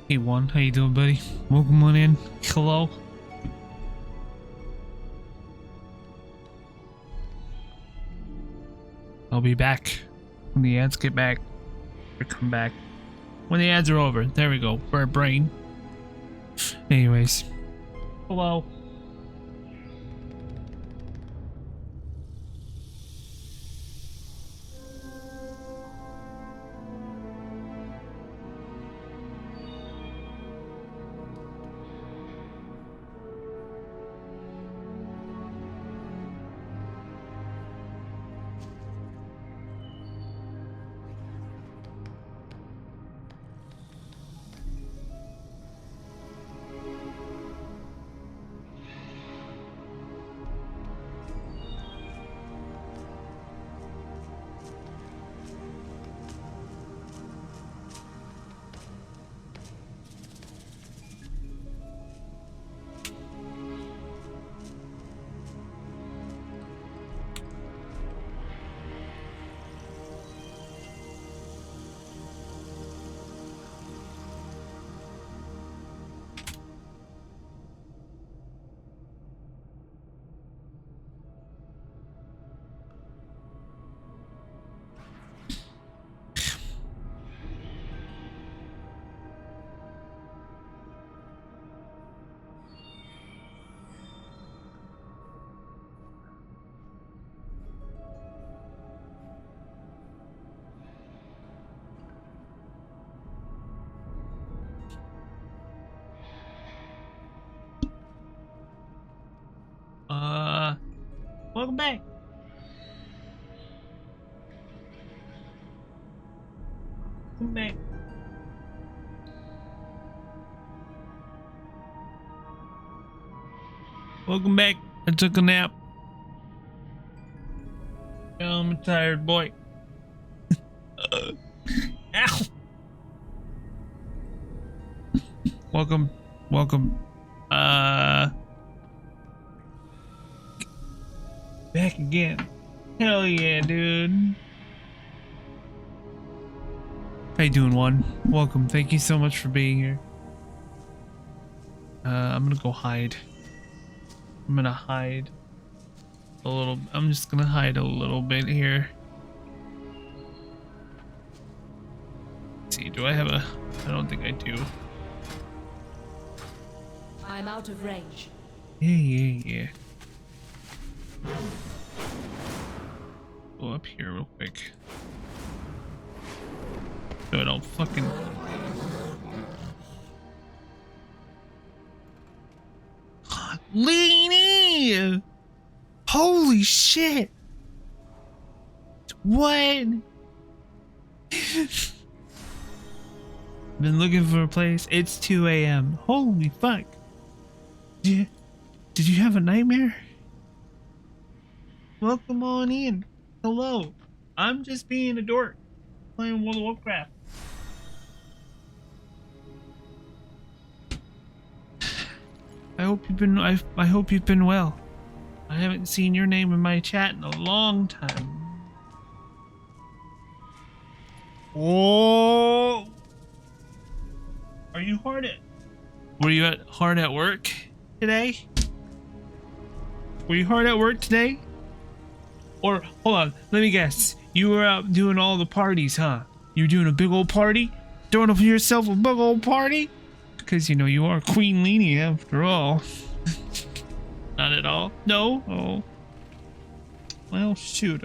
Hey Juan, how you doing, buddy? Welcome on in. Hello. I'll be back when the ads get back. Or come back. When the ads are over. There we go. For our brain. Anyways. Hello. Welcome back. Welcome back. Welcome back. I took a nap. I'm a tired boy. Ow. Welcome. Back again. Hell yeah, dude. How you doing, Juan? Welcome. Thank you so much for being here. I'm gonna go hide. I'm just gonna hide a little bit here. Let's see, do I have a... I don't think I do. I'm out of range. Yeah. Go up here real quick. So I don't fucking... Leanie! Holy shit! What? Been looking for a place. It's 2 a.m. Holy fuck. Did you have a nightmare? Welcome on in. Hello. I'm just being a dork. Playing World of Warcraft. I hope you've been well. I haven't seen your name in my chat in a long time. Whoa! Are you hard at work today? Were you hard at work today? Or hold on, let me guess. You were out doing all the parties, huh? You were doing a big old party? Throwing up yourself a big old party? Because you know you are Queen Leanie after all. Not at all. No? Oh. Well, shoot,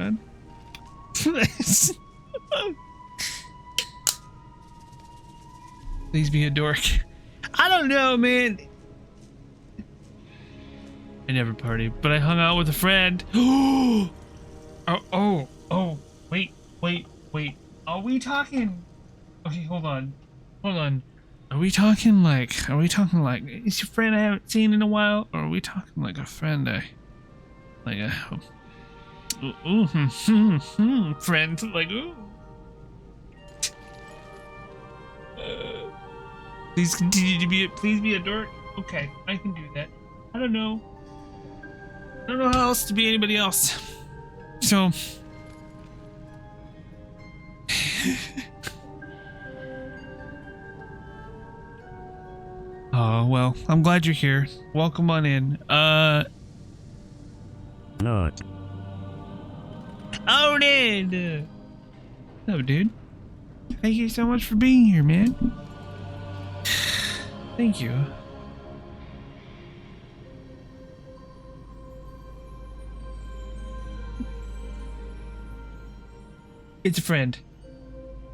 Please be a dork. I don't know, man. I never partied, but I hung out with a friend. Oh, wait. Are we talking? Okay, hold on. Are we talking like, is your friend I haven't seen in a while? Or are we talking like a friend friend, like, ooh. Please continue to please be a dork. Okay, I can do that. I don't know how else to be anybody else. So Oh, well, I'm glad you're here. Welcome on in. Not. Odin! Hello, dude. Thank you so much for being here, man. Thank you. It's a friend.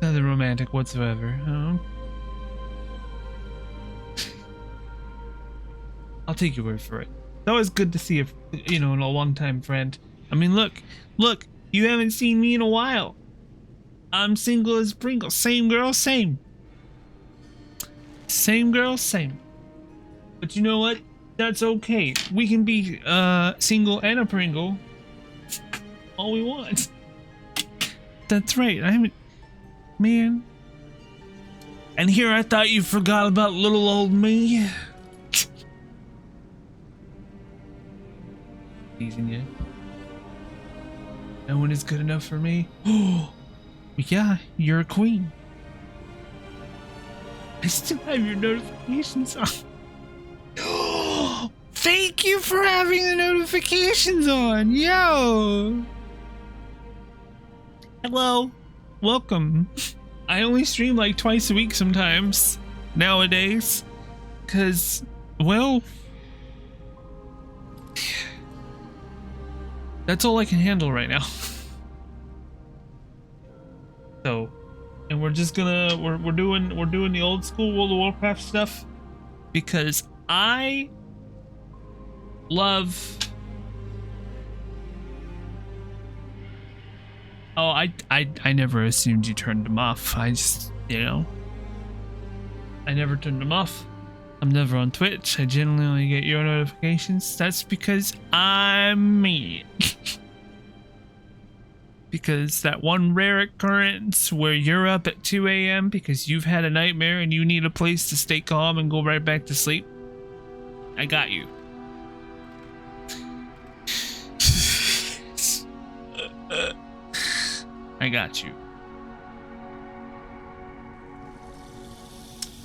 Nothing romantic whatsoever. I'll take your word for it. It's always good to see a long-time friend. I mean, look, you haven't seen me in a while. I'm single as Pringle. Same girl, same. Same girl, same. But you know what? That's okay. We can be single and a Pringle all we want. That's right. Man. And here I thought you forgot about little old me. Teasing you. No one is good enough for me. Oh, yeah, you're a queen. I still have your notifications on. Thank you for having the notifications on. Yo. Hello. Welcome. I only stream like twice a week sometimes nowadays. Cause, well, that's all I can handle right now. So, and we're just gonna we're doing the old school World of Warcraft stuff because I love. Oh, I never assumed you turned them off. I just, I never turned them off. I'm never on Twitch. I generally only get your notifications. That's because I'm me. Because that one rare occurrence where you're up at 2 a.m. because you've had a nightmare and you need a place to stay calm and go right back to sleep. I got you. I got you.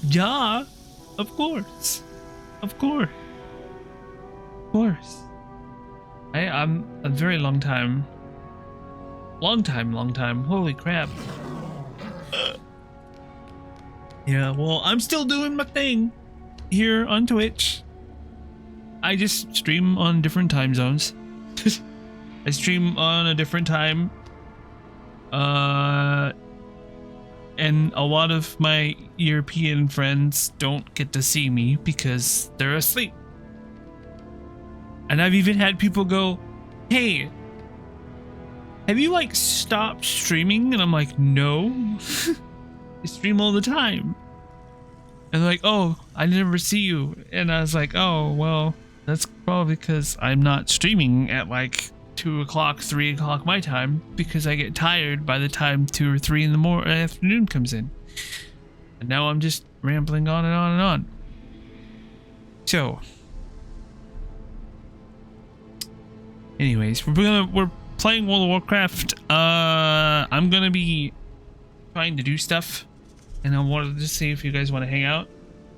Yeah, of course. Of course. Of course. I'm a very long time. Long time. Holy crap. Yeah, well, I'm still doing my thing here on Twitch. I just stream on different time zones. I stream on a different time. And a lot of my European friends don't get to see me because they're asleep. And I've even had people go, hey, have you like stopped streaming? And I'm like, no. I stream all the time. And they're like, oh, I never see you. And I was like, oh, well, that's probably because I'm not streaming at like 2 o'clock, 3 o'clock my time because I get tired by the time 2 or 3 in the afternoon comes in. And now I'm just rambling on and on and on. So, anyways, we're playing World of Warcraft. I'm gonna be trying to do stuff, and I wanted to see if you guys want to hang out.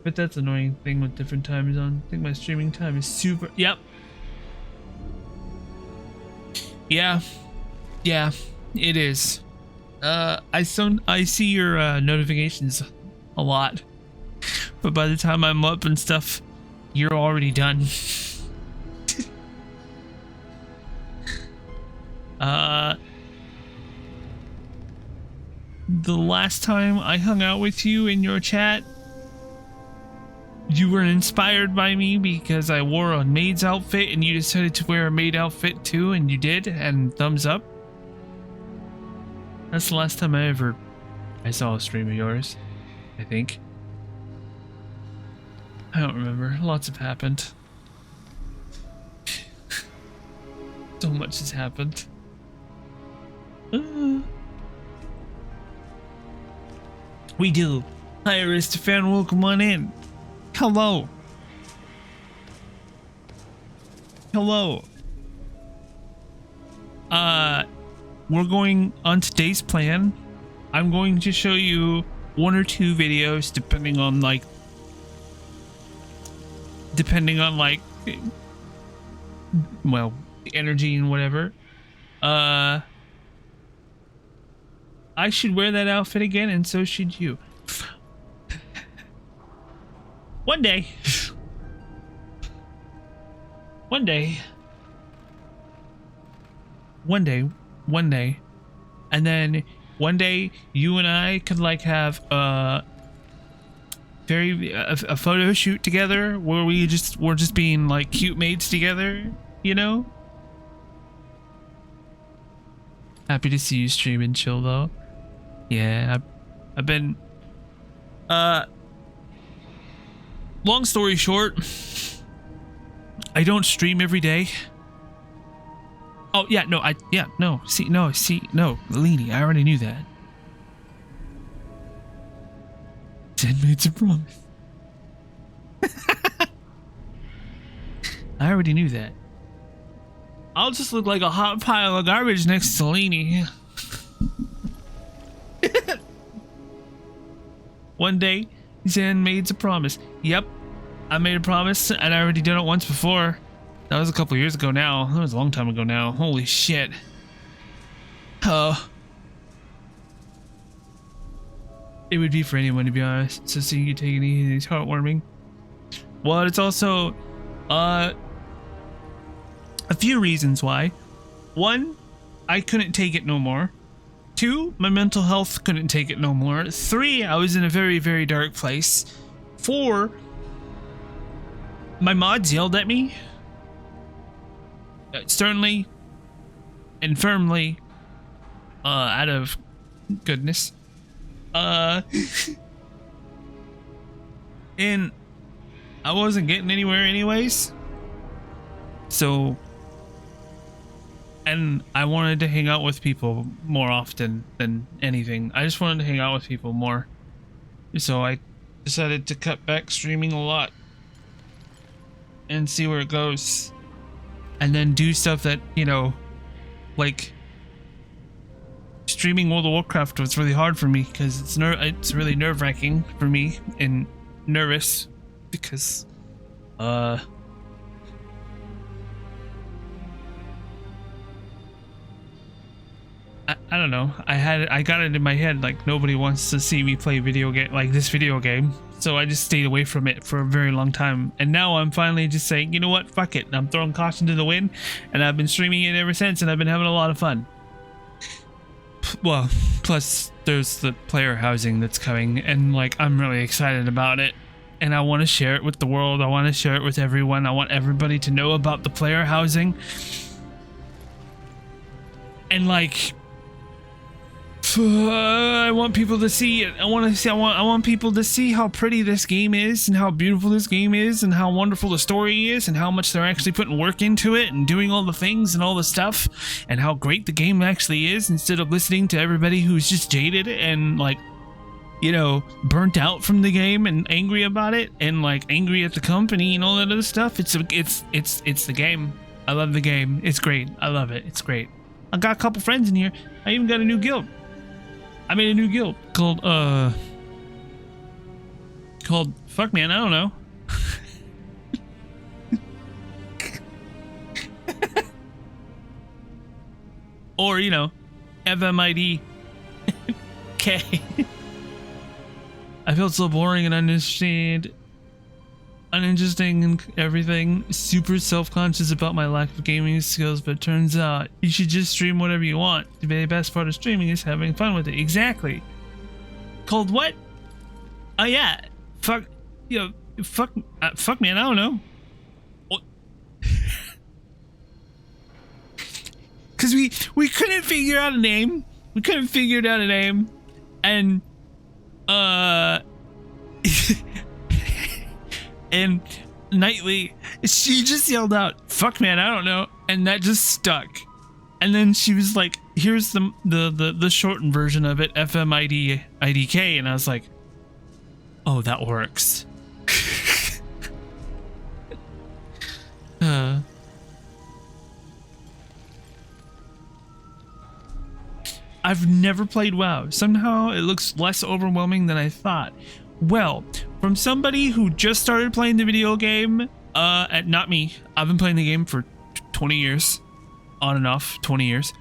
But that's an annoying thing with different time zones. I think my streaming time is super. Yep. Yeah, it is. I see your notifications a lot, but by the time I'm up and stuff, you're already done. The last time I hung out with you in your chat, you were inspired by me because I wore a maid's outfit and you decided to wear a maid outfit too, and you did, and thumbs up. That's the last time I saw a stream of yours, I think. I don't remember. Lots have happened. So much has happened. We do. Hi, Aristophan. Welcome on in. Hello. Hello. We're going on today's plan. I'm going to show you 1 or 2 videos depending on like depending on like, well, the energy and whatever. I should wear that outfit again, and so should you. One day. One day. One day. One day. And then one day you and I could like have a photo shoot together where we're just being like cute mates together, you know? Happy to see you stream and chill though. Yeah, I've been long story short, I don't stream every day. Oh yeah, no, Leany, I already knew that. 10 minutes of promise. I already knew that. I'll just look like a hot pile of garbage next to Leany. One day, Zen made a promise. Yep, I made a promise, and I already done it once before. That was a couple years ago now. That was a long time ago now. Holy shit. It would be for anyone, to be honest. So seeing you taking it easy is heartwarming. Well, it's also a few reasons why. One, I couldn't take it no more. Two, my mental health couldn't take it no more. Three, I was in a very, very dark place. Four, my mods yelled at me. Sternly and firmly, out of goodness. And I wasn't getting anywhere anyways. So, and I wanted to hang out with people more often than anything. I just wanted to hang out with people more. So I decided to cut back streaming a lot and see where it goes. And then do stuff that, you know, like streaming World of Warcraft was really hard for me because it's really nerve-wracking for me and nervous because I don't know. I got it in my head like nobody wants to see me play this video game. So I just stayed away from it for a very long time. And now I'm finally just saying, you know what? Fuck it. I'm throwing caution to the wind. And I've been streaming it ever since and I've been having a lot of fun. Well, plus there's the player housing that's coming and like I'm really excited about it. And I want to share it with the world. I want to share it with everyone. I want everybody to know about the player housing. And like I want people to see it. I want people to see how pretty this game is and how beautiful this game is and how wonderful the story is and how much they're actually putting work into it and doing all the things and all the stuff and how great the game actually is instead of listening to everybody who's just jaded and like, you know, burnt out from the game and angry about it and like angry at the company and all that other stuff. It's the game. I love the game. It's great. I love it. It's great. I got a couple friends in here. I even got a new guild. I made a new guild called fuck man, I don't know. Or, you know, FMID K. I felt so boring and uninteresting and everything. Super self-conscious about my lack of gaming skills, but turns out you should just stream whatever you want. The best part of streaming is having fun with it. Exactly. Called what? Oh yeah. Fuck. You know. Fuck. Fuck man. I don't know. Because we couldn't figure out a name. We couldn't figure out a name, and and Nightly, she just yelled out, "Fuck man, I don't know," and that just stuck. And then she was like, "Here's the shortened version of it, FMID IDK," and I was like, "Oh, that works." I've never played WoW. Somehow it looks less overwhelming than I thought. Well, from somebody who just started playing the video game Not me. I've been playing the game for 20 years. On and off, 20 years.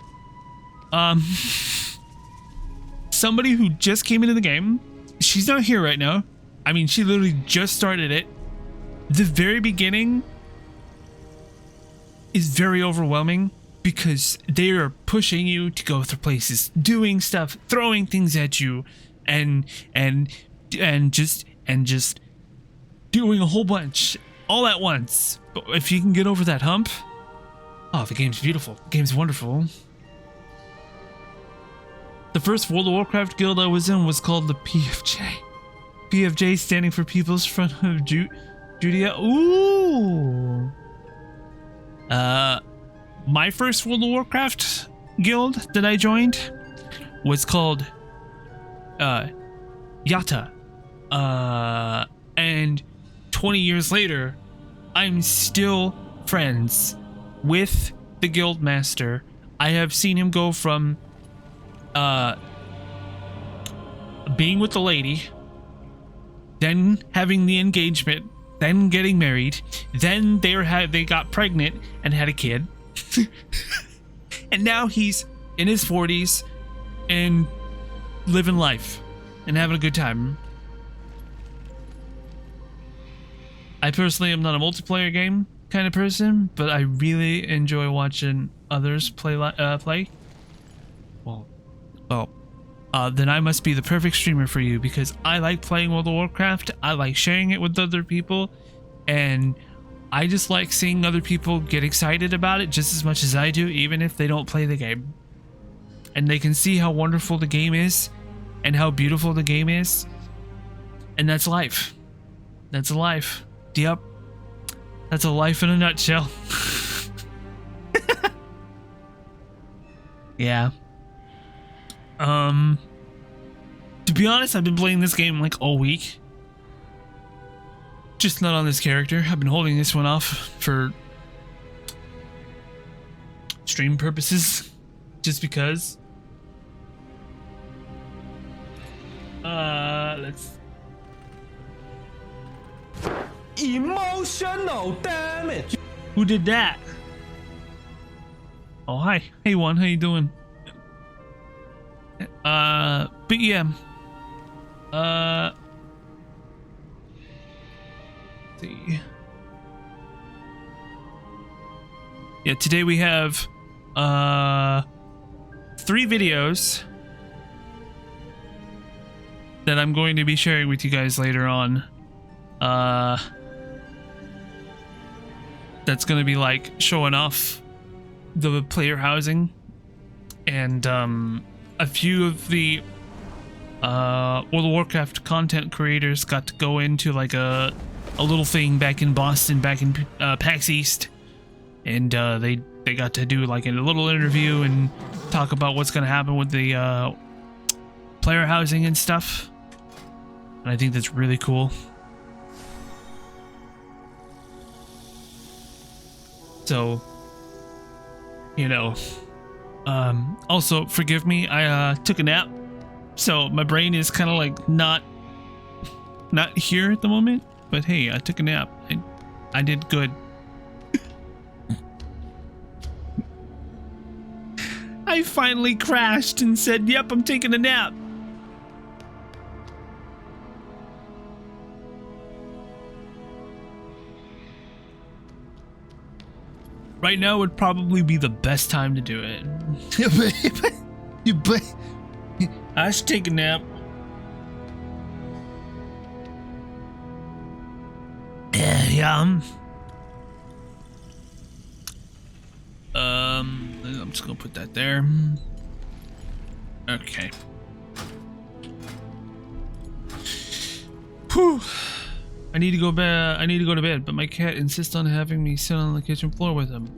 Somebody who just came into the game. She's not here right now. I mean, she literally just started it. The very beginning is very overwhelming because they are pushing you to go through places, doing stuff, throwing things at you, and just doing a whole bunch all at once. But if you can get over that hump, oh, the game's beautiful. The game's wonderful. The first World of Warcraft guild I was in was called the PFJ. PFJ standing for People's Front of Judea. Ooh. My first World of Warcraft guild that I joined was called Yatta. And 20 years later, I'm still friends with the guild master. I have seen him go from being with the lady, then having the engagement, then getting married, then they got pregnant and had a kid. And now he's in his 40s and living life and having a good time. I personally am not a multiplayer game kind of person, but I really enjoy watching others play. Then I must be the perfect streamer for you, because I like playing World of Warcraft. I like sharing it with other people, and I just like seeing other people get excited about it just as much as I do, even if they don't play the game. And they can see how wonderful the game is and how beautiful the game is. And that's life. That's a life. Yep. That's a life in a nutshell. Yeah. To be honest, I've been playing this game like all week. Just not on this character. I've been holding this one off for stream purposes. Just because. Let's... Emotional damage. Who did that? Oh, hi. Hey, Juan. How you doing? But yeah. Let's see. Yeah, today we have 3 videos that I'm going to be sharing with you guys later on. That's going to be like showing off the player housing, and a few of the World of Warcraft content creators got to go into like a little thing back in Boston, back in PAX East, and they got to do like a little interview and talk about what's going to happen with the player housing and stuff. And I think that's really cool. So, you know, also forgive me, I took a nap, so my brain is kind of like not here at the moment, but hey, I took a nap. I did good. I finally crashed and said, yep, I'm taking a nap. Right now would probably be the best time to do it. I should take a nap. Yeah. I'm just gonna put that there. Okay. Whew. I need to go to bed, but my cat insists on having me sit on the kitchen floor with him.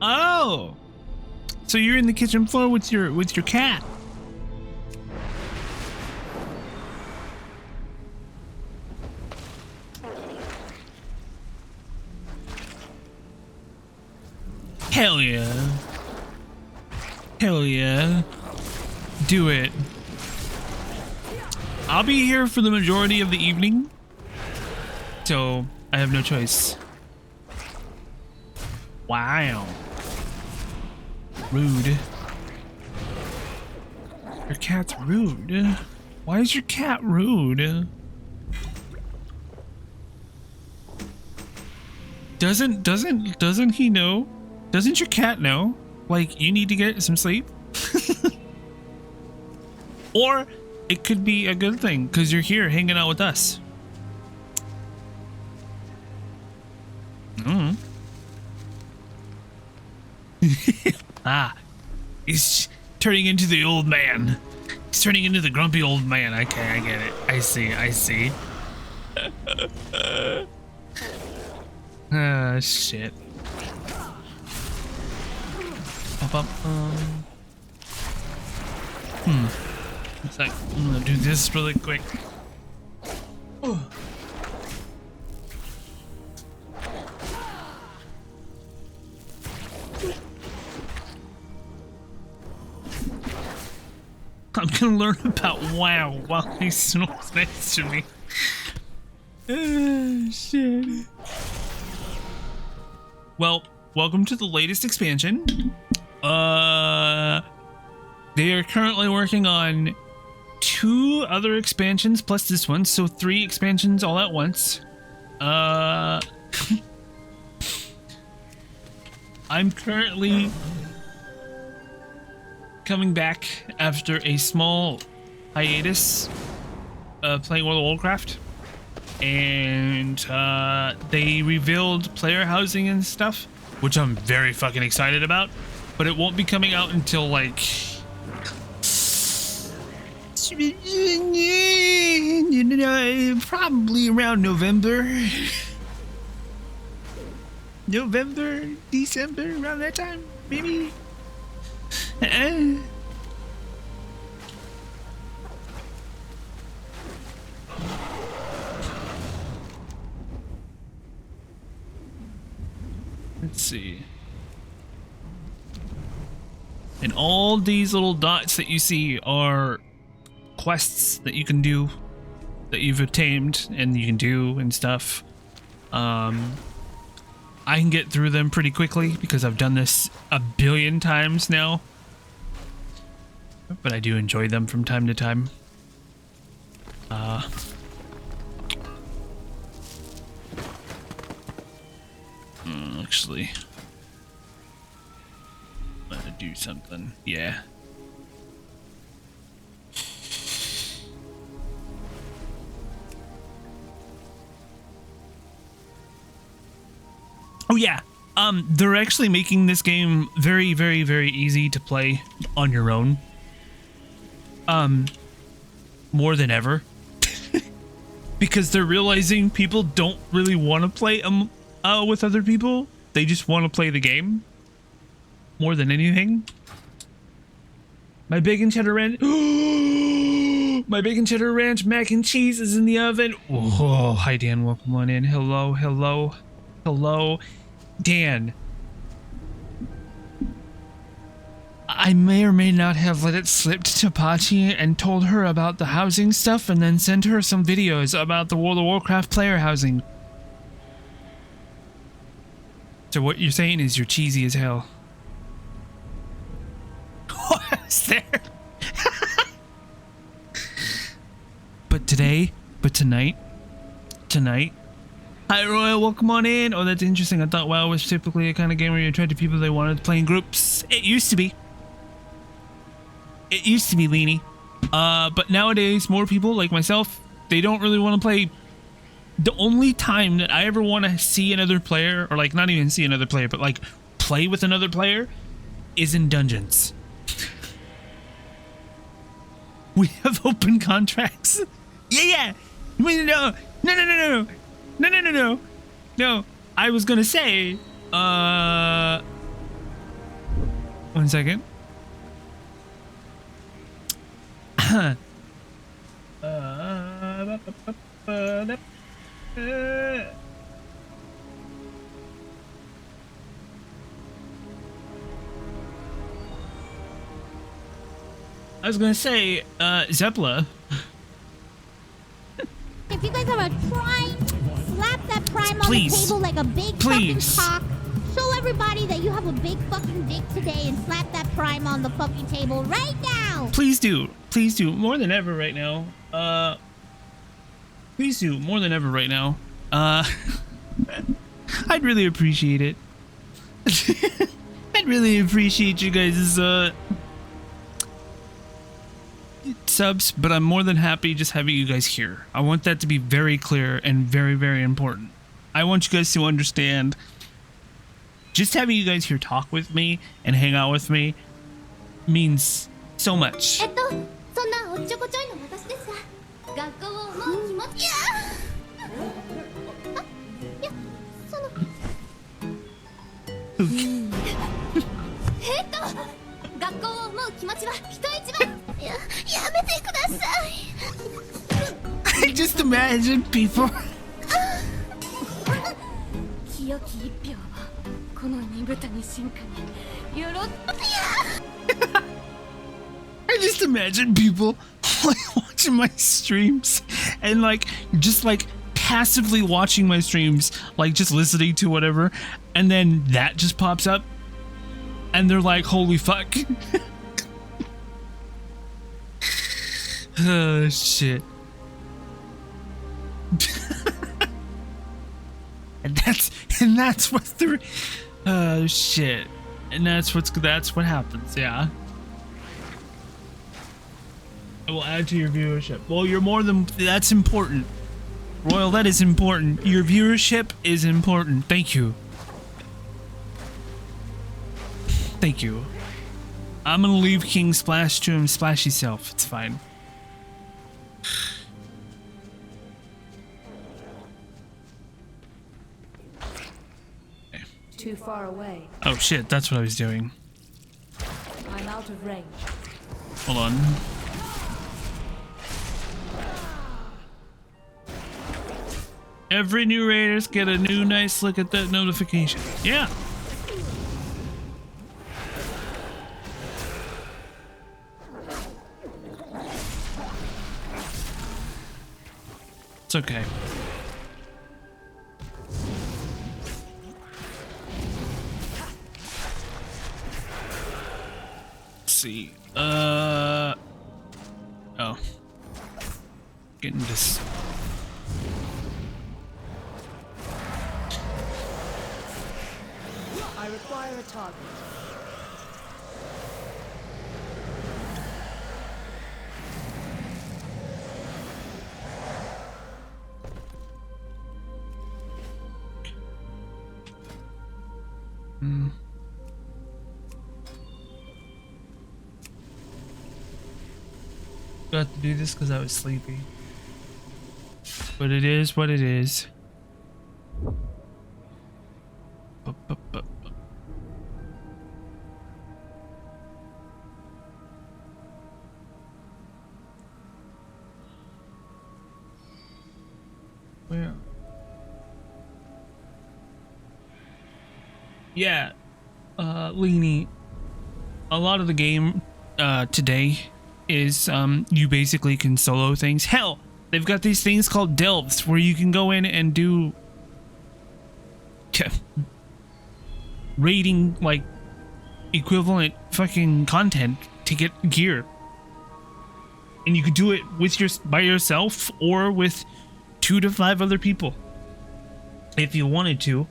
Oh, so you're in the kitchen floor with your cat? Hell yeah! Hell yeah! Do it. I'll be here for the majority of the evening, so I have no choice. Wow. Rude. Your cat's rude. Why is your cat rude? Doesn't he know? Doesn't your cat know? Like, you need to get some sleep? Or it could be a good thing because you're here hanging out with us. Ah, he's turning into the old man. He's turning into the grumpy old man. Okay, I get it. I see. Ah, shit. It's like, I'm gonna do this really quick. Oh. I'm gonna learn about WoW while he snores next to me. Shit. Well, welcome to the latest expansion. They are currently working on 2 other expansions plus this one, so 3 expansions all at once. I'm currently coming back after a small hiatus playing World of Warcraft, and they revealed player housing and stuff, which I'm very fucking excited about, but it won't be coming out until like probably around November, December, around that time, maybe. Let's see. And all these little dots that you see are quests that you can do, that you've obtained and you can do and stuff. I can get through them pretty quickly because I've done this a billion times now. But I do enjoy them from time to time. Actually, I'm gonna do something. Yeah. Oh yeah, they're actually making this game very, very, very easy to play on your own. More than ever. Because they're realizing people don't really want to play with other people. They just want to play the game more than anything. My bacon cheddar ranch. My bacon cheddar ranch mac and cheese is in the oven. Oh, hi Dan, welcome on in. Hello. Dan, I may or may not have let it slip to Tapachi and told her about the housing stuff and then sent her some videos about the World of Warcraft player housing. So what you're saying is you're cheesy as hell. What is there? But tonight. Hi Royal, welcome on in. Oh, that's interesting. I thought WoW was typically a kind of game where you attracted people they wanted to play in groups. It used to be. Leany. But nowadays, more people like myself, they don't really want to play. The only time that I ever want to see another player, or like not even see another player, but like play with another player, is in dungeons. We have open contracts. Yeah. Wait, no. No, I was gonna say, 1 second. I was gonna say, Zepla. If you guys have a prime, slap that prime Please. on the table like a big Please. fucking cock. Show everybody that you have a big fucking dick today and slap that prime on the fucking table right now. Please do. Please do. More than ever right now. Please do. More than ever right now. I'd really appreciate it. I'd really appreciate you guys' subs, but I'm more than happy just having you guys here. I want that to be very clear and very, very important. I want you guys to understand just having you guys here talk with me and hang out with me means so much. そんなおっちょこちょいの私ですが、学校を思う気持ち。いや、その。学校を思う気持ちは人一倍。やめてください。I just imagine people. 清き一票をこの煮豚に進化によろ。 I just imagine people like watching my streams and like just like passively watching my streams, like just listening to whatever, and then that just pops up and they're like, holy fuck. Oh shit. and that's what the oh shit. And that's what happens, yeah. I will add to your viewership. Well, you're more than that's important. Royal, that is important. Your viewership is important. Thank you. Thank you. I'm gonna leave King Splash to him splash himself. It's fine. Too far away. Oh shit, that's what I was doing. I'm out of range. Hold on. Every new Raiders get a new nice look at that notification. Yeah. It's okay. Let's see. Oh. Getting this. I require a target. Got to do this because I was sleepy. But it is what it is. Where? Yeah, Leany, a lot of the game today is you basically can solo things. Hell, they've got these things called delves where you can go in and do raiding like equivalent fucking content to get gear, and you could do it with by yourself or with 2 to 5 other people if you wanted to.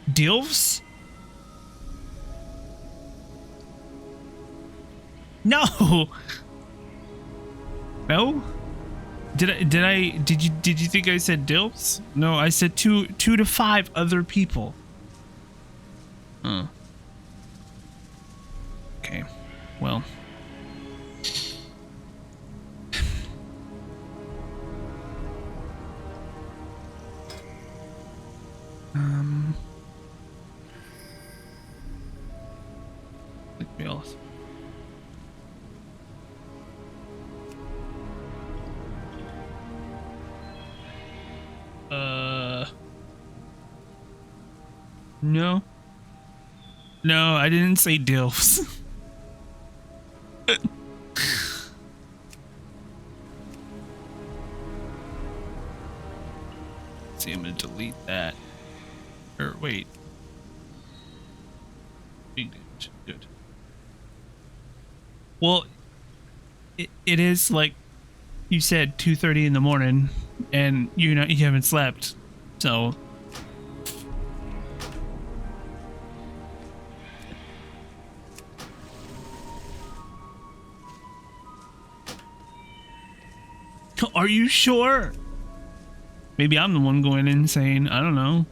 Dilfs? No. No? Did you think I said Dilfs? No, I said 2 to 5 other people. Huh. Okay. Well. Something else. No. No, I didn't say DILFs. see, I'm gonna delete that. Or wait. Being damaged. Good. Well, it is like you said, 2:30 in the morning, and you haven't slept, so. Are you sure? Maybe I'm the one going insane. I don't know.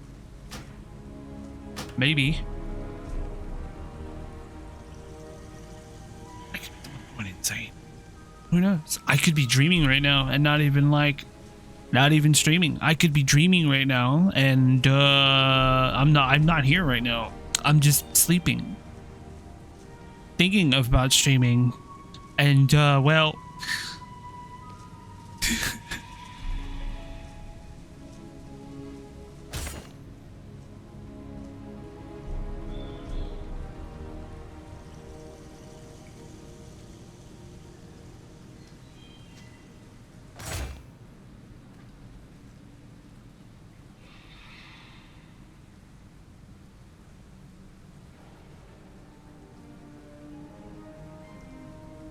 Maybe. I could be going insane. Who knows? I could be dreaming right now and not even streaming. I could be dreaming right now and I'm not here right now. I'm just sleeping. Thinking about streaming and well,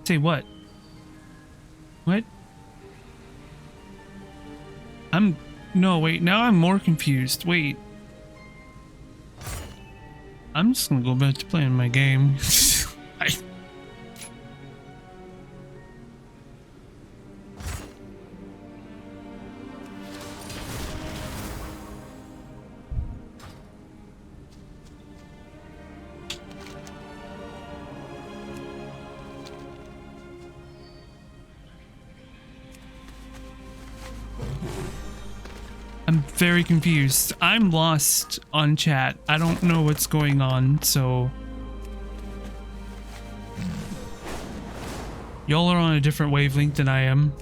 say what? What? No, wait, now I'm more confused. Wait. I'm just gonna go back to playing my game. I'm very confused. I'm lost on chat. I don't know what's going on, so y'all are on a different wavelength than I am.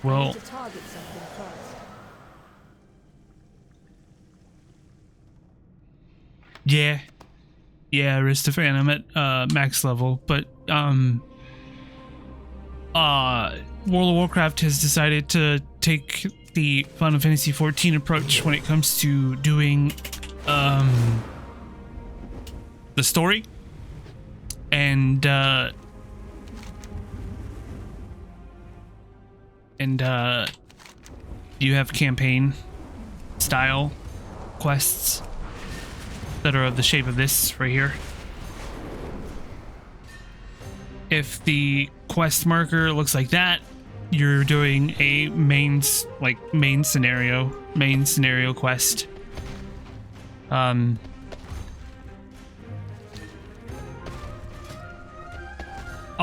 Well, yeah, Aristophan, I'm at max level, but World of Warcraft has decided to take the Final Fantasy XIV approach when it comes to doing the story, and you have campaign style quests that are of the shape of this right here. If the quest marker looks like that, you're doing a main scenario quest.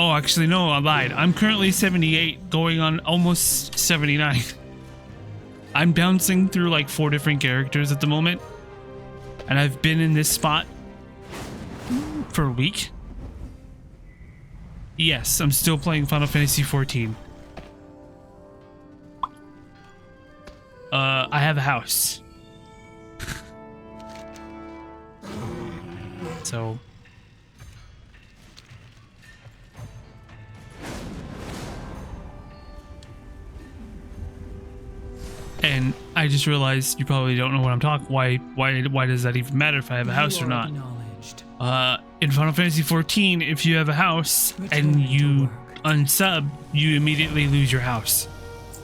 Oh, actually, no, I lied. I'm currently 78, going on almost 79. I'm bouncing through like 4 different characters at the moment. And I've been in this spot for a week. Yes, I'm still playing Final Fantasy XIV. I have a house. So... And I just realized you probably don't know what I'm talking. Why does that even matter if I have a house or not? In Final Fantasy XIV, if you have a house and you unsub, you immediately lose your house.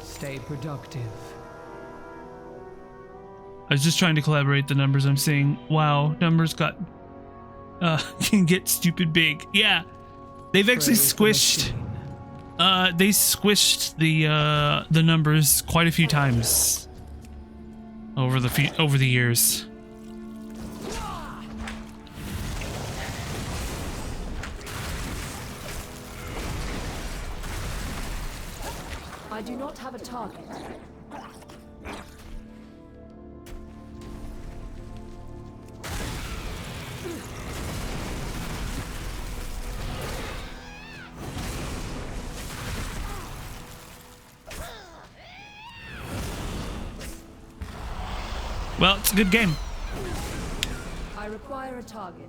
Stay productive. I was just trying to collaborate the numbers I'm seeing. Wow, numbers got can get stupid big. Yeah, they've actually squished. They squished the numbers quite a few times over the years. I do not have a target. Well, it's a good game. I require a target.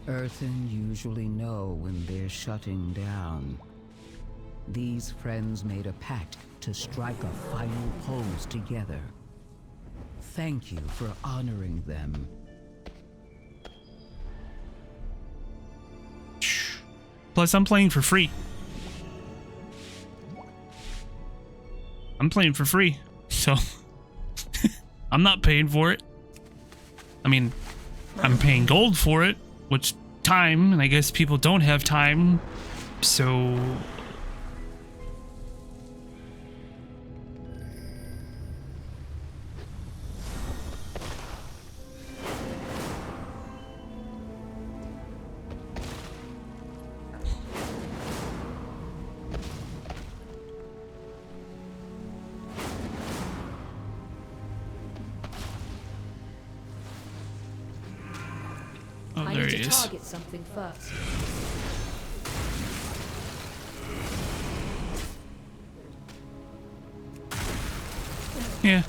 Earthen usually know when they're shutting down. These friends made a pact to strike a final pose together. Thank you for honoring them. Plus, I'm playing for free. I'm playing for free, so I'm not paying for it. I mean, I'm paying gold for it, which time, and I guess people don't have time, so... Oh, I there need he to is. target something first. Yeah.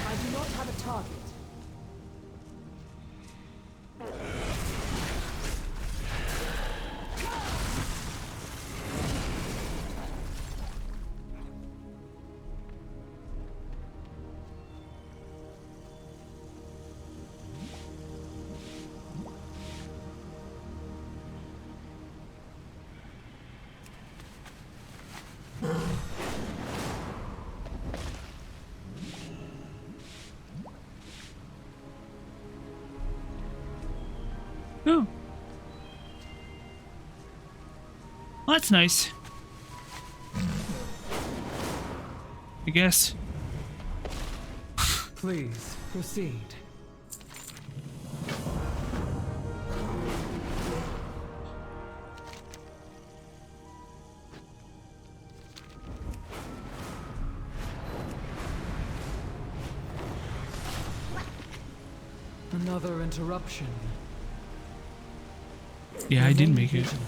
I do not have a target. Oh. Well, that's nice. I guess. Please, proceed. Another interruption. Yeah, I did Remain make it. vigilant.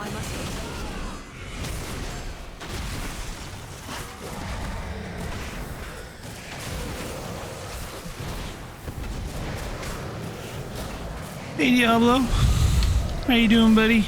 I must Hey, Diablo. How you doing, buddy?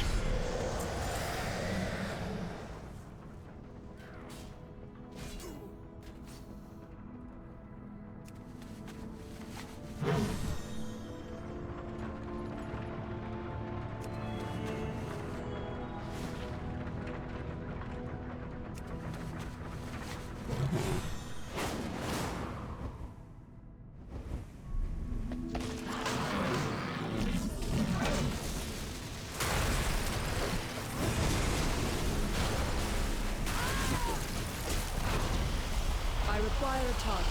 I require a target.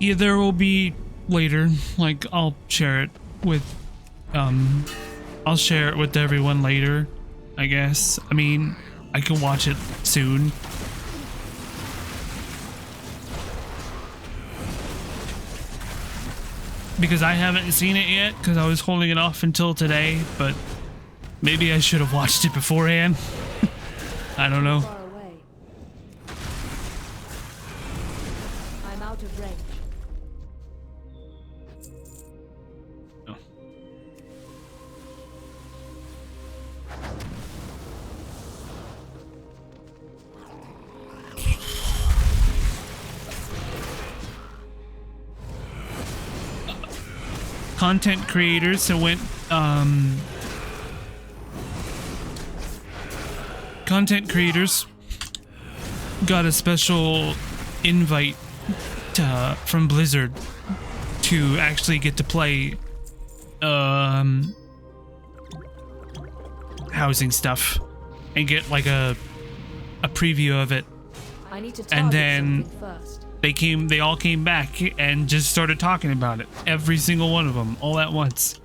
Yeah, there will be later. Like, I'll share it with, I'll share it with everyone later, I guess. I mean, I can watch it soon. Because I haven't seen it yet, because I was holding it off until today, but maybe I should have watched it beforehand. I don't know. Far away. I'm out of range. Oh. Content creators, so when content creators got a special invite from Blizzard to actually get to play housing stuff and get like a preview of it. I need to And target then something first. they all came back and just started talking about it. Every single one of them, all at once.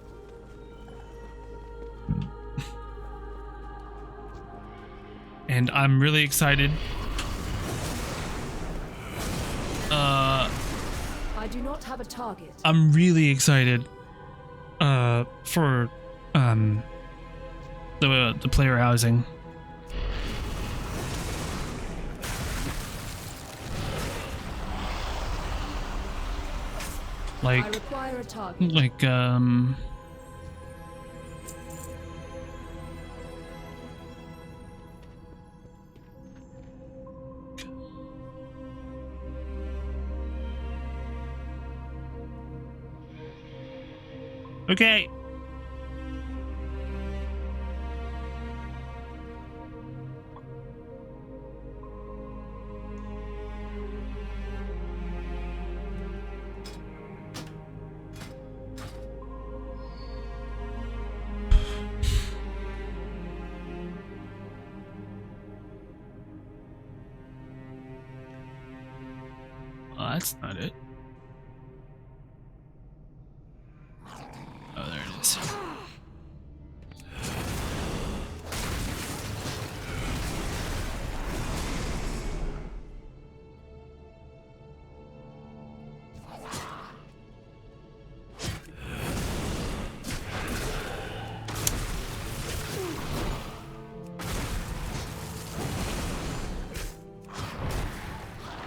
And I'm really excited. I do not have a target. I'm really excited for the player housing. I Like require a target. Okay. Oh, that's not it. Oh, there it is.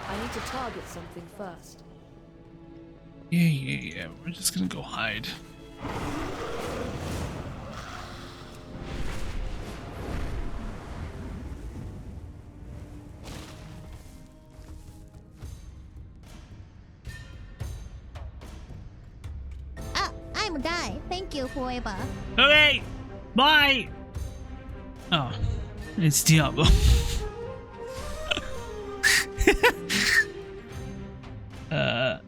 I need to target something first. Yeah. We're just gonna go hide. I'm a guy. Thank you, Fueba. Okay, bye. Oh, it's Diablo. uh.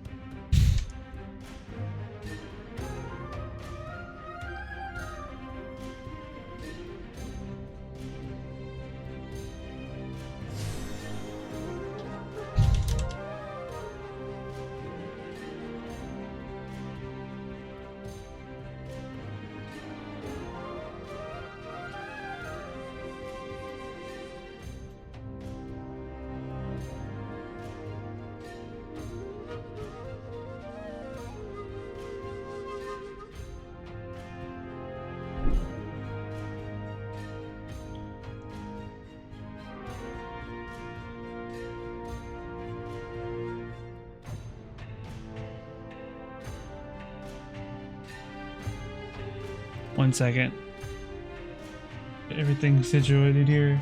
One second. Everything's situated here.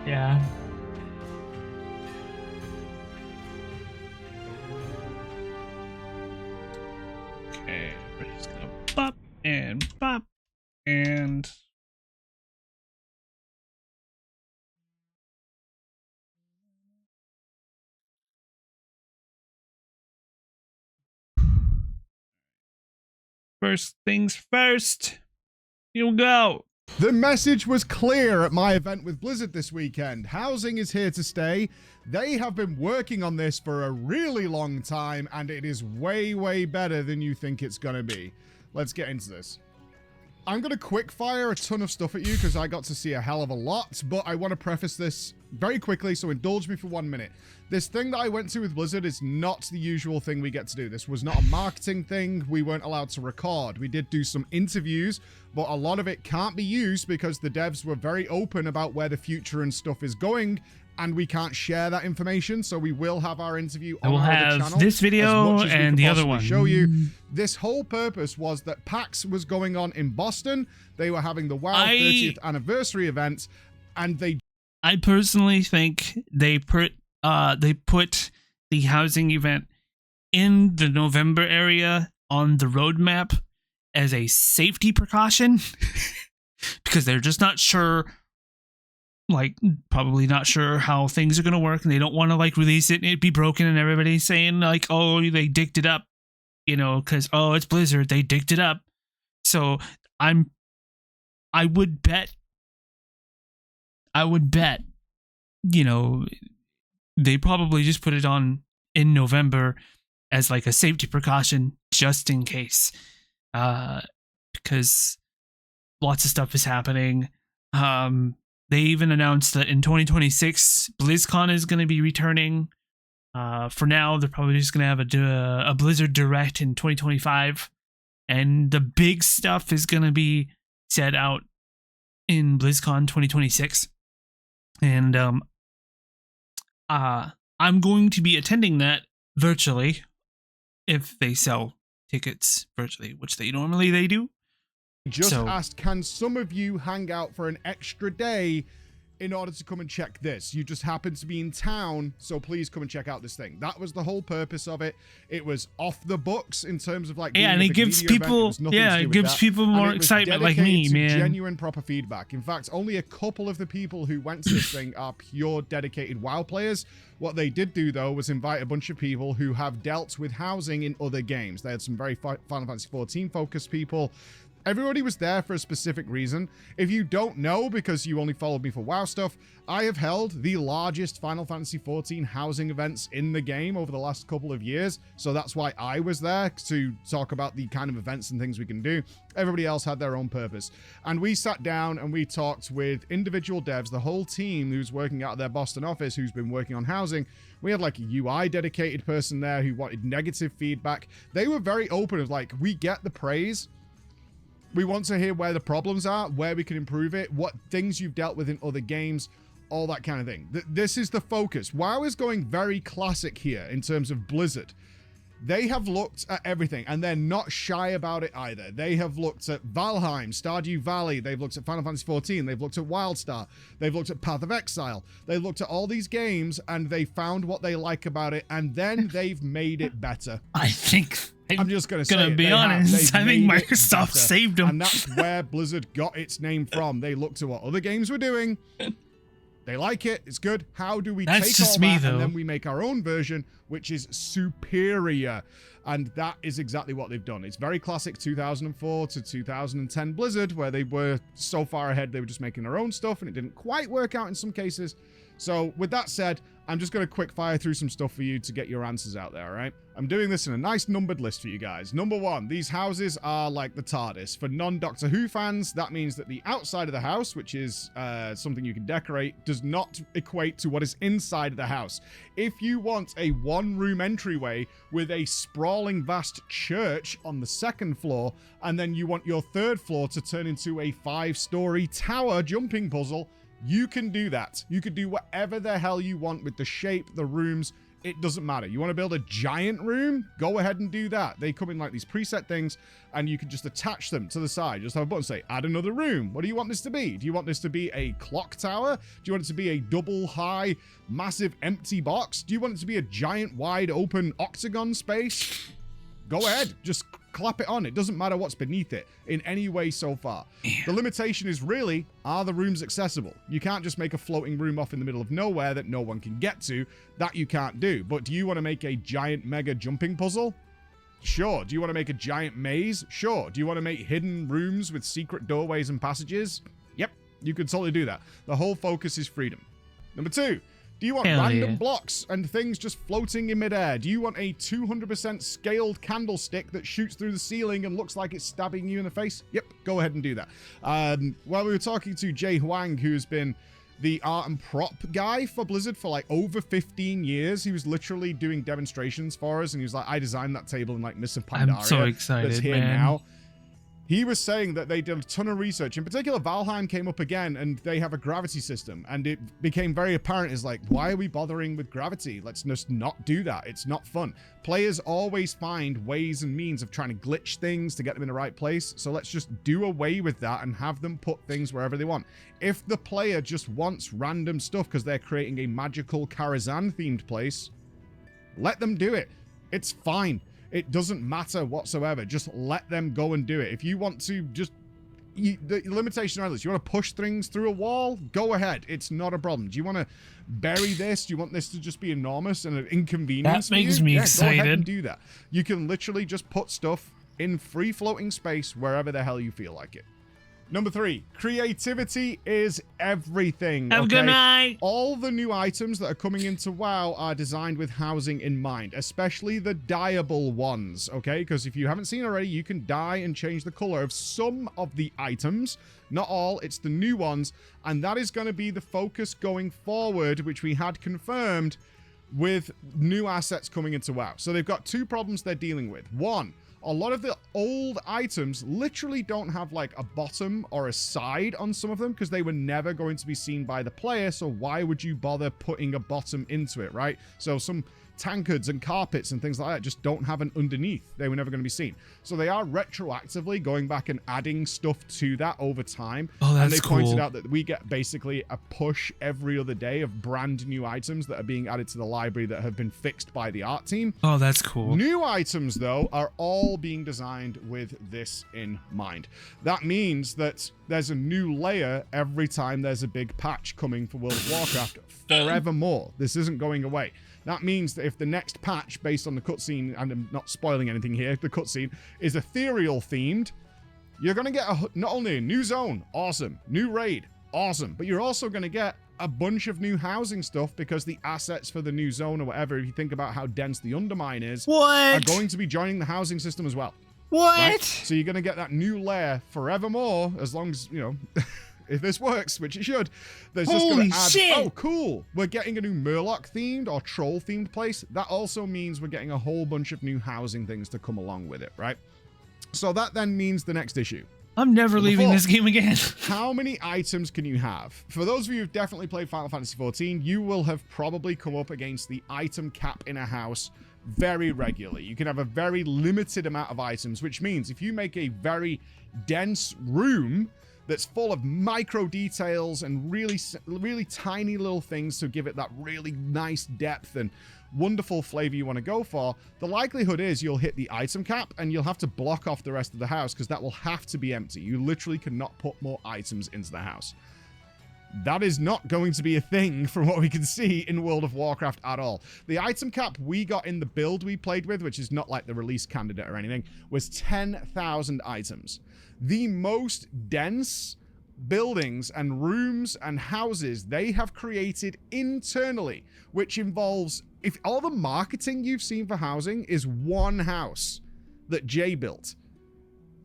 Yeah. Okay, we're just gonna pop and First things first. You go. The message was clear at my event with Blizzard this weekend. Housing is here to stay. They have been working on this for a really long time, and it is way, way better than you think it's going to be. Let's get into this. I'm going to quick fire a ton of stuff at you because I got to see a hell of a lot, but I want to preface this very quickly, so indulge me for 1 minute. This thing that I went to with Blizzard is not the usual thing we get to do. This was not a marketing thing. We weren't allowed to record. We did do some interviews, but a lot of it can't be used because the devs were very open about where the future and stuff is going, and we can't share that information, so we will have our interview on our other channel. This video and the other one. Show you. This whole purpose was that PAX was going on in Boston. They were having the WoW 30th anniversary event, and I personally think they put the housing event in the November area on the roadmap as a safety precaution because they're just not sure. Like, probably not sure how things are going to work, and they don't want to, like, release it and it be broken and everybody's saying, like, oh, they dicked it up, you know, because, oh, it's Blizzard, they dicked it up. So I would bet, you know, they probably just put it on in November as, like, a safety precaution just in case, because lots of stuff is happening. They even announced that in 2026, BlizzCon is going to be returning. For now, they're probably just going to have a Blizzard Direct in 2025. And the big stuff is going to be set out in BlizzCon 2026. And I'm going to be attending that virtually if they sell tickets virtually, which they do. Just asked, can some of you hang out for an extra day in order to come and check this? You just happen to be in town, so please come and check out this thing. That was the whole purpose of it. It was off the books in terms of like, and it gives people, it gives people more excitement, like me, man. Genuine, proper feedback. In fact, only a couple of the people who went to this thing are pure dedicated WoW players. What they did do, though, was invite a bunch of people who have dealt with housing in other games. They had some very Final Fantasy XIV focused people. Everybody was there for a specific reason. If you don't know, because you only followed me for WoW stuff, I have held the largest Final Fantasy XIV housing events in the game over the last couple of years. So that's why I was there, to talk about the kind of events and things we can do. Everybody else had their own purpose. And we sat down and we talked with individual devs, the whole team who's working out of their Boston office, who's been working on housing. We had like a UI dedicated person there who wanted negative feedback. They were very open of like, we get the praise. We want to hear where the problems are, where we can improve it, what things you've dealt with in other games, all that kind of thing. This is the focus. WoW is going very classic here in terms of Blizzard. They have looked at everything, and they're not shy about it either. They have looked at Valheim, Stardew Valley, they've looked at Final Fantasy XIV, they've looked at WildStar, they've looked at Path of Exile, they've looked at all these games, and they found what they like about it, and then they've made it better. I think... I'm just going to say be honest, I think Microsoft saved them. And that's where Blizzard got its name from. They looked at what other games were doing. They like it. It's good. How do we take all that and then we make our own version, which is superior? And that is exactly what they've done. It's very classic 2004 to 2010 Blizzard, where they were so far ahead, they were just making their own stuff, and it didn't quite work out in some cases. So with that said, I'm just going to quick fire through some stuff for you to get your answers out there, all right? I'm doing this in a nice numbered list for you guys. Number one, these houses are like the TARDIS. For non-Doctor Who fans, that means that the outside of the house, which is something you can decorate, does not equate to what is inside of the house. If you want a one-room entryway with a sprawling vast church on the second floor, and then you want your third floor to turn into a 5-story tower jumping puzzle, you can do that. You can do whatever the hell you want with the shape, the rooms. It doesn't matter. You want to build a giant room? Go ahead and do that. They come in like these preset things, and you can just attach them to the side. Just have a button say, add another room. What do you want this to be? Do you want this to be a clock tower? Do you want it to be a double high, massive empty box? Do you want it to be a giant wide open octagon space? Go ahead. Just clap it on. It doesn't matter what's beneath it in any way so far. The limitation is really, are the rooms accessible? You can't just make a floating room off in the middle of nowhere that no one can get to. That you can't do. But do you want to make a giant mega jumping puzzle? Sure. Do you want to make a giant maze? Sure. Do you want to make hidden rooms with secret doorways and passages? Yep, you could totally do that. The whole focus is freedom. Number 2, do you want random blocks and things just floating in midair? Do you want a 200% scaled candlestick that shoots through the ceiling and looks like it's stabbing you in the face? Yep, go ahead and do that. While we were talking to Jay Huang, who's been the art and prop guy for Blizzard for like over 15 years. He was literally doing demonstrations for us, and he was like, I designed that table in like Mists of Pandaria. I'm so excited, that's here man. now. He was saying that they did a ton of research. In particular, Valheim came up again, and they have a gravity system. And it became very apparent, is like, why are we bothering with gravity? Let's just not do that. It's not fun. Players always find ways and means of trying to glitch things to get them in the right place. So let's just do away with that and have them put things wherever they want. If the player just wants random stuff because they're creating a magical Karazhan-themed place, let them do it. It's fine. It doesn't matter whatsoever. Just let them go and do it. If you want to just... the limitation on this, you want to push things through a wall? Go ahead. It's not a problem. Do you want to bury this? Do you want this to just be enormous and an inconvenience That makes me excited. Go ahead and do that. You can literally just put stuff in free-floating space wherever the hell you feel like it. Number 3, creativity is everything. Have a good night. All the new items that are coming into WoW are designed with housing in mind, especially the dyeable ones, okay? Because if you haven't seen already, you can dye and change the color of some of the items. Not all, it's the new ones. And that is going to be the focus going forward, which we had confirmed with new assets coming into WoW. So they've got 2 problems they're dealing with. 1, a lot of the old items literally don't have like a bottom or a side on some of them because they were never going to be seen by the player. So why would you bother putting a bottom into it, right? So some tankards and carpets and things like that just don't have an underneath. They were never going to be seen. So they are retroactively going back and adding stuff to that over time. Oh, that's and they cool. pointed out that we get basically a push every other day of brand new items that are being added to the library that have been fixed by the art team. Oh, that's cool. New items, though, are all being designed with this in mind. That means that there's a new layer every time there's a big patch coming for World of Warcraft forevermore. This isn't going away. That means that if the next patch, based on the cutscene, and I'm not spoiling anything here, the cutscene is ethereal themed, you're going to get not only a new zone, awesome, new raid, awesome, but you're also going to get a bunch of new housing stuff because the assets for the new zone or whatever, if you think about how dense the Undermine is, are going to be joining the housing system as well. What? Right? So you're going to get that new layer forevermore, as long as, you know... if this works, which it should, there's just going to add, shit. oh, cool, we're getting a new Murloc-themed or Troll-themed place. That also means we're getting a whole bunch of new housing things to come along with it, right? So that then means the next issue. I'm never leaving this game again. How many items can you have? For those of you who've definitely played Final Fantasy XIV, you will have probably come up against the item cap in a house very regularly. You can have a very limited amount of items, which means if you make a very dense room that's full of micro details and really tiny little things to give it that really nice depth and wonderful flavor you want to go for, the likelihood is you'll hit the item cap and you'll have to block off the rest of the house because that will have to be empty. You literally cannot put more items into the house. That is not going to be a thing from what we can see in World of Warcraft at all. The item cap we got in the build we played with, which is not like the release candidate or anything, was 10,000 items. The most dense buildings and rooms and houses they have created internally, which involves, if all the marketing you've seen for housing is one house that Jay built.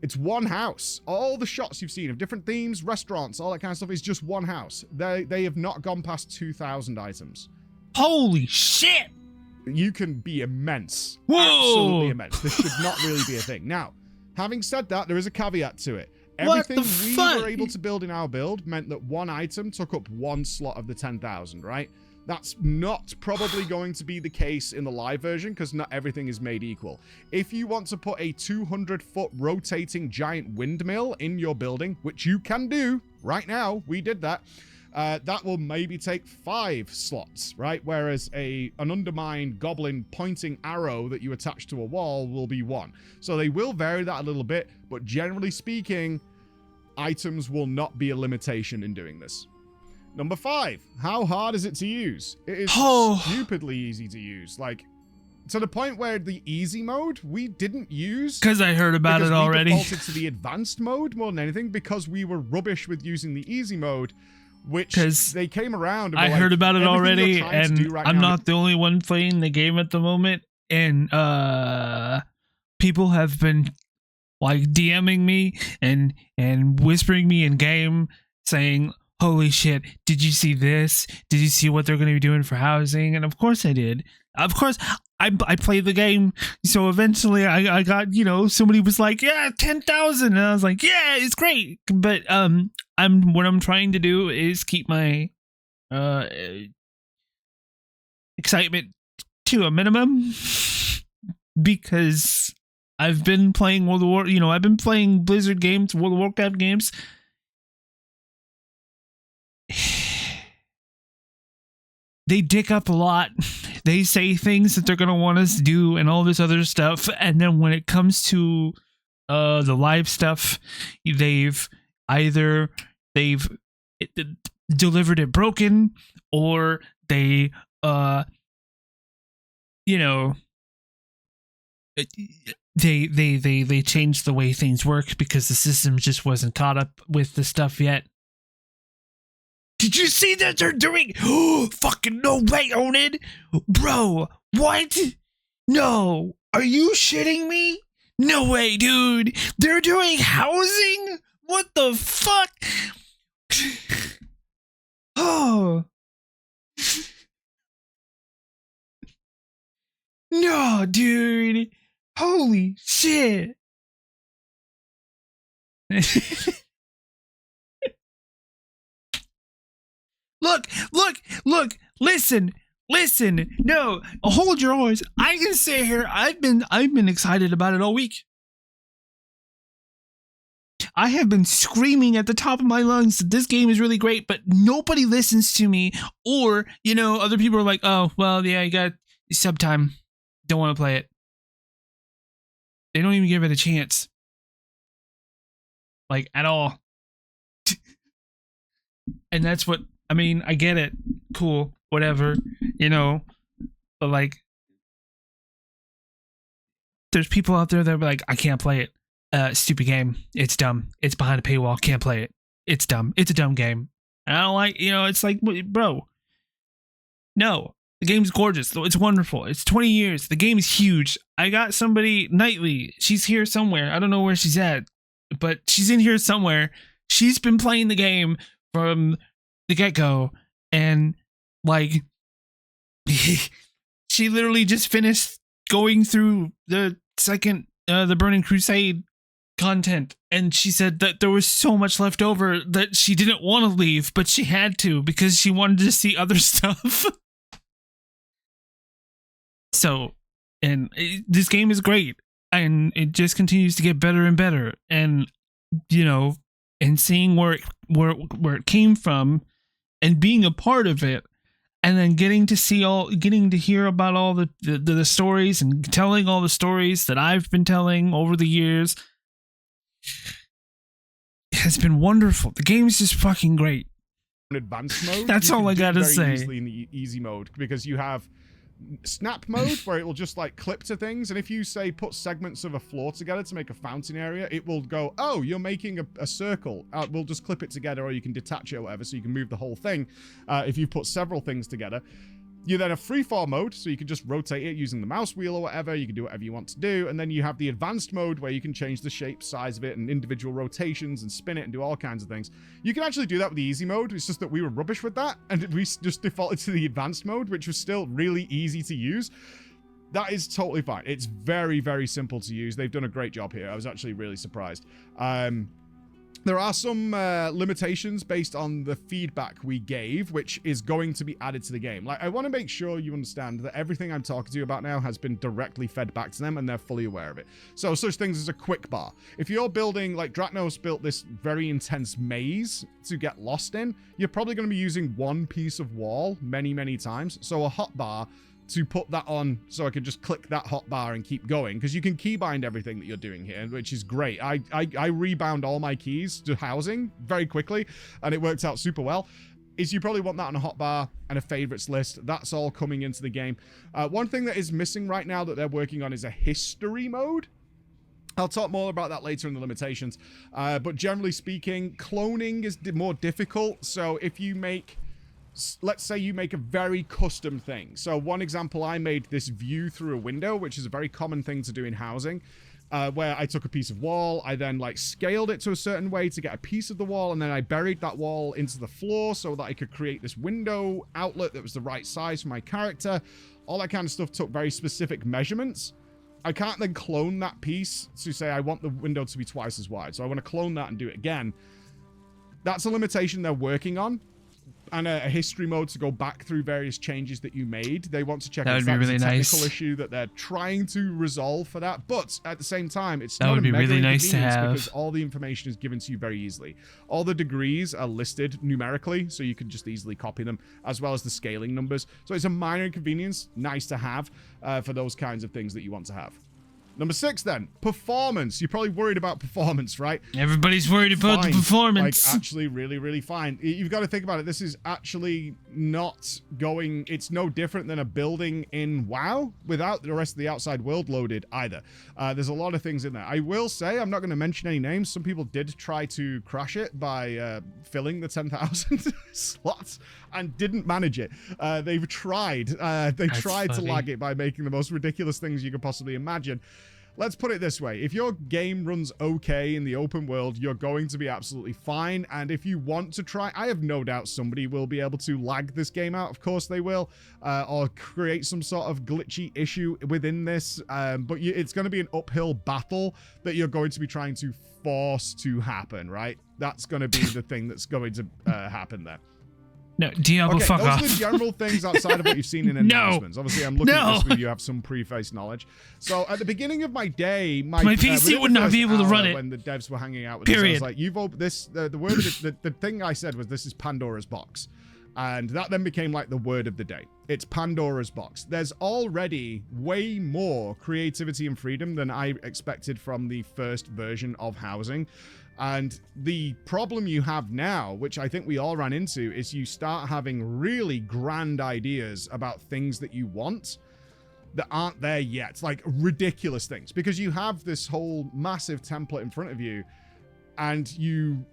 It's one house. All the shots you've seen of different themes, restaurants, all that kind of stuff is just one house. They have not gone past 2,000 items. Holy shit! You can be immense. Whoa! Absolutely immense. This should not really be a thing. Now, having said that, there is a caveat to it. Everything we were able to build in our build meant that one item took up one slot of the 10,000, right? That's not probably going to be the case in the live version because not everything is made equal. If you want to put a 200-foot rotating giant windmill in your building, which you can do right now, we did that, that will maybe take 5 slots, right? Whereas an undermined goblin pointing arrow that you attach to a wall will be 1. So they will vary that a little bit, but generally speaking, items will not be a limitation in doing this. Number 5, how hard is it to use? It is stupidly easy to use. Like, to the point where the easy mode we didn't use because I heard about it already. We defaulted to the advanced mode more than anything because we were rubbish with using the easy mode, which they came around. And I heard about it already, and I'm not the only one playing the game at the moment. And people have been like DMing me and whispering me in game saying, holy shit, did you see this? Did you see what they're going to be doing for housing? And of course I did. Of course, I played the game. So eventually I got, you know, somebody was like, yeah, 10,000. And I was like, yeah, it's great. But what I'm trying to do is keep my excitement to a minimum because I've been playing World of War, you know, I've been playing Blizzard games, World of Warcraft games. They dick up a lot. They say things that they're going to want us to do and all this other stuff. And then when it comes to the live stuff, they've delivered it broken, or they, you know, they changed the way things work because the system just wasn't caught up with the stuff yet. Did you see that they're doing? Oh, fucking no way, Onin! Bro, what? No, are you shitting me? No way, dude. They're doing housing? What the fuck? Oh. No, dude. Holy shit. Look, listen. No, hold your horse. I can sit here. I've been excited about it all week. I have been screaming at the top of my lungs that this game is really great, but nobody listens to me. Or, you know, other people are like, oh, well, yeah, you got sub time. Don't want to play it. They don't even give it a chance. Like, at all. And that's what, I mean, I get it. Cool. Whatever. You know. But, like, there's people out there that are like, I can't play it. Stupid game. It's dumb. It's behind a paywall. Can't play it. It's dumb. It's a dumb game. And I don't like, you know, it's like, bro. No. The game's gorgeous. It's wonderful. It's 20 years. The game is huge. I got somebody, Nightly. She's here somewhere. I don't know where she's at. But she's in here somewhere. She's been playing the game from the get-go. And, like, she literally just finished going through the second, the Burning Crusade content, and she said that there was so much left over that she didn't want to leave, but she had to because she wanted to see other stuff. So, and this game is great, and it just continues to get better and better. And, you know, and seeing where it came from, and being a part of it, and then getting to hear about all the stories and telling all the stories that I've been telling over the years has been wonderful. The game is just fucking great. In advanced mode, that's all I gotta say. Easily in the easy mode, because you have snap mode where it will just like clip to things, and if you say put segments of a floor together to make a fountain area, it will go, oh, you're making a circle. We'll just clip it together, or you can detach it or whatever, so you can move the whole thing. If you put several things together, you then have freeform mode, so you can just rotate it using the mouse wheel or whatever. You can do whatever you want to do. And then you have the advanced mode where you can change the shape, size of it, and individual rotations, and spin it and do all kinds of things. You can actually do that with the easy mode. It's just that we were rubbish with that, and we just defaulted to the advanced mode, which was still really easy to use. That is totally fine. It's very, very simple to use. They've done a great job here. I was actually really surprised. There are some limitations based on the feedback we gave, which is going to be added to the game. Like, I want to make sure you understand that everything I'm talking to you about now has been directly fed back to them, and they're fully aware of it. So, such things as a quick bar. If you're building, like Draknos built this very intense maze to get lost in, you're probably going to be using one piece of wall many, many times. So a hotbar to put that on, so I can just click that hotbar and keep going, because you can keybind everything that you're doing here, which is great. I rebound all my keys to housing very quickly, and it worked out super well. is you probably want that on a hotbar and a favorites list. That's all coming into the game. One thing that is missing right now that they're working on is a history mode. I'll talk more about that later in the limitations. But generally speaking, cloning is more difficult. So if you make, let's say you make a very custom thing. So one example, I made this view through a window, which is a very common thing to do in housing. Where I took a piece of wall, I then like scaled it to a certain way to get a piece of the wall, and then I buried that wall into the floor so that I could create this window outlet that was the right size for my character. All that kind of stuff took very specific measurements. I can't then clone that piece to say I want the window to be twice as wide. So I want to clone that and do it again. That's a limitation they're working on. And a history mode to go back through various changes that you made. They want to check if that was a technical issue that they're trying to resolve for that. But at the same time, it's not a mega inconvenience because all the information is given to you very easily. All the degrees are listed numerically, so you can just easily copy them, as well as the scaling numbers. So it's a minor inconvenience, nice to have for those kinds of things that you want to have. Number 6 then, performance. You're probably worried about performance, right? Everybody's worried about the performance. Like, actually really, really fine. You've got to think about it. This is actually not going... It's no different than a building in WoW without the rest of the outside world loaded either. There's a lot of things in there. I will say, I'm not going to mention any names. Some people did try to crash it by filling the 10,000 slots and didn't manage it. They've tried. They tried to lag it by making the most ridiculous things you could possibly imagine. Let's put it this way. If your game runs okay in the open world, you're going to be absolutely fine. And if you want to try, I have no doubt somebody will be able to lag this game out. Of course they will. Or create some sort of glitchy issue within this. But it's going to be an uphill battle that you're going to be trying to force to happen, right? That's going to be the thing that's going to happen there. No, Diablo, fuck off. Those are the general things outside of what you've seen in announcements. Obviously, I'm looking at this with you have some preface knowledge. So at the beginning of my day, my PC would not be able to run it. When the devs were hanging out with us, I was like, "You've opened this." The word of the thing I said was, "This is Pandora's box," and that then became like the word of the day. It's Pandora's box. There's already way more creativity and freedom than I expected from the first version of housing. And the problem you have now, which I think we all ran into, is you start having really grand ideas about things that you want that aren't there yet. Like ridiculous things. Because you have this whole massive template in front of you and you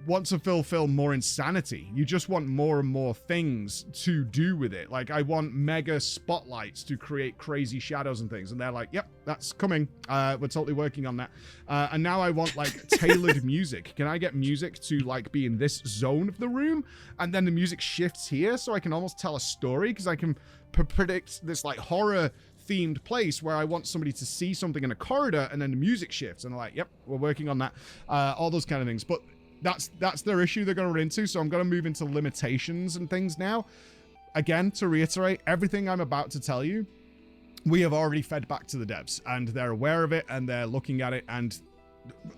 want to fulfill more insanity. You just want more and more things to do with it. Like I want mega spotlights to create crazy shadows and things. And they're like, yep, that's coming. We're totally working on that. And now I want like tailored music. Can I get music to like be in this zone of the room? And then the music shifts here so I can almost tell a story because I can predict this like horror themed place where I want somebody to see something in a corridor and then the music shifts. And I'm like, yep, we're working on that. All those kind of things. But that's their issue they're going to run into. So I'm going to move into limitations and things now. Again, to reiterate, everything I'm about to tell you, we have already fed back to the devs and they're aware of it and they're looking at it. And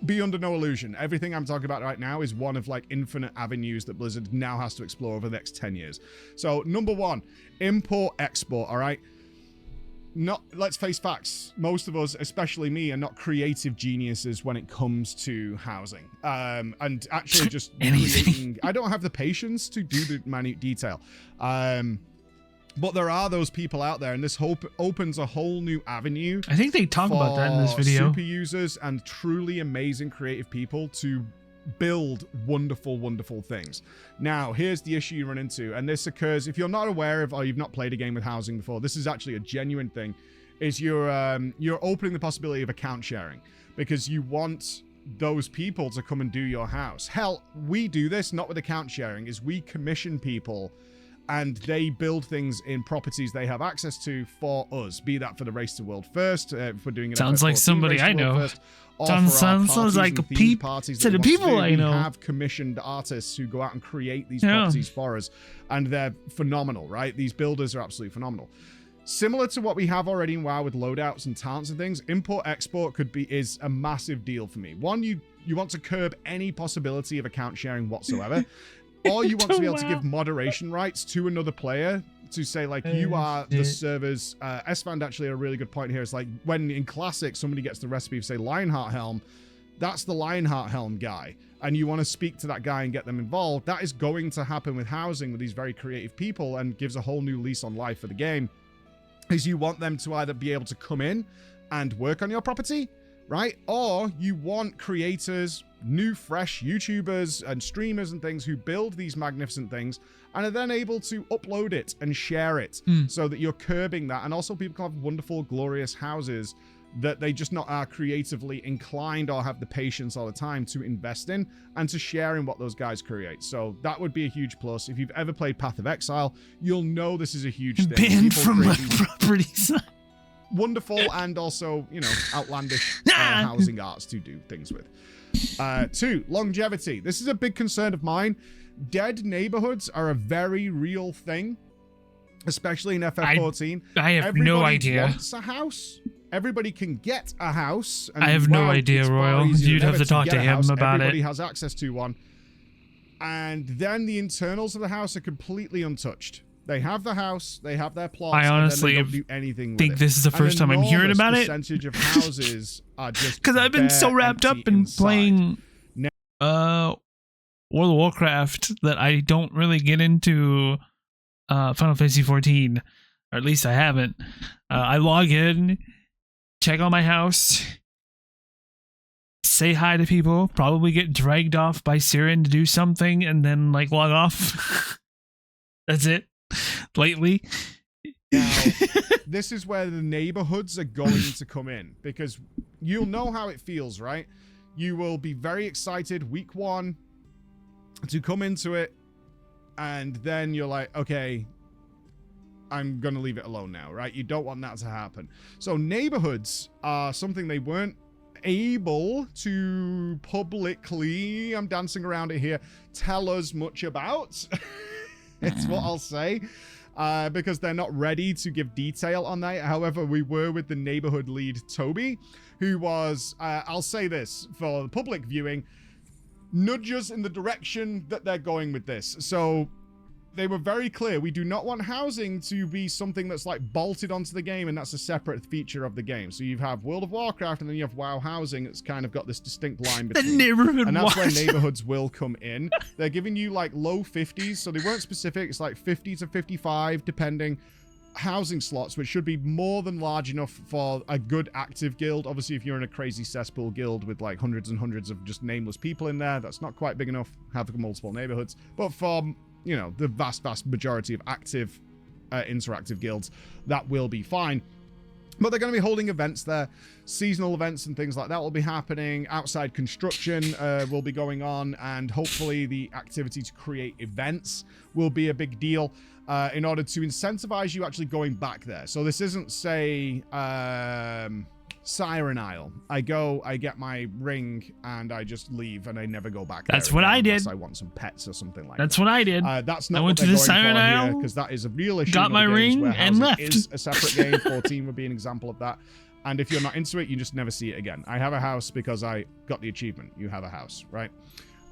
be under no illusion, everything I'm talking about right now is one of like infinite avenues that Blizzard now has to explore over the next 10 years. So number 1, import export. All right. Let's face facts. Most of us, especially me, are not creative geniuses when it comes to housing. And actually just creating, I don't have the patience to do the minute detail. But there are those people out there, and this opens a whole new avenue. I think they talk about that in this video. Super users and truly amazing creative people to build wonderful, wonderful things. Now, here's the issue you run into, and this occurs if you're not aware of or you've not played a game with housing before. This is actually a genuine thing. Is you're opening the possibility of account sharing because you want those people to come and do your house. Hell, we do this not with account sharing. Is we commission people and they build things in properties they have access to for us. Be that for the Race to World First, if we're doing it. Sounds like somebody I know. First, sounds like a set of people I know. We have commissioned artists who go out and create these properties for us, and they're phenomenal, right? These builders are absolutely phenomenal. Similar to what we have already in WoW with loadouts and talents and things, import-export is a massive deal for me. One, you want to curb any possibility of account sharing whatsoever, or you want to be able to give moderation rights to another player to say, like, you are the server's... S found actually a really good point here. It's like, when in Classic, somebody gets the recipe of, say, Lionheart Helm, that's the Lionheart Helm guy, and you want to speak to that guy and get them involved, that is going to happen with housing with these very creative people and gives a whole new lease on life for the game, is you want them to either be able to come in and work on your property, right? Or you want creators, new, fresh YouTubers and streamers and things who build these magnificent things and are then able to upload it and share it so that you're curbing that. And also people can have wonderful, glorious houses that they just not are creatively inclined or have the patience all the time to invest in and to share in what those guys create. So that would be a huge plus. If you've ever played Path of Exile, you'll know this is a huge thing. Banned from my properties. Wonderful and also, you know, outlandish housing arts to do things with. 2, longevity. This is a big concern of mine. Dead neighborhoods are a very real thing, especially in FF14. I have no idea. Everybody wants a house. Everybody can get a house. And I have no idea, Royal. You'd have to talk to him about it. Everybody has access to one. And then the internals of the house are completely untouched. They have the house, they have their plots, I honestly and then they don't do anything think with this is the first time I'm hearing about it. Percentage of houses are just because I've been so wrapped up in playing World of Warcraft that I don't really get into Final Fantasy 14, or at least I haven't. I log in, check on my house, say hi to people, probably get dragged off by Siren to do something, and then like log off. That's it. Lately. Now, this is where the neighborhoods are going to come in, because you'll know how it feels, right? You will be very excited week 1 to come into it, and then you're like, okay, I'm gonna leave it alone now, right? You don't want that to happen. So neighborhoods are something they weren't able to publicly, I'm dancing around it here, tell us much about. It's what I'll say, because they're not ready to give detail on that. However, we were with the neighborhood lead, Toby, who was, I'll say this for the public viewing, nudge us in the direction that they're going with this. So they were very clear. We do not want housing to be something that's like bolted onto the game, and that's a separate feature of the game. So you have World of Warcraft, and then you have WoW housing. It's kind of got this distinct line between. The neighborhood, and that's where neighborhoods will come in. They're giving you like low 50s, so they weren't specific. It's like 50 to 55, depending. Housing slots, which should be more than large enough for a good active guild. Obviously, if you're in a crazy cesspool guild with like hundreds and hundreds of just nameless people in there, that's not quite big enough. Have multiple neighborhoods, but for you know, the vast majority of active interactive guilds, that will be fine. But they're going to be holding events there, seasonal events and things like that will be happening. Outside construction will be going on, and hopefully the activity to create events will be a big deal in order to incentivize you actually going back there. So this isn't, say, Siren Isle. I go, I get my ring, and I just leave, and I never go back. That's what I did. I want some pets or something like that's that. What I did. That's not I went to the Siren Isle, because that is a real issue. Got my ring and left. Is a separate game. 14 would be an example of that. And if you're not into it, you just never see it again. I have a house because I got the achievement. You have a house, right?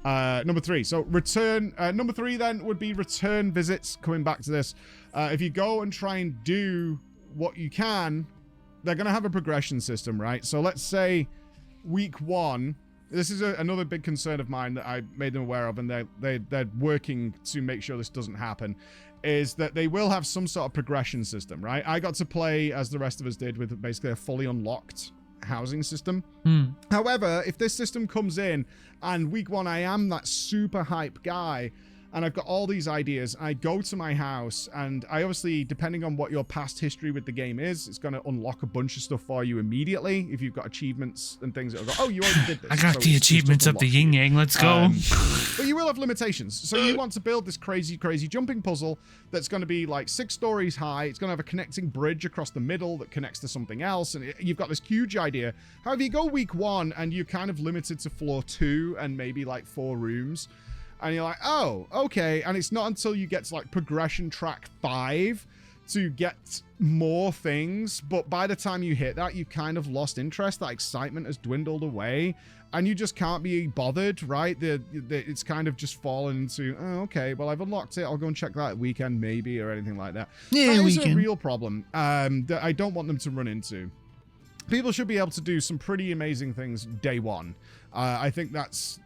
Number 3. So return. Number 3 then would be return visits. Coming back to this, if you go and try and do what you can, they're going to have a progression system, right? So let's say week 1, this is another big concern of mine that I made them aware of, and they're working to make sure this doesn't happen, is that they will have some sort of progression system, right? I got to play, as the rest of us did, with basically a fully unlocked housing system. However, if this system comes in and week 1 I am that super hype guy, and I've got all these ideas, I go to my house, and I obviously, depending on what your past history with the game is, it's going to unlock a bunch of stuff for you immediately. If you've got achievements and things, it'll go, oh, you already did this. I got the achievements of the yin yang. Let's go. But you will have limitations. So you want to build this crazy jumping puzzle that's going to be like 6 stories high. It's going to have a connecting bridge across the middle that connects to something else. And you've got this huge idea. However, you go week 1 and you're kind of limited to floor 2 and maybe like 4 rooms. And you're like, oh, okay. And it's not until you get to like progression track 5 to get more things. But by the time you hit that, you've kind of lost interest. That excitement has dwindled away. And you just can't be bothered, right? It's kind of just fallen into, oh, okay, well, I've unlocked it. I'll go and check that weekend maybe, or anything like that. Yeah, that is a real problem that I don't want them to run into. people should be able to do some pretty amazing things day one. I think that's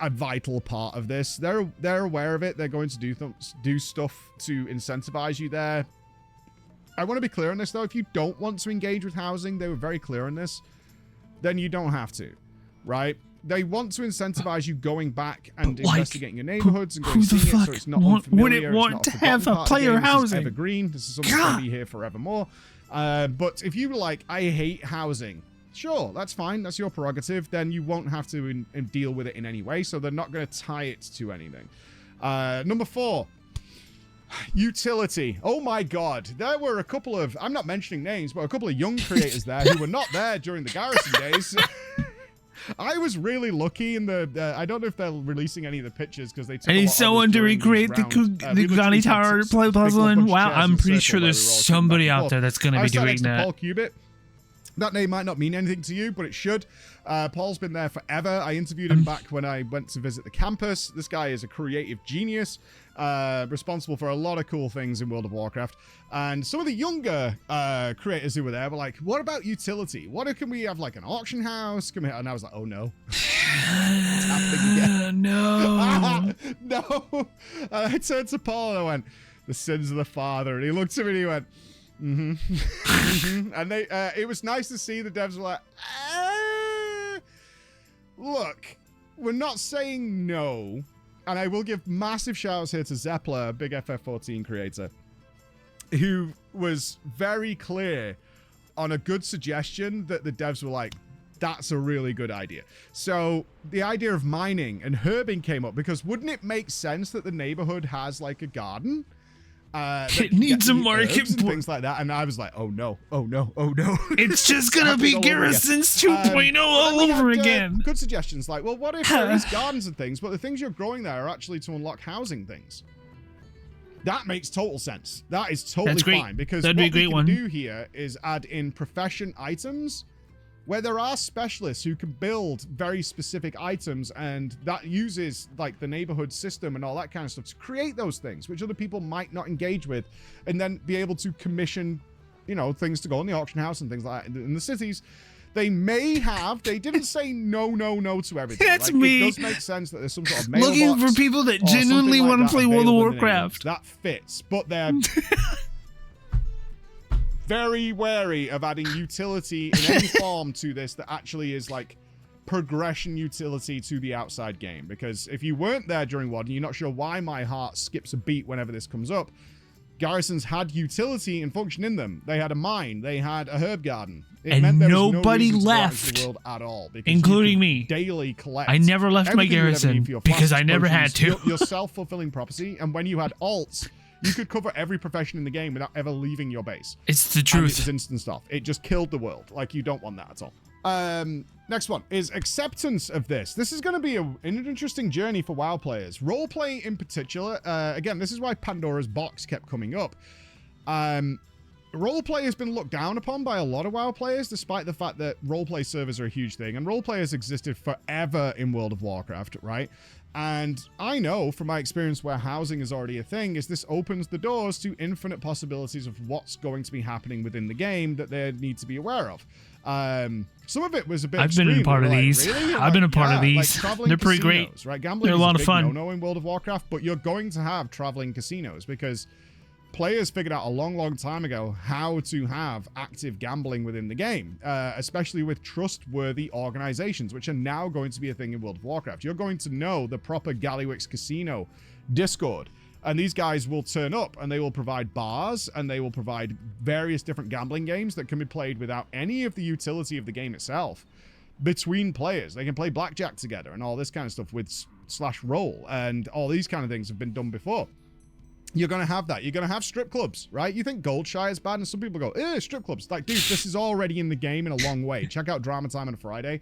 a vital part of this. They're aware of it. They're going to do stuff to incentivize you there. I want to be clear on this, though. If you don't want to engage with housing, they were very clear on this, then you don't have to, right? They want to incentivize you going back and investigating your neighborhoods and going seeing it, so it's not unfamiliar. Wouldn't want to have a player housing? This is evergreen. This is something that's going to be here forevermore. But if you were like, I hate housing, sure, that's fine. That's your prerogative. Then you won't have to deal with it in any way. So they're not going to tie it to anything. Number 4, utility. Oh my God. There were a couple of, I'm not mentioning names, but a couple of young creators there who were not there during the Garrison days. I was really lucky in the, I don't know if they're releasing any of the pictures because they took I need someone to recreate the Kugani Tower play puzzle, and wow, I'm pretty sure there's somebody out there that's going to be doing that. Paul Cubitt. That name might not mean anything to you, but it should. Paul's been there forever. I interviewed him back when I went to visit the campus. This guy is a creative genius, responsible for a lot of cool things in World of Warcraft. And some of the younger creators who were there were like, what about utility? What can we have, like an auction house? Come here. And I was like, oh no. No. No. I turned to Paul and I went, the sins of the father. And he looked at me and he went, and it was nice to see the devs were like, look, we're not saying no. And I will give massive shouts here to Zeppler, big FF14 creator, who was very clear on a good suggestion that the devs were like, that's a really good idea. So the idea of mining and herbing came up because wouldn't it make sense that the neighborhood has like a garden? It needs a market and things like that, and I was like, oh no, oh no, oh no. It's just gonna be Garrisons 2.0 all over again. Good suggestions like, well, what if there is gardens and things, but the things you're growing there are actually to unlock housing things? That makes total sense. That is totally fine, because what we can do here is add in profession items where there are specialists who can build very specific items, and that uses like the neighborhood system and all that kind of stuff to create those things, which other people might not engage with, and then be able to commission, you know, things to go in the auction house and things like that in the cities. They didn't say no to everything. That's like, me. It does make sense that there's some sort of mailbox looking for people that genuinely want to play World of Warcraft. That fits, but they're very wary of adding utility in any form to this that actually is like progression utility to the outside game. Because if you weren't there during WoD and you're not sure why my heart skips a beat whenever this comes up, Garrisons had utility and function in them. They had a mine. They had a herb garden. It meant there was nobody no left, the world at all, including me. Daily collect. I never left my garrison because I never had to. Your self-fulfilling prophecy, and when you had alts, you could cover every profession in the game without ever leaving your base. It's the truth. And it was instant stuff. It just killed the world. Like, you don't want that at all. Next one is acceptance of this. This is going to be an interesting journey for WoW players. Roleplay in particular. Again, this is why Pandora's Box kept coming up. Roleplay has been looked down upon by a lot of WoW players, despite the fact that roleplay servers are a huge thing. And roleplay has existed forever in World of Warcraft, right? And I know from my experience where housing is already a thing, is this opens the doors to infinite possibilities of what's going to be happening within the game that they need to be aware of. Some of it was a bit I've been a part of these. Really? I've been a part of these. They're pretty great. Right? Gambling They're a lot of fun. No-no in World of Warcraft, but you're going to have traveling casinos because players figured out a long time ago how to have active gambling within the game, especially with trustworthy organizations, which are now going to be a thing in World of Warcraft. You're going to know the proper Gallywix Casino Discord, and these guys will turn up and they will provide bars and they will provide various different gambling games that can be played without any of the utility of the game itself between players. They can play blackjack together and all this kind of stuff with /roll, and all these kind of things have been done before. You're going to have that. You're going to have strip clubs, right? You think Goldshire is bad, and some people go, strip clubs. Like, dude, this is already in the game in a long way. Check out Drama Time on a Friday.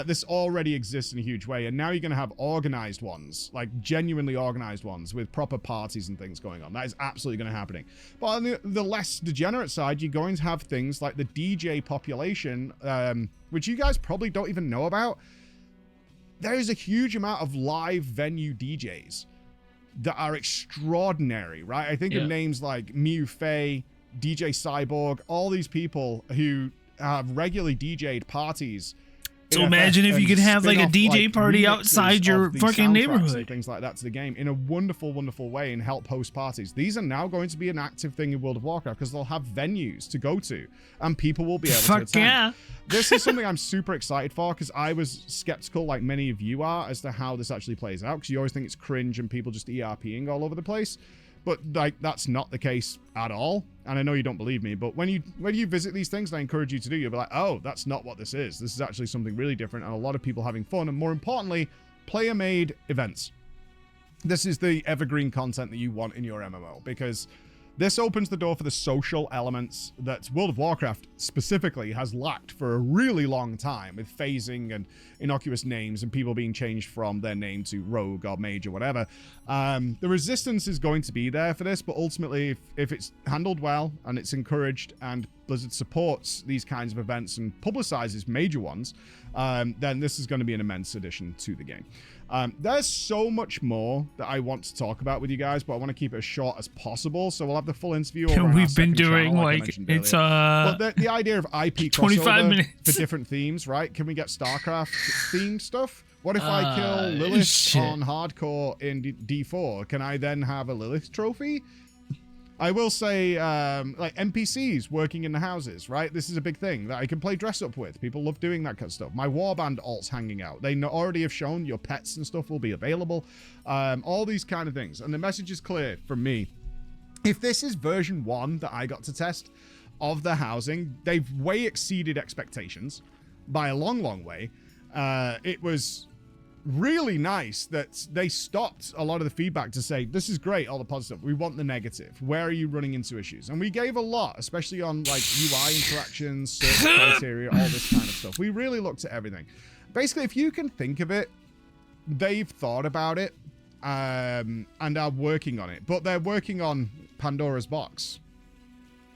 This already exists in a huge way, and now you're going to have organized ones, like genuinely organized ones with proper parties and things going on. That is absolutely going to happen. But on the less degenerate side, you're going to have things like the DJ population, which you guys probably don't even know about. There is a huge amount of live venue DJs that are extraordinary, right? I think of names like Miu Fei, DJ Cyborg, all these people who regularly DJ'd parties. So imagine if you could have like a DJ party outside your fucking neighborhood. And things like that to the game in a wonderful, wonderful way and help host parties. These are now going to be an active thing in World of Warcraft because they'll have venues to go to and people will be able to attend. Yeah. This is something I'm super excited for because I was skeptical, like many of you are, as to how this actually plays out because you always think it's cringe and people just ERPing all over the place. But like that's not the case at all. And I know you don't believe me, but when you visit these things, and I encourage you to do, you'll be like, oh, that's not what this is. This is actually something really different and a lot of people having fun. And more importantly, player-made events. This is the evergreen content that you want in your MMO because this opens the door for the social elements that World of Warcraft specifically has lacked for a really long time with phasing and innocuous names and people being changed from their name to rogue or mage or whatever. The resistance is going to be there for this, but ultimately if it's handled well and it's encouraged and Blizzard supports these kinds of events and publicizes major ones, then this is going to be an immense addition to the game. There's so much more that I want to talk about with you guys, but I want to keep it as short as possible. So we'll have the full interview. We've been doing like it's but the idea of IP 25 minutes for different themes, right? Can we get StarCraft themed stuff? What if I kill Lilith on hardcore in D4? Can I then have a Lilith trophy? I will say, like NPCs working in the houses, right? This is a big thing that I can play dress up with. People love doing that kind of stuff. My warband alts hanging out. They already have shown your pets and stuff will be available. All these kind of things. And the message is clear from me. If this is version 1 that I got to test of the housing, they've way exceeded expectations by a long, long way. It was really nice that they stopped a lot of the feedback to say, this is great, all the positive. We want the negative. Where are you running into issues? And we gave a lot, especially on like UI interactions, search criteria, all this kind of stuff. We really looked at everything. Basically, if you can think of it, they've thought about it and are working on it. But they're working on Pandora's box.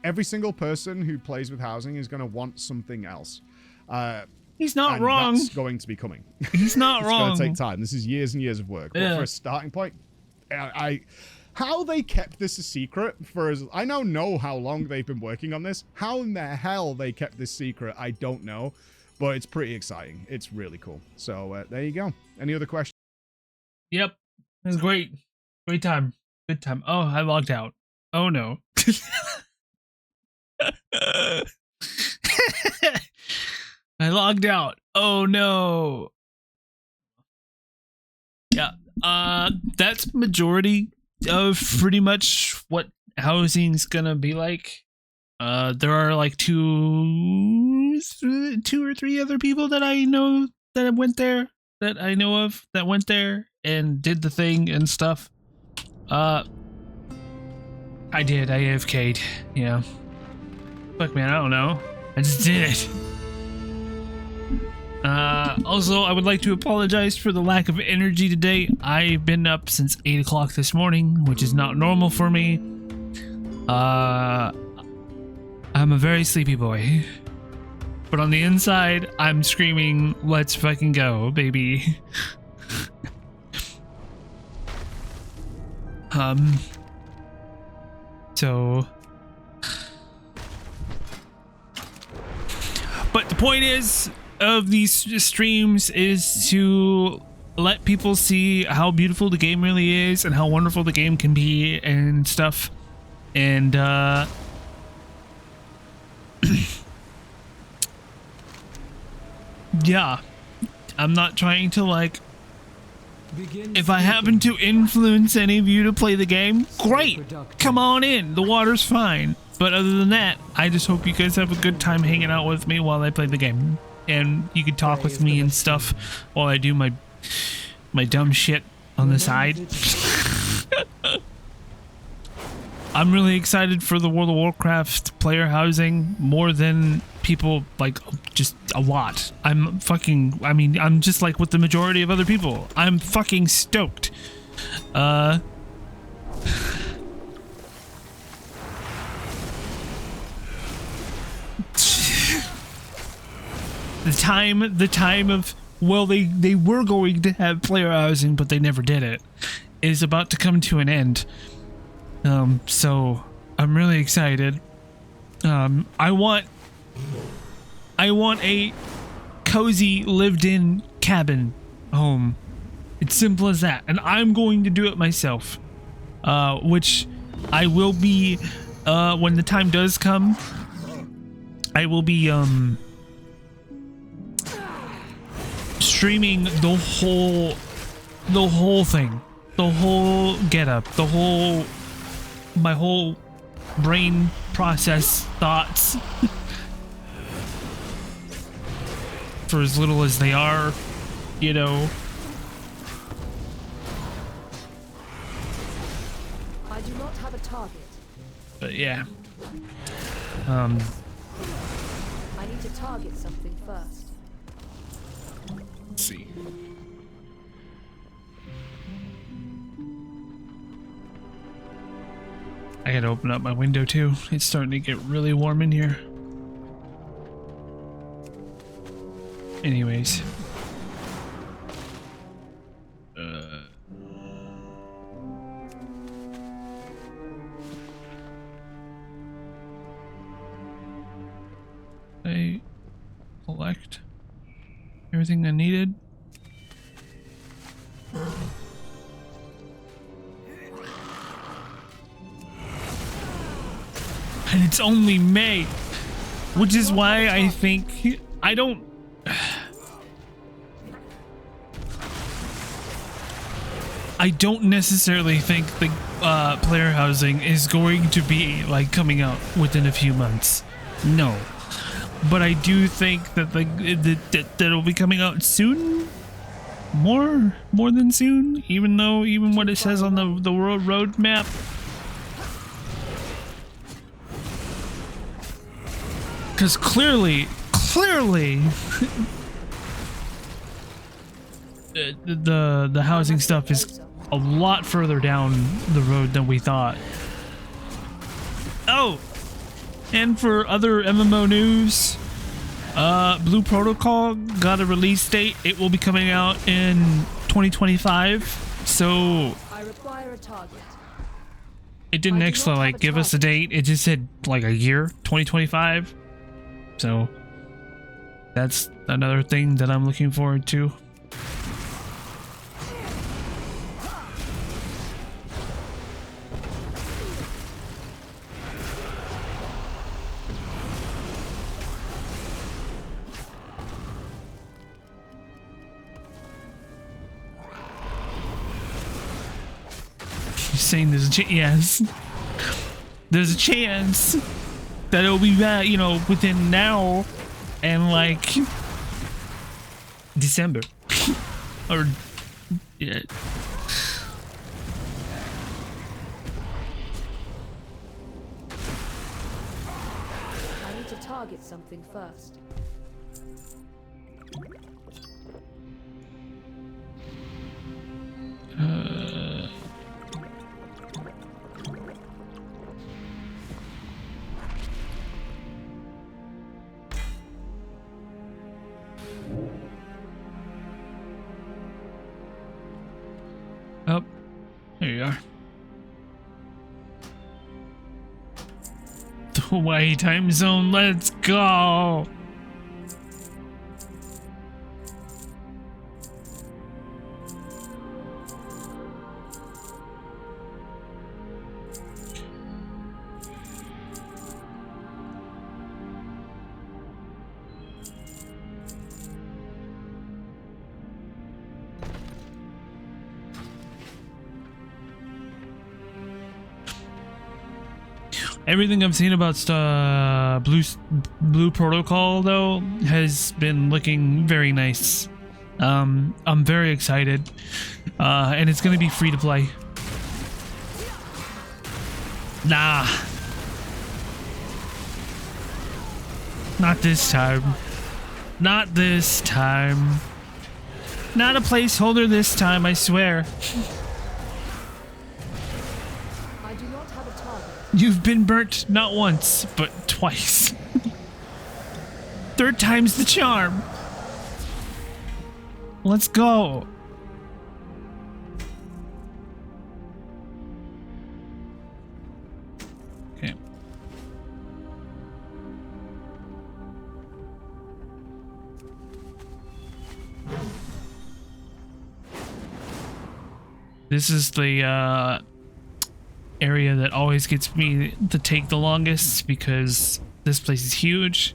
Every single person who plays with housing is going to want something else. He's not wrong. That's going to be coming. He's not wrong. It's going to take time. This is years and years of work. But for a starting point, how they kept this a secret for as I now know how long they've been working on this. How in the hell they kept this secret, I don't know. But it's pretty exciting. It's really cool. So there you go. Any other questions? Yep. It was great. Great time. Good time. Oh, I logged out. Oh no. I logged out. Oh no. Yeah. That's majority of pretty much what housing's gonna be like. There are like two or three other people that I know that went there, that I know of that went there and did the thing and stuff. I did. I AFK'd. Yeah. Fuck man, I don't know. I just did it. Also, I would like to apologize for the lack of energy today. I've been up since 8 o'clock this morning, which is not normal for me. I'm a very sleepy boy. But on the inside, I'm screaming, let's fucking go, baby. So... But the point is... of these streams is to let people see how beautiful the game really is and how wonderful the game can be and stuff. And yeah, I'm not trying to like, if I happen to influence any of you to play the game, great, come on in, the water's fine. But other than that, I just hope you guys have a good time hanging out with me while I play the game. And you can talk with me and stuff while I do my dumb shit on the side. I'm really excited for the World of Warcraft player housing more than people, like, just a lot. I'm just like with the majority of other people. I'm fucking stoked. The time of, well, they were going to have player housing, but they never did it, is about to come to an end. So I'm really excited. I want I want a cozy lived-in cabin home. It's simple as that. And I'm going to do it myself. Which I will be, when the time does come, I will be, streaming the whole thing. The whole getup. My whole brain process thoughts. For as little as they are, you know. I do not have a target. But yeah. I need to target something first. Let's see. I gotta open up my window too. It's starting to get really warm in here. Anyways. I collect everything I needed. And it's only May, which is why I think I don't. I don't necessarily think the player housing is going to be like coming out within a few months. No, but I do think that that it'll be coming out soon. More than soon. Even what it says on the world roadmap. Because clearly, the housing stuff is a lot further down the road than we thought. Oh, and for other MMO news, Blue Protocol got a release date. It will be coming out in 2025. So I require a target. It didn't actually like give us a date. It just said like a year, 2025. So that's another thing that I'm looking forward to. You're saying there's a chance? Yes. There's a chance that it'll be back, you know, within now and like December. Or yeah. I need to target something first. Oh, there you are. The Hawaii time zone, let's go! Everything I've seen about Blue Protocol though has been looking very nice. I'm very excited, and it's gonna be free to play. Nah, not this time. Not this time. Not a placeholder this time, I swear. You've been burnt not once, but twice. Third time's the charm. Let's go. Okay. This is the area that always gets me to take the longest because this place is huge.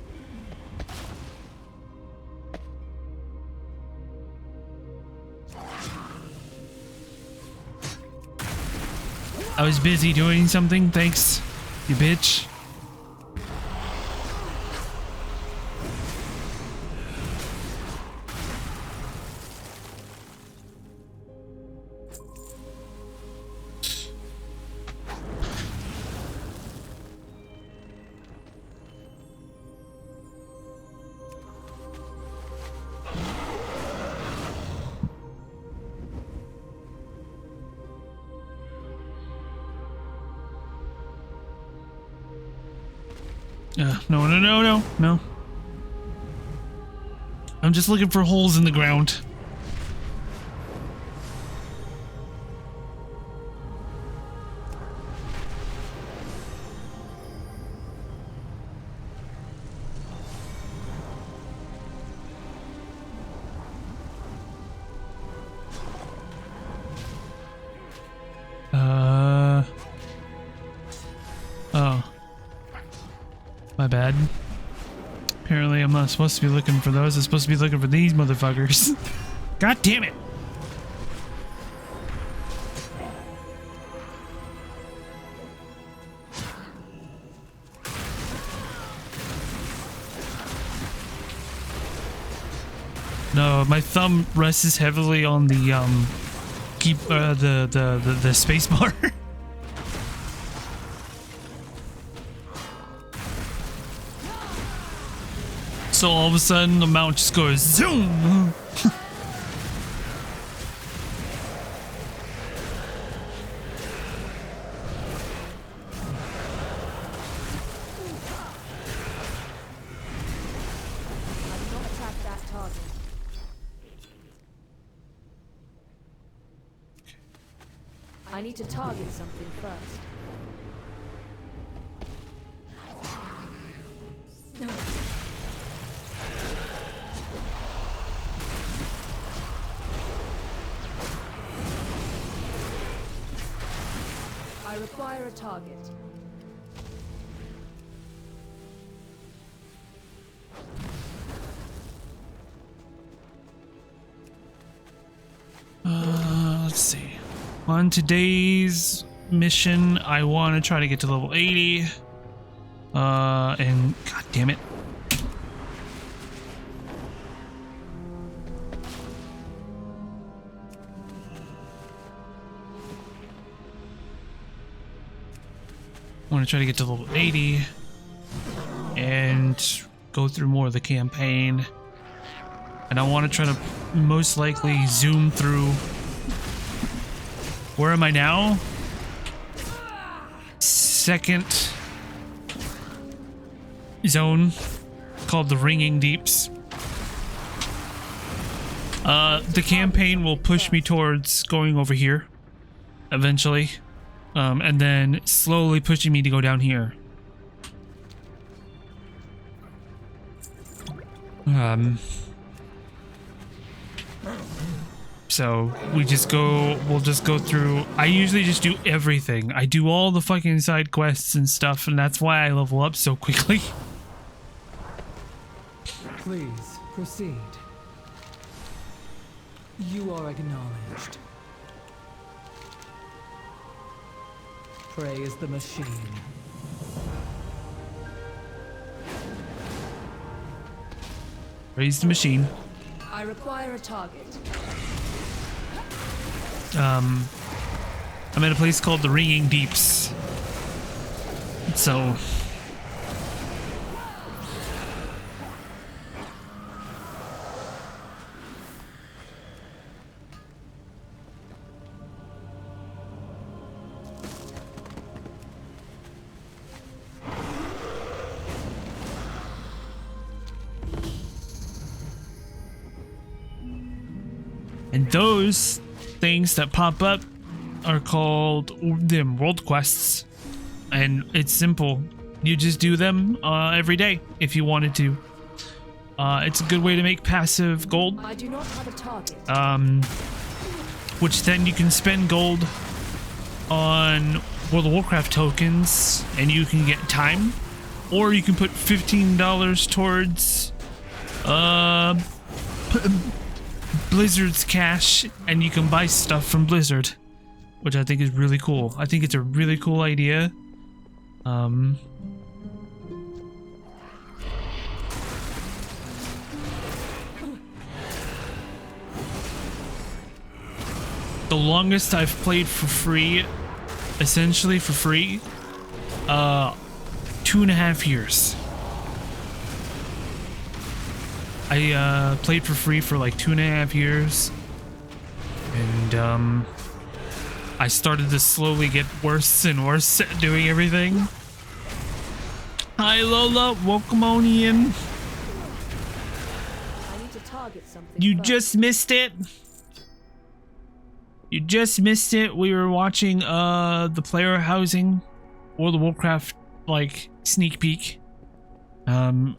I was busy doing something, thanks, you bitch. No. I'm just looking for holes in the ground. Oh. My bad. Apparently I'm not supposed to be looking for those. I'm supposed to be looking for these motherfuckers. God damn it. No, my thumb rests heavily on the the space bar. So all of a sudden the mount just goes zoom. I need to target something first. I require a target. Let's see. On today's mission, I want to try to get to level 80. And god damn it. I want to try to get to level 80 and go through more of the campaign. And I want to try to most likely zoom through. Where am I now? Second zone called the Ringing Deeps. The campaign will push me towards going over here eventually. And then slowly pushing me to go down here. So we'll just go through. I usually just do everything. I do all the fucking side quests and stuff, and that's why I level up so quickly. Please, proceed. You are acknowledged. Praise the machine. Raise the machine. I require a target. I'm at a place called the Ringing Deeps. So and those things that pop up are called them world quests, and it's simple. You just do them every day if you wanted to. It's a good way to make passive gold. I do not have a target. which then you can spend gold on World of Warcraft tokens and you can get time, or you can put $15 towards Blizzard's cash and you can buy stuff from Blizzard, which I think is really cool. I think it's a really cool idea. The longest I've played for free, essentially for free, 2.5 years. I played for free for like 2.5 years, and I started to slowly get worse and worse at doing everything. Hi Lola, welcome on in. I need to target something. You first. just missed it. You just missed it. We were watching the player housing World of Warcraft like sneak peek. And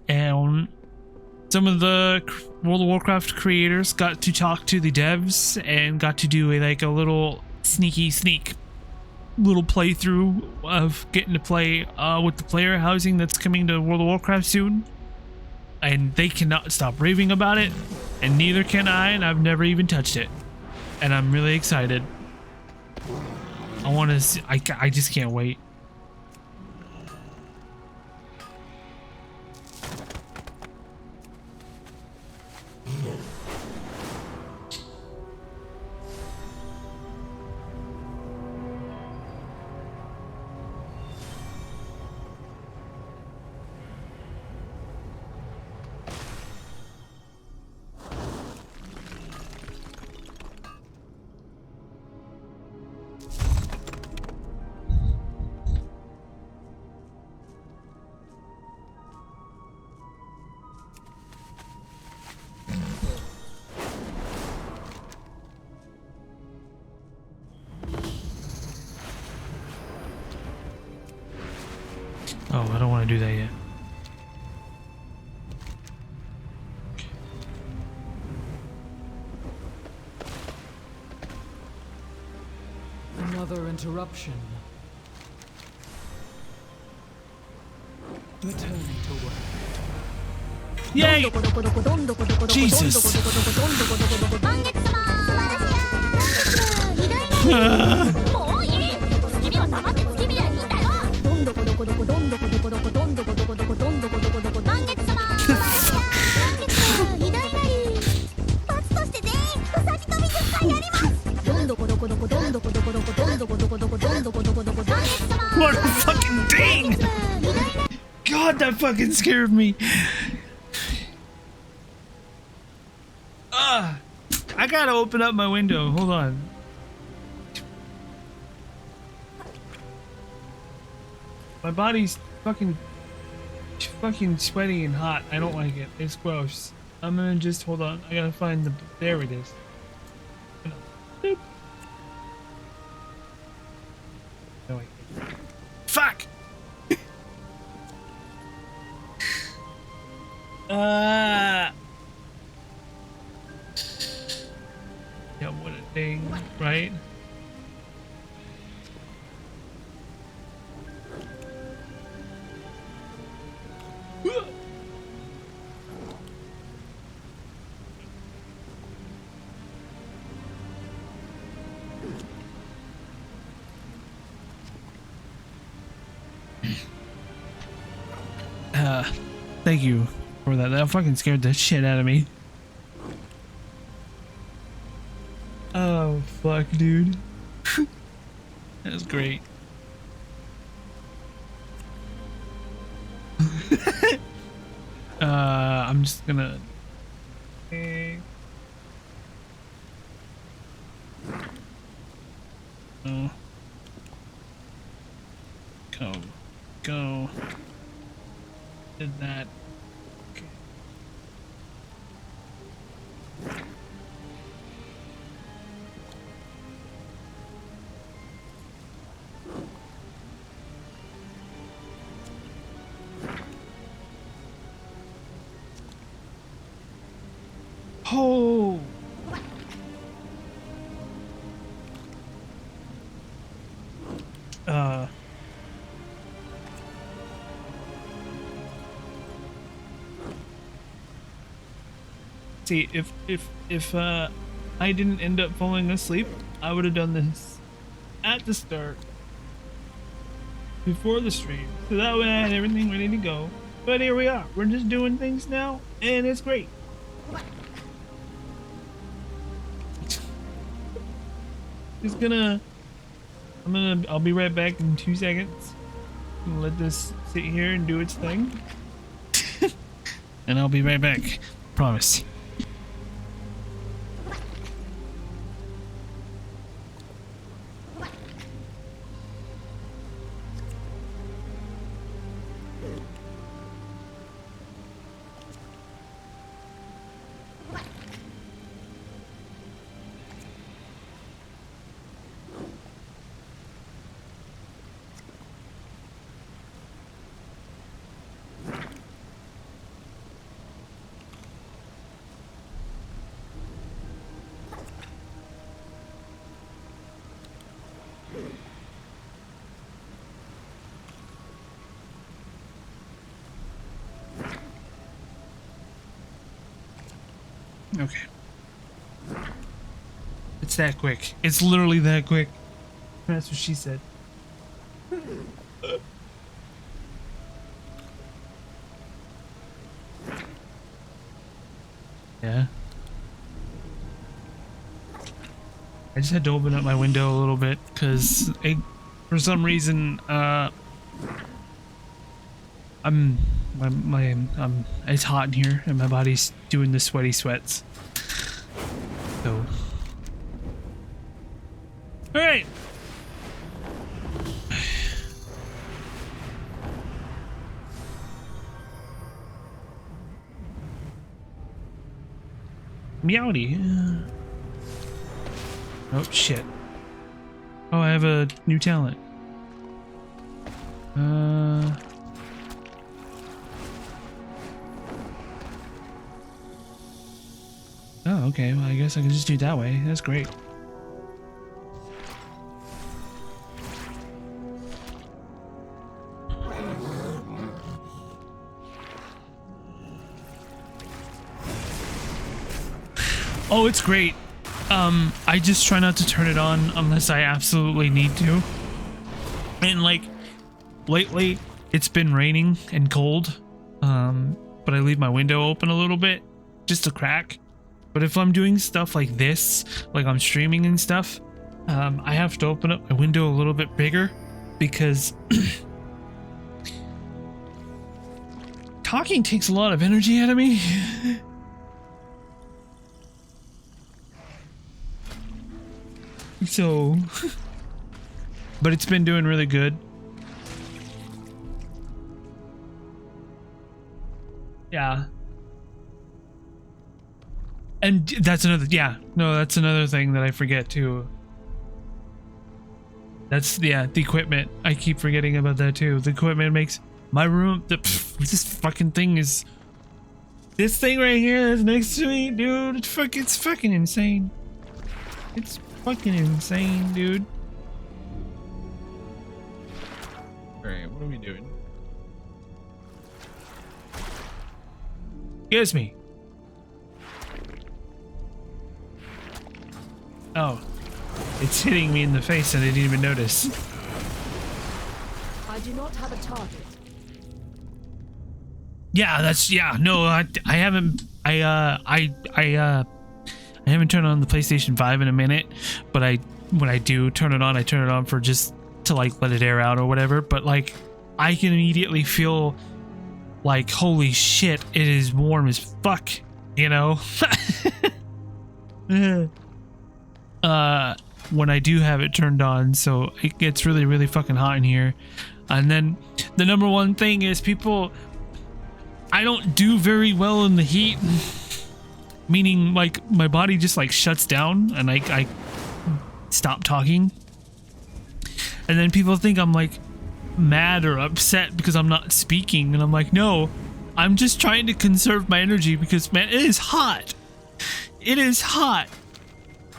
some of the World of Warcraft creators got to talk to the devs and got to do a little sneak little playthrough of getting to play with the player housing that's coming to World of Warcraft soon. And they cannot stop raving about it, and neither can I, and I've never even touched it. And I'm really excited. I want to see, I just can't wait. Oh, I don't want to do that yet. Another interruption. Returning to work. Yay! Jesus! What a fucking thing! God, that fucking scared me. I gotta open up my window. Hold on. My body's fucking sweaty and hot. I don't like it. It's gross. I'm gonna just hold on. I gotta find the. There it is. Boop. No, wait. Fuck! Yeah, what a thing, right? Thank you for that. That fucking scared the shit out of me. Oh, fuck, dude. That was great. I'm just gonna... Okay. Oh. Go. Did that. Okay. Oh. See, if I didn't end up falling asleep, I would have done this at the start, before the stream, so that way I had everything ready to go. But here we are. We're just doing things now, and it's great. I'll be right back in 2 seconds. I'm gonna let this sit here and do its thing. And I'll be right back. Promise. Okay. It's that quick. It's literally that quick. That's what she said. Yeah. I just had to open up my window a little bit because for some reason it's hot in here and my body's doing the sweaty sweats. So, all right. Meowdy. Oh shit. Oh, I have a new talent. Oh, okay. Well, I guess I can just do it that way. That's great. Oh, it's great. I just try not to turn it on unless I absolutely need to. And like lately it's been raining and cold. But I leave my window open a little bit, just a crack. But if I'm doing stuff like this, like I'm streaming and stuff, I have to open up my window a little bit bigger because talking takes a lot of energy out of me. So, but it's been doing really good. Yeah. And that's another, yeah, no, that's another thing that I forget too. That's, yeah, the equipment. I keep forgetting about that too. The equipment makes my room, this fucking thing is, this thing right here that's next to me, dude, it's fucking insane. It's fucking insane, dude. Alright, what are we doing? Excuse me. Oh, it's hitting me in the face and I didn't even notice. I do not have a target. Yeah, that's, yeah, no, I haven't, I haven't turned on the PlayStation 5 in a minute, but when I do turn it on, I turn it on for just to like let it air out or whatever, but like I can immediately feel like, holy shit, it is warm as fuck, you know? When I do have it turned on, so it gets really, really fucking hot in here. And then the number one thing is people, I don't do very well in the heat, meaning like my body just like shuts down and I stop talking. And then people think I'm like mad or upset because I'm not speaking, and I'm like, no, I'm just trying to conserve my energy because, man, it is hot. It is hot.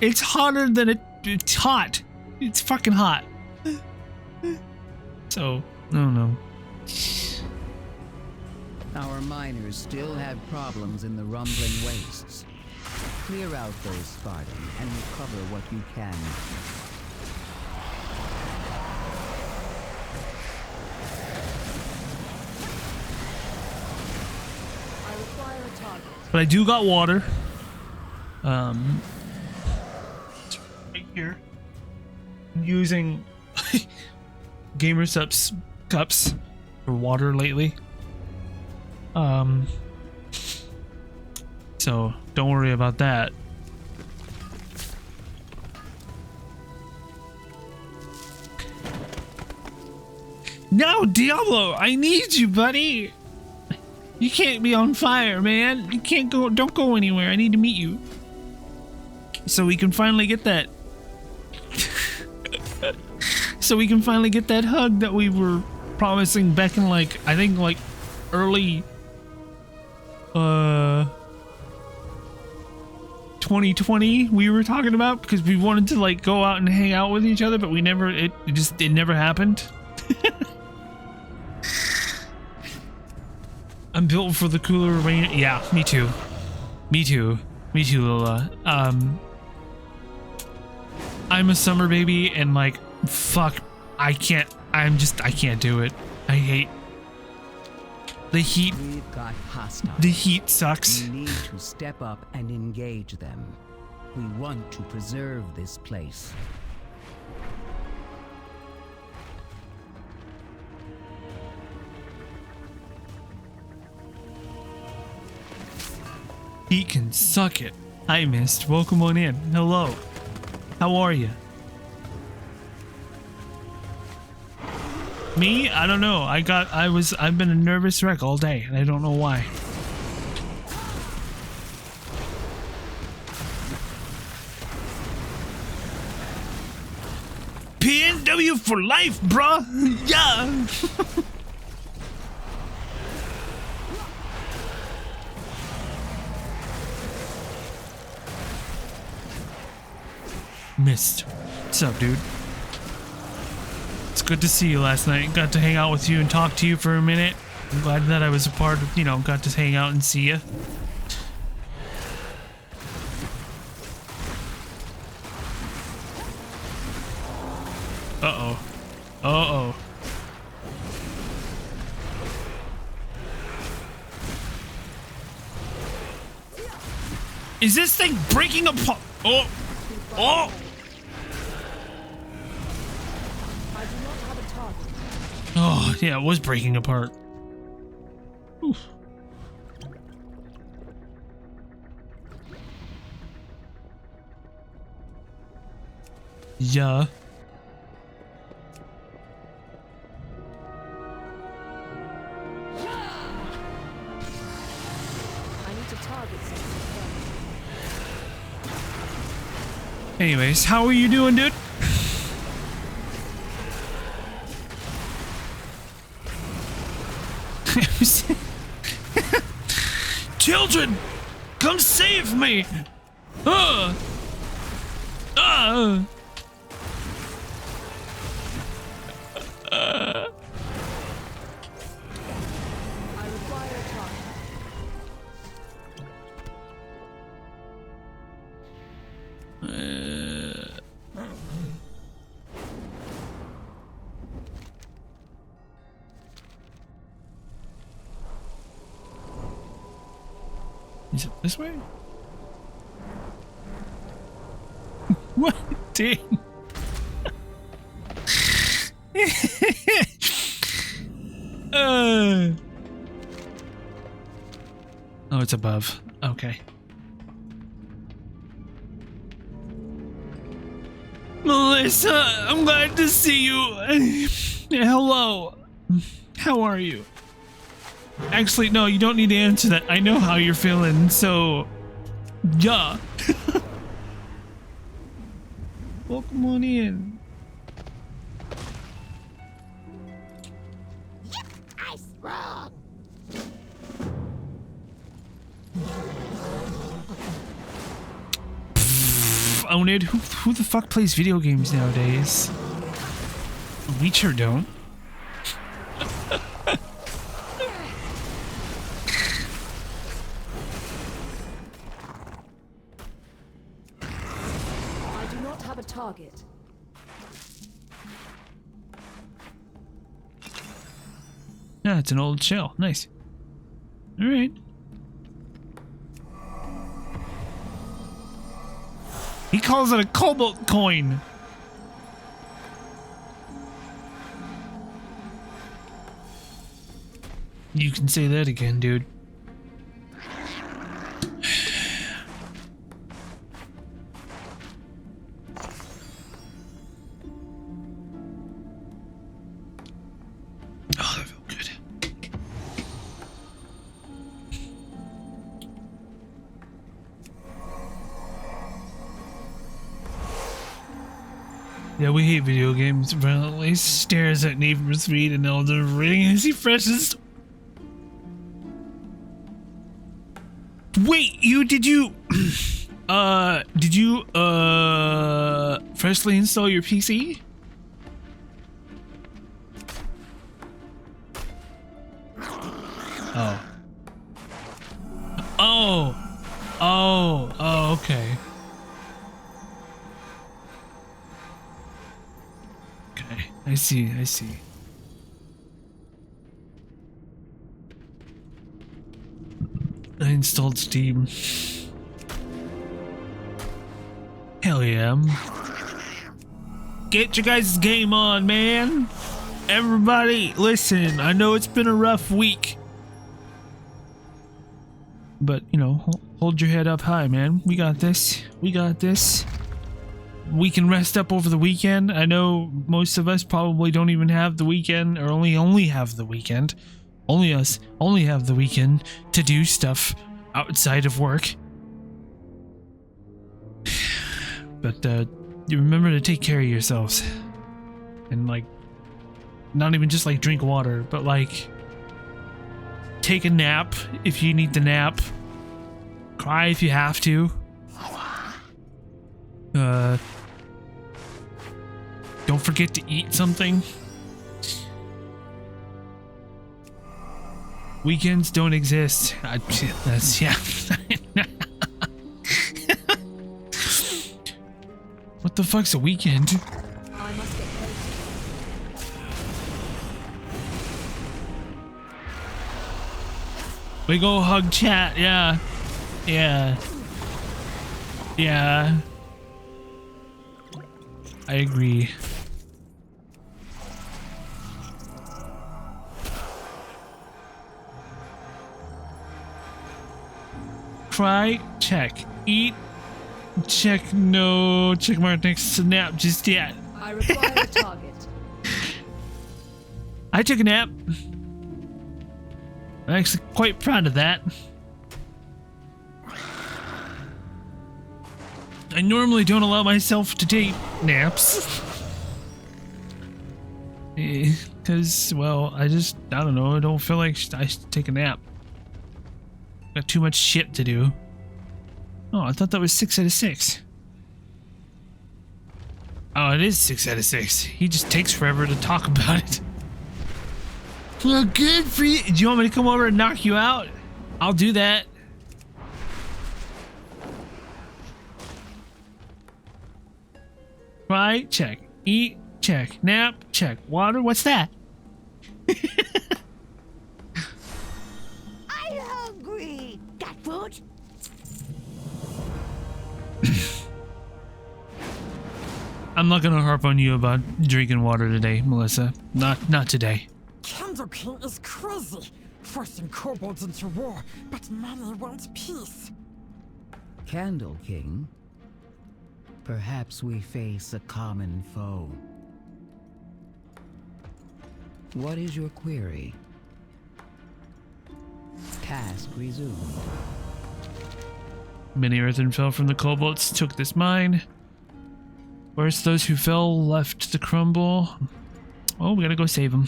It's hotter than it's hot. It's fucking hot. So, I don't know. Our miners still have problems in the rumbling wastes. Clear out those Spartan and recover what you can. I require a target. But I do got water. It's right here. I'm using GamerSupps cups for water lately. So don't worry about that. No, Diablo, I need you, buddy. You can't be on fire, man. You can't go. Don't go anywhere. I need to meet you, so we can finally get that. So we can finally get that hug that we were promising back in, like, I think, like, early 2020 we were talking about, because we wanted to, like, go out and hang out with each other, but we never, it never happened. I'm built for the cooler rain. Yeah, me too. Me too, Lola. I'm a summer baby, and, like, fuck, I can't do it. I hate the heat. We've got hostiles. The heat sucks. We need to step up and engage them. We want to preserve this place. Heat can suck it. Hi, Mist. Welcome on in. Hello. How are you? Me? I don't know. I've been a nervous wreck all day, and I don't know why. PNW for life, bruh! Yeah! Mist. What's up, dude? It's good to see you last night. Got to hang out with you and talk to you for a minute. I'm glad that I was a part of, got to hang out and see you. Uh-oh. Uh-oh. Is this thing breaking apart? Oh! Oh! Oh, yeah, it was breaking apart. Oof. Yeah. I need to target something. Anyways, how are you doing, dude? Children, come save me! I require a target. Is it this way? What? Dang. Oh, it's above. Okay. Melissa, I'm glad to see you. Hello. How are you? Actually, no, you don't need to answer that. I know how you're feeling, so... Yeah. Welcome on in. I sprung. Own it. Who the fuck plays video games nowadays? We sure don't. have a target. Yeah, it's an old shell. Nice. All right. He calls it a cobalt coin. You can say that again, dude. Oh, that felt good. Yeah, we hate video games. Apparently, stares at neighbors read and Elden Ring as he freshest. Wait, did you freshly install your PC? Oh, okay. Okay, I see. I installed Steam. Hell yeah. Get your guys' game on, man. Everybody, listen, I know it's been a rough week. But, you know, hold your head up high, man. We got this. We can rest up over the weekend. I know most of us probably don't even have the weekend, or only have the weekend. Only have the weekend to do stuff outside of work. But you remember to take care of yourselves. And like, not even just like drink water, but like take a nap if you need the nap. Cry if you have to. Don't forget to eat something. Weekends don't exist. That's, yeah. What the fuck's a weekend? I must get closer. We go hug chat, yeah. I agree. Cry, check. Eat, check. No check mark next to nap just yet. I require a target. I took a nap. I'm actually quite proud of that. I normally don't allow myself to take naps. Because, well, I don't know, I don't feel like I should take a nap. Got too much shit to do. Oh, I thought that was 6 out of 6. Oh, it is 6 out of 6. He just takes forever to talk about it. Well, good for you. Do you want me to come over and knock you out? I'll do that. Cry, check. Eat, check. Nap, check. Water, what's that? I'm hungry. Got food? I'm not gonna harp on you about drinking water today, Melissa. Not today. Candle King is crazy, forcing kobolds into war, but many want peace. Candle King? Perhaps we face a common foe. What is your query? Task resumed. Many earthen fell from the kobolds, took this mine. Where's those who fell left to crumble? Oh, we gotta go save them.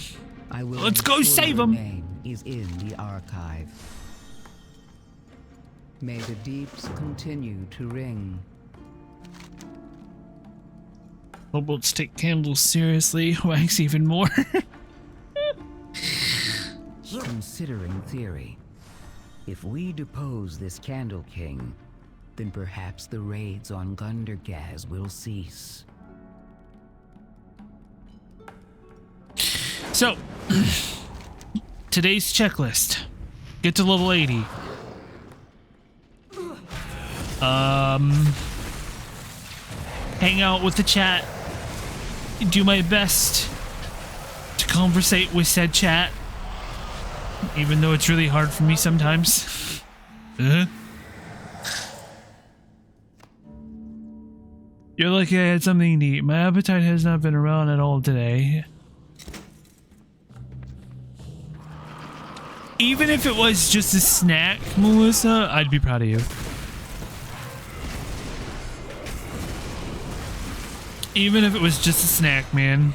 Let's go save them! Name is in the archive. May the deeps continue to ring. Kobolds take candles seriously, wax even more. Considering theory, if we depose this Candle King, then perhaps the raids on Gundergaz will cease. So, today's checklist. Get to level 80. Hang out with the chat. Do my best to conversate with said chat. Even though it's really hard for me sometimes. You're lucky I had something to eat. My appetite has not been around at all today. Even if it was just a snack, Melissa, I'd be proud of you. Even if it was just a snack, man.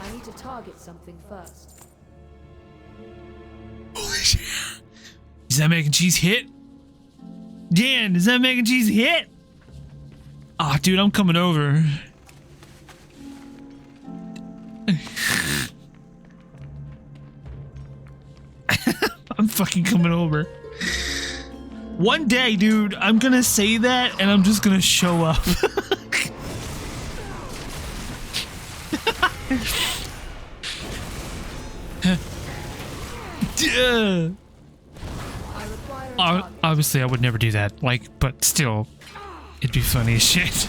I need to target something first. Holy shit. Does that mac and cheese hit? Dan, does that mac and cheese hit? Ah, oh, dude, I'm coming over. I'm fucking coming over. One day, dude, I'm gonna say that and I'm just gonna show up. Obviously, I would never do that. Like, but still, it'd be funny as shit.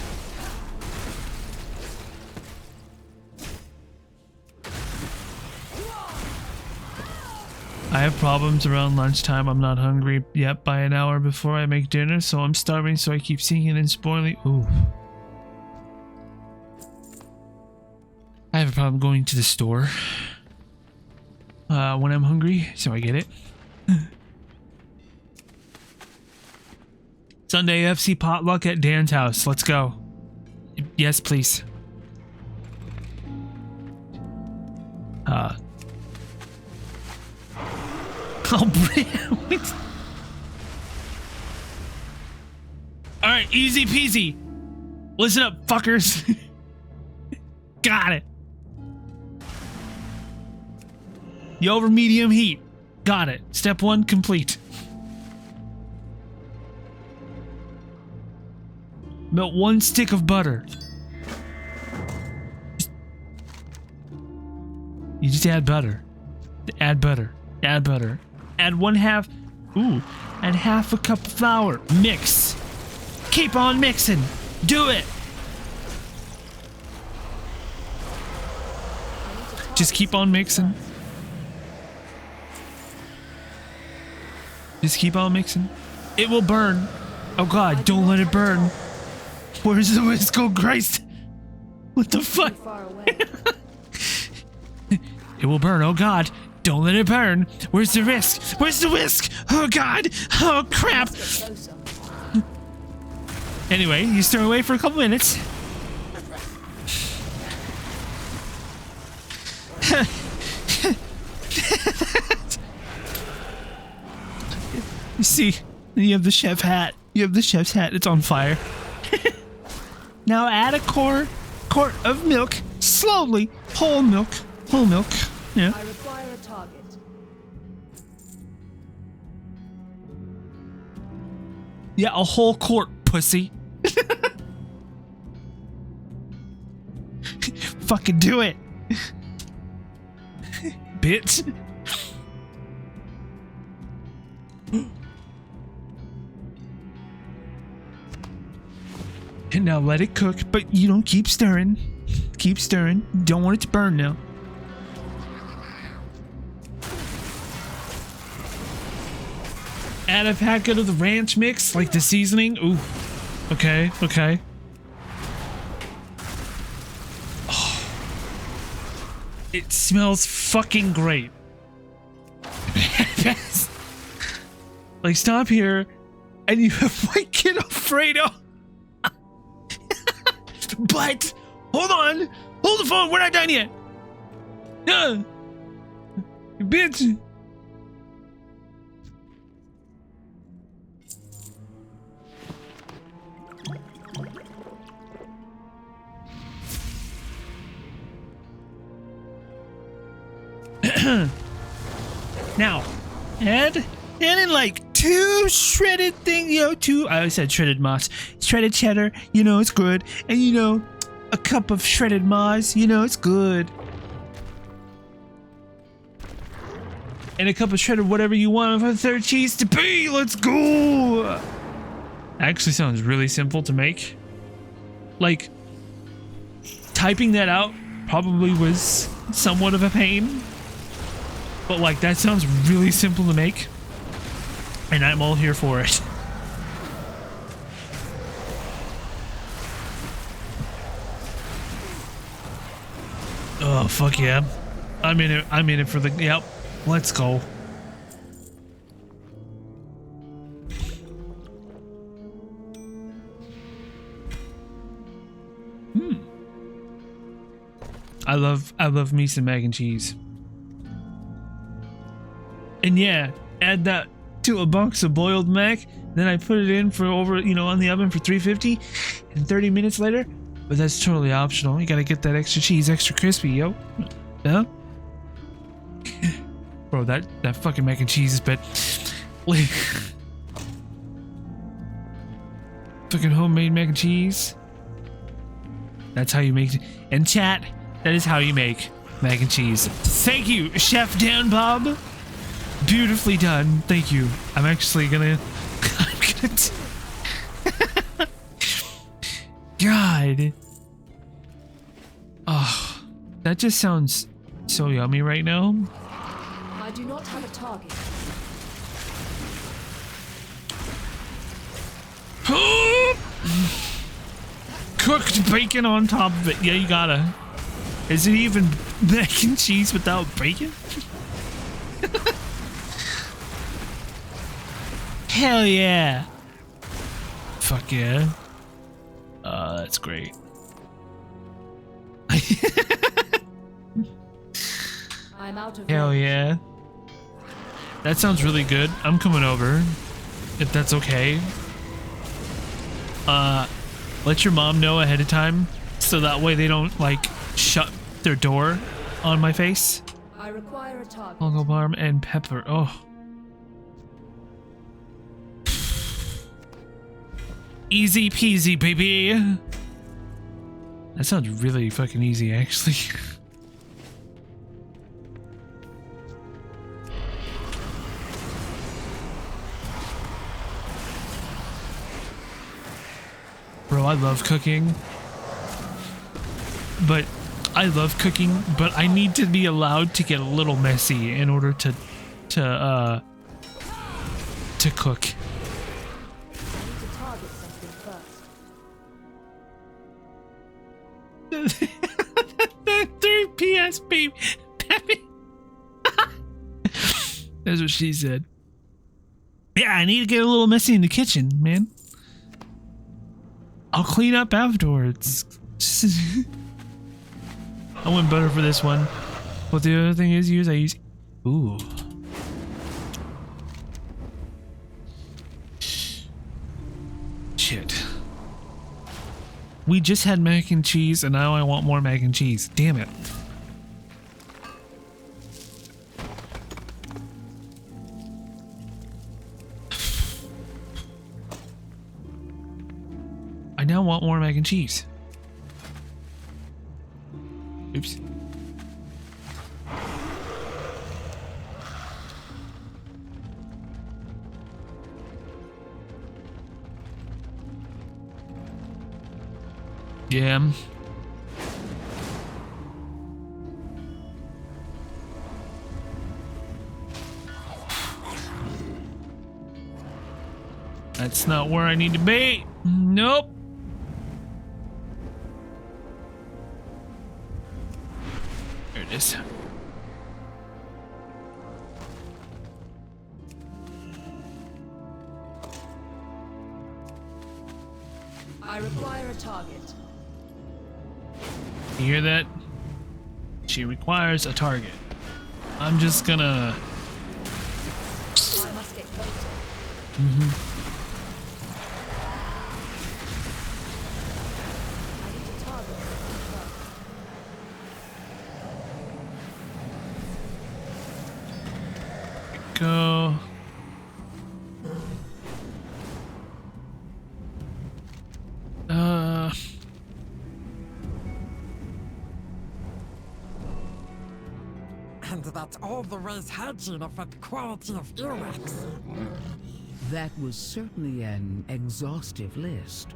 I have problems around lunchtime. I'm not hungry yet by an hour before I make dinner, so I'm starving, so I keep seeing it and spoiling. Ooh. I have a problem going to the store when I'm hungry, so I get it. Sunday FC potluck at Dan's house. Let's go. Yes, please. Oh, wait. Alright, easy peasy. Listen up, fuckers. Got it. You over medium heat. Got it. Step 1 complete. Melt 1 stick of butter. You just add butter. Add butter. Add butter. Add 1/2. Ooh. Add half a cup of flour. Mix. Keep on mixing. Do it. Just keep on mixing. Just keep on mixing. It will burn. Oh god, don't let it burn. Where's the whisk? Oh Christ. What the fuck? It will burn. Oh god. Don't let it burn. Where's the whisk? Where's the whisk? Oh god. Oh crap. Anyway, you stir away for a couple minutes. You see, you have the chef hat. You have the chef's hat. It's on fire. Now add a quart of milk. Slowly. Whole milk. Whole milk. Yeah. I require a target. Yeah, a whole quart, pussy. Fucking do it. Bitch. And now let it cook, but you don't keep stirring. Keep stirring. Don't want it to burn now. Add a packet of the ranch mix, like the seasoning. Ooh. Okay, okay. Oh. It smells fucking great. Like, stop here, and you have white kid Alfredo. But, hold on. Hold the phone. We're not done yet. Bitch. Now, add in like 2 shredded thing, you know, 2, I always said shredded moss, shredded cheddar, you know, it's good. And you know, a cup of shredded moss, you know, it's good. And a cup of shredded whatever you want for the 3rd cheese to be. Let's go. Actually sounds really simple to make. Like, typing that out probably was somewhat of a pain. But like, that sounds really simple to make. And I'm all here for it. Oh, fuck yeah. I'm in it for the, yep. Let's go. I love me some mac and cheese. And yeah, add that to a box of boiled mac, then I put it in for over, you know, on the oven for 350 and 30 minutes later. But that's totally optional. You gotta get that extra cheese extra crispy, yo. Yeah? Bro, that fucking mac and cheese is bad. Fucking homemade mac and cheese. That's how you make it. And chat, that is how you make mac and cheese. Thank you, Chef Dan Bob. Beautifully done. Thank you. I'm actually gonna... God. Oh, that just sounds so yummy right now. I do not have a target. Cooked bacon on top of it. Yeah, you gotta. Is it even mac and cheese without bacon? Hell yeah. Fuck yeah. That's great. I'm out of Hell yeah. That sounds really good. I'm coming over, if that's okay. Let your mom know ahead of time, so that way they don't, like, shut their door on my face. I require a target. Hongo parm and pepper. Oh. Easy peasy, baby. That sounds really fucking easy, actually. Bro, I love cooking. But I need to be allowed to get a little messy in order to cook. The 3 PS baby. That's what she said. Yeah, I need to get a little messy in the kitchen, man. I'll clean up afterwards. I went better for this one. What the other thing is I use. Ooh. Shit. We just had mac and cheese and now I want more mac and cheese. Damn it. I now want more mac and cheese. Oops. Yeah. That's not where I need to be. Nope. There it is. I require a target. You hear that? She requires a target. I'm just gonna... I must get closer. I need to target something go. And that's all the ways hygiene affect quality of earwax. That was certainly an exhaustive list.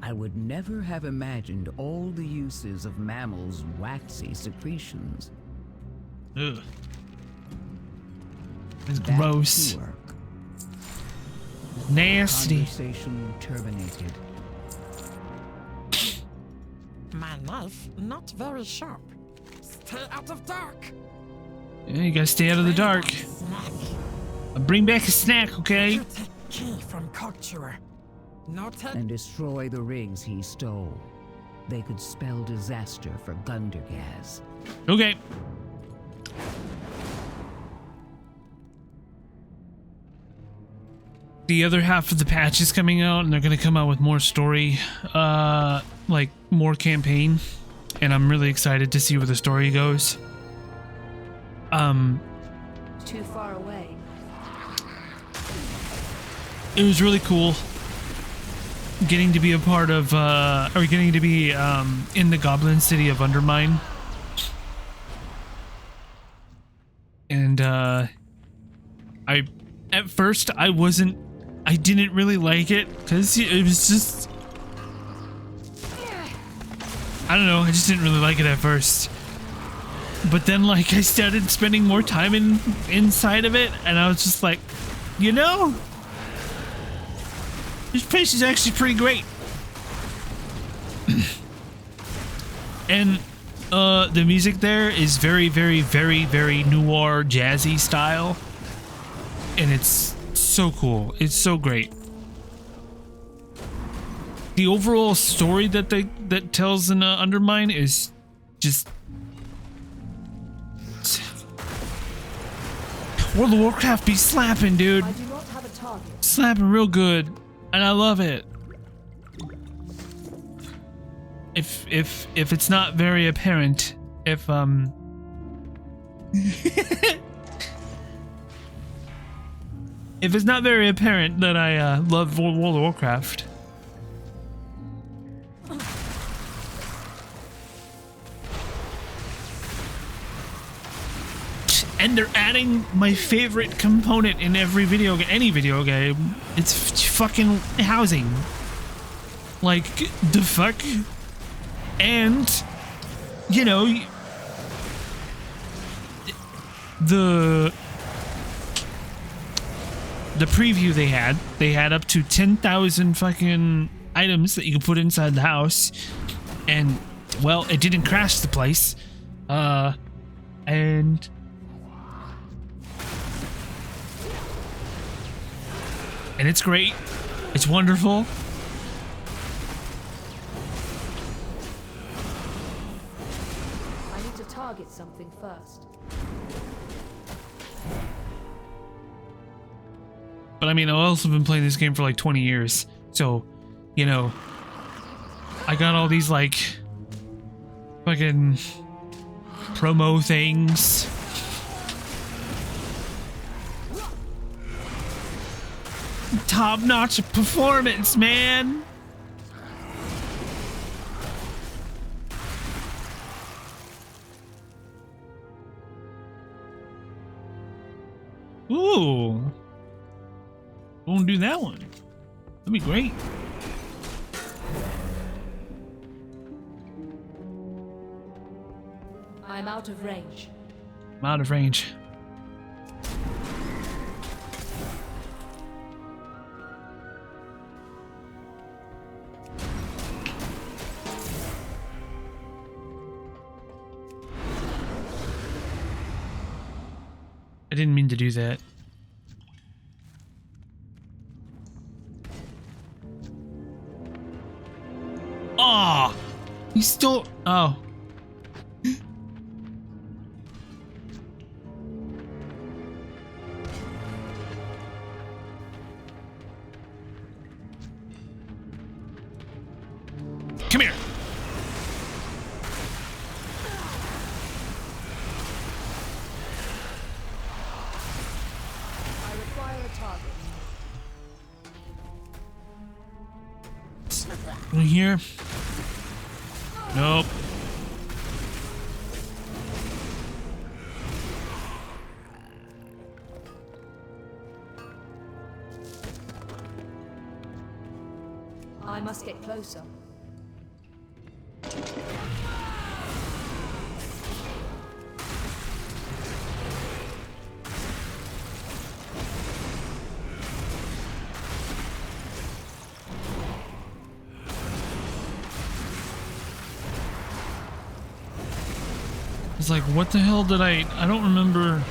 I would never have imagined all the uses of mammals' waxy secretions. Ugh. It's gross. Nasty. Conversation terminated. My knife, not very sharp. Stay out of dark. Yeah, you gotta stay out of the dark. Bring back a snack, okay? You take key from Cogchewer. Noted. And destroy the rigs he stole. They could spell disaster for Gundergaz. Okay. The other half of the patch is coming out, and they're gonna come out with more story, like more campaign, and I'm really excited to see where the story goes. Too far away. It was really cool getting to be a part of, or getting to be in the Goblin City of Undermine, and at first I didn't really like it because it was just, I don't know, I just didn't really like it at first. But then, like, I started spending more time inside of it, and I was just like, you know, this place is actually pretty great. And the music there is very, very, very, very noir, jazzy style, and it's so cool. It's so great. The overall story that tells in Undermine is just World of Warcraft be slapping, dude. I do not have a target. Slapping real good, and I love it. If it's not very apparent, if if it's not very apparent that I love World of Warcraft. And they're adding my favorite component in every video game, any video game. It's fucking housing. Like, the fuck? And, you know, the preview they had up to 10,000 fucking items that you could put inside the house. And, well, it didn't crash the place. And it's great. It's wonderful. I need to target something first. But I mean, I've also been playing this game for like 20 years. So, you know, I got all these like fucking promo things. Top-notch performance, man. Ooh. Won't do that one. That'd be great. I'm out of range. I'm out of range. I didn't mean to do that. Oh, he stole. Oh. Come here. target. In here? Nope. I must get closer. It's like, what the hell did I don't remember.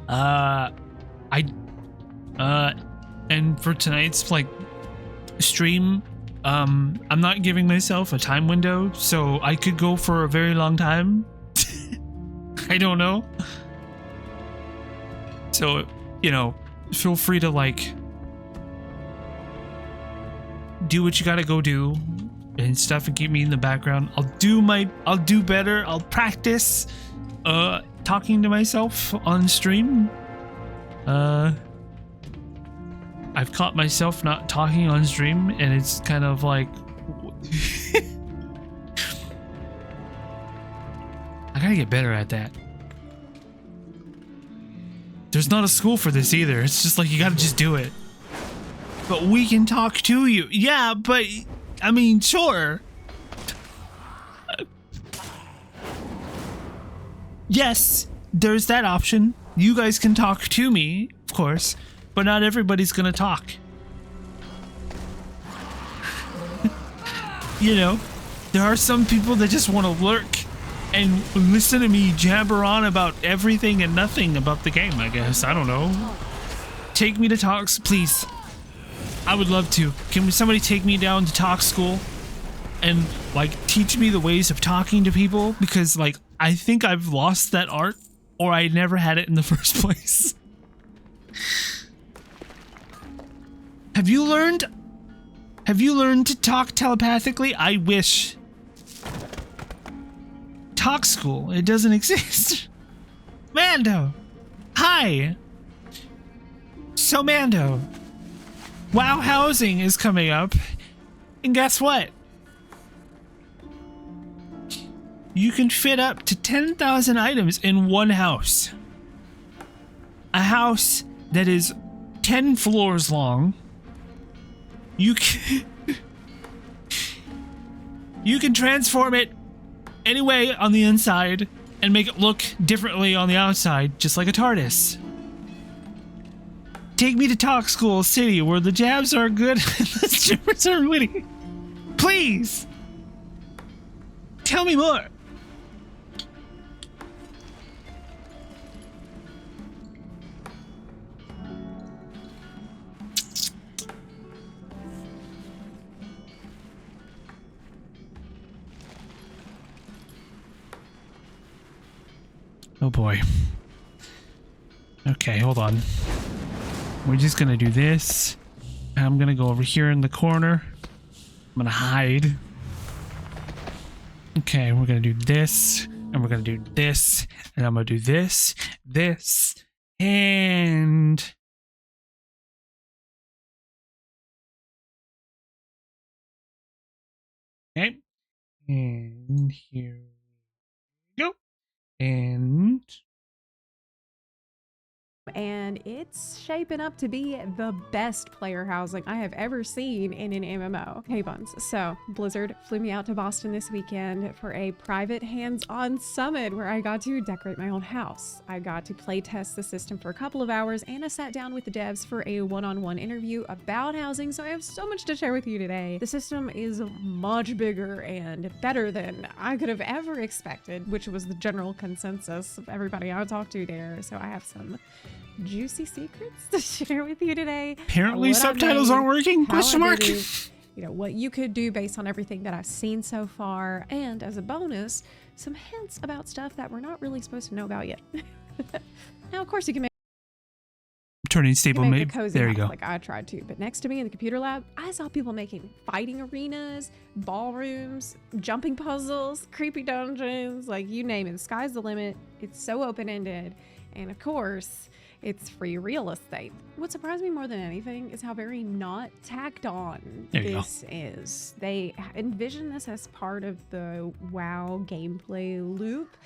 Ah, well. And for tonight's like stream, I'm not giving myself a time window, so I could go for a very long time. I don't know. So, you know, feel free to like do what you gotta go do and stuff and keep me in the background. I'll do better. I'll practice talking to myself on stream. I've caught myself not talking on stream, and it's kind of like I gotta get better at that. There's not a school for this either. It's just like you gotta just do it. But we can talk to you. Yeah, but I mean, sure. Yes, there's that option. You guys can talk to me, of course. But not everybody's gonna talk. You know, there are some people that just want to lurk and listen to me jabber on about everything and nothing about the game, I guess. I don't know. Take me to talks, please. I would love to. Can somebody take me down to talk school and like teach me the ways of talking to people? Because like I think I've lost that art, or I never had it in the first place. Have you learned to talk telepathically? I wish. Talk school, it doesn't exist. Mando, hi. So Mando, WoW Housing is coming up, and guess what? You can fit up to 10,000 items in one house. A house that is 10 floors long. You can transform it anyway on the inside and make it look differently on the outside, just like a TARDIS. Take me to Talk School City, where the jabs are good and the strippers are witty. Please! Tell me more! Oh boy. Okay, hold on. We're just gonna do this. I'm gonna go over here in the corner. I'm gonna hide. Okay, we're gonna do this, and we're gonna do this, and I'm gonna do this, this, and... Okay. And here we go. And it's shaping up to be the best player housing I have ever seen in an MMO. Hey Buns, so Blizzard flew me out to Boston this weekend for a private hands-on summit where I got to decorate my own house. I got to play test the system for a couple of hours, and I sat down with the devs for a one-on-one interview about housing, so I have so much to share with you today. The system is much bigger and better than I could have ever expected, which was the general consensus of everybody I talked to there, so I have some juicy secrets to share with you today. Apparently subtitles aren't working? Question mark? you know, what you could do based on everything that I've seen so far. And as a bonus, some hints about stuff that we're not really supposed to know about yet. Now, of course, you can make turning stable make mate. a cozy There you house go. like I tried to. But next to me in the computer lab, I saw people making fighting arenas, ballrooms, jumping puzzles, creepy dungeons, like you name it. The sky's the limit. It's so open-ended. And of course, it's free real estate. What surprised me more than anything is how very not tacked on this is. They envision this as part of the WoW gameplay loop,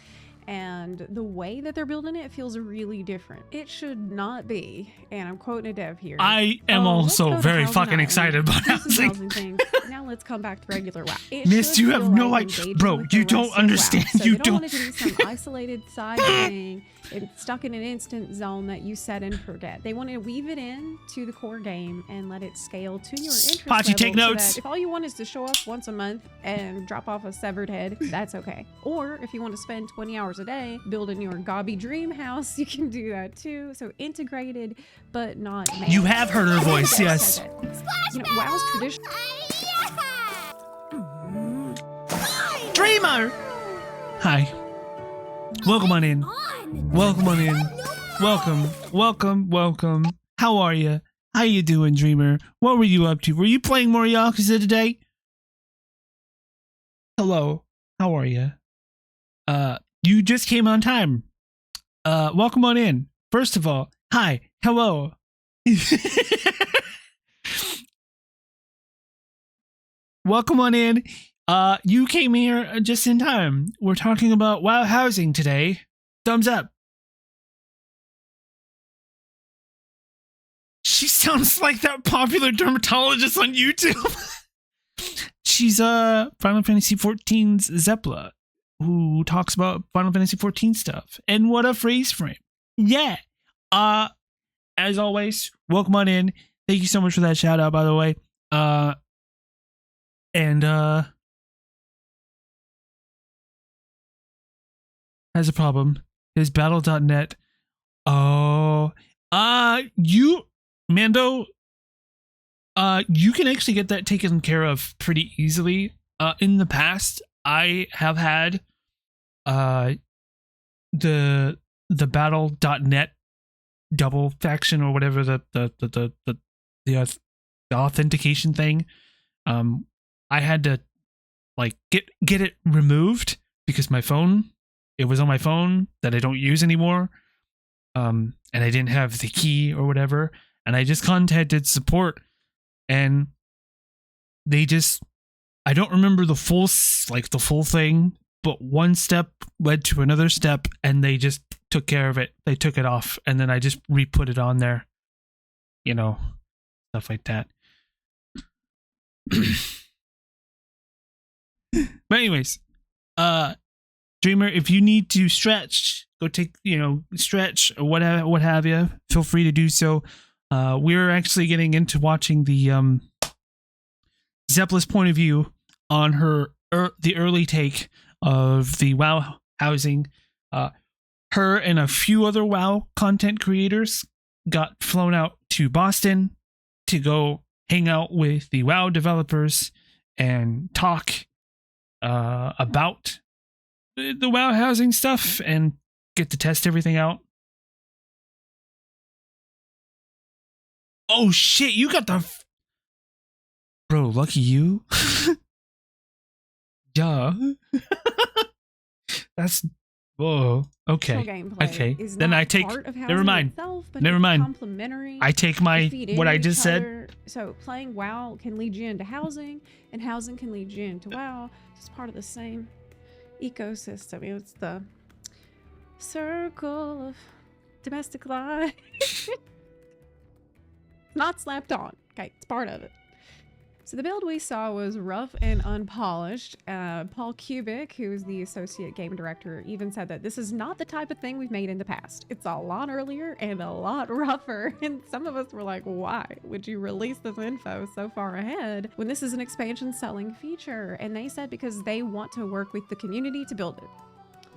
and the way that they're building it feels really different. It should not be, and I'm quoting a dev here. I am also very fucking excited about housing. Things. Now let's come back to regular WoW. It Miss, should you have feel no like idea, engaging bro. with the You don't rest of understand. WoW. So You they don't don't. want it to be some isolated side thing. It's stuck in an instant zone that you set and forget. They want to weave it in to the core game and let it scale to your interest Pachi, level. take so notes. that if all you want is to show up once a month and drop off a severed head, that's okay. Or if you want to spend 20 hours a day building your gobby dream house, you can do that too. So integrated, but not managed. You have heard her voice, yes. You know, WoW's tradition. Dreamer! Hi. Welcome on in. Welcome on in. Welcome. How are you? How you doing, Dreamer? What were you up to? Were you playing more Yakuza today? Hello. How are you? You just came on time. Welcome on in. First of all, hi. Hello. Welcome on in. You came here just in time. We're talking about WoW housing today. Thumbs up. She sounds like that popular dermatologist on YouTube. She's Final Fantasy XIV's Zepla, who talks about Final Fantasy XIV stuff. And what a phrase frame. Yeah. As always, welcome on in. Thank you so much for that shout out, by the way. Has a problem. Is battle.net. Oh, Mando, you can actually get that taken care of pretty easily. In the past, I have had the battle.net double faction or whatever the authentication thing. I had to like get it removed because it was on my phone that I don't use anymore. And I didn't have the key or whatever. And I just contacted support, and they just, I don't remember the full thing, but one step led to another step, and they just took care of it. They took it off, and then I just re-put it on there. You know, stuff like that. But anyways, Dreamer, if you need to stretch, go take, stretch or what have you, feel free to do so. We're actually getting into watching the Zepla's point of view on the early take of the WoW housing. Her and a few other WoW content creators got flown out to Boston to go hang out with the WoW developers and talk about the WoW housing stuff and get to test everything out. Oh shit, you got the bro, lucky you. Yeah. That's whoa. Okay. Okay. Then I take never mind. Never mind. I take my what I just said. So playing WoW can lead you into housing, and housing can lead you into WoW. It's part of the same ecosystem. It's the circle of domestic life. Not slapped on. Okay, it's part of it. So the build we saw was rough and unpolished. Paul Kubik, who is the associate game director, even said that this is not the type of thing we've made in the past. It's a lot earlier and a lot rougher. And some of us were like, why would you release this info so far ahead when this is an expansion selling feature? And they said because they want to work with the community to build it.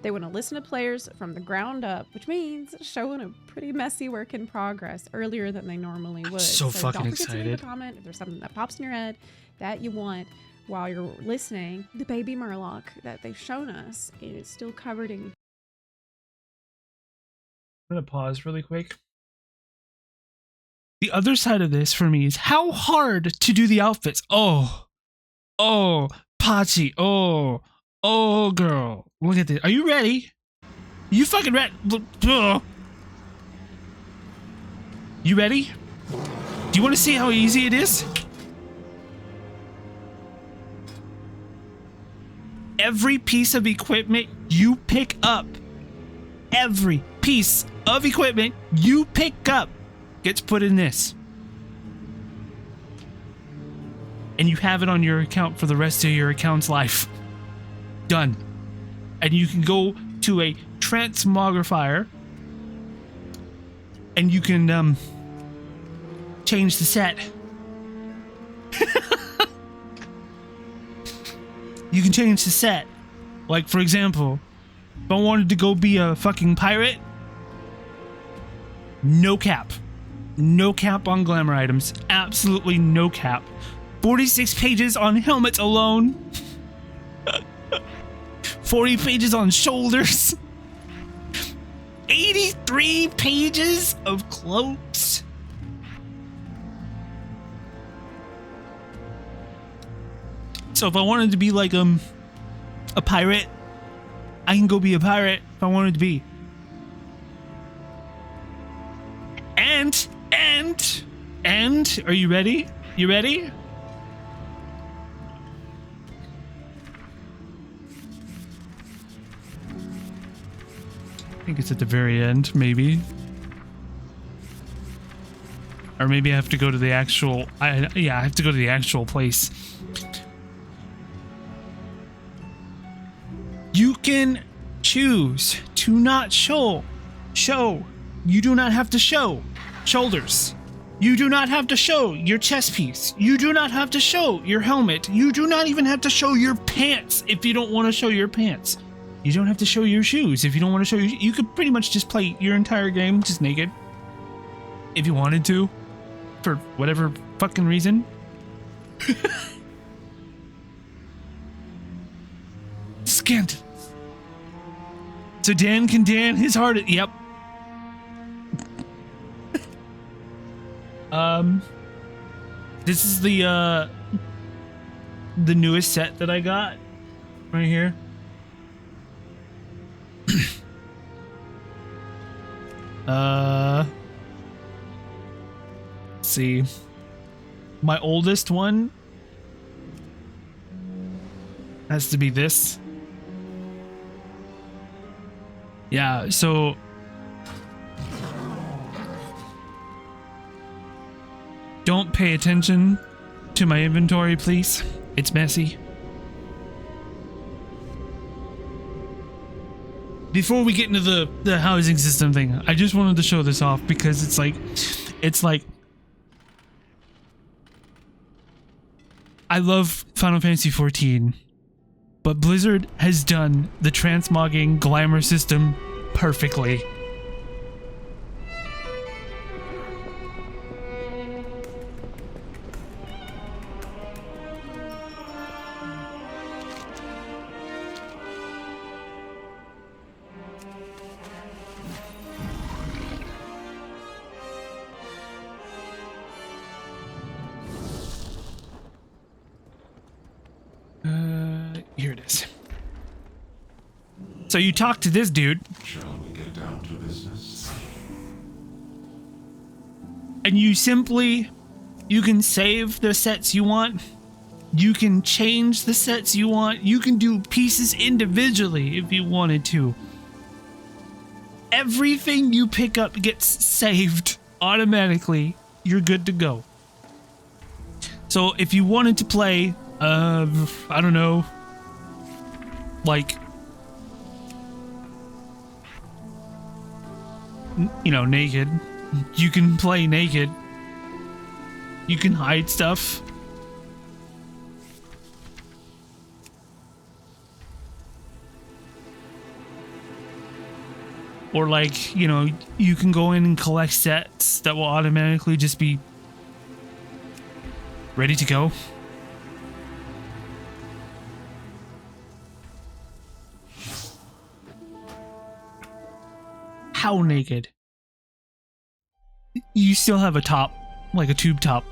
They want to listen to players from the ground up, which means showing a pretty messy work in progress earlier than they normally would. So fucking don't forget to leave excited. a comment if there's something that pops in your head that you want while you're listening. The baby Murloc that they've shown us is still covered in... I'm gonna pause really quick. The other side of this for me is how hard to do the outfits. Oh, Pachi. Oh, girl. Look at this. Are you ready? You fucking ready? You ready? Do you want to see how easy it is? Every piece of equipment you pick up, every piece of equipment you pick up gets put in this. And you have it on your account for the rest of your account's life. Done. And you can go to a transmogrifier and you can change the set. You can change the set. Like, for example, if I wanted to go be a fucking pirate, no cap. No cap on glamour items. Absolutely no cap. 46 pages on helmets alone. 40 pages on shoulders. 83 pages of cloaks. So if I wanted to be like a pirate, I can go be a pirate if I wanted to be. And are you ready? You ready? I think it's at the very end, maybe. Or maybe I have to go to the actual... yeah, I have to go to the actual place. You can choose to not show. You do not have to show shoulders. You do not have to show your chest piece. You do not have to show your helmet. You do not even have to show your pants if you don't want to show your pants. You don't have to show your shoes if you don't want to show your... You could pretty much just play your entire game just naked. If you wanted to. For whatever fucking reason. Scandalous. So Dan can Dan his heart... Yep. This is the newest set that I got. Right here. Let's see. My oldest one has to be this. Yeah, so don't pay attention to my inventory, please. It's messy. Before we get into the housing system thing, I just wanted to show this off because it's like I love Final Fantasy XIV, but Blizzard has done the transmogging glamour system perfectly. Here it is. So you talk to this dude. Shall we get down to business? And you can save the sets you want. You can change the sets you want. You can do pieces individually if you wanted to. Everything you pick up gets saved automatically. You're good to go. So if you wanted to play, I don't know, like, you know, naked. You can play naked. You can hide stuff. Or like, you know, you can go in and collect sets that will automatically just be ready to go. How naked? You still have a top, like a tube top.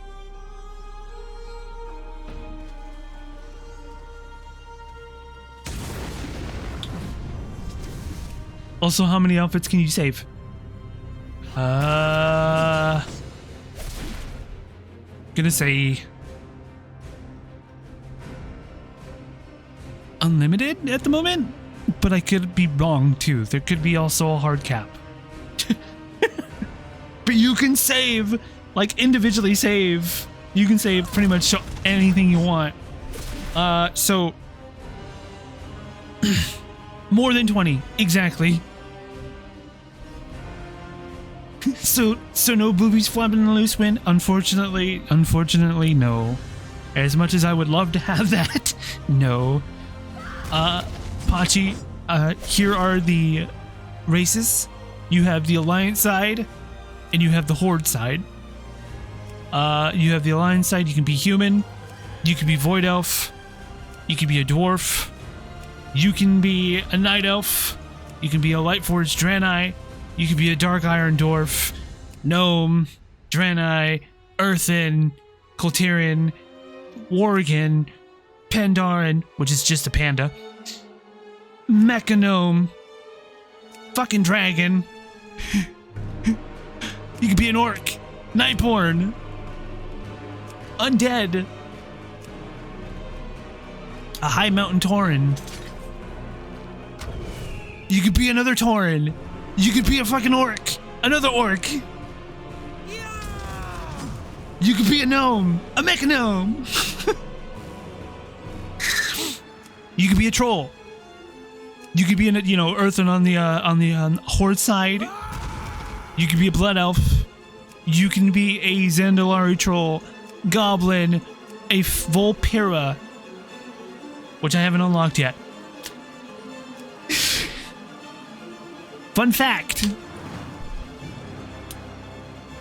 Also, how many outfits can you save? Gonna say unlimited at the moment, but I could be wrong too. There could be also a hard cap. But you can save, like individually save. You can save pretty much anything you want. So more than 20, exactly. So no boobies flapping in the loose wind? Unfortunately, no. As much as I would love to have that, no. Pachi, here are the races. You have the Alliance side, and you have the Horde side. You have the Alliance side, you can be human, you can be Void Elf, you can be a Dwarf, you can be a Night Elf, you can be a Lightforged Draenei, you can be a Dark Iron Dwarf, Gnome, Draenei, Earthen, Koltirian, Worgen, Pandaren, which is just a panda, Mechanome, fucking Dragon. You could be an Orc, Nightborn, Undead, a High Mountain Tauren. You could be another Tauren. You could be a fucking Orc, another Orc. You could be a Gnome, a Mechanome. You could be a Troll. You could be you know, Earthen on the Horde side. You could be a Blood Elf. You can be a Zandalari Troll, Goblin, a Volpira, which I haven't unlocked yet. Fun fact.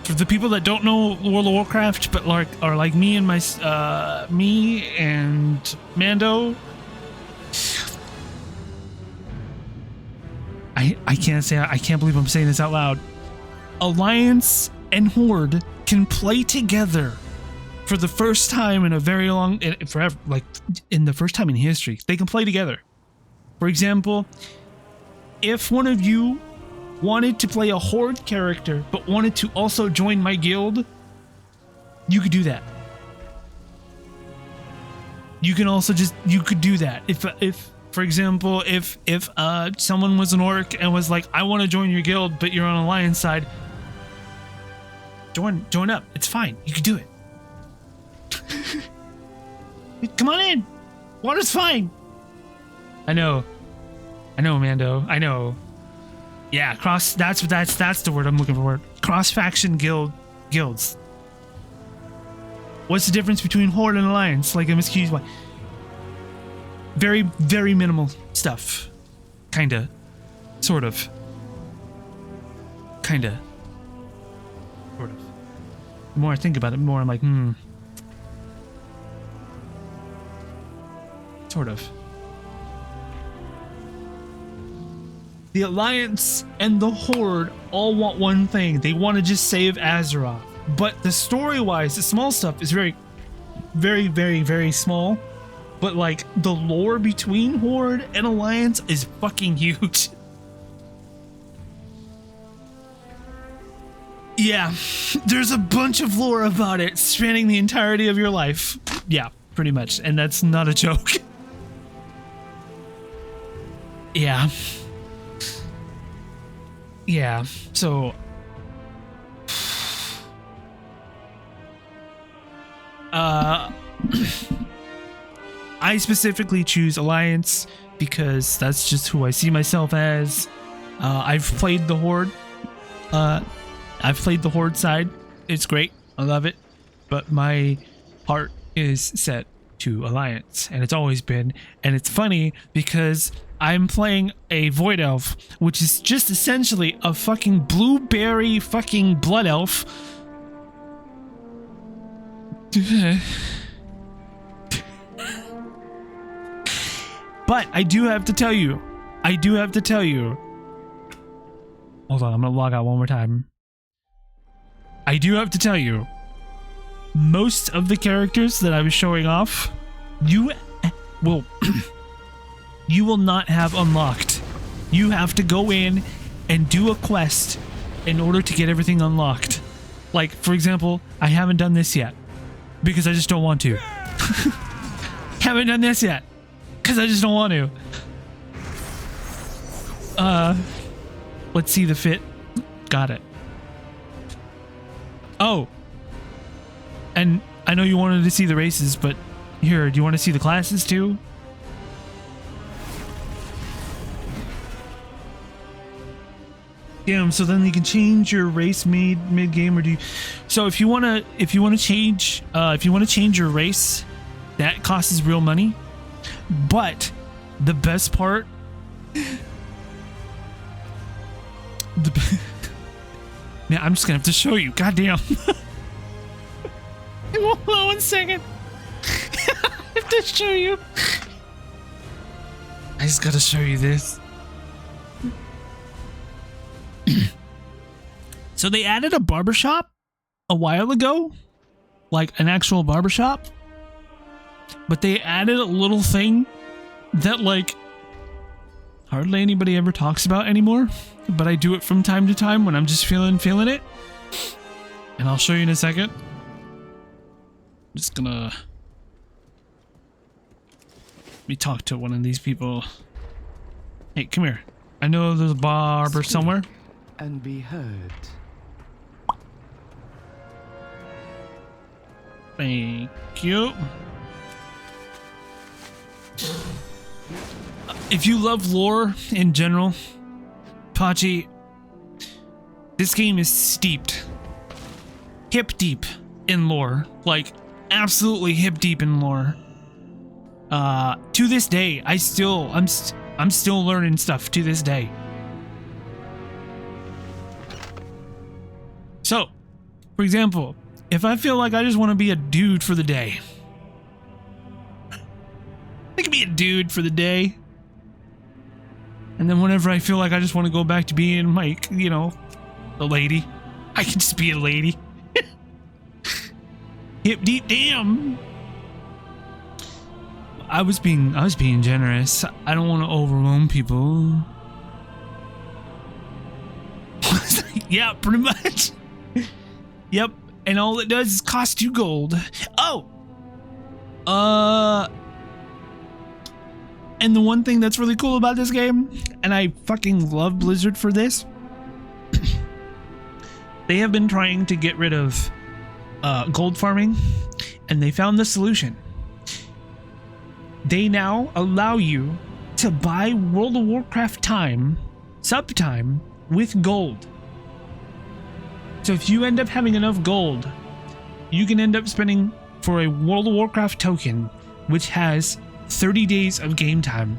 For the people that don't know World of Warcraft, but are like me and me and Mando, I can't believe I'm saying this out loud. Alliance and Horde can play together for the first time in a very long, forever, like in the first time in history. They can play together. For example, if one of you wanted to play a Horde character but wanted to also join my guild, you could do that. You can also you could do that. If for example, if someone was an Orc and was like, I want to join your guild, but you're on Alliance side, join up. It's fine. You can do it. Come on in. Water's fine. I know, Mando. I know. Yeah, that's the word I'm looking for. Cross-faction guilds. What's the difference between Horde and Alliance? Like MSQ's very, very minimal stuff. Kinda. Sort of. Kinda. Sort of. The more I think about it, the more I'm like, Sort of. The Alliance and the Horde all want one thing. They want to just save Azeroth. But the story-wise, the small stuff is very, very, very, very small. But like the lore between Horde and Alliance is fucking huge. Yeah, there's a bunch of lore about it spanning the entirety of your life. Yeah, pretty much. And that's not a joke. Yeah. Yeah, so I specifically choose Alliance because that's just who I see myself as. I've played the Horde. I've played the Horde side. It's great. I love it. But my heart is set to Alliance, and it's always been. And it's funny because I'm playing a Void Elf, which is just essentially a fucking blueberry fucking blood elf. But I do have to tell you, hold on, I'm gonna log out one more time. I do have to tell you, most of the characters that I was showing off, you will not have unlocked. You have to go in and do a quest in order to get everything unlocked. Like, for example, I haven't done this yet because I just don't want to. Haven't done this yet because I just don't want to. Let's see the fit. Got it. Oh. And I know you wanted to see the races, but here, do you want to see the classes too? Damn, so then you can change your race mid game, or do you? So if you want to change your race, that costs real money. But the best part, man, I'm just gonna have to show you. Goddamn. Hold on 1 second. I have to show you. I just gotta show you this. So they added a barbershop a while ago, like an actual barbershop, but they added a little thing that like hardly anybody ever talks about anymore, but I do it from time to time when I'm just feeling it, and I'll show you in a second. I'm just gonna let me talk to one of these people. Hey, come here. I know there's a barber somewhere. And be heard. Thank you. If you love lore in general, Pachi, this game is steeped, hip deep in lore. Like, absolutely hip deep in lore. To this day, I'm still learning stuff to this day. So, for example, if I feel like I just want to be a dude for the day, I can be a dude for the day. And then whenever I feel like I just want to go back to being like, you know, a lady, I can just be a lady. Hip deep damn. I was being generous. I don't want to overwhelm people. Yeah, pretty much. Yep, and all it does is cost you gold. Oh! And the one thing that's really cool about this game, and I fucking love Blizzard for this, they have been trying to get rid of gold farming, and they found the solution. They now allow you to buy World of Warcraft sub time, with gold. So if you end up having enough gold, you can end up spending for a World of Warcraft token, which has 30 days of game time.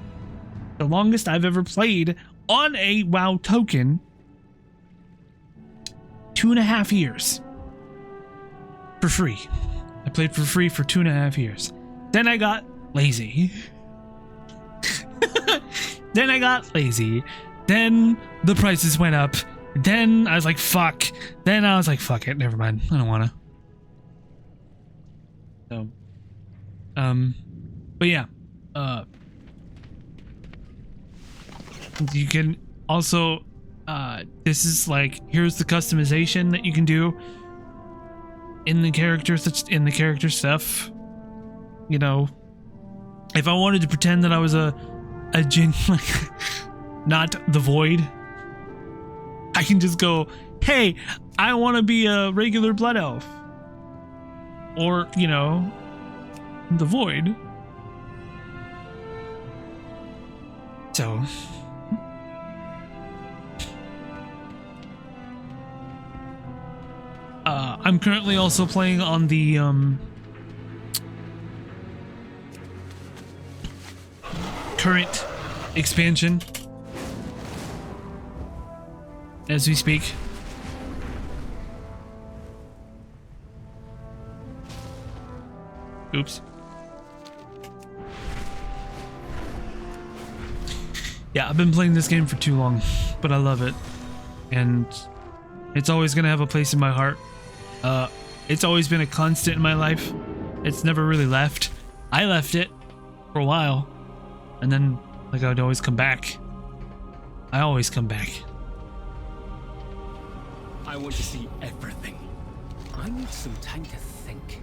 The longest I've ever played on a WoW token, 2.5 years. For free. I played for free for 2.5 years. Then I got lazy. Then the prices went up. Then I was like, fuck. Then I was like, fuck it. Never mind. I don't want to. So, but yeah, you can also, this is like, here's the customization that you can do in the character stuff. You know, if I wanted to pretend that I was a djinn, not the Void, I can just go, hey, I want to be a regular blood elf. Or, you know, the Void. So, I'm currently also playing on the current expansion as we speak. Oops. Yeah, I've been playing this game for too long, but I love it. And it's always gonna have a place in my heart. It's always been a constant in my life. It's never really left. I left it for a while, and then like I would always come back. I always come back. I want to see everything. I need some time to think.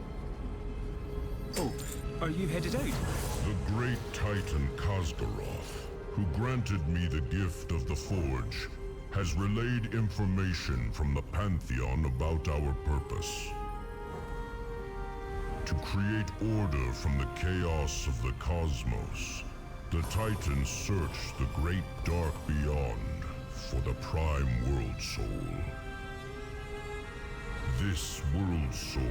Oh, are you headed out? The great Titan Khaz'goroth, who granted me the gift of the Forge, has relayed information from the Pantheon about our purpose. To create order from the chaos of the cosmos, the Titans search the great dark beyond for the Prime World Soul. This World Soul,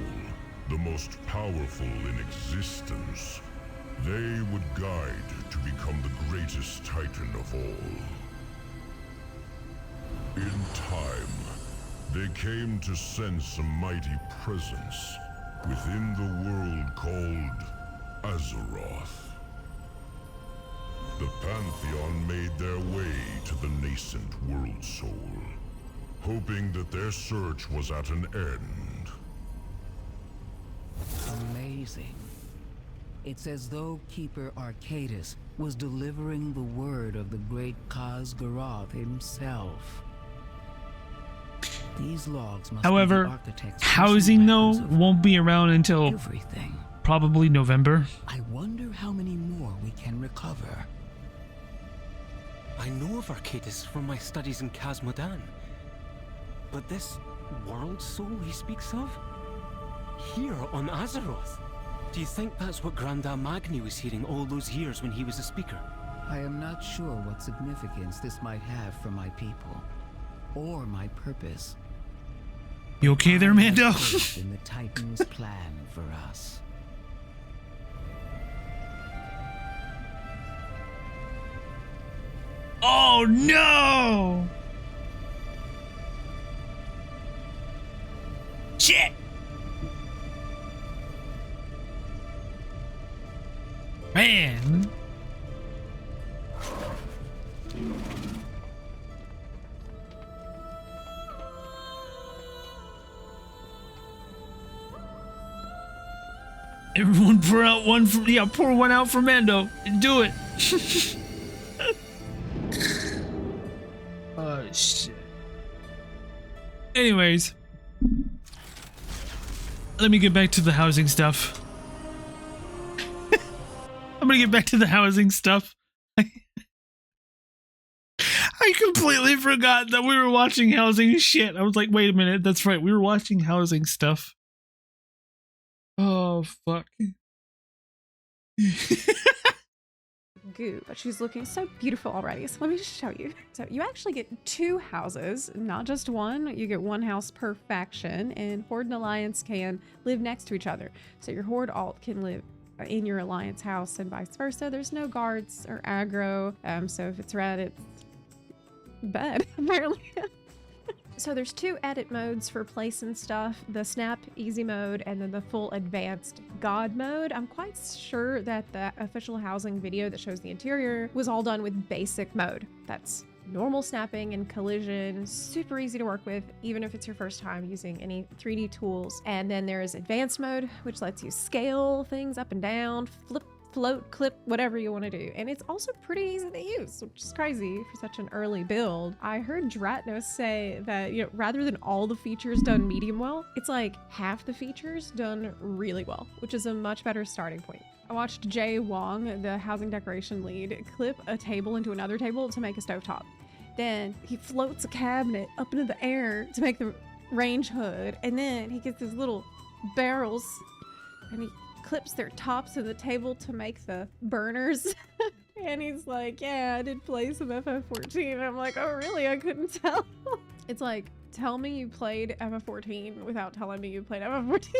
the most powerful in existence, they would guide to become the greatest Titan of all. In time, they came to sense a mighty presence within the world called Azeroth. The Pantheon made their way to the nascent World Soul, hoping that their search was at an end. Amazing. It's as though Keeper Arcadus was delivering the word of the great Khaz'goroth himself. These logs must However, be the architect's housing though personal won't be around until everything. probably November. I wonder how many more we can recover. I know of Arcadus from my studies in Khaz-Modan. But this World Soul he speaks of? Here on Azeroth? Do you think that's what Granda Magni was hearing all those years when he was a speaker? I am not sure what significance this might have for my people, or my purpose. You okay there, Mando? In the Titan's plan for us. Oh no! Shit! Man! Everyone pour out one for, yeah, pour one out for Mando and do it. Oh shit. Anyways, let me get back to the housing stuff. I'm gonna get back to the housing stuff. I completely forgot that we were watching housing shit. I was like, wait a minute, that's right, we were watching housing stuff. Oh, fuck. Goo, but she's looking so beautiful already. So let me just show you. So you actually get 2 houses, not just one. You get 1 house per faction, and Horde and Alliance can live next to each other. So your Horde alt can live in your Alliance house and vice versa. There's no guards or aggro. So if it's red, it's bad, apparently. So there's 2 edit modes for placing stuff, the snap easy mode and then the full advanced god mode. I'm quite sure that the official housing video that shows the interior was all done with basic mode. That's normal snapping and collision, super easy to work with, even if it's your first time using any 3D tools. And then there is advanced mode, which lets you scale things up and down, flip, float, clip, whatever you want to do. And it's also pretty easy to use, which is crazy for such an early build. I heard Dratnos say that, you know, rather than all the features done medium well, it's like half the features done really well, which is a much better starting point. I watched Jay Wong, the housing decoration lead, clip a table into another table to make a stovetop. Then he floats a cabinet up into the air to make the range hood. And then he gets his little barrels and he clips their tops of the table to make the burners. And he's like, yeah, I did play some FF14. And I'm like, oh really? I couldn't tell. It's like, tell me you played FF14 without telling me you played FF14.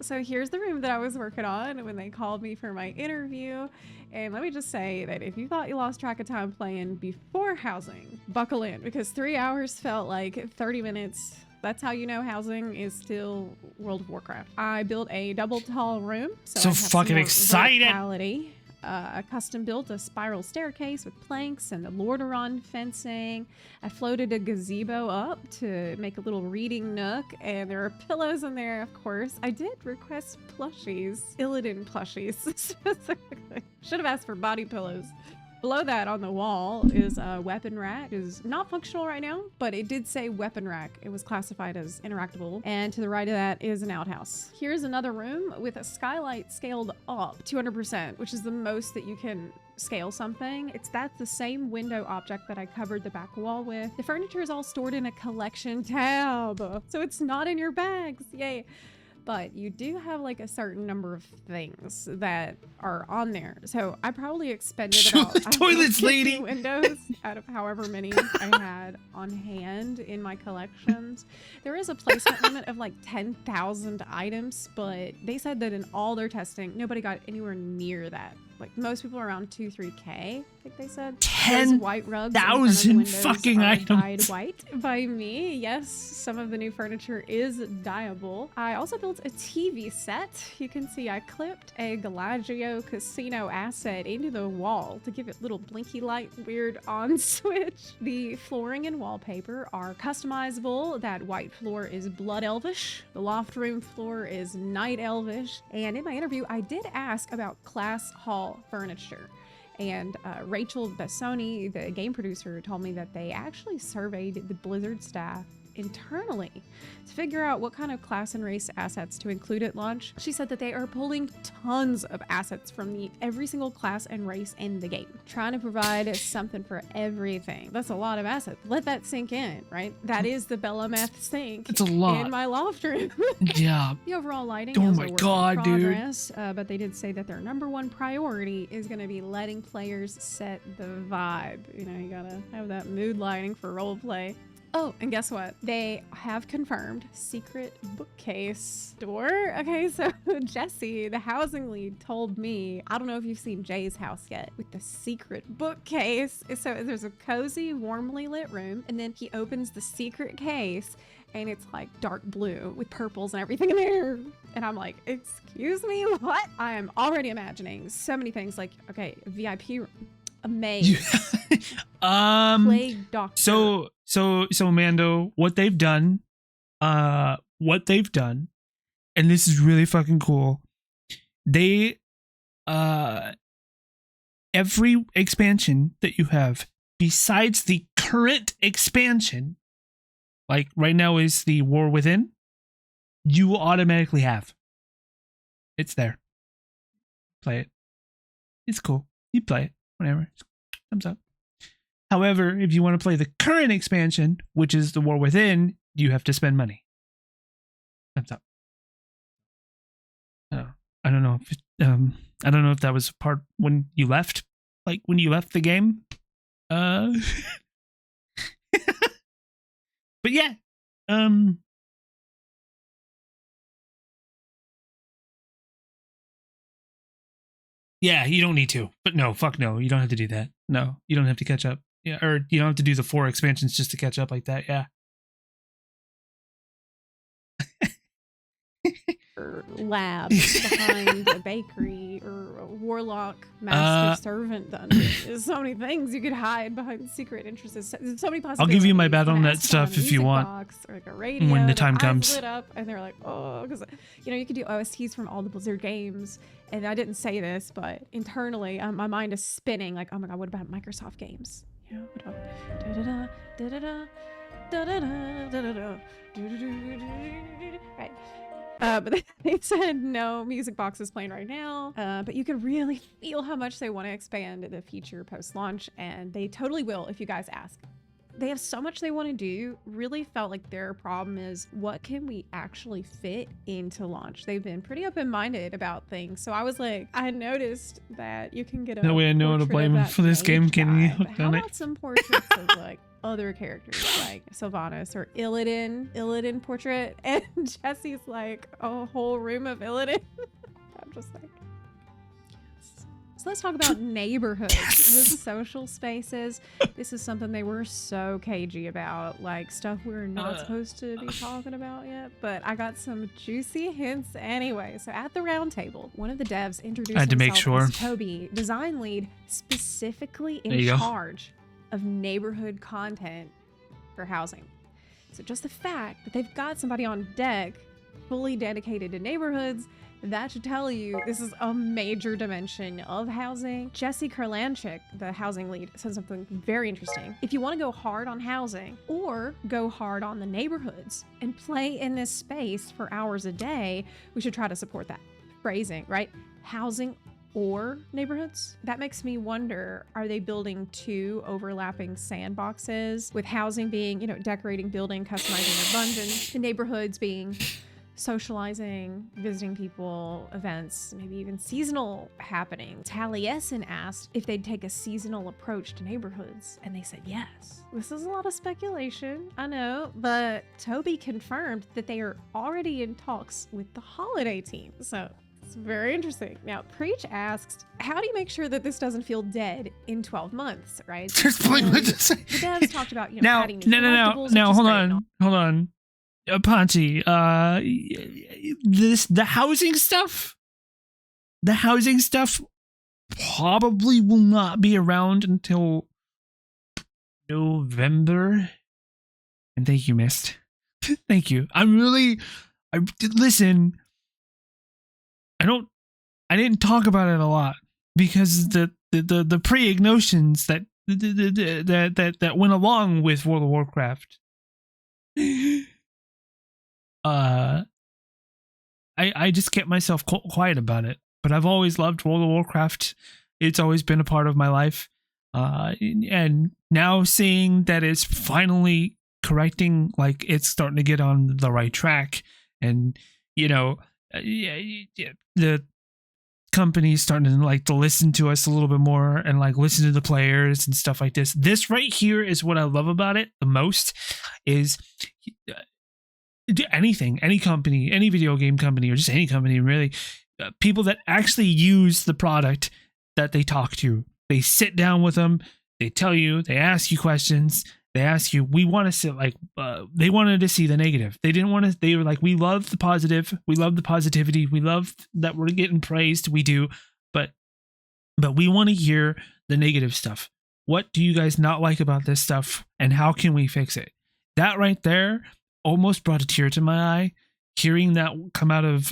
So here's the room that I was working on when they called me for my interview. And let me just say that if you thought you lost track of time playing before housing, buckle in, because 3 hours felt like 30 minutes. That's how you know housing is still World of Warcraft. I built a double tall room. So fucking excited. I custom built a spiral staircase with planks and a Lordaeron fencing. I floated a gazebo up to make a little reading nook, and there are pillows in there, of course. I did request plushies, Illidan plushies specifically. Should have asked for body pillows. Below that on the wall is a weapon rack. It is not functional right now, but it did say weapon rack. It was classified as interactable. And to the right of that is an outhouse. Here's another room with a skylight scaled up 200%, which is the most that you can scale something. That's the same window object that I covered the back wall with. The furniture is all stored in a collection tab, so it's not in your bags. Yay. But you do have like a certain number of things that are on there. So I probably expended about toilets, lady. windows out of however many I had on hand in my collections. There is a placement limit of like 10,000 items, but they said that in all their testing, nobody got anywhere near that. Like most people are around 2-3K, I think they said. 10,000 fucking items. Dyed white by me. Yes, some of the new furniture is dyeable. I also built a TV set. You can see I clipped a Galaggio Casino asset into the wall to give it little blinky light weird on switch. The flooring and wallpaper are customizable. That white floor is Blood Elvish. The loft room floor is Night Elvish. And in my interview, I did ask about Class Hall furniture, and Rachel Bessoni, the game producer, told me that they actually surveyed the Blizzard staff internally to figure out what kind of class and race assets to include at launch. She said that they are pulling tons of assets from every single class and race in the game, trying to provide something for everything. That's a lot of assets. Let that sink in, right? That is the Belameth sink. It's a lot. In my loft room. Yeah. The overall lighting oh is my a work God, in dude. progress, but they did say that their #1 priority is going to be letting players set the vibe. You know, you gotta have that mood lighting for roleplay. Oh, and guess what? They have confirmed secret bookcase door. Okay, so Jesse, the housing lead, told me, I don't know if you've seen Jay's house yet, with the secret bookcase. So there's a cozy, warmly lit room, and then he opens the secret case, and it's like dark blue with purples and everything in there. And I'm like, excuse me, what? I am already imagining so many things, like, okay, VIP room, a maze, plague doctor. So Mando, what they've done, and this is really fucking cool. They, every expansion that you have, besides the current expansion, like right now is the War Within, you will automatically have. It's there. Play it. It's cool. You play it. Whatever. Thumbs up. However, if you want to play the current expansion, which is the War Within, you have to spend money. Thumbs up. I don't know if I don't know if that was part when you left, like when you left the game. But yeah. Yeah, you don't need to. But no, fuck no. You don't have to do that. No, you don't have to catch up. Yeah, or you don't have to do the 4 expansions just to catch up like that. Yeah. Labs behind a bakery or a warlock master servant dungeon. There's so many things you could hide behind secret interests. There's so many possibilities. I'll give you my Battle.net stuff if you want. Or like a radio, when the time comes. Lit up and they're like, oh, because you know you could do OSTs from all the Blizzard games. And I didn't say this, but internally my mind is spinning like, oh my god, what about Microsoft games? You know, what about da-da-da, da-da-da, da-da-da, da-da-da, right. But they said no music boxes playing right now. But you can really feel how much they want to expand the feature post-launch, and they totally will if you guys ask. They have so much they want to do. Really felt like their problem is, what can we actually fit into launch? They've been pretty open-minded about things. So I was like, I noticed that you can get a no way I know how to blame him for this game getting me hooked on it. How about some portraits of like other characters like Sylvanas or Illidan portrait? And Jesse's like a whole room of Illidan. I'm just like, so let's talk about neighborhoods. This is social spaces. This is something they were so cagey about, like stuff we're not supposed to be talking about yet. But I got some juicy hints anyway. So at the round table, one of the devs introduced himself as Toby, design lead, specifically in charge of neighborhood content for housing. So just the fact that they've got somebody on deck fully dedicated to neighborhoods, that should tell you this is a major dimension of housing. Jesse Kurlanchik, the housing lead, said something very interesting. If you want to go hard on housing or go hard on the neighborhoods and play in this space for hours a day, we should try to support that phrasing, right? Housing or neighborhoods? That makes me wonder, are they building two overlapping sandboxes, with housing being, you know, decorating, building, customizing your dungeon, the neighborhoods being socializing, visiting people, events, maybe even seasonal happenings. Taliesin asked if they'd take a seasonal approach to neighborhoods, and they said yes. This is a lot of speculation, I know, but Toby confirmed that they are already in talks with the holiday team, so it's very interesting. Now, Preach asks, how do you make sure that this doesn't feel dead in 12 months, right? There's plenty to say. The devs talked about, you know, adding new collectibles. Now, hold on. Ponchi, the housing stuff probably will not be around until November. And thank you, Mist. Thank you. Listen, I didn't talk about it a lot because the pre-ignitions that went along with World of Warcraft. I just kept myself quiet about it, but I've always loved World of Warcraft. It's always been a part of my life. And now seeing that it's finally correcting, like it's starting to get on the right track, and you know, the company's starting to like to listen to us a little bit more and like listen to the players and stuff like this. This right here is what I love about it the most. Is anything, any company, any video game company, or just any company really, people that actually use the product that they talk to, they sit down with them, they tell you, they ask you questions, they ask you, we want to sit like, they wanted to see the negative. They didn't want to, they were like, we love the positive, we love the positivity, we love that we're getting praised, we do, but we want to hear the negative stuff. What do you guys not like about this stuff, and how can we fix it? That right there almost brought a tear to my eye, hearing that come out of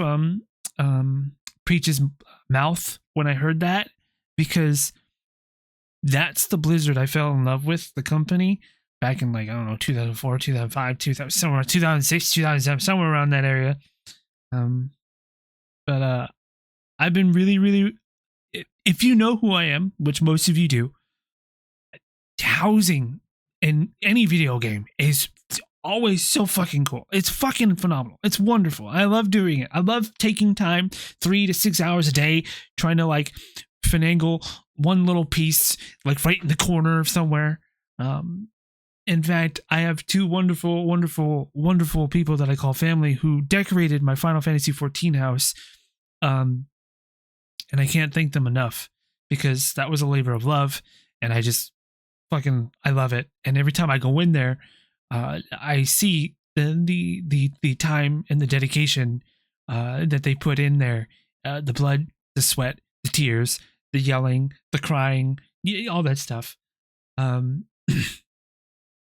Preach's mouth when I heard that, because that's the Blizzard I fell in love with, the company, back in like, I don't know, 2004, 2005, 2000, somewhere 2006, 2007, somewhere around that area. But I've been really, if you know who I am, which most of you do, housing in any video game is always so fucking cool. It's fucking phenomenal. It's wonderful. I love doing it. I love taking time, 3 to 6 hours a day, trying to like finagle one little piece, like right in the corner of somewhere. In fact, I have two wonderful people that I call family who decorated my Final Fantasy XIV house. And I can't thank them enough, because that was a labor of love, and I just I love it. And every time I go in there, I see the time and the dedication that they put in there, the blood, the sweat, the tears, the yelling, the crying, all that stuff.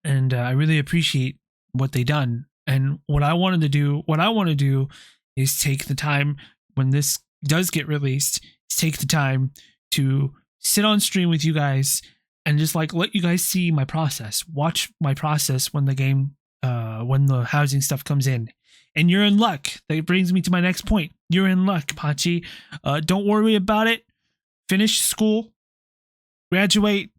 And I really appreciate what they done. And what I want to do is take the time when this does get released, is take the time to sit on stream with you guys and just like let you guys see my process, watch my process when the game, when the housing stuff comes in. And you're in luck. That brings me to my next point. You're in luck, Pachi. Don't worry about it. Finish school, graduate,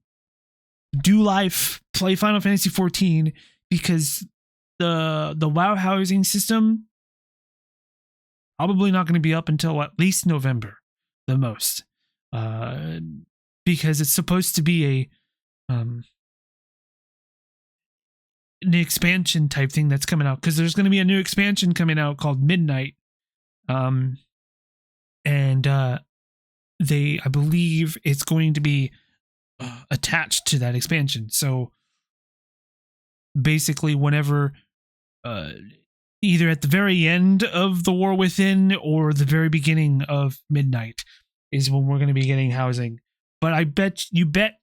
do live play Final Fantasy 14 because the WoW housing system probably not going to be up until at least November, the most, because it's supposed to be an expansion type thing that's coming out, because there's going to be a new expansion coming out called Midnight, and I believe it's going to be attached to that expansion. So basically, whenever either at the very end of the War Within or the very beginning of Midnight is when we're going to be getting housing. But I bet you bet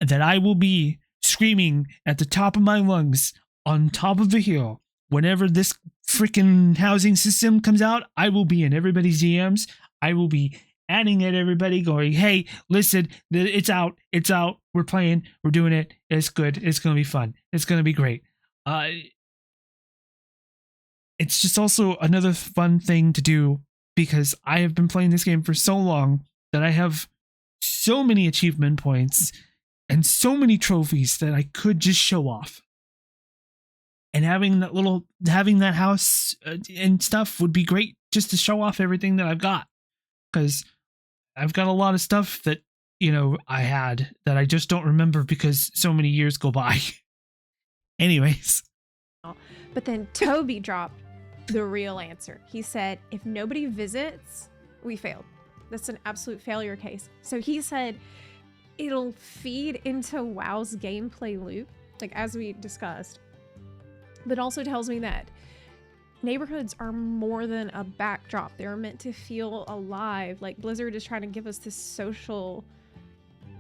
that I will be screaming at the top of my lungs on top of the hill whenever this freaking housing system comes out. I will be in everybody's DMs. I will be adding at everybody going, hey, listen, it's out, we're playing, we're doing it, it's good, it's going to be fun, it's going to be great. It's just also another fun thing to do because I have been playing this game for so long that I have so many achievement points and so many trophies that I could just show off. And having that house and stuff would be great just to show off everything that I've got. Because I've got a lot of stuff that, I had that I just don't remember because so many years go by. Anyways. But then Toby dropped the real answer. He said, if nobody visits, we failed. That's an absolute failure case. So he said it'll feed into WoW's gameplay loop, like as we discussed, but also tells me that neighborhoods are more than a backdrop. They're meant to feel alive. Like Blizzard is trying to give us this social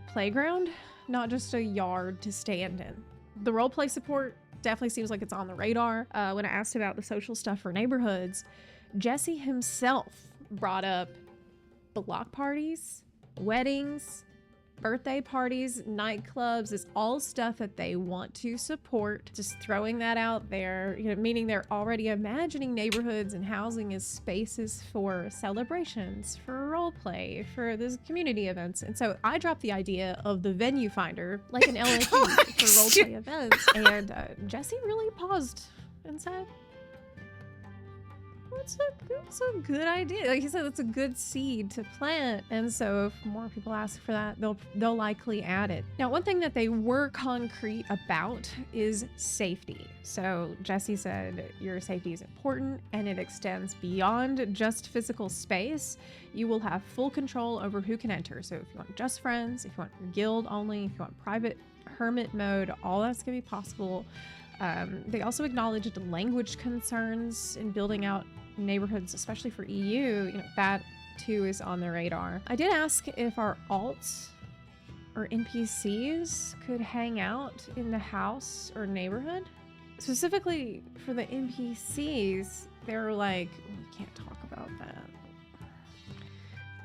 playground, not just a yard to stand in. The roleplay support definitely seems like it's on the radar. When I asked about the social stuff for neighborhoods, Jesse himself brought up block parties, weddings, birthday parties, nightclubs. Is all stuff that they want to support. Just throwing that out there, meaning they're already imagining neighborhoods and housing as spaces for celebrations, for role play, for these community events. And so I dropped the idea of the venue finder, like an LAP for role play events. And Jesse really paused and said, it's a good idea. Like he said, it's a good seed to plant. And so if more people ask for that, they'll likely add it. Now, one thing that they were concrete about is safety. So Jesse said your safety is important and it extends beyond just physical space. You will have full control over who can enter. So if you want just friends, if you want guild only, if you want private hermit mode, all that's gonna be possible. They also acknowledged language concerns in building out neighborhoods, especially for EU. That too is on the radar. I did ask if our alts or NPCs could hang out in the house or neighborhood. Specifically for the NPCs, they were like, we can't talk about that.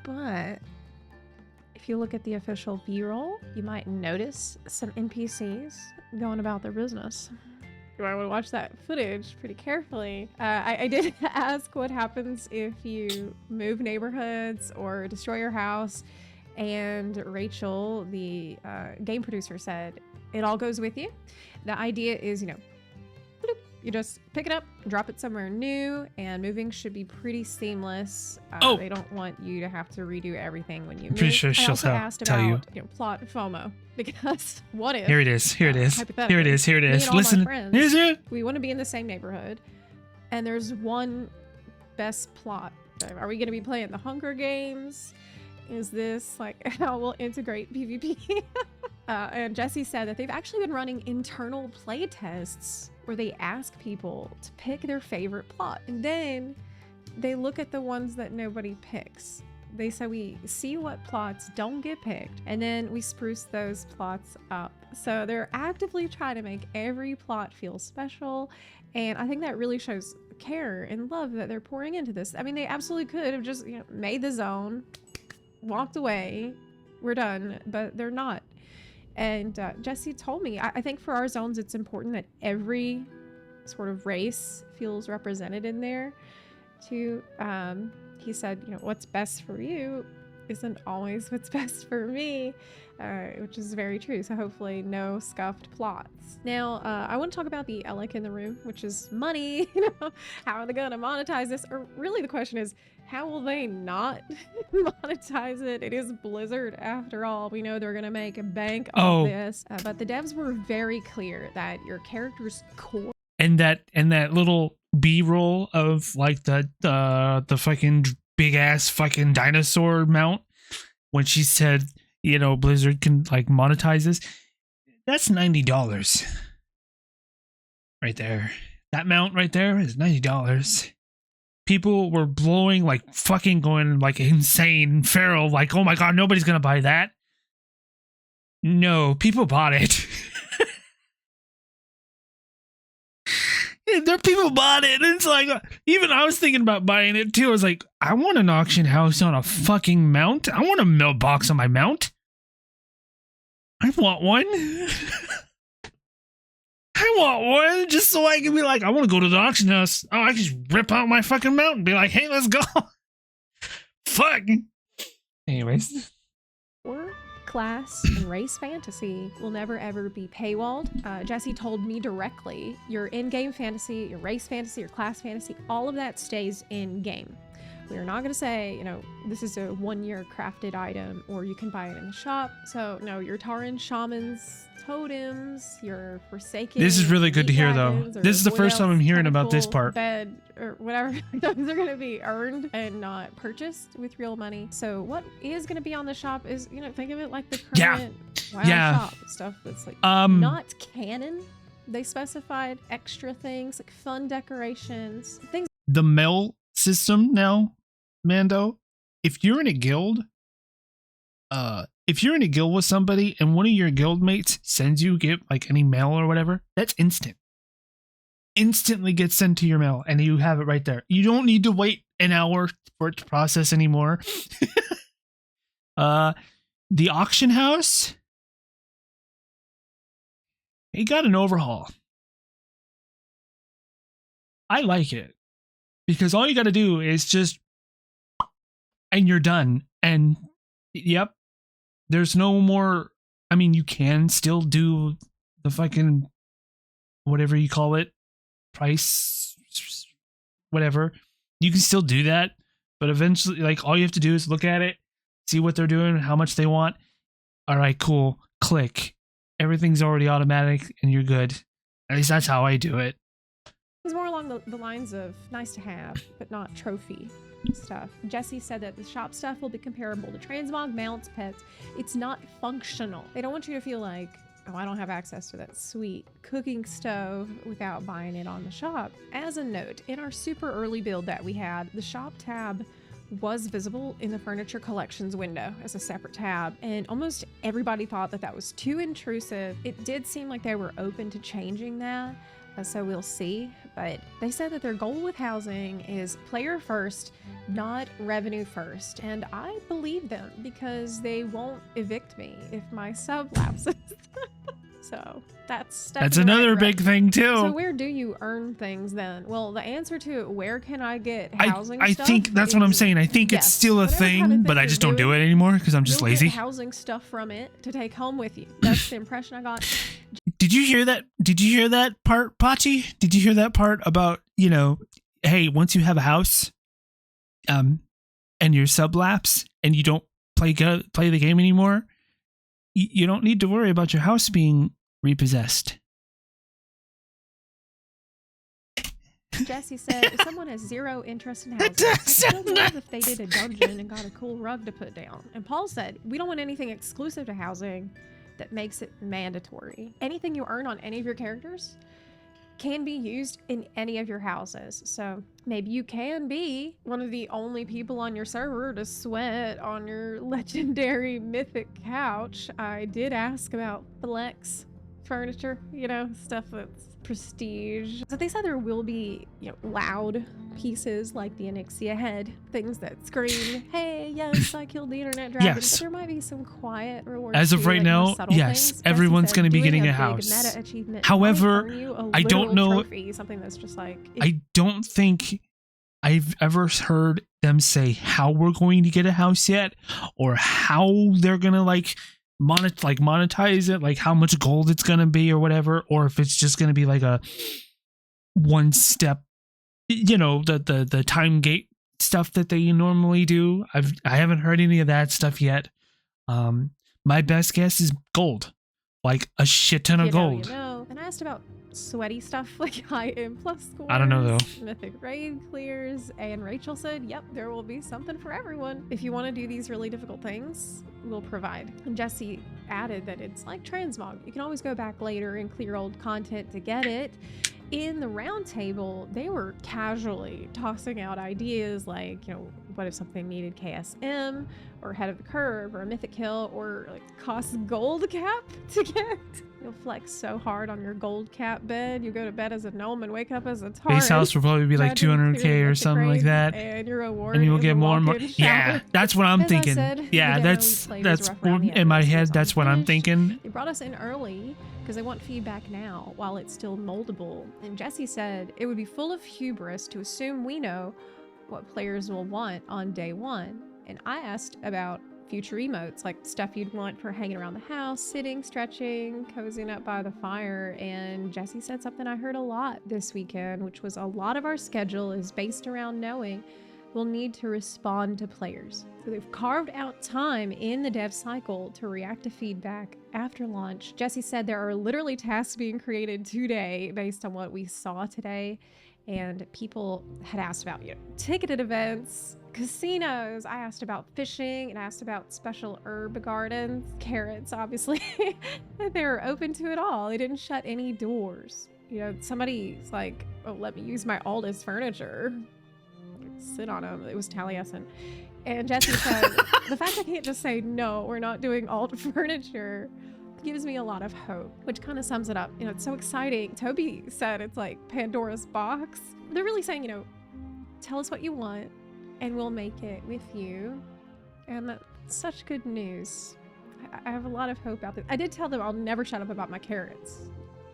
But if you look at the official B-roll, you might notice some NPCs going about their business. You might want to watch that footage pretty carefully. I did ask what happens if you move neighborhoods or destroy your house, and Rachel, the game producer, said it all goes with you. The idea is, bloop, you just pick it up, drop it somewhere new, and moving should be pretty seamless. They don't want you to have to redo everything when you move. Pretty sure she'll tell you. Plot FOMO, because what if? Here it is. Here it is. Listen, here's it. We want to be in the same neighborhood, and there's one best plot. Are we going to be playing the Hunger Games? Is this like how we'll integrate PvP? And Jesse said that they've actually been running internal play tests where they ask people to pick their favorite plot, and then they look at the ones that nobody picks. They say we see what plots don't get picked, and then we spruce those plots up. So they're actively trying to make every plot feel special, and I think that really shows care and love that they're pouring into this. I mean, they absolutely could have just made the zone, walked away, we're done, but they're not. And Jesse told me, I think for our zones, it's important that every sort of race feels represented in there too. He said, what's best for you isn't always what's best for me, which is very true. So hopefully no scuffed plots. Now, I want to talk about the Alec in the room, which is money. You know, how are they going to monetize this? Or really the question is, how will they not monetize it? It is Blizzard after all. We know they're going to make a bank off this. But the devs were very clear that your character's core and that little B-roll of like the fucking big ass fucking dinosaur mount when she said, you know, Blizzard can like monetize this, that's $90 right there. That mount right there is $90. People were blowing like fucking going like insane feral, like, oh my god, nobody's gonna buy that. No, people bought it. There, people bought it. And it's like, even I was thinking about buying it too. I was like, I want an auction house on a fucking mount. I want a mailbox on my mount. I want one. I want one just so I can be like, I want to go to the auction house. Oh, I can just rip out my fucking mount and be like, hey, let's go. Fuck. Anyways. Or class and race fantasy will never ever be paywalled. Jesse told me directly, your in-game fantasy, your race fantasy, your class fantasy, all of that stays in-game. We are not going to say, you know, this is a 1-year crafted item or you can buy it in the shop. So no, your Tauren shamans, totems, your Forsaken. This is really good to hear though. This is the first time I'm hearing about this part. Bed or whatever. Those are going to be earned and not purchased with real money. So what is going to be on the shop is, you know, think of it like the current WoW shop stuff that's like not canon. They specified extra things like fun decorations, things. The mail system now, Mando, if you're in a guild with somebody and one of your guild mates sends you like any mail or whatever, that's instantly gets sent to your mail and you have it right there. You don't need to wait an hour for it to process anymore. The auction house, it got an overhaul. I like it. Because all you got to do is just, and you're done. And yep, there's no more. I mean, you can still do the fucking, whatever you call it, price, whatever. You can still do that. But eventually, like, all you have to do is look at it, see what they're doing, how much they want. All right, cool. Click. Everything's already automatic and you're good. At least that's how I do it. It's more along the lines of nice to have, but not trophy stuff. Jesse said that the shop stuff will be comparable to transmog, mounts, pets. It's not functional. They don't want you to feel like, oh, I don't have access to that sweet cooking stove without buying it on the shop. As a note, in our super early build that we had, the shop tab was visible in the furniture collections window as a separate tab, and almost everybody thought that that was too intrusive. It did seem like they were open to changing that. So we'll see, but they said that their goal with housing is player first, not revenue first, and I believe them because they won't evict me if my sub lapses. So that's another big thing too. So where do you earn things then? Well, the answer to where can I get housing I stuff think that's what I'm saying. I think it's still a thing, but I just don't do it anymore because I'm just lazy. Get housing stuff from it to take home with you. That's the impression I got. Did you hear that? Did you hear that part, Pachi? Did you hear that part about, you know, hey, once you have a house, and your sub lapse and you don't play the game anymore, you don't need to worry about your house being repossessed. Jesse said, if someone has zero interest in housing, I still love if they did a dungeon and got a cool rug to put down. And Paul said, we don't want anything exclusive to housing that makes it mandatory. Anything you earn on any of your characters can be used in any of your houses. So maybe you can be one of the only people on your server to sweat on your legendary mythic couch. I did ask about flex furniture, you know, stuff that's prestige. So they said there will be, you know, loud pieces like the Onyxia head, things that scream, hey, yes, I killed the internet dragon. Yes. But there might be some quiet rewards. As of right now, yes, everyone's going to be getting a house. However, I don't know. Something that's just like, I don't think I've ever heard them say how we're going to get a house yet, or how they're gonna like monetize it, like how much gold it's gonna be or whatever, or if it's just gonna be like a one step, you know, the time gate stuff that they normally do. I haven't heard any of that stuff yet. My best guess is gold, like a shit ton of gold. And I asked about sweaty stuff like high M+ scores. I don't know though. Mythic raid clears, and Rachel said, "Yep, there will be something for everyone. If you want to do these really difficult things, we'll provide." And Jesse added that it's like transmog. You can always go back later and clear old content to get it. In the roundtable, they were casually tossing out ideas like, you know, what if something needed KSM or head of the curve or a mythic kill or like costs gold cap to get. You'll flex so hard on your gold cap bed. You go to bed as a gnome and wake up as a Taurus. Base house will probably be like 200k or something like that. And your reward, and you will get more and more. Yeah, that's what I'm thinking. Yeah, that's in my head. That's what I'm thinking. They brought us in early because they want feedback now while it's still moldable. And Jesse said it would be full of hubris to assume we know what players will want on day one. And I asked about future emotes, like stuff you'd want for hanging around the house, sitting, stretching, cozying up by the fire. And Jesse said something I heard a lot this weekend, which was a lot of our schedule is based around knowing we'll need to respond to players. So they've carved out time in the dev cycle to react to feedback after launch. Jesse said there are literally tasks being created today based on what we saw today. And people had asked about, you know, ticketed events, casinos. I asked about fishing and I asked about special herb gardens, carrots, obviously. They were open to it all. They didn't shut any doors. You know, somebody's like, oh, let me use my oldest furniture. Sit on them. It was Taliesin. And Jesse said, the fact I can't just say, no, we're not doing alt furniture gives me a lot of hope, which kind of sums it up. You know, it's so exciting. Toby said it's like Pandora's box. They're really saying, you know, tell us what you want and we'll make it with you. And that's such good news. I have a lot of hope out there. I did tell them I'll never shut up about my carrots.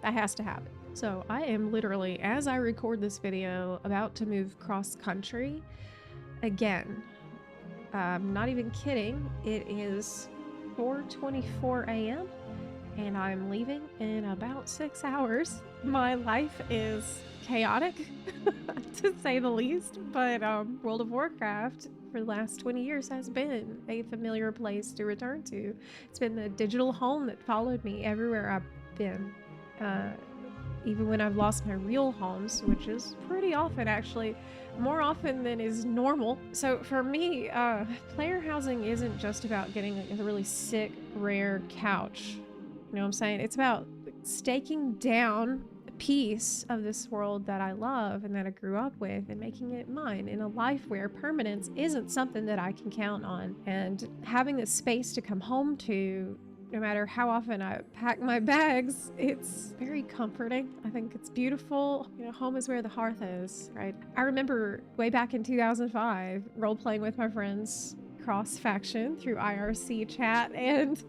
That has to happen. So I am literally, as I record this video, about to move cross country again. I'm not even kidding. It is 4:24 a.m. and I'm leaving in about 6 hours. My life is chaotic, to say the least, but World of Warcraft for the last 20 years has been a familiar place to return to. It's been the digital home that followed me everywhere I've been. Even when I've lost my real homes, which is pretty often actually, more often than is normal. So for me, player housing isn't just about getting a really sick, rare couch. You know what I'm saying? It's about staking down a piece of this world that I love and that I grew up with and making it mine in a life where permanence isn't something that I can count on. And having this space to come home to, no matter how often I pack my bags, it's very comforting. I think it's beautiful. You know, home is where the hearth is, right? I remember way back in 2005, role-playing with my friends cross-faction through IRC chat, and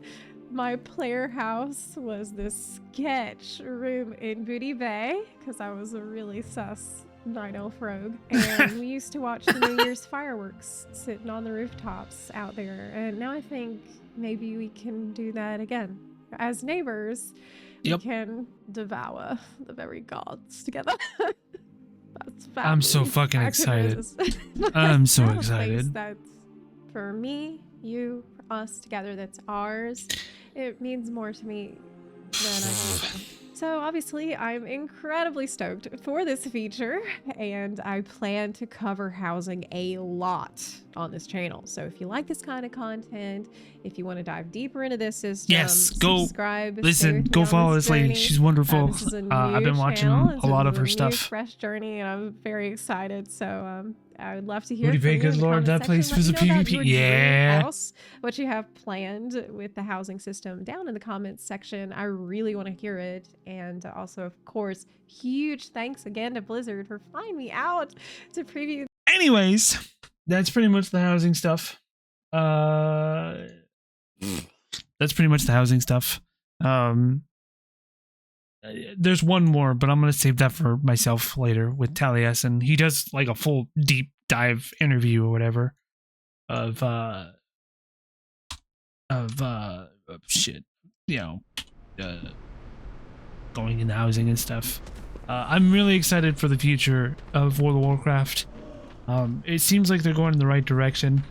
my player house was this sketch room in Booty Bay, because I was a really sus Night Elf rogue. And we used to watch the New Year's fireworks sitting on the rooftops out there. And now I think maybe we can do that again. As neighbors, we can devour the very gods together. That's family. I'm so fucking excited. I'm so excited. That's for me, you, for us together. That's ours. It means more to me than I can. So obviously I'm incredibly stoked for this feature, and I plan to cover housing a lot on this channel. So if you like this kind of content, if you want to dive deeper into this system, yes, go subscribe, listen, go follow this lady. She's wonderful. I've been watching a lot of her stuff. Fresh journey, and I'm very excited. So I would love to hear Booty from Bay, you good lord, that place was a PvP. Yeah. What you have planned with the housing system down in the comments section. I really want to hear it. And also, of course, huge thanks again to Blizzard for flying me out to preview. Anyways, that's pretty much the housing stuff. That's pretty much the housing stuff. There's one more, but I'm gonna save that for myself later with Taliesin. He does like a full deep dive interview or whatever of shit, you know, going into housing and stuff. I'm really excited for the future of World of Warcraft. It seems like they're going in the right direction.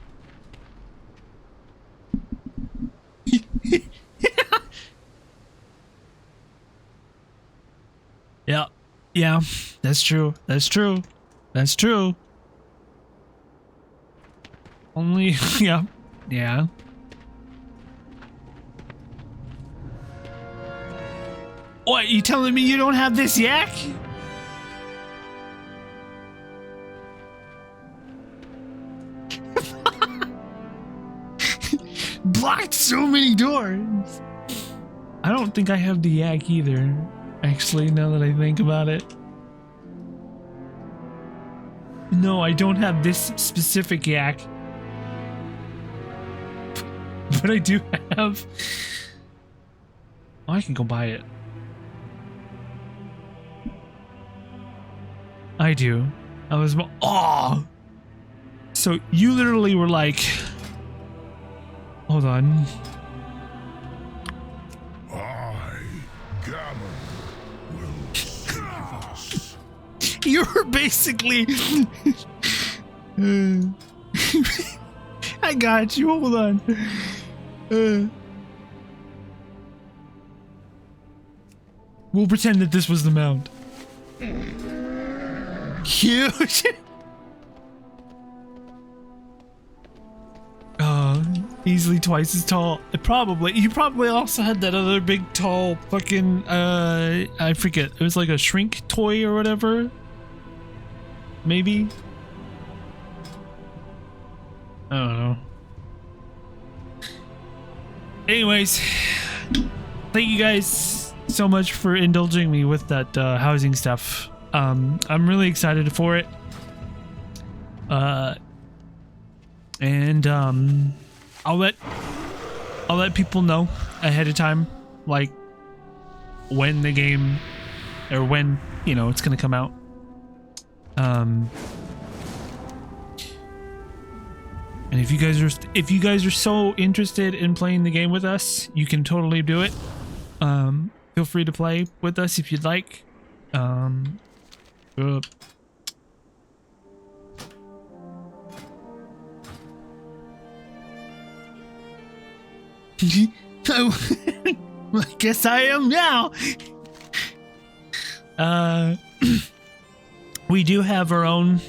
Yeah, that's true. That's true. That's true. Only, yeah. What, you telling me you don't have this yak? Blocked so many doors. I don't think I have the yak either. Actually, now that I think about it. No, I don't have this specific yak. But I do have... Oh, I can go buy it. I do. I was... Oh! So you literally were like... Hold on. You're basically... I got you, hold on. We'll pretend that this was the mound. Huge! Easily twice as tall. You probably also had that other big tall fucking, I forget. It was like a shrink toy or whatever. Maybe? I don't know. Anyways, thank you guys so much for indulging me with that housing stuff. I'm really excited for it. And I'll let people know ahead of time, like when the game or when, you know, it's gonna come out. And if you guys are so interested in playing the game with us, you can totally do it. Feel free to play with us if you'd like. I guess I am now. We do have our own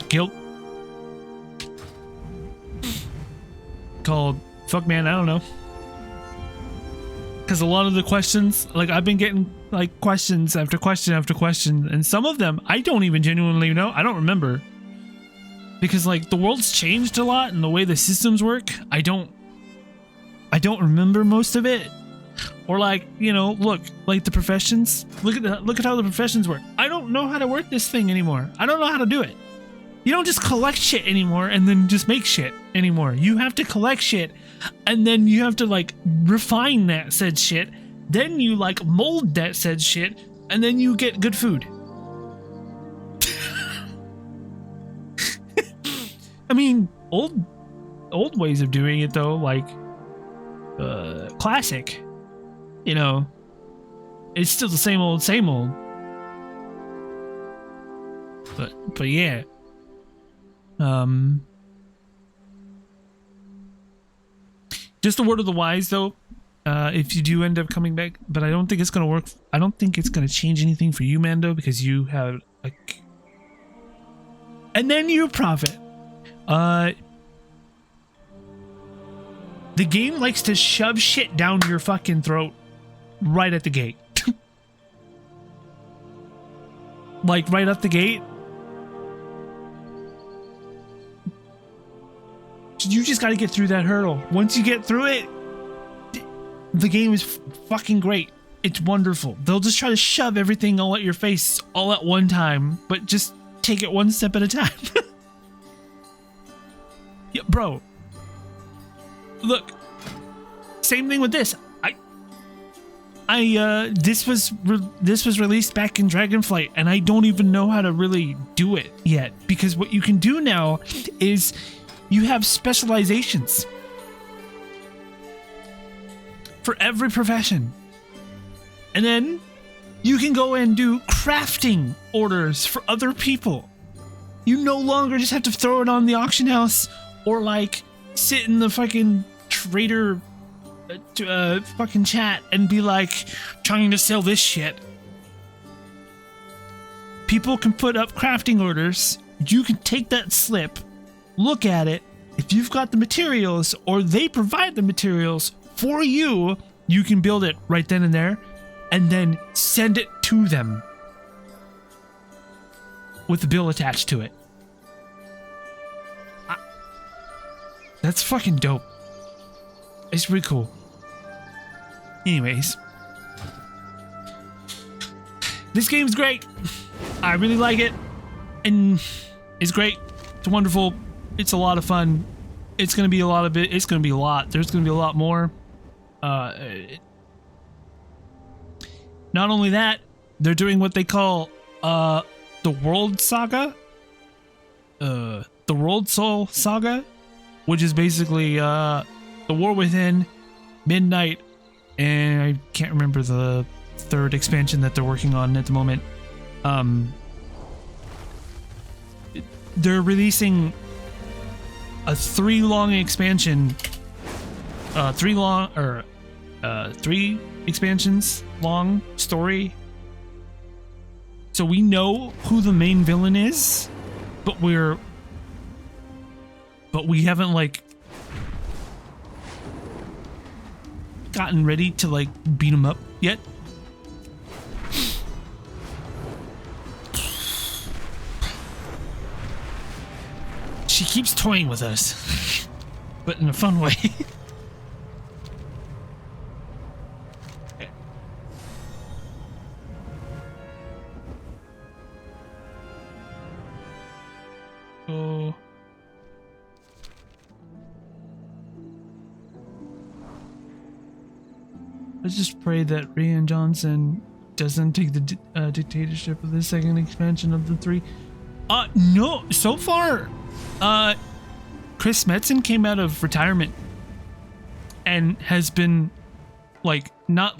guild called Fuck Man, I don't know. Because a lot of the questions, like I've been getting like questions after question after question, and some of them I don't even genuinely know. I don't remember. Because like the world's changed a lot and the way the systems work, I don't remember most of it. Or like, you know, look, like the professions. Look at how the professions work. I don't know how to work this thing anymore. I don't know how to do it. You don't just collect shit anymore and then just make shit anymore. You have to collect shit and then you have to like refine that said shit. Then you like mold that said shit and then you get good food. I mean, old ways of doing it though, like classic. You know, it's still the same old. But yeah. Just a word of the wise though, if you do end up coming back, but I don't think it's gonna work. I don't think it's gonna change anything for you, Mando, because you have like, and then you profit. The game likes to shove shit down your fucking throat right at the gate. Like right up the gate. You just got to get through that hurdle. Once you get through it, the game is fucking great. It's wonderful. They'll just try to shove everything all at your face all at one time, but just take it one step at a time. Yeah, bro. this was released back in Dragonflight, and I don't even know how to really do it yet, because what you can do now is you have specializations for every profession, and then you can go and do crafting orders for other people. You no longer just have to throw it on the auction house or like sit in the fucking trader fucking chat and be like trying to sell this shit. People can put up crafting orders. You can take that slip, look at it. If you've got the materials or they provide the materials for you, you can build it right then and there and then send it to them with the bill attached to it. That's fucking dope. It's pretty cool. Anyways, this game's great. I really like it, and it's great. It's wonderful. It's a lot of fun. It's gonna be a lot of it. It's gonna be a lot. There's gonna be a lot more. Not only that, they're doing what they call the World Saga, the World Soul Saga, which is basically the War Within, Midnight, and I can't remember the third expansion that they're working on at the moment. They're releasing a 3 expansion, 3 expansions long story. So we know who the main villain is, but we haven't like gotten ready to like beat him up yet. She keeps toying with us, but in a fun way. Oh. Let's just pray that Rian Johnson doesn't take the dictatorship of the second expansion of the 3. No, so far, Chris Metzen came out of retirement and has been, like, not,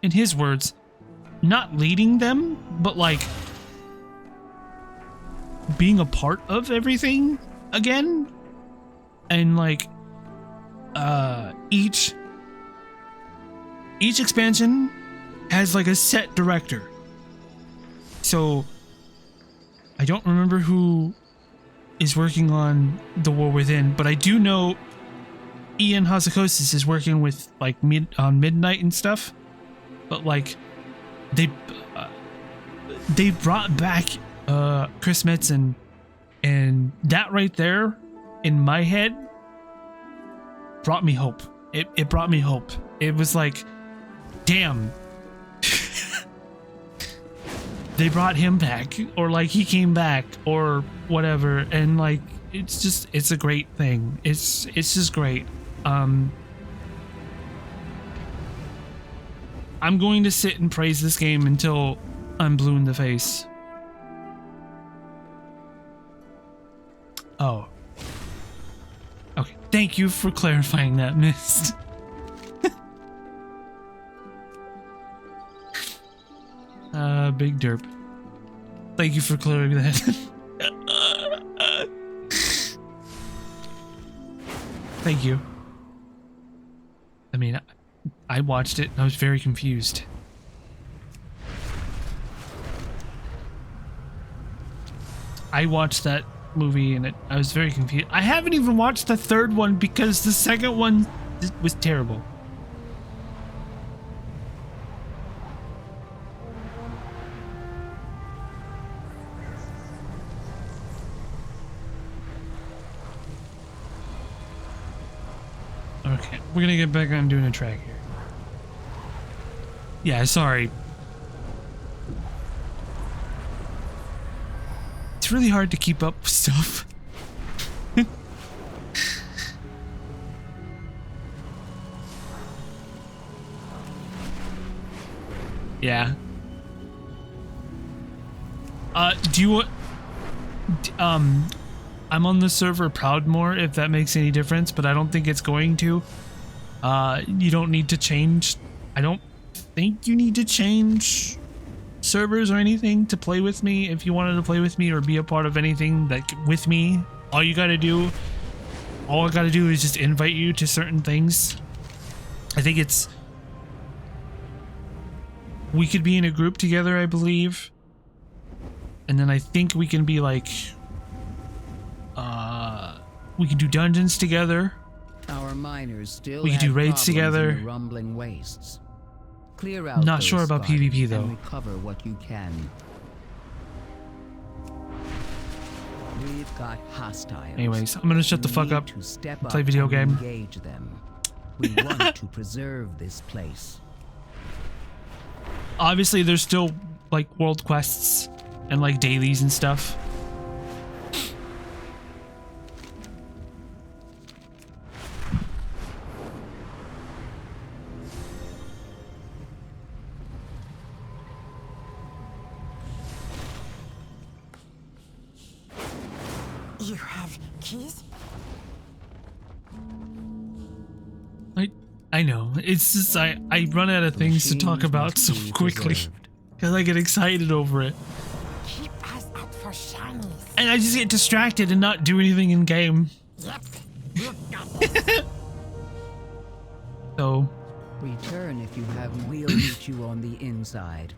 in his words, not leading them, but like being a part of everything again. And like, each expansion has like a set director. So I don't remember who is working on The War Within, but I do know Ian Hazzikostas is working with like Midnight and stuff. But like they brought back Chris Metzen, and that right there in my head brought me hope. It brought me hope. It was like, damn. They brought him back, or like he came back, or whatever, and like it's a great thing. It's just great. I'm going to sit and praise this game until I'm blue in the face. Oh. Okay, thank you for clarifying that, Mist. Big derp. Thank you for clearing that. Thank you. I mean, I watched it and I was very confused. I watched that movie and I was very confused. I haven't even watched the third one because the second one was terrible. Okay, we're gonna get back on doing a track here. Yeah, sorry. It's really hard to keep up with stuff. Yeah. Do you want... I'm on the server Proudmoore, if that makes any difference, but I don't think it's going to. You don't need to change... I don't think you need to change servers or anything to play with me. If you wanted to play with me or be a part of anything like with me, all I gotta do is just invite you to certain things. I think it's... We could be in a group together, I believe. And then I think we can be like... we can do dungeons together. Our miners still we can do raids together. In the rumbling wastes. Clear out Not sure about PvP though. And recover what you can. We've got hostiles. Anyways, I'm gonna shut the fuck up. Play video game. Engage them. We want to preserve this place. Obviously, there's still like world quests and like dailies and stuff. You have keys? I know. It's just I run out of things to talk about so quickly because I get excited over it. Keep eyes out for shinies. And I just get distracted and not do anything in game. Yep. You got this. So return if you have. We'll meet you on the inside.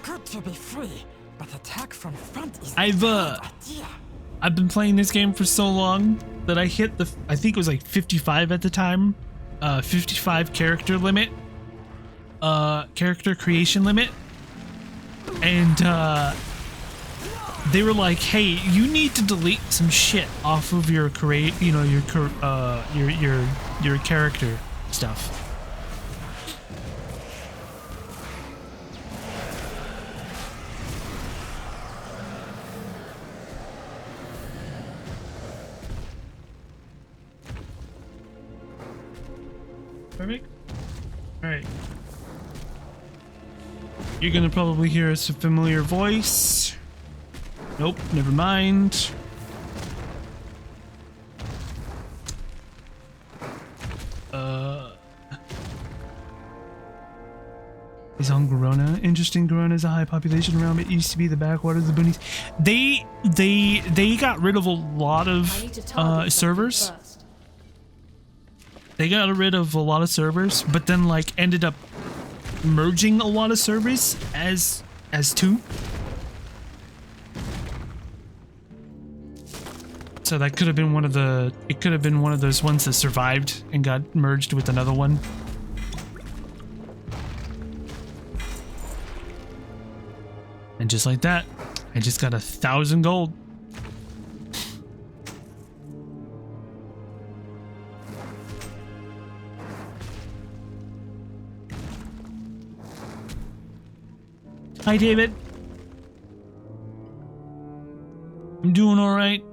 Good to be free, but attack from front is I've been playing this game for so long that I hit the, I think it was like 55 at the time, 55 character limit, character creation limit, and they were like, hey, you need to delete some shit off of your your character stuff. Perfect. Alright. You're gonna probably hear a familiar voice. Nope, never mind. Is on Garona. Interesting. Garona is a high population realm. It used to be the backwaters of the boonies. They got rid of a lot of servers. They got rid of a lot of servers, but then like ended up merging a lot of servers as two. So that could have been one of the, it could have been one of those ones that survived and got merged with another one. And just like that, I just got 1,000 gold. Hi, David. I'm doing all right.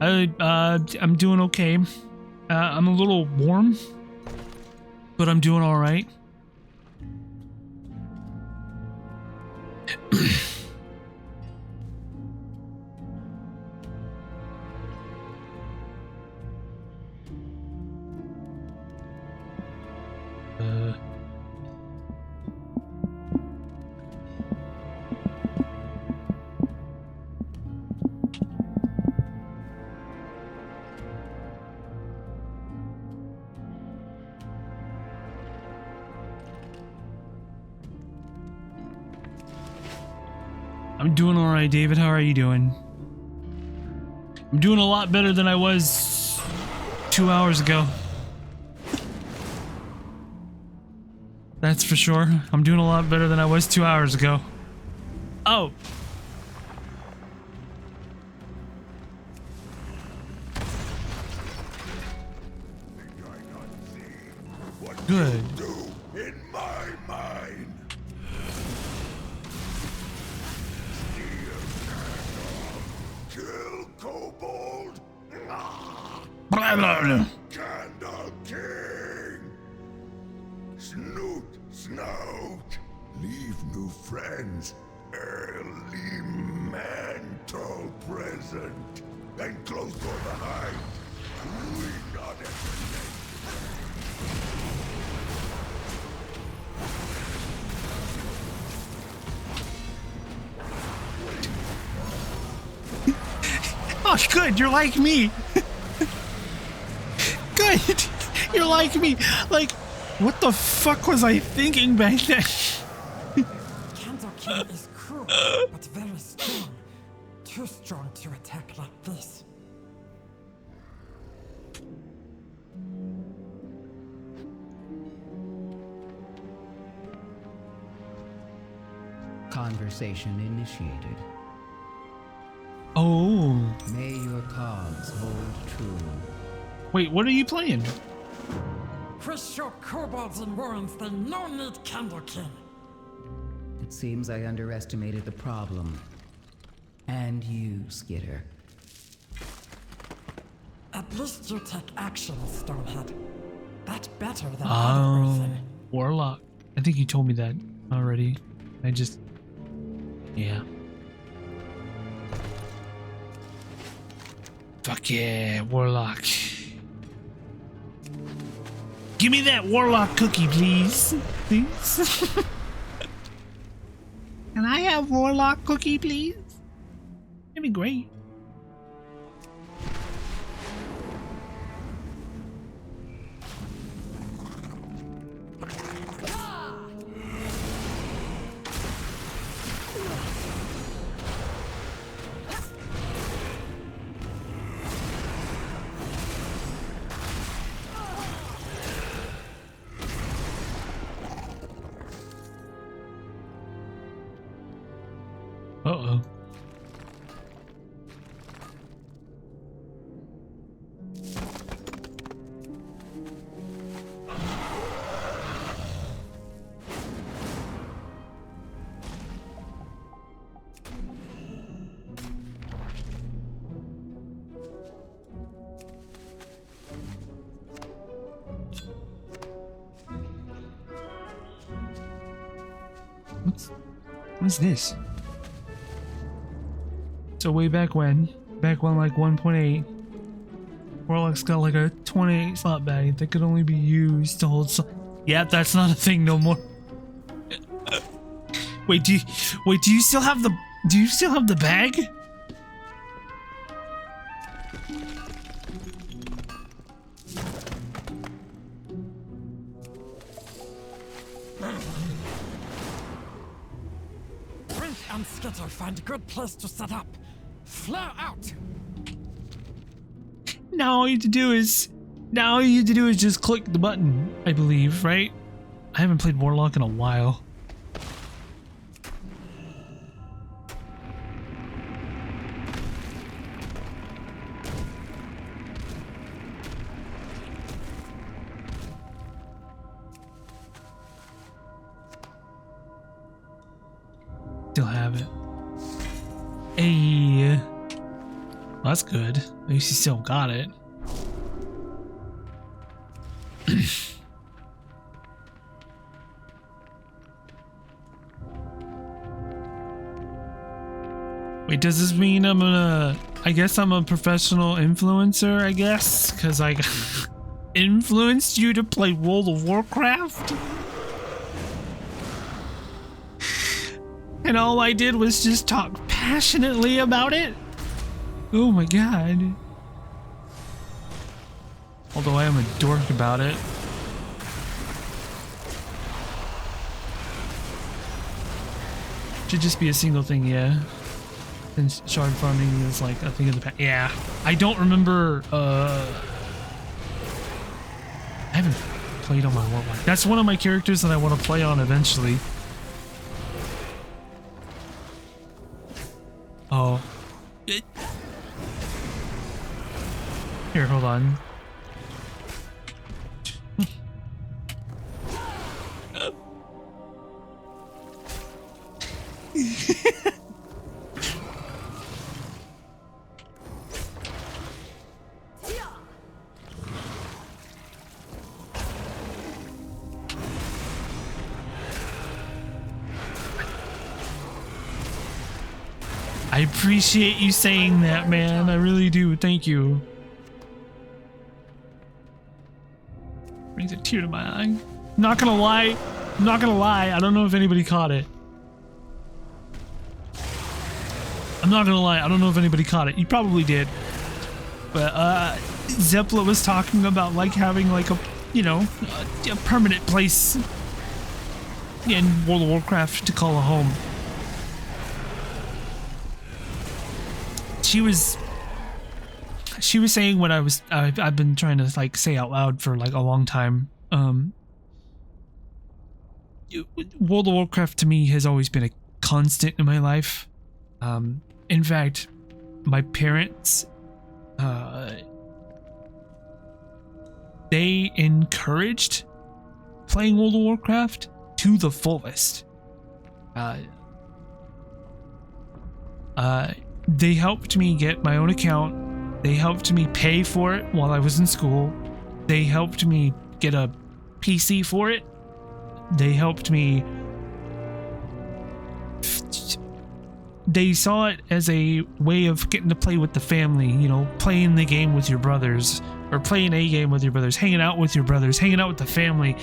I'm doing okay. I'm a little warm, but I'm doing all right. I'm doing all right, David. How are you doing? I'm doing a lot better than I was 2 hours ago. That's for sure. I'm doing a lot better than I was 2 hours ago. Oh. Good. In my mind. Kill Kobold. Blah, blah, blah. Kanda King. Snoot Snout, leave new friends. Elemental present. And close door behind. We not Oh, good. You're like me. Good. You're like me. Like, what the fuck was I thinking back then? Candlekin is cruel, but very strong. Too strong to attack like this. Conversation initiated. Oh. May your cause hold true. Wait, what are you playing? Chris shot kobolds and warrens, then no need Candlekin. It seems I underestimated the problem. And you, Skitter. At least you take action, Stonehead. That's better than everything. Warlock. I think you told me that already. Yeah. Fuck yeah, Warlock. Give me that Warlock cookie, please. Please. Can I have Warlock cookie, please? That'd be great. Uh-oh. What's this? So way back when like 1.8, Warlock's got like a 28 slot bag that could only be used to hold yeah, that's not a thing no more. Wait, do you still have the bag? Brink and Skitter find a good place to set up. Flare out! Now all you have to do is just click the button, I believe, right? I haven't played Warlock in a while. Still have it. Hey, well, that's good. At least you still got it. Wait, does this mean I guess I'm a professional influencer, I guess? Because I influenced you to play World of Warcraft? And all I did was just talk passionately about it? Oh my god. Although I am a dork about it. Should just be a single thing, yeah. And shard farming is like a thing of the past. Yeah. I don't remember, I haven't played on my Warlock. That's one of my characters that I want to play on eventually. Oh. Here, hold on. I appreciate you saying that, man. I really do. Thank you. Brings a tear to my eye. Not gonna lie. I don't know if anybody caught it. I'm not gonna lie. I don't know if anybody caught it. You probably did. But Zepla was talking about like having like a, you know, a permanent place in World of Warcraft to call a home. She was saying what I've been trying to like say out loud for like a long time. World of Warcraft to me has always been a constant in my life. In fact, my parents, they encouraged playing World of Warcraft to the fullest. They helped me get my own account. They helped me pay for it while I was in school. They helped me get a PC for it. They helped me. They saw it as a way of getting to play with the family, you know, playing the game with your brothers, or playing a game with your brothers, hanging out with your brothers, hanging out with the family.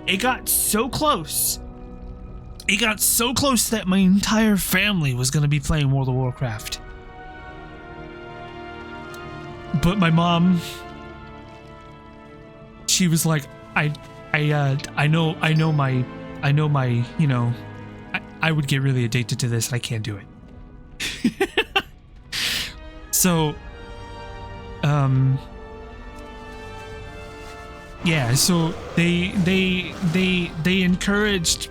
It got so close. It got so close that my entire family was going to be playing World of Warcraft. But my mom, she was like, I know my, you know, I would get really addicted to this and I can't do it. So, yeah, so they encouraged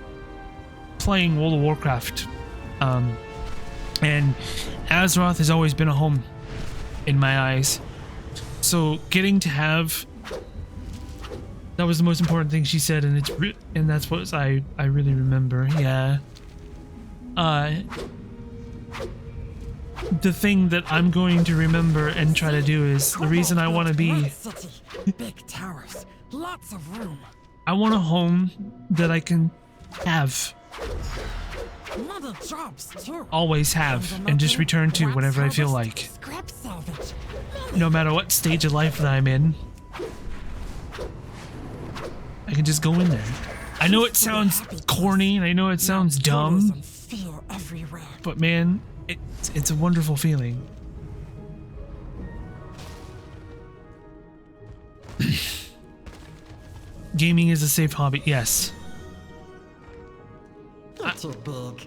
playing World of Warcraft, and Azeroth has always been a home in my eyes. So getting to have, that was the most important thing she said, and that's what I really remember. Yeah. The thing that I'm going to remember and try to do is the reason I want to be. Big towers, lots of room. I want a home that I can have. Always have, and just return to whenever I feel like. No matter what stage of life that I'm in, I can just go in there. I know it sounds corny, and I know it sounds dumb, but man, it's a wonderful feeling. Gaming is a safe hobby, yes. Not too big.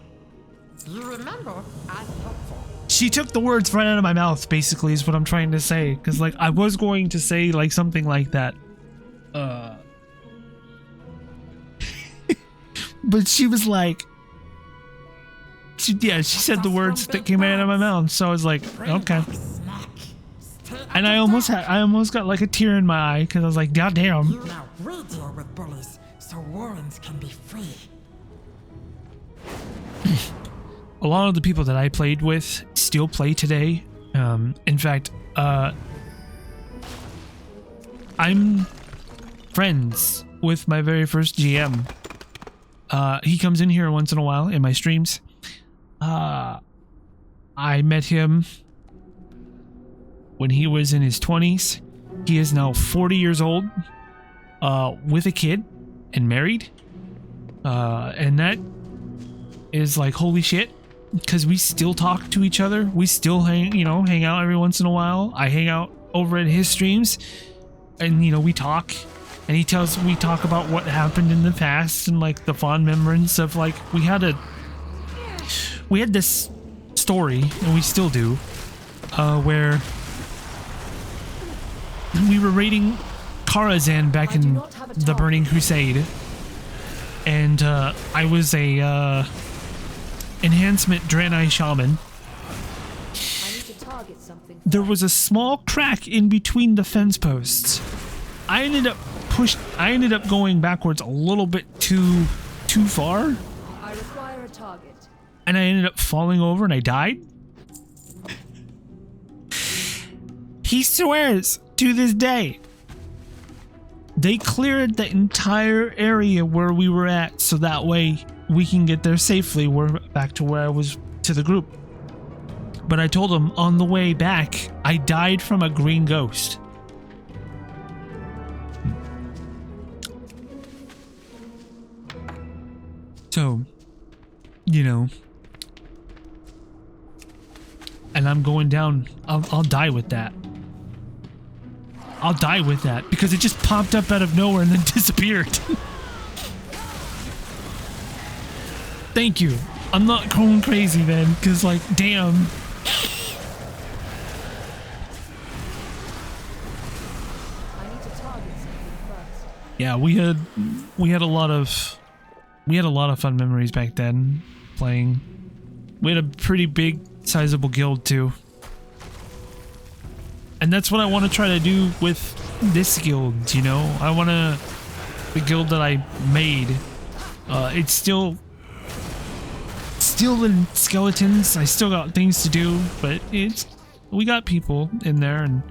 You remember, I'm helpful. She took the words right out of my mouth, basically, is what I'm trying to say. Because, like, I was going to say, like, something like that. But she was like... she said the words that came out of my mouth. So I was like, okay. And I almost got, like, a tear in my eye. Because I was like, God damn. Now we deal with bullies, so Warrens can be free. A lot of the people that I played with still play today. In fact, I'm friends with my very first GM. He comes in here once in a while in my streams. I met him when he was in his 20s. He is now 40 years old, with a kid and married. And that is like, holy shit. Because we still talk to each other. We still hang out every once in a while. I hang out over at his streams, and we talk, and we talk about what happened in the past and like the fond memories of like we had this story, and we still do, where we were raiding Karazhan back in the Burning Crusade, and I was a enhancement Draenei shaman. I need to target something. There was a small crack in between the fence posts. I ended up going backwards a little bit too far. I require a target. And I ended up falling over and I died. He swears to this day they cleared the entire area where we were at, so that way we can get there safely. We're back to where I was to the group. But I told him on the way back, I died from a green ghost. So, you know, and I'm going down, I'll die with that. I'll die with that because it just popped up out of nowhere and then disappeared. Thank you. I'm not going crazy then, because like, damn. Yeah, we had a lot of fun memories back then playing. We had a pretty big sizable guild too. And that's what I want to try to do with this guild, you know? I want to... The guild that I made, it's still in skeletons. I still got things to do, but we got people in there, and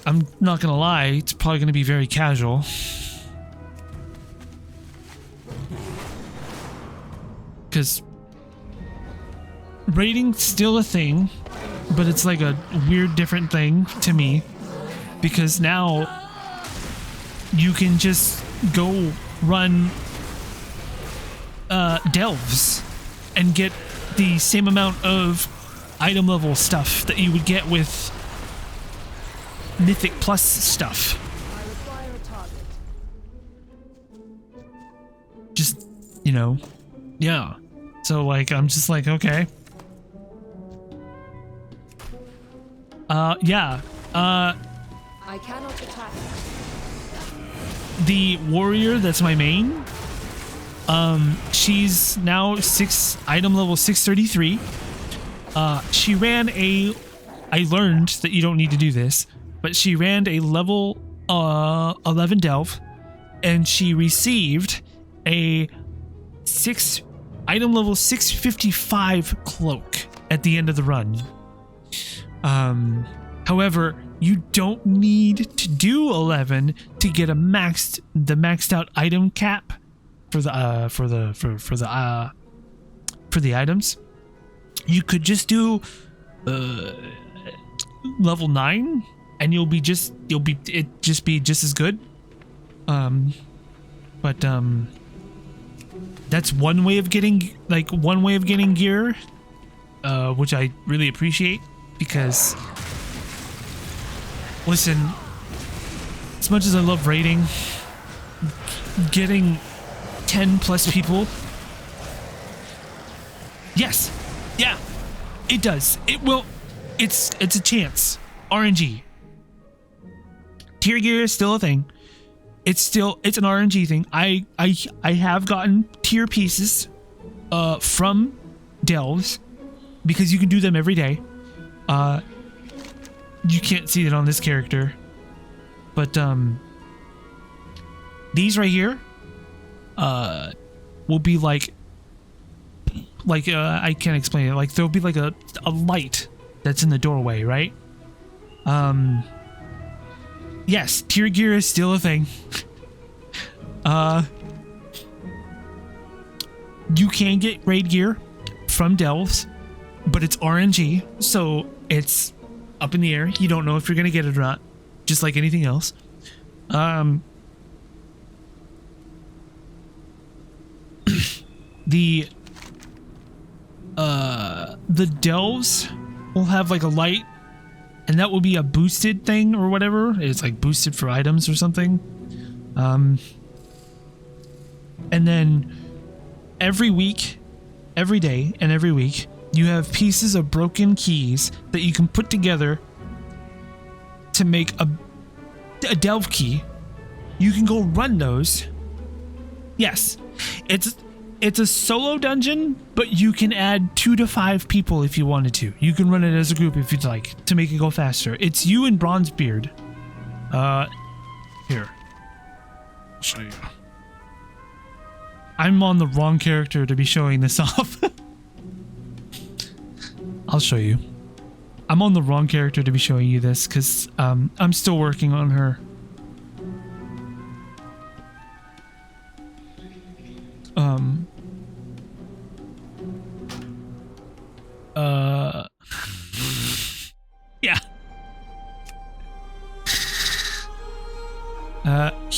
I'm not gonna lie, it's probably gonna be very casual. Because raiding's still a thing, but it's like a weird different thing to me, because now you can just go run delves and get the same amount of item level stuff that you would get with Mythic Plus stuff. Just, you know, yeah. So like, I'm just like, okay. Yeah. I cannot attack. The warrior that's my main, she's now item level 633. She ran I learned that you don't need to do this, but she ran a level 11 delve, and she received a item level 655 cloak at the end of the run. However, you don't need to do 11 to get the maxed out item cap for the items. You could just do level 9 and it'll be just as good. But that's one way of getting gear, which I really appreciate, because listen, as much as I love raiding, getting 10 plus people, yes, yeah, it does. It will. It's a chance. RNG. Tier gear is still a thing. It's an RNG thing. I have gotten tier pieces from delves because you can do them every day. You can't see it on this character, but these right here will be like I can't explain it. Like, there'll be like a light that's in the doorway, right? Yes, tier gear is still a thing. You can get raid gear from delves, but it's RNG, so it's up in the air. You don't know if you're gonna get it or not, just like anything else. The delves will have like a light, and that will be a boosted thing or whatever. It's like boosted for items or something. And then every day and every week, you have pieces of broken keys that you can put together to make a delve key. You can go run those. Yes, it's a solo dungeon, but you can add 2 to 5 people if you wanted to. You can run it as a group if you'd like to make it go faster. It's you and Bronzebeard. Here. I'll show you. I'm on the wrong character to be showing this off. I'll show you. I'm on the wrong character to be showing you this because I'm still working on her.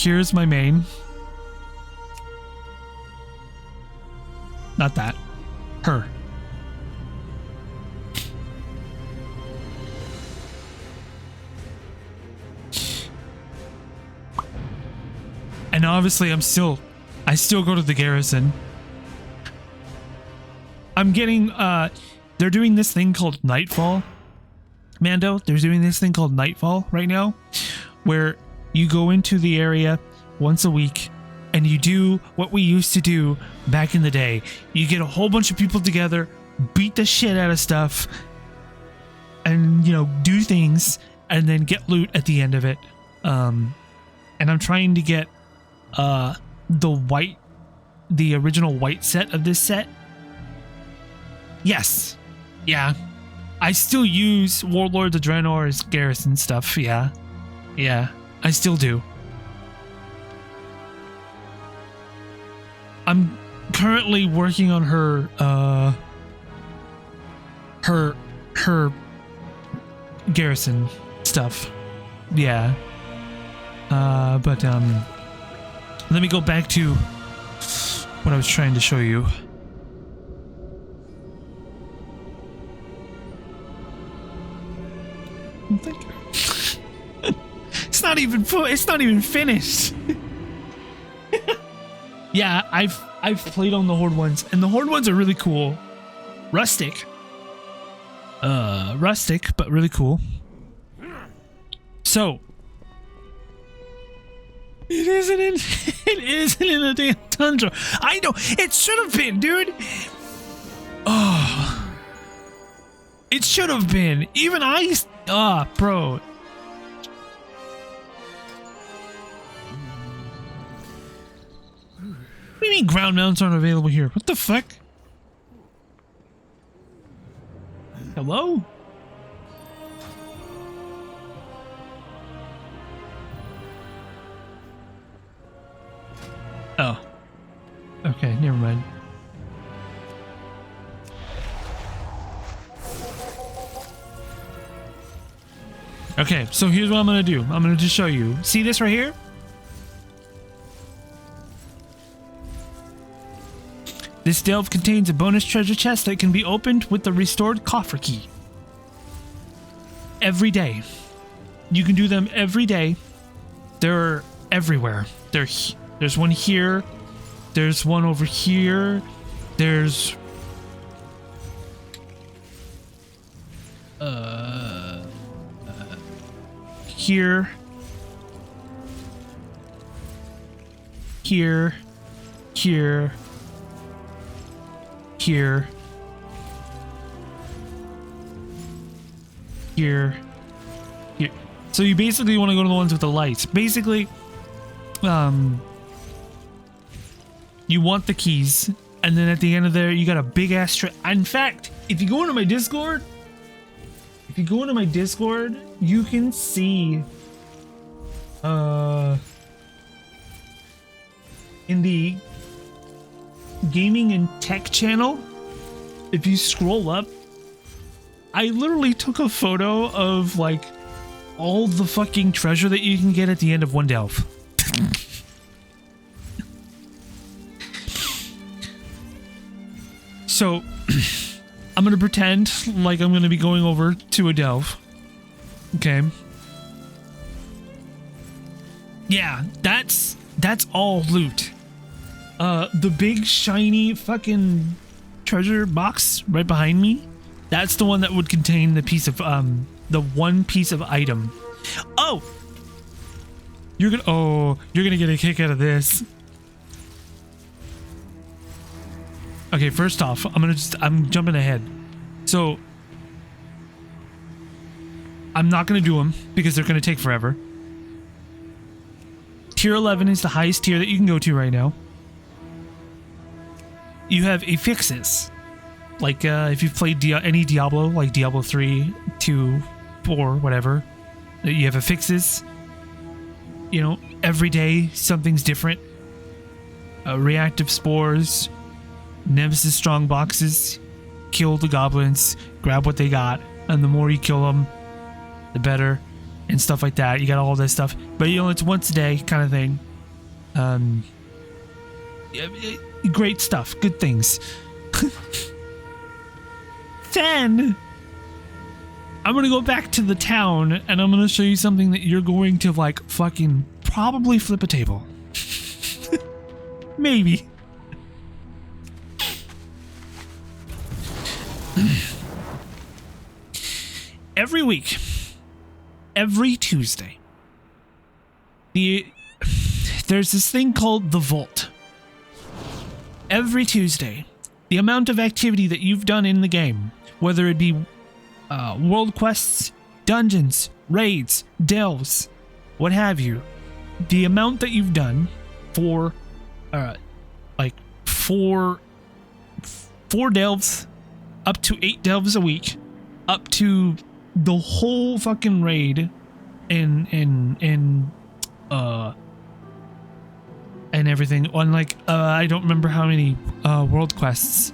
here's my main. Not that. Her. And obviously I still go to the garrison. I'm getting, they're doing this thing called Nightfall. Mando, they're doing this thing called Nightfall right now, where you go into the area once a week and you do what we used to do back in the day. You get a whole bunch of people together, beat the shit out of stuff, and, you know, do things, and then get loot at the end of it. And I'm trying to get the original white set of this set. Yes. Yeah. I still use Warlords of Draenor's garrison stuff. Yeah. Yeah. I still do. I'm currently working on her garrison stuff. Yeah. But let me go back to what I was trying to show you. It's not even finished. Yeah, I've played on the Horde ones, and the Horde ones are really cool. Rustic, but really cool. So it isn't in a damn tundra. I know it should have been, dude. Oh, it should have been. Even I. Bro. What do you mean ground mounts aren't available here? What the fuck? Hello? Oh. Okay, never mind. Okay, so here's what I'm gonna do. I'm gonna just show you. See this right here? This delve contains a bonus treasure chest that can be opened with the restored coffer key. Every day. You can do them every day. They're everywhere. There's one here. There's one over here. There's... here. Here. Here. Here. Here. Here. So you basically want to go to the ones with the lights. Basically, you want the keys, and then at the end of there, you got a big ass in fact, if you go into my Discord, you can see in the gaming and tech channel, if you scroll up, I literally took a photo of like all the fucking treasure that you can get at the end of one delve. So I'm gonna pretend like I'm gonna be going over to a delve. Okay. Yeah, that's all loot. The big shiny fucking treasure box right behind me, that's the one that would contain the piece of the one piece of item. Oh, you're gonna get a kick out of this. Okay, first off, I'm jumping ahead. So I'm not gonna do them because they're gonna take forever. Tier 11 is the highest tier that you can go to right now. You have affixes, like if you've played any Diablo, like Diablo 3, 2, 4, whatever, you have affixes. You know, every day something's different. Reactive spores, Nemesis strong boxes, kill the goblins, grab what they got, and the more you kill them, the better, and stuff like that. You got all this stuff, but you know, it's once a day kind of thing. Great stuff. Good things. Then I'm gonna go back to the town and I'm gonna show you something that you're going to like fucking probably flip a table. Maybe. Every week, every Tuesday, there's this thing called the Vault. Every Tuesday, the amount of activity that you've done in the game, whether it be world quests, dungeons, raids, delves, what have you, the amount that you've done for like four delves, up to 8 delves a week, up to the whole fucking raid and everything on like I don't remember how many world quests.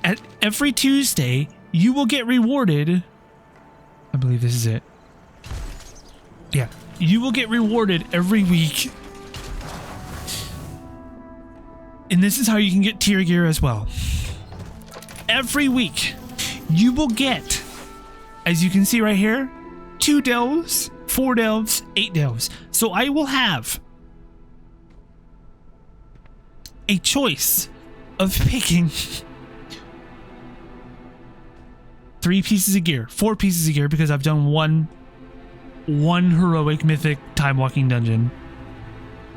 At every Tuesday you will get rewarded. I believe this is it. Yeah, you will get rewarded every week. And this is how you can get tier gear as well. Every week you will get, as you can see right here, 2 delves, 4 delves, 8 delves. So I will have a choice of picking 3 pieces of gear, 4 pieces of gear, because I've done one heroic mythic time walking dungeon.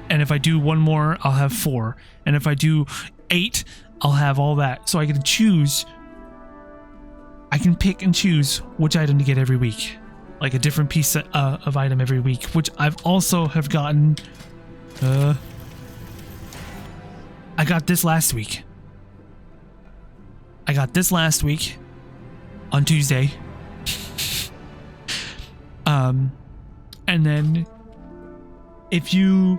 And if I do one more, I'll have 4. And if I do 8, I'll have all that. So I get to choose. I can pick and choose which item to get every week. Like a different piece of item every week, which I've also have gotten. I got this last week. On Tuesday. And then if you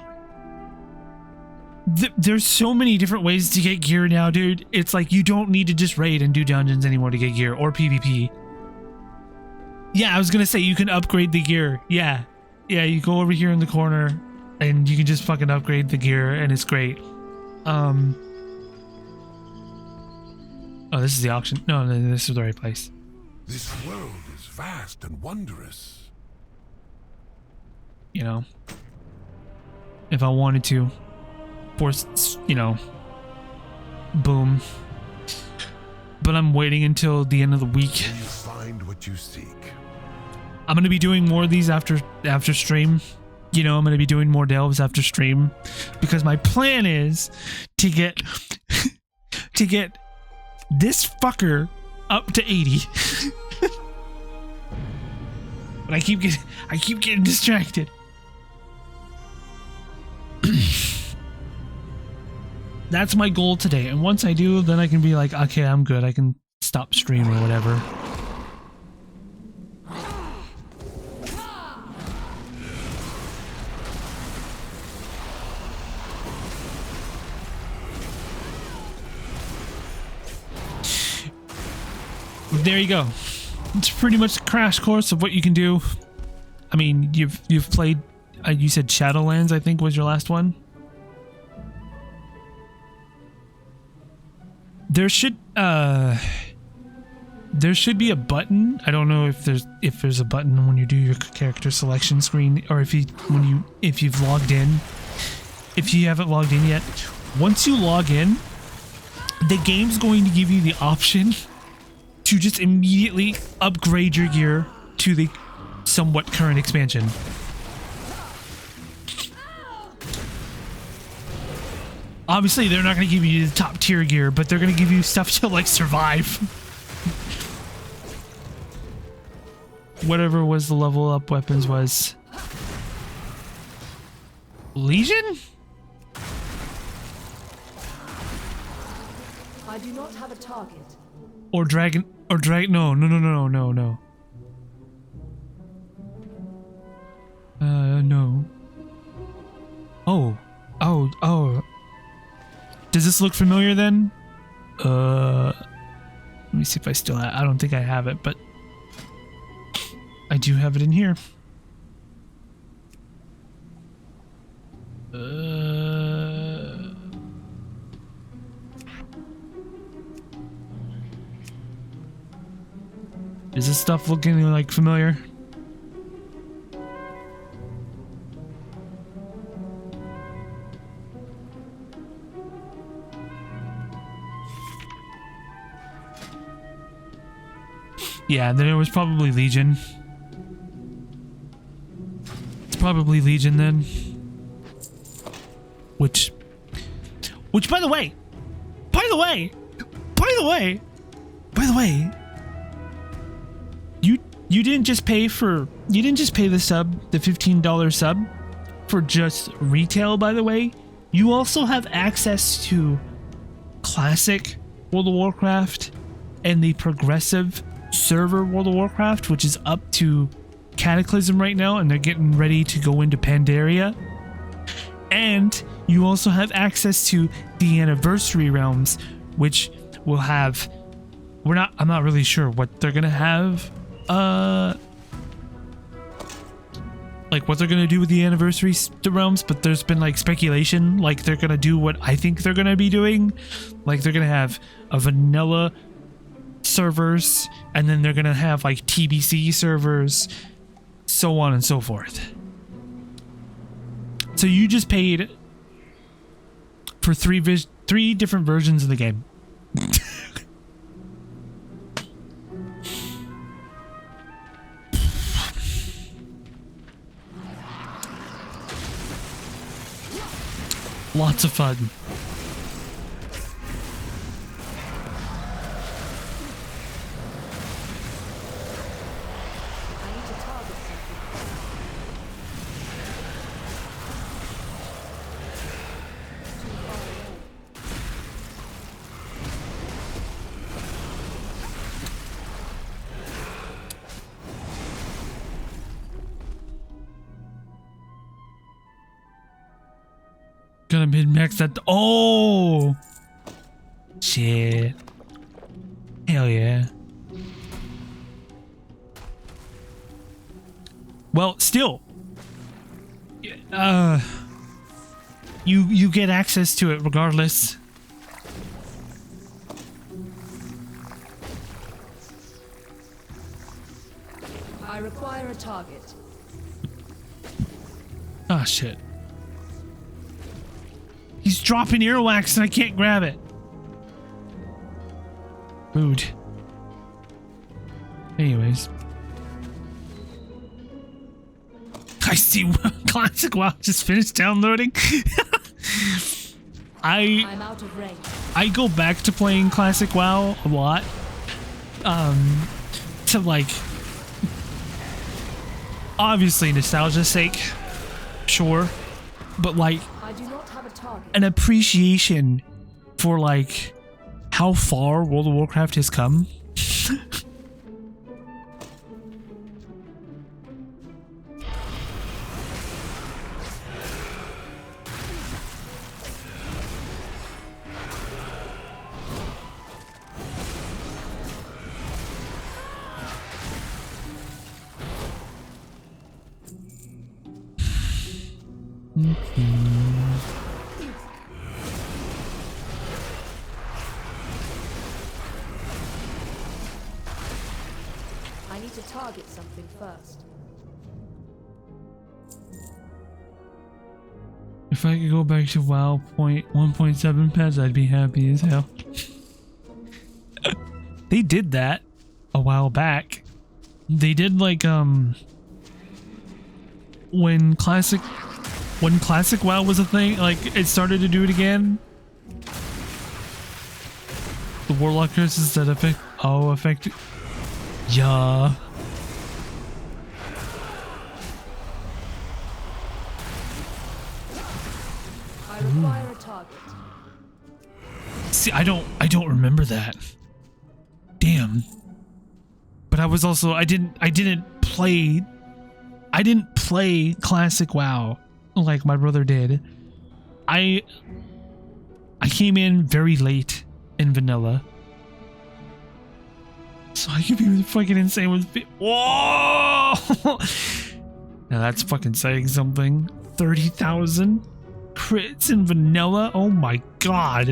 there's so many different ways to get gear now, dude. It's like you don't need to just raid and do dungeons anymore to get gear, or PvP. Yeah, I was gonna say you can upgrade the gear. Yeah, you go over here in the corner and you can just fucking upgrade the gear and it's great. Oh, this is the auction. No, this is the right place. This world is vast and wondrous. You know, if I wanted to, force, you know, boom. But I'm waiting until the end of the week. You find what you seek. I'm gonna be doing more of these after stream. You know, I'm gonna be doing more delves after stream because my plan is to get this fucker up to 80. But I keep getting distracted. That's my goal today, and once I do, then I can be like, okay, I'm good. I can stop stream or whatever. There you go. It's pretty much the crash course of what you can do. I mean, you've played. You said Shadowlands, I think, was your last one. There should be a button. I don't know if there's a button when you do your character selection screen, or if you've logged in. If you haven't logged in yet, once you log in, the game's going to give you the option to just immediately upgrade your gear to the somewhat current expansion. Obviously, they're not going to give you the top tier gear, but they're going to give you stuff to like survive. Whatever was the level up weapons was. Legion? I do not have a target. Or dragon, no. No. Oh. Does this look familiar then? Let me see if I still have, I don't think I have it, but I do have it in here. Is this stuff looking like familiar? Yeah, then it was probably Legion. It's probably Legion then. Which by the way, you didn't just pay the sub, the $15 sub for just retail, by the way. You also have access to Classic World of Warcraft and the Progressive server World of Warcraft, which is up to Cataclysm right now, and they're getting ready to go into Pandaria. And you also have access to the Anniversary Realms, which will have, I'm not really sure what they're gonna have, like what they're gonna do with the Anniversary Realms, but there's been like speculation like they're gonna do what I think they're gonna be doing. Like they're gonna have a vanilla servers, and then they're gonna have like TBC servers, so on and so forth. So you just paid for three different versions of the game. Lots of fun. Gonna min-max that. Oh shit. Hell yeah. Well, still, you get access to it regardless. I require a target. Ah, shit. He's dropping earwax and I can't grab it. Rude. Anyways. I see Classic WoW just finished downloading. I'm out of range. I go back to playing Classic WoW a lot. To like, obviously nostalgia's sake, sure, but like an appreciation for like how far World of Warcraft has come. I need to target something first. If I could go back to WoW 1.7 pets, I'd be happy as hell. They did that a while back. They did like when classic WoW was a thing, like it started to do it again. The Warlock curses that affect yeah. I require a target. See, I don't remember that. Damn. But I was also I didn't play classic WoW like my brother did. I came in very late in vanilla. So I could be fucking insane with whoa. Now that's fucking saying something. 30,000. crits in vanilla. Oh my god.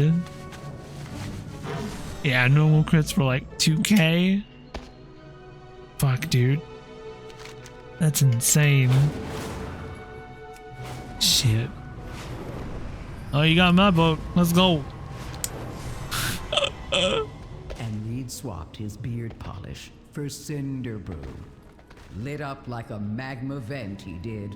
Yeah, normal crits for like 2k. Fuck, dude. That's insane. Shit. Oh, you got my boat. Let's go. And Reed swapped his beard polish for Cinder Brew. Lit up like a magma vent, he did.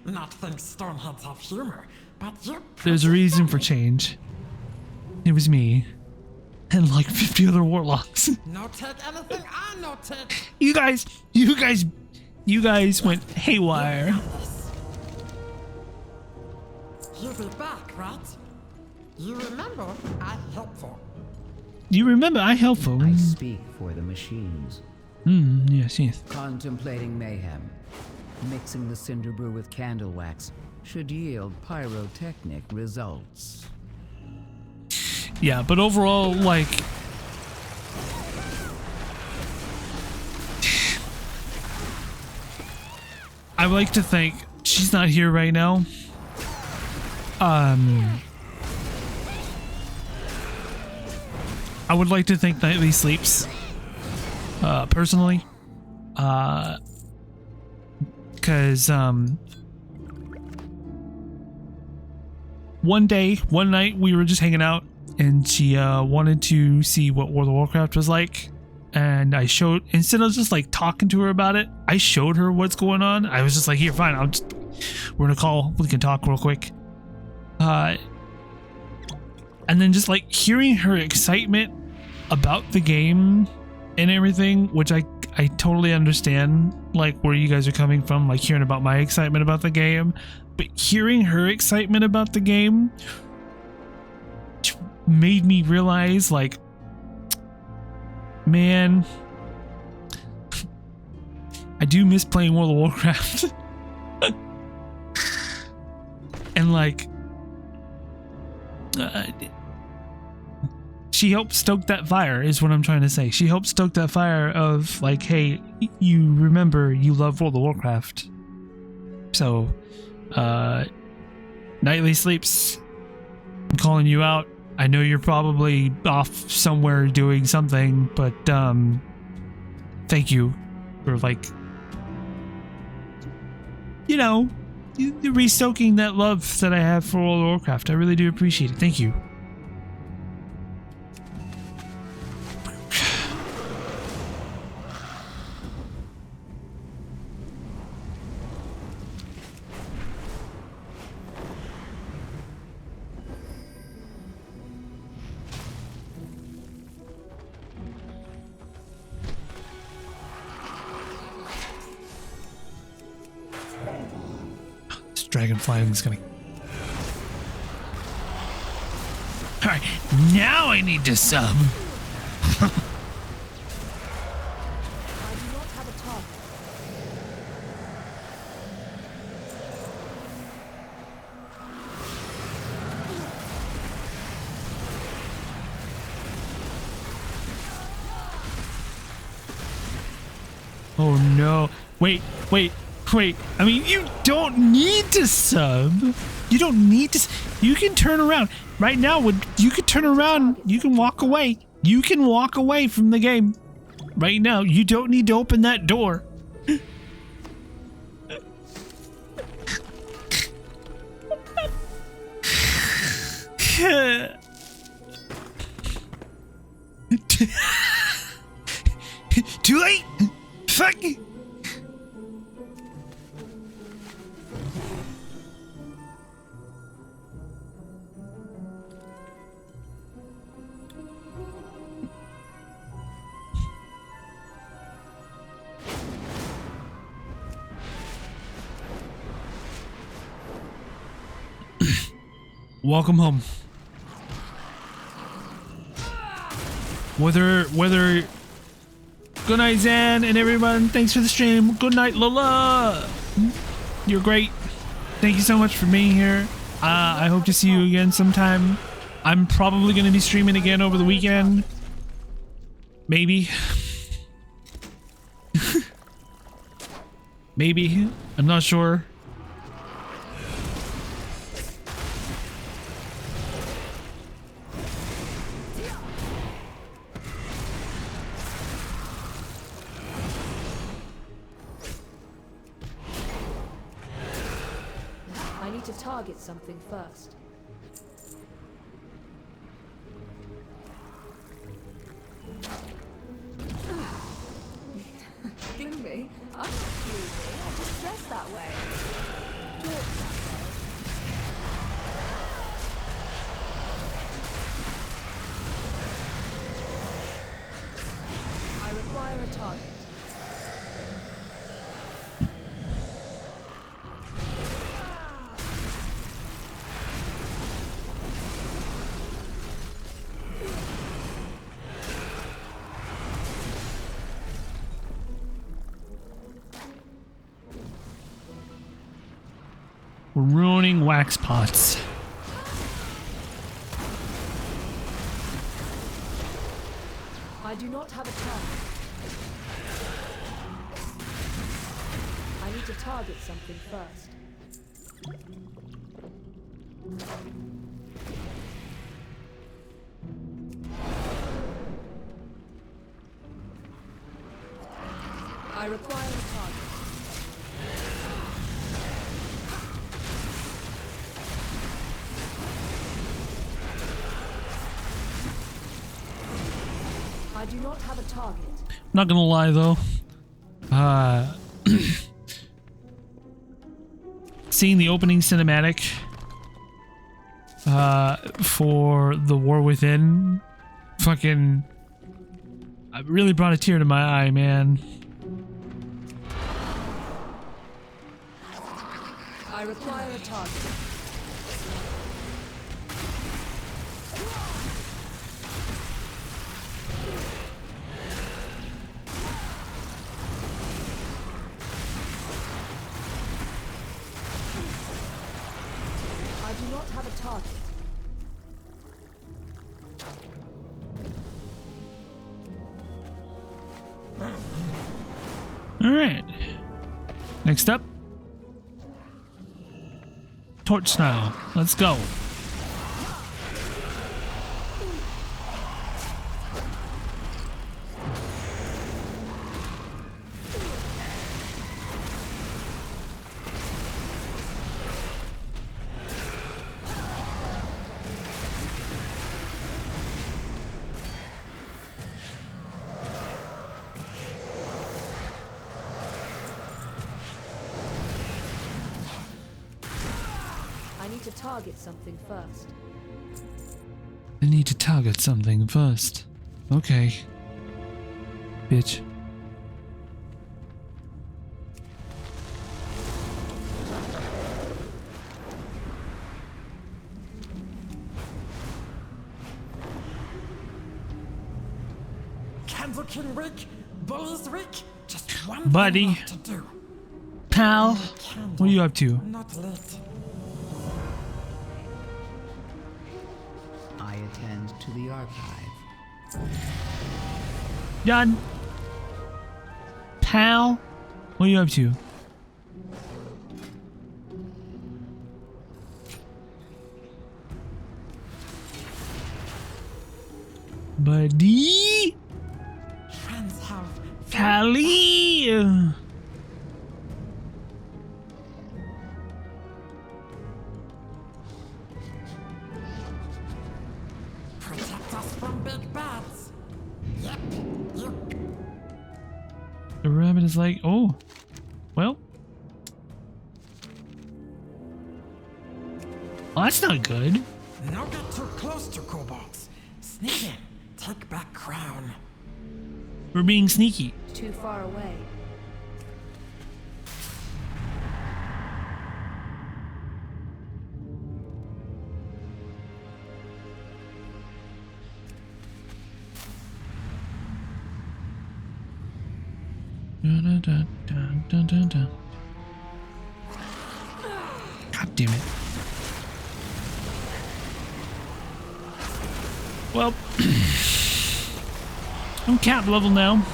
Not think stoneheads have humor, but you. There's a reason for change. It was me. And like 50 other warlocks. No take anything, I no take. You guys went haywire. You'll be back, right? You remember I helpful. You remember I helpful. I speak for the machines. Yes. Contemplating mayhem. Mixing the Cinder Brew with candle wax should yield pyrotechnic results. Yeah, but overall, like, I like to think she's not here right now. I would like to think Nightly sleeps. Personally, because one night we were just hanging out. And she wanted to see what World of Warcraft was like. And I showed, instead of just like talking to her about it, I showed her what's going on. I was just like, here, fine, we're gonna call, we can talk real quick. And then just like hearing her excitement about the game and everything, which I totally understand, like where you guys are coming from, like hearing about my excitement about the game, but hearing her excitement about the game made me realize, like, man, I do miss playing World of Warcraft. And like, she helped stoke that fire is what I'm trying to say. She helped stoke that fire of like, hey, you remember you love World of Warcraft. So Nightly sleeps, I'm calling you out. I know you're probably off somewhere doing something, but thank you for, like, you know, restoking that love that I have for World of Warcraft. I really do appreciate it. Thank you. Dragonfly is gonna. Alright, now I need to sub. I do not have a target. Oh no. Wait. I mean, you don't need to sub. You don't need to. You can turn around. Right now, you can turn around. You can walk away. You can walk away from the game. Right now, you don't need to open that door. Too late. Fuck. Welcome home. Whether good night, Zan, and everyone. Thanks for the stream. Good night, Lola. You're great. Thank you so much for being here. I hope to see you again sometime. I'm probably going to be streaming again over the weekend. Maybe. Maybe. I'm not sure. need to target something first. Kidding me? I'm not fuming. I just dress that way. Talk that way. I require a target. We're ruining wax pots. I do not have a target. I need to target something first. I require a target. I do not have a target. Not gonna lie though, seeing the opening cinematic for The War Within, fucking, it really brought a tear to my eye, man. I require a target. I do not have a target. All right. Next up, torch style. Let's go. I need to target something first. I need to target something first. Okay. Bitch. Candle King Rick, Bullies Rick, just one Buddy. thing left to do. Pal, Candle, what are you up to? Not late. I attend to the archive. Done. Pal, what are you up to? Buddy? Friends have Pally? protect us from big bats. Yep, yep. The rabbit is like, oh, well. Well, that's not good. Now get too close to kobolds. Sneak in. Take back crown. We're being sneaky. Too far away. Dun, dun, dun, dun, dun, dun. God damn it. Well, I'm cap level now.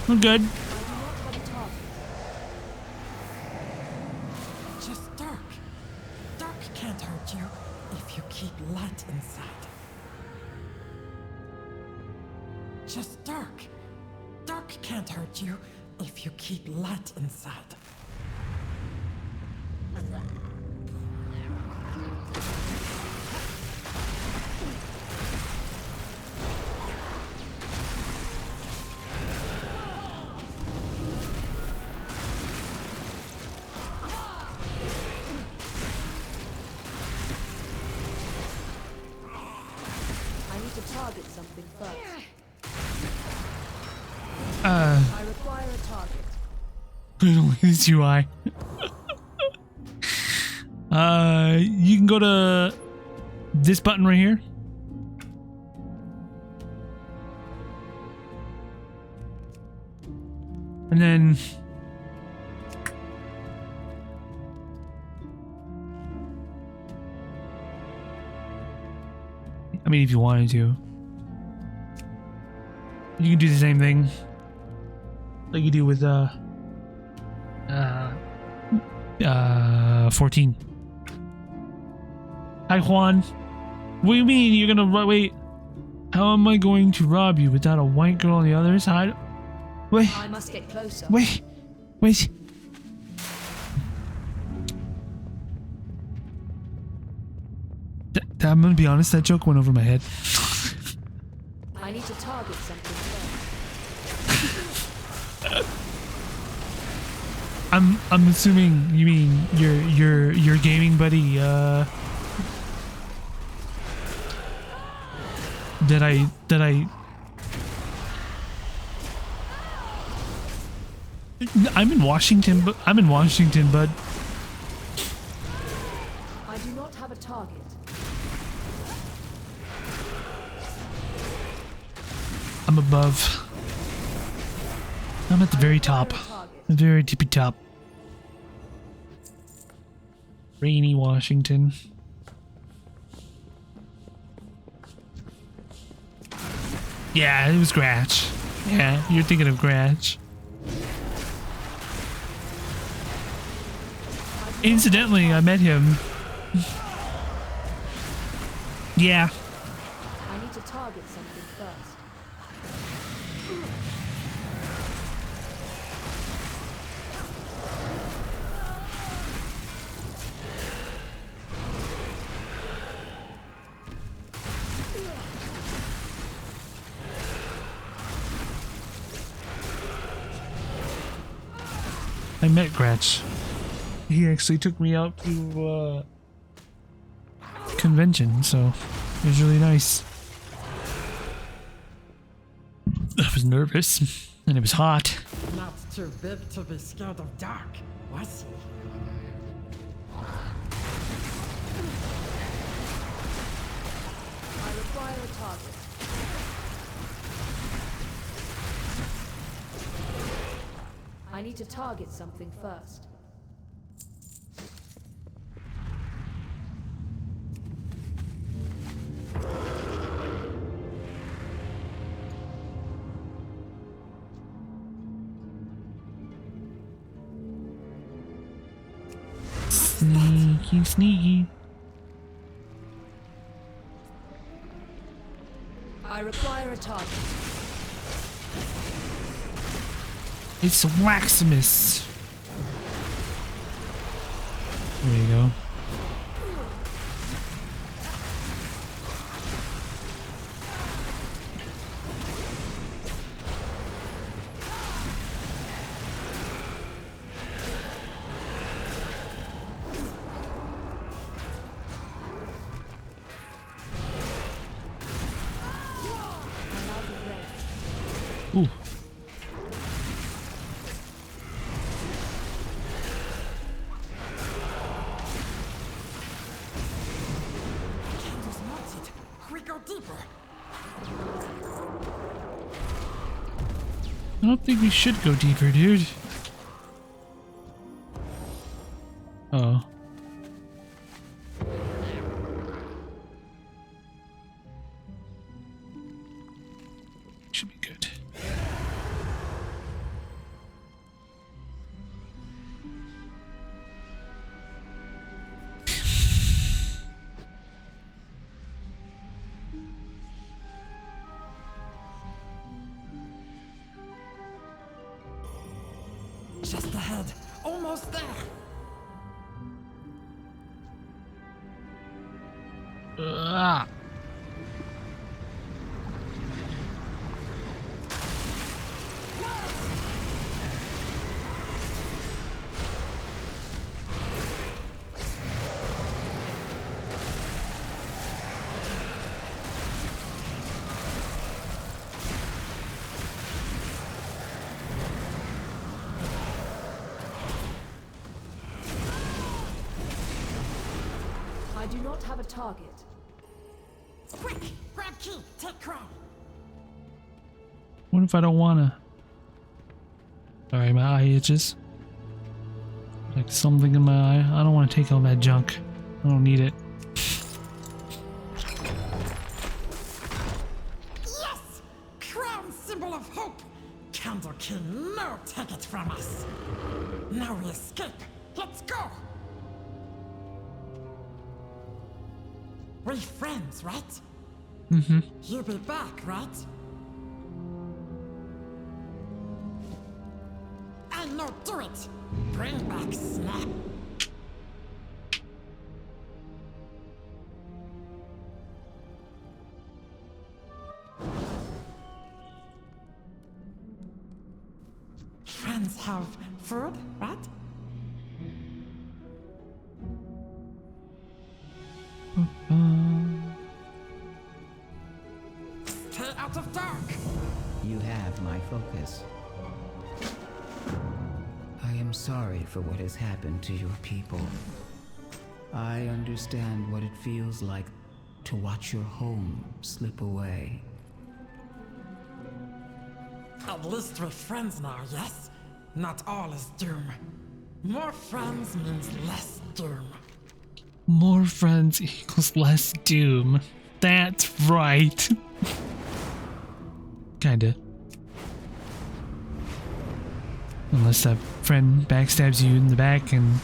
I'm good. Just dark. Dark can't hurt you if you keep light inside. Just dark. Dark can't hurt you if you keep light inside. target something first. I require a target. I don't like this UI. You can go to this button right here. And then I mean, if you wanted to, you can do the same thing like you do with 14. Hi, Juan. What do you mean you're gonna wait? How am I going to rob you without a white girl on the other side? Wait. I must get closer. Wait. I'm gonna be honest, that joke went over my head. I need to target something first. I'm assuming you mean your gaming buddy, that I I'm in Washington, but I do not have a target. I'm above. I'm at the very top. The very tippy top. Rainy Washington. Yeah, it was Gratch. Yeah, you're thinking of Gratch. Incidentally, I met him. Yeah. I need to target something first. I met Gratch. He actually took me out to convention, so it was really nice. I was nervous, and it was hot. Not too big to be scared of dark, was he? I require a target. I need to target something first. Sneaky. I require a target. It's Waximus. There you go. Ooh. We go deeper. I don't think we should go deeper, dude. Oh. Should be good. Just ahead. Almost there. Ah. I do not have a target. Quick! Grab key! Take crown! What if I don't wanna? Sorry, my eye itches. Like something in my eye. I don't want to take all that junk. I don't need it. Yes! Crown symbol of hope! Candle King, no take it from us! Now we escape! Let's go! We're friends, right? Mm-hmm. You'll be back, right? I know, do it! Bring back Snap! Friends have food, right? Stay out of dark! You have my focus. I am sorry for what has happened to your people. I understand what it feels like to watch your home slip away. At least we're friends now, yes? Not all is doom. More friends means less doom. More friends equals less doom. That's right. Kinda. Unless that friend backstabs you in the back and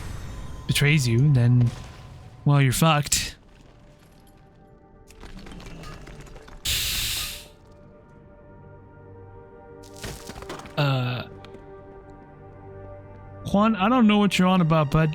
betrays you, then, well, you're fucked. Juan, I don't know what you're on about, bud.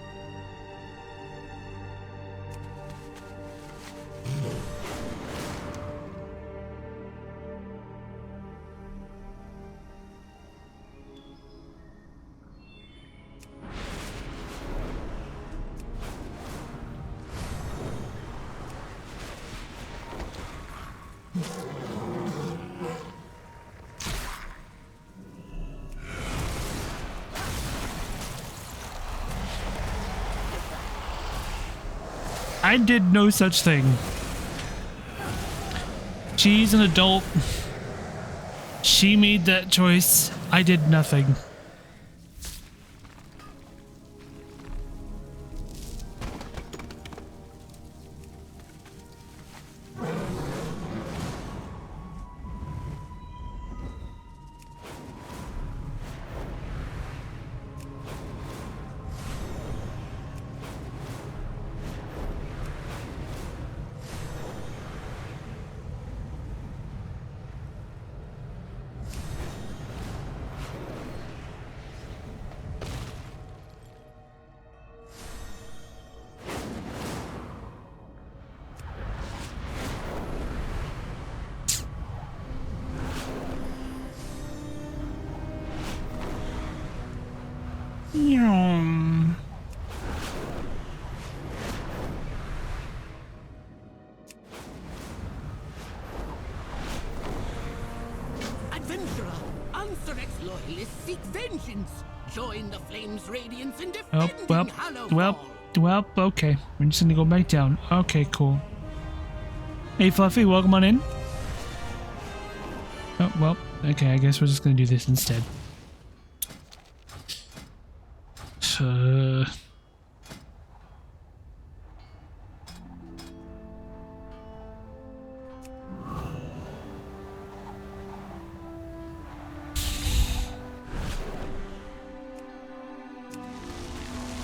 I did no such thing. She's an adult. She made that choice. I did nothing. Adventurer, Anthrax loyalists seek vengeance. Join the Flames' radiance in defending well, okay. We're just gonna go back down. Okay, cool. Hey, Fluffy, welcome on in. Oh, well, okay, I guess we're just gonna do this instead.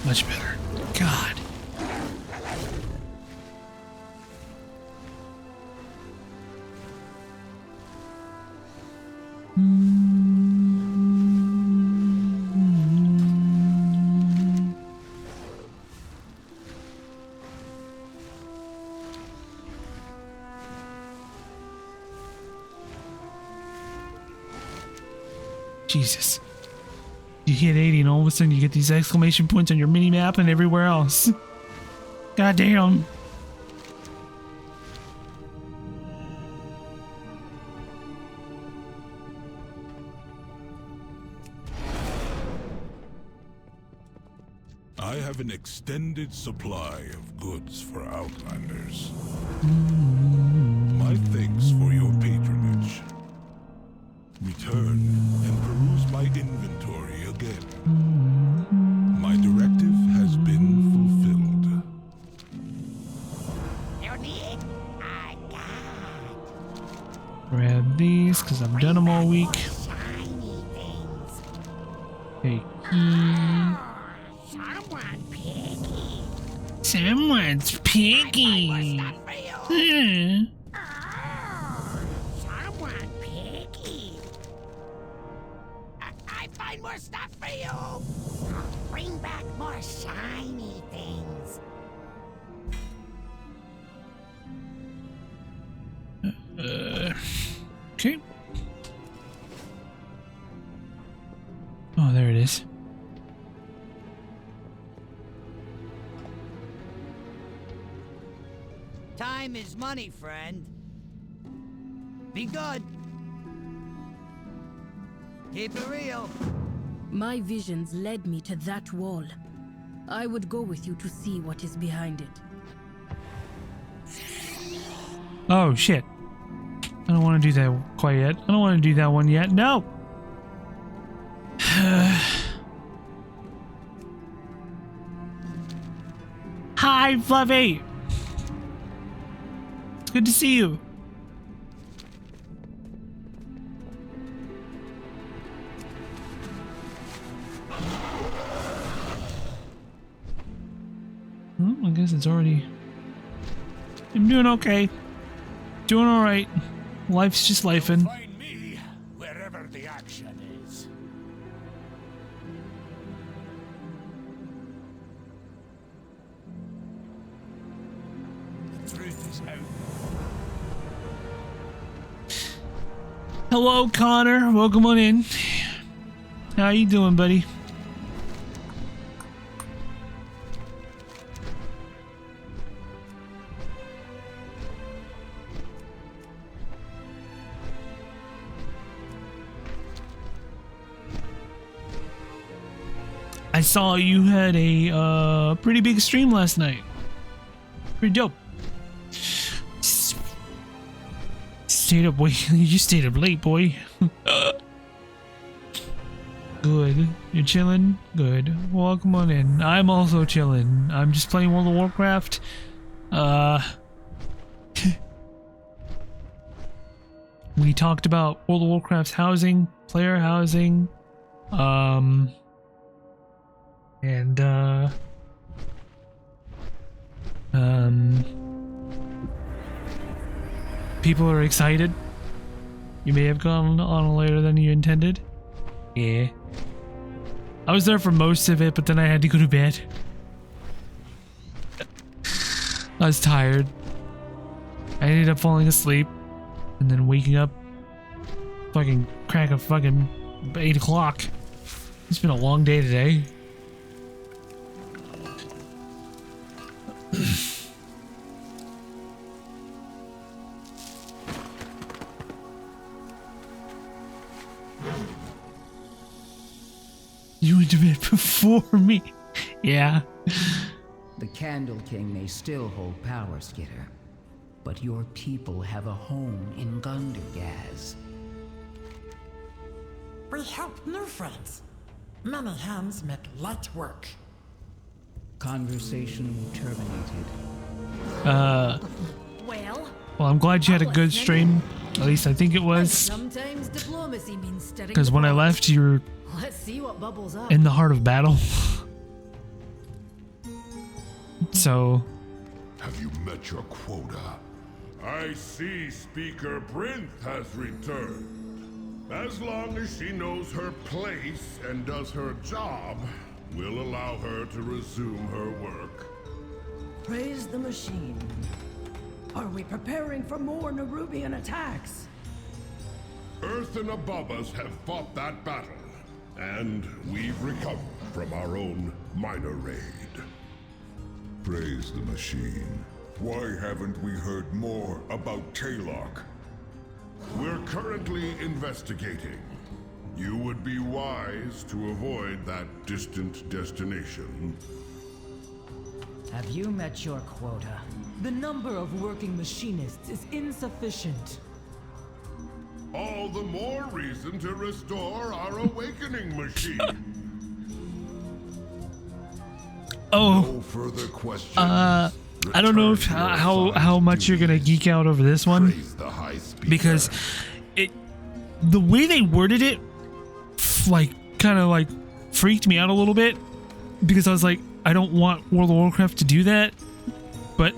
Much better. God. Jesus. You hit 80 and all of a sudden you get these exclamation points on your mini-map and everywhere else. God damn. I have an extended supply of goods for Outlanders. My thanks for your patronage. Return and peruse my inventory again. My directive has been fulfilled. You need a Grab these, because I've done them all week. shiny things. Hey. Someone picky. Someone's picky. Someone picky. I find more stuff for you. I'll bring back more shiny things. Okay. Oh, there it is. Time is money, friend. Be good. Keep it real. My visions led me to that wall. I would go with you to see what is behind it. Oh, shit. I don't want to do that quite yet. I don't want to do that one yet. No! Hi, Fluffy! It's good to see you. I guess it's already... I'm doing okay. Doing alright. Life's just lifing. Find me wherever the action is. The truth is out. Hello, Connor. Welcome on in. How you doing, buddy? I saw you had a pretty big stream last night. Pretty dope. Stayed up way. You stayed up late, boy. Good. You're chilling? Good. Welcome on in. I'm also chilling. I'm just playing World of Warcraft. We talked about World of Warcraft's housing, player housing, people are excited. You may have gone on later than you intended. Yeah. I was there for most of it, but then I had to go to bed. I was tired. I ended up falling asleep and then waking up fucking crack of fucking 8 o'clock. It's been a long day today. You went to bed before me. Yeah. The Candle King may still hold power, Skitter, but your people have a home in Gundergaz. We help new friends. Many hands make light work. Conversation terminated. Well, I'm glad you had a good stream. At least I think it was. Sometimes diplomacy means steady. Because when I left, you were Let's see what bubbles up. in the heart of battle. So. Have you met your quota? I see Speaker Brinth has returned. As long as she knows her place and does her job, we'll allow her to resume her work. Praise the machine. Are we preparing for more Nerubian attacks? Earth and above us have fought that battle, and we've recovered from our own minor raid. Praise the machine. Why haven't we heard more about Taylok? We're currently investigating. You would be wise to avoid that distant destination. Have you met your quota? The number of working machinists is insufficient. All the more reason to restore our awakening machine. Oh. No further questions. I don't know if, how much you're gonna geek out over this one, because the way they worded it, kind of freaked me out a little bit, because I was like, I don't want World of Warcraft to do that, but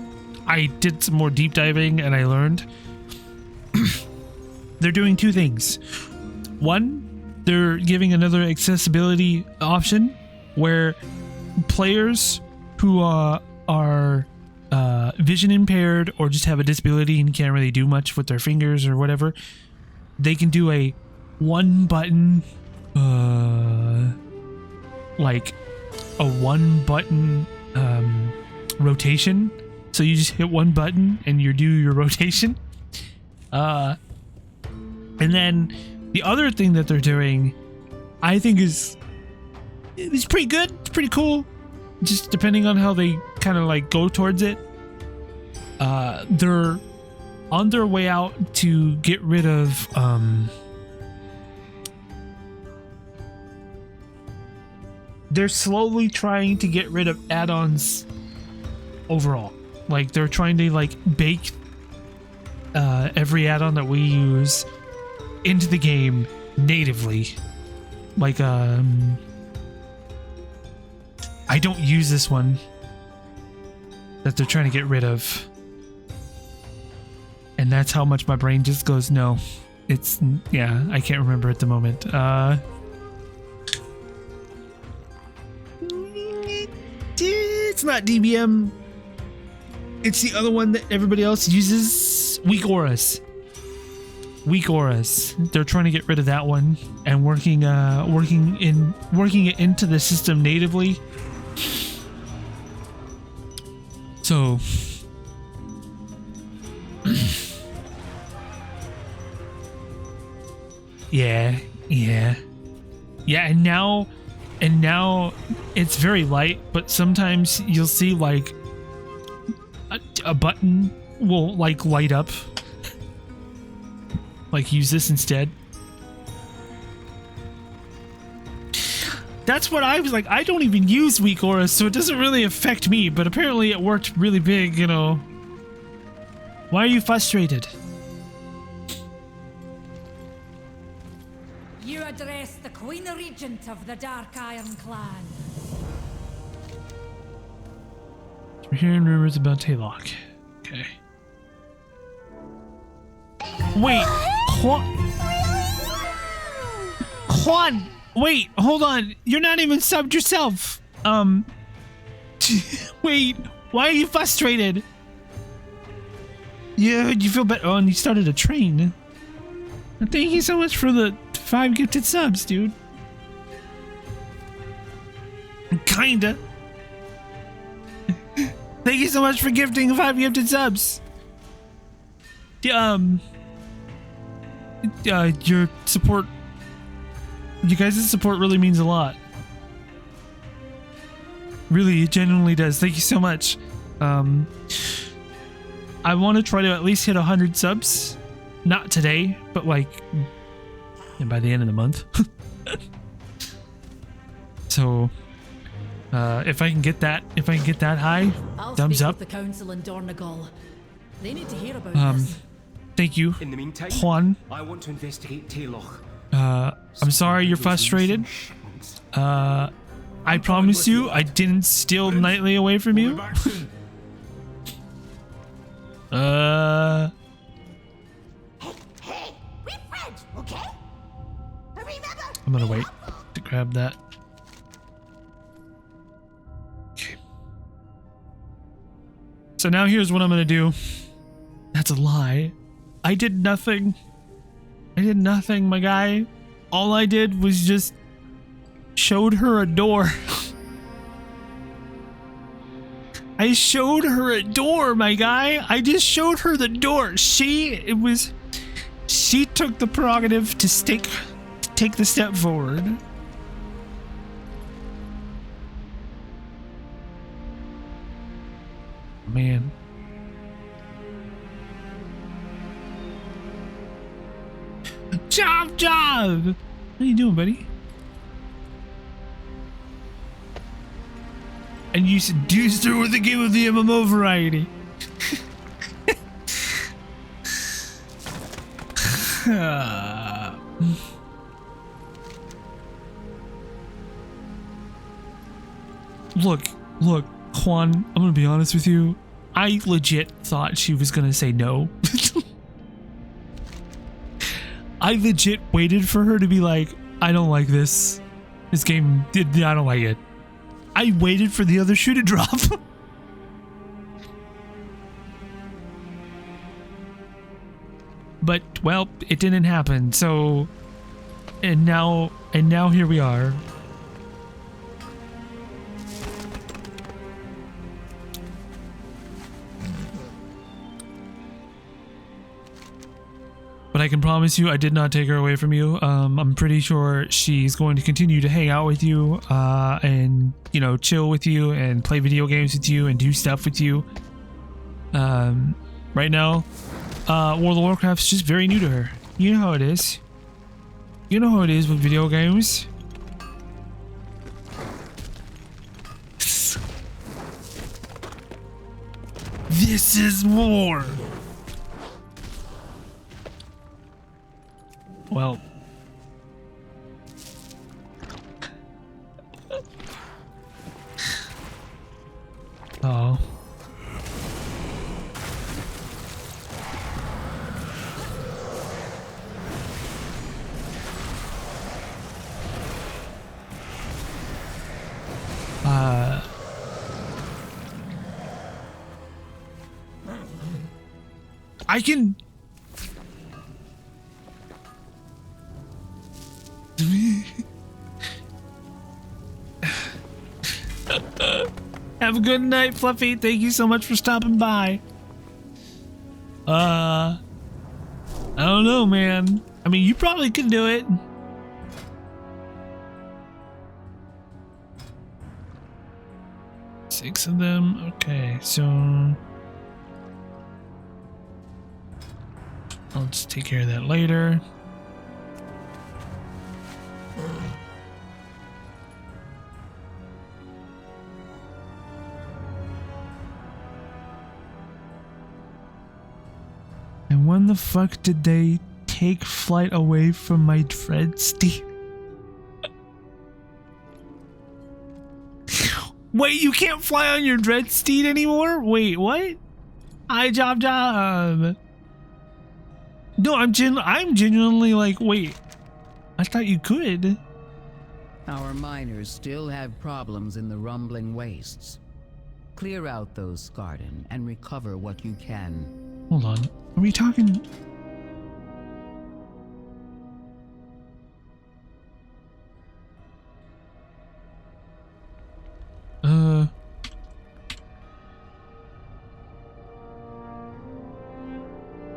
I did some more deep diving and I learned they're doing two things. One, they're giving another accessibility option where players who are vision impaired or just have a disability and can't really do much with their fingers or whatever, they can do a one button rotation. So you just hit one button and you do your rotation. And then the other thing that they're doing, I think it's pretty good. It's pretty cool. Just depending on how they kind of go towards it. They're on their way out to get rid of they're slowly trying to get rid of add-ons overall. They're trying to bake every add-on that we use into the game natively. I don't use this one that they're trying to get rid of. And that's how much my brain just goes, no. It's, yeah, I can't remember at the moment. It's not DBM. It's the other one that everybody else uses. Weak Auras. Weak Auras. They're trying to get rid of that one and working it into the system natively. So yeah, and now it's very light, but sometimes you'll see a button will light up. Use this instead. That's what I was like. I don't even use Weak Auras, so it doesn't really affect me, but apparently it worked really big, you know. Why are you frustrated? You address the Queen Regent of the Dark Iron Clan. We're hearing rumors about Taylock. Okay. Wait, Quan, wait, hold on. You're not even subbed yourself. Wait, why are you frustrated? Yeah, you feel better. Oh, and you started a train. Thank you so much for the 5 gifted subs, dude. Kinda. Thank you so much for gifting 5 gifted subs. Your support, you guys' support really means a lot. Really, it genuinely does. Thank you so much. I want to try to at least hit 100 subs. Not today, but by the end of the month. So, if I can get that high, thumbs up. The council in Dornegal. They need to hear about this. Thank you, in the meantime, Juan. I want to investigate Taylock. I'm sorry you're frustrated. I promise you I didn't steal Nightly away from you. Hey, we're friends, okay? Remember? I'm gonna wait to grab that. Okay. So now here's what I'm gonna do. That's a lie. I did nothing. I did nothing, my guy. All I did was just showed her a door. I showed her a door, my guy. I just showed her the door. She took the prerogative to take the step forward. man. Job! How you doing, buddy? And you seduced her with a game of the MMO variety. Look, Juan, I'm gonna be honest with you. I legit thought she was gonna say no. I legit waited for her to be like, I don't like this. This game, I don't like it. I waited for the other shoe to drop. But, well, it didn't happen, so... And now here we are. But I can promise you, I did not take her away from you. I'm pretty sure she's going to continue to hang out with you, and, you know, chill with you and play video games with you and do stuff with you. Right now, World of Warcraft's just very new to her. You know how it is. You know how it is with video games. This is more. Well. Oh. I can... Have a good night, Fluffy. Thank you so much for stopping by. I don't know, man. I mean, you probably could do it. Six of them. Okay, so I'll just take care of that later. And when the fuck did they take flight away from my dread steed? Wait, you can't fly on your dread steed anymore? Wait, what? Hi, Job. No, I'm genuinely like, wait. I thought you could. Our miners still have problems in the rumbling wastes. Clear out those, Skarden, and recover what you can. Hold on. Are we talking?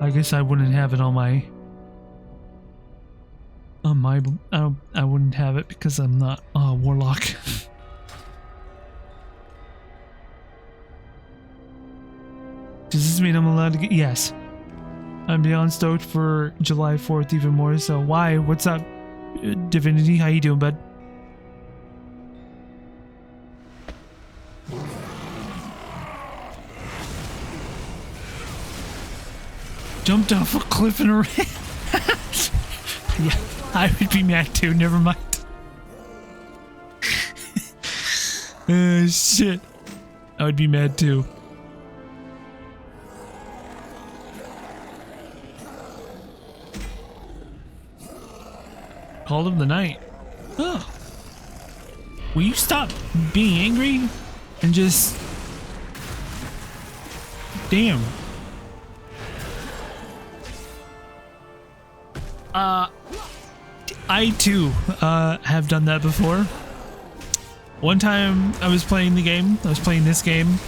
I guess I wouldn't have it on my I wouldn't have it because I'm not a warlock. Does this mean I'm allowed to get... Yes. I'm beyond stoked for July 4th even more so. Why? What's up, Divinity? How you doing, bud? Jumped off a cliff and ran. Yeah, I would be mad too. Never mind. Shit. I would be mad too. Called him the night. Oh. Will you stop being angry and just... Damn. I too have done that before. One time I was playing the game. I was playing this game.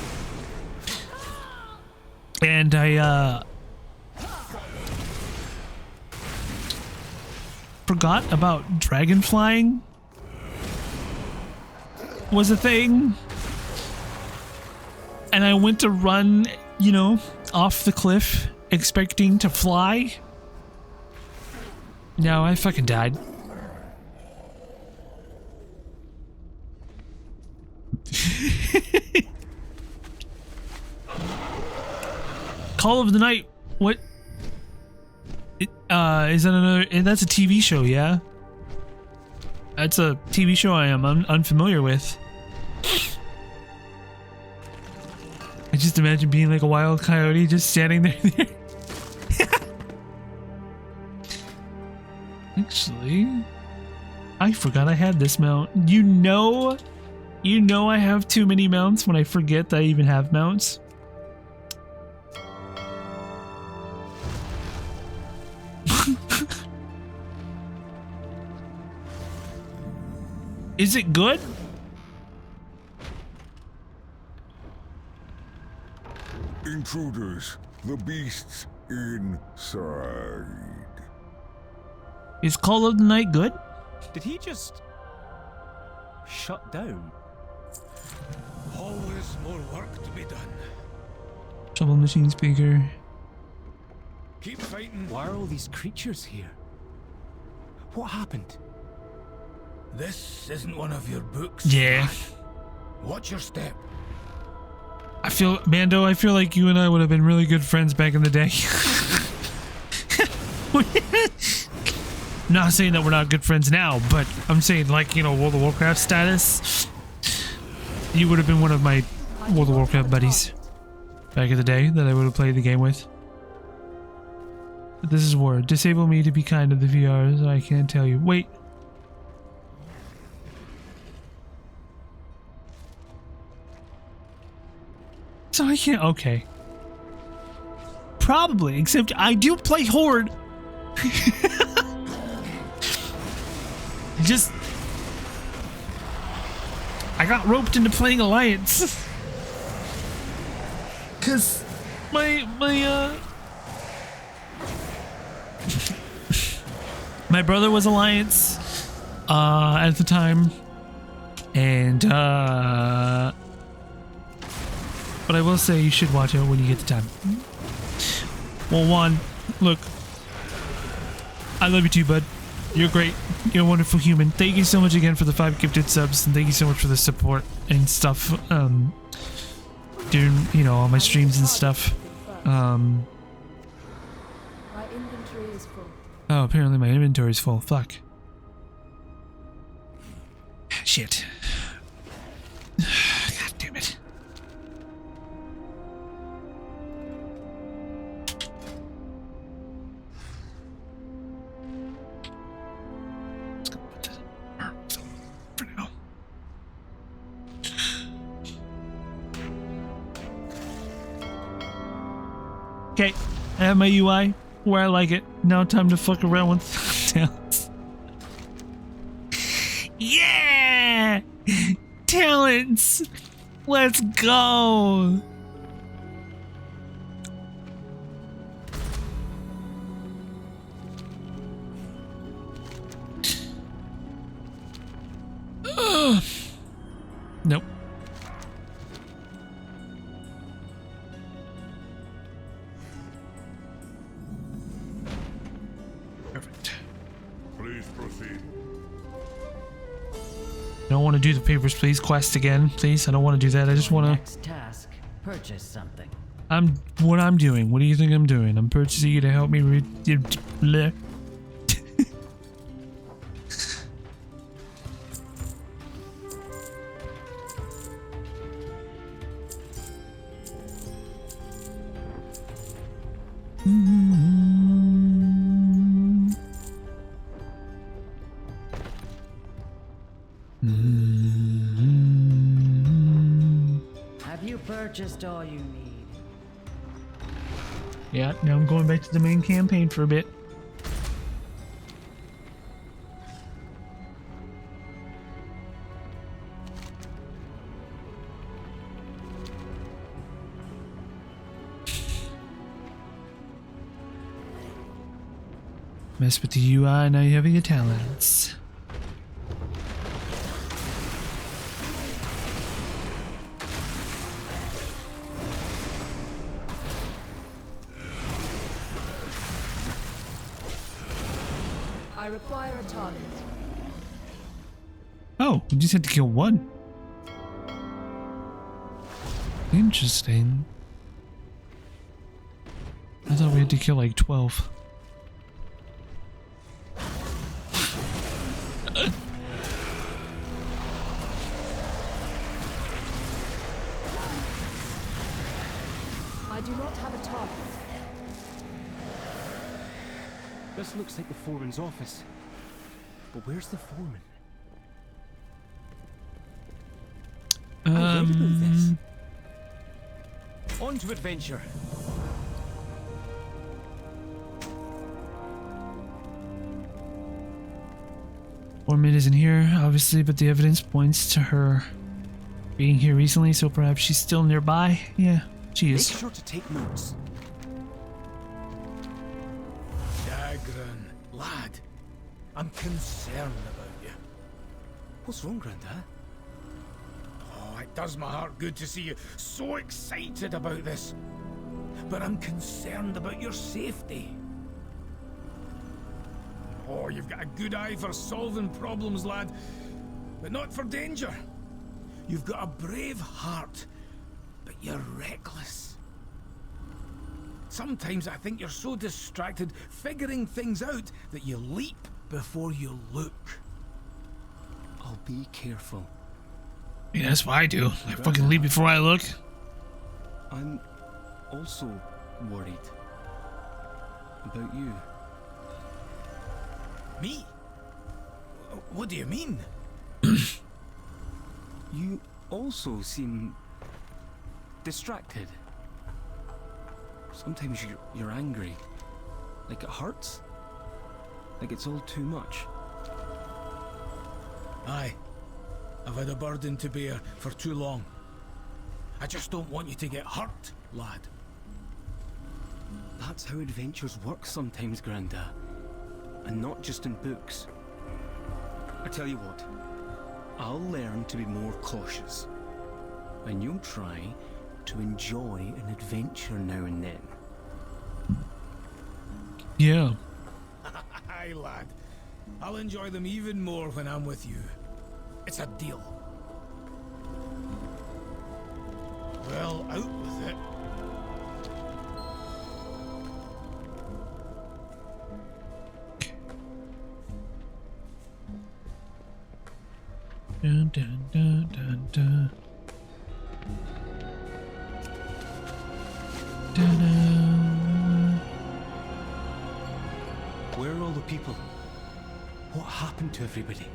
And I forgot about dragon flying was a thing. and I went to run, you know, off the cliff, expecting to fly. No, I fucking died. Call of the Night. What? Is that another? That's a TV show, yeah? That's a TV show I am unfamiliar with. I just imagine being like a wild coyote just standing there. Actually, I forgot I had this mount. You know I have too many mounts when I forget that I even have mounts. Is it good? Intruders, the beasts inside. Is Call of the Night good? Did he just shut down? Always more work to be done. Trouble machine speaker. Keep fighting. Why are all these creatures here? What happened? This isn't one of your books. Yeah. Watch your step. Mando, I feel like you and I would have been really good friends back in the day. Not saying that we're not good friends now, but I'm saying, like, you know, World of Warcraft status. You would have been one of my World of Warcraft buddies back in the day that I would have played the game with. But this is word. Disable me to be kind to the VRs. I can't tell you. Wait. So I can't. Okay. Probably, except I do play Horde. I got roped into playing Alliance. Cause my brother was Alliance at the time, and but I will say you should watch it when you get the time. Well, one, look, I love you too, bud. You're great. You're a wonderful human. Thank you so much again for the 5 gifted subs, and thank you so much for the support and stuff. During, you know, all my streams and stuff. My inventory is full. Oh, apparently my inventory is full. Fuck. Shit. God damn it. Okay, I have my UI where I like it. Now time to fuck around with talents. Yeah! Talents! Let's go! Nope. Please proceed. I don't want to do the Papers, Please quest again, please. I don't want to do that. I just want to. Next task: purchase something. What I'm doing. What do you think I'm doing? I'm purchasing you to help me read. Bleh. Have you purchased all you need? Yeah, now I'm going back to the main campaign for a bit. Mess with the UI, now you have your talents. require a target. Oh, we just had to kill one. Interesting. I thought we had to kill like 12. I do not have a target. This looks like the foreman's office. But where's the foreman? I read about this. On to adventure. Foreman isn't here, obviously, but the evidence points to her being here recently, so perhaps she's still nearby. Yeah, she is. Make sure to take notes. Dagran, lad, I'm concerned about you. What's wrong, Grandad? Oh, it does my heart good to see you so excited about this. But I'm concerned about your safety. Oh, you've got a good eye for solving problems, lad, but not for danger. You've got a brave heart, but you're reckless. Sometimes I think you're so distracted figuring things out that you leap before you look. I'll be careful. Yeah, that's what I do. I fucking leap before I look. I'm also worried about you. Me? What do you mean? You also seem distracted. Sometimes you're angry. Like it hurts. Like it's all too much. Aye. I've had a burden to bear for too long. I just don't want you to get hurt, lad. That's how adventures work sometimes, Grandad. And not just in books. I tell you what, I'll learn to be more cautious. And you'll try to enjoy an adventure now and then. Yeah. Aye, lad. I'll enjoy them even more when I'm with you. It's a deal. Well, out with it. Dun, dun, dun, dun, dun. Dun, dun. Where are all the people? What happened to everybody?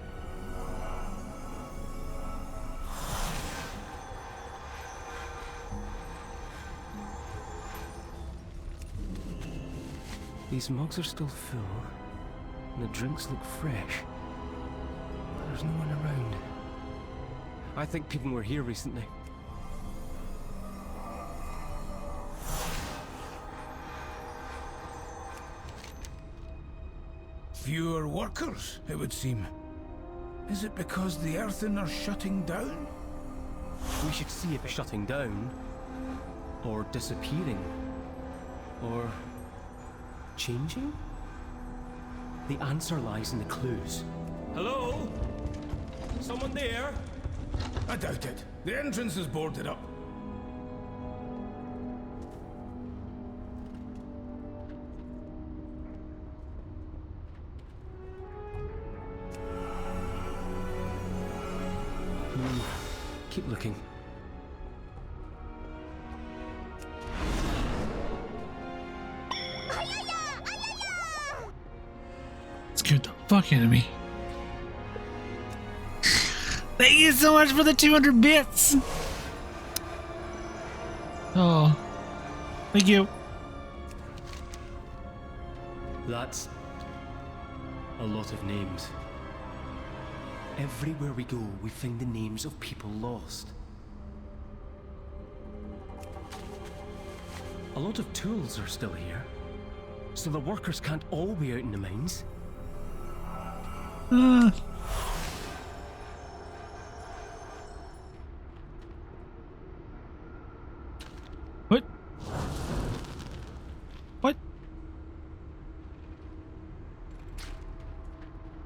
These mugs are still full, and the drinks look fresh. But there's no one around. I think people were here recently. Fewer workers, it would seem. Is it because the Earthen are shutting down? We should see if it's shutting down, or disappearing, or changing? The answer lies in the clues. Hello? Someone there? I doubt it. The entrance is boarded up. Keep looking. Scared the fuck out of me. Thank you so much for the 200 bits. Oh, thank you. That's a lot of names. Everywhere we go, we find the names of people lost. A lot of tools are still here, so the workers can't all be out in the mines. What? What?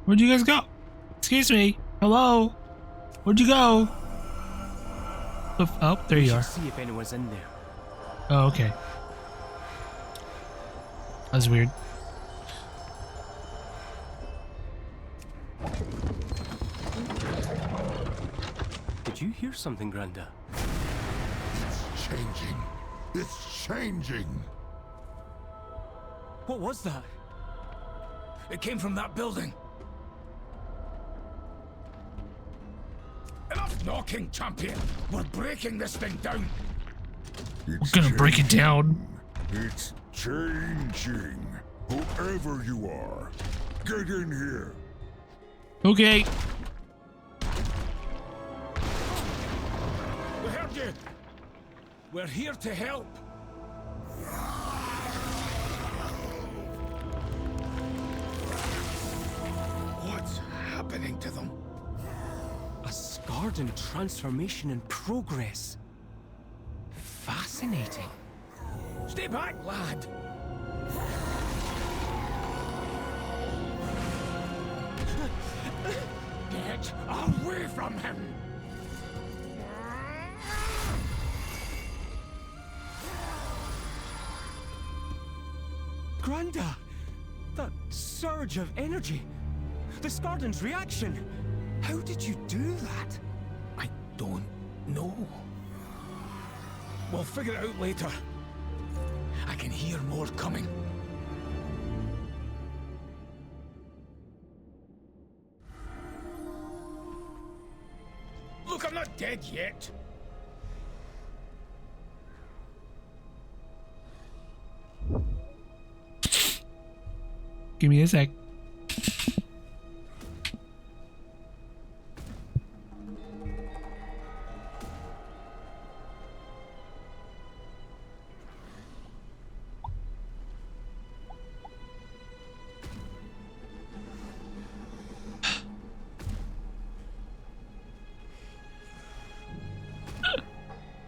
Where'd you guys go? Excuse me. Hello? Where'd you go? Oh, there you are. See if anyone's in there. Oh, okay. That was weird. Did you hear something, Granda? It's changing. It's changing. What was that? It came from that building. Enough knocking, champion. We're breaking this thing down. We're gonna break it down. It's changing. Whoever you are, get in here. Okay. We heard you. We're here to help. What's happening to them? A Skardan transformation in progress. Fascinating. Stay back, lad. Get away from him. Granda! That surge of energy! The Skardan's reaction! How did you do that? I don't know. We'll figure it out later. I can hear more coming. Look, I'm not dead yet. Give me a sec.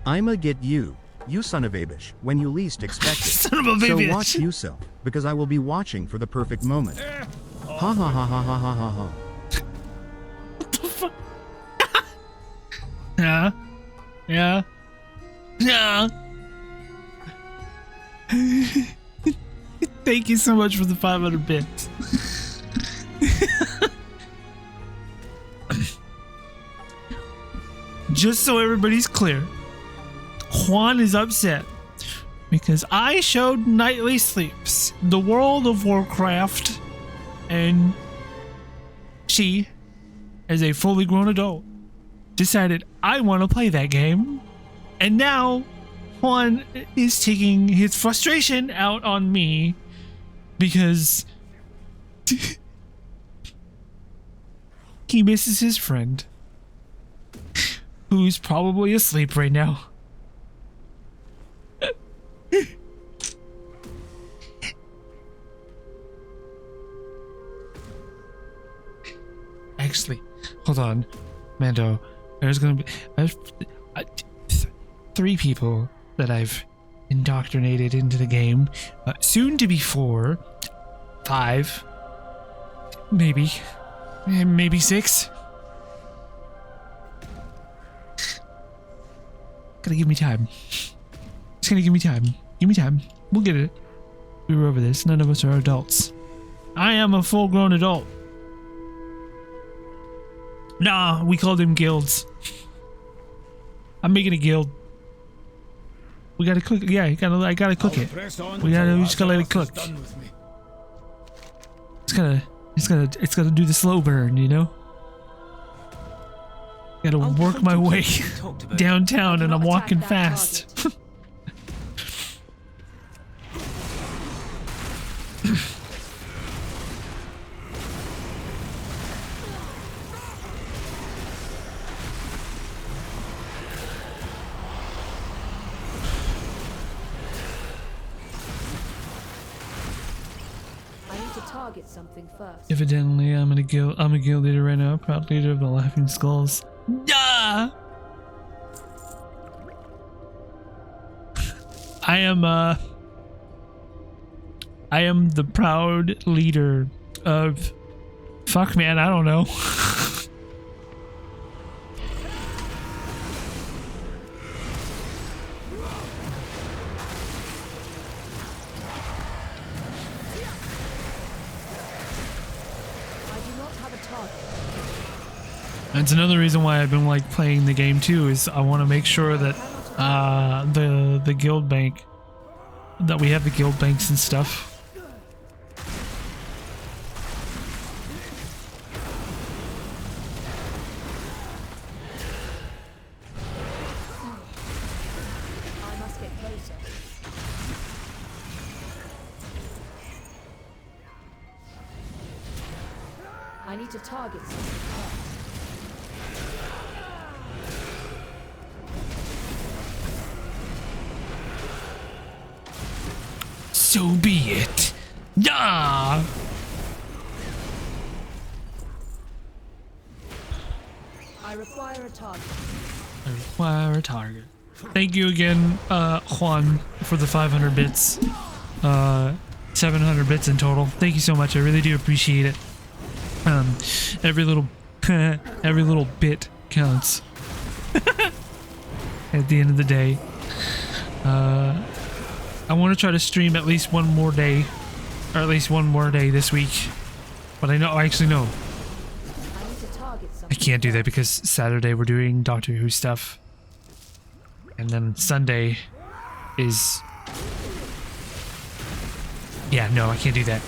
I'ma get you, you son of a bitch, when you least expect it. Son of a bitch. So watch yourself, because I will be watching for the perfect moment. Ha ha ha ha ha ha ha ha. What the fuck? Yeah. Yeah. Yeah. Thank you so much for the 500 bits. Just so everybody's clear, Juan is upset because I showed Nightly Sleeps the World of Warcraft, and she, as a fully grown adult, decided I want to play that game, and now Juan is taking his frustration out on me because he misses his friend, who's probably asleep right now. Actually, hold on, Mando. There's gonna be 3 people that I've indoctrinated into the game. Soon to be 4, 5, maybe 6. Gotta give me time. It's gonna give me time. Give me time. We'll get it. We were over this. None of us are adults. I am a full-grown adult. Nah, we called them guilds. I'm making a guild. We gotta cook. Yeah, I gotta cook it. We just gotta let it cook. It's gotta do the slow burn, you know. Gotta work my way downtown, and I'm walking fast. Target something first. Evidently, I'm a guild leader right now, proud leader of the Laughing Skulls. Yeah. I am the proud leader of Fuck, man, I don't know. That's another reason why I've been like playing the game too, is I want to make sure that the guild bank, that we have the guild banks and stuff. I must get closer. I need to target something first. So be it. Yeah. I require a target. I require a target. Thank you again, Juan, for the 500 bits. 700 bits in total. Thank you so much. I really do appreciate it. Every little bit counts. At the end of the day. I want to try to stream at least one more day, or at least one more day this week. But I actually know. I can't do that because Saturday we're doing Doctor Who stuff. And then Sunday is... Yeah, no, I can't do that.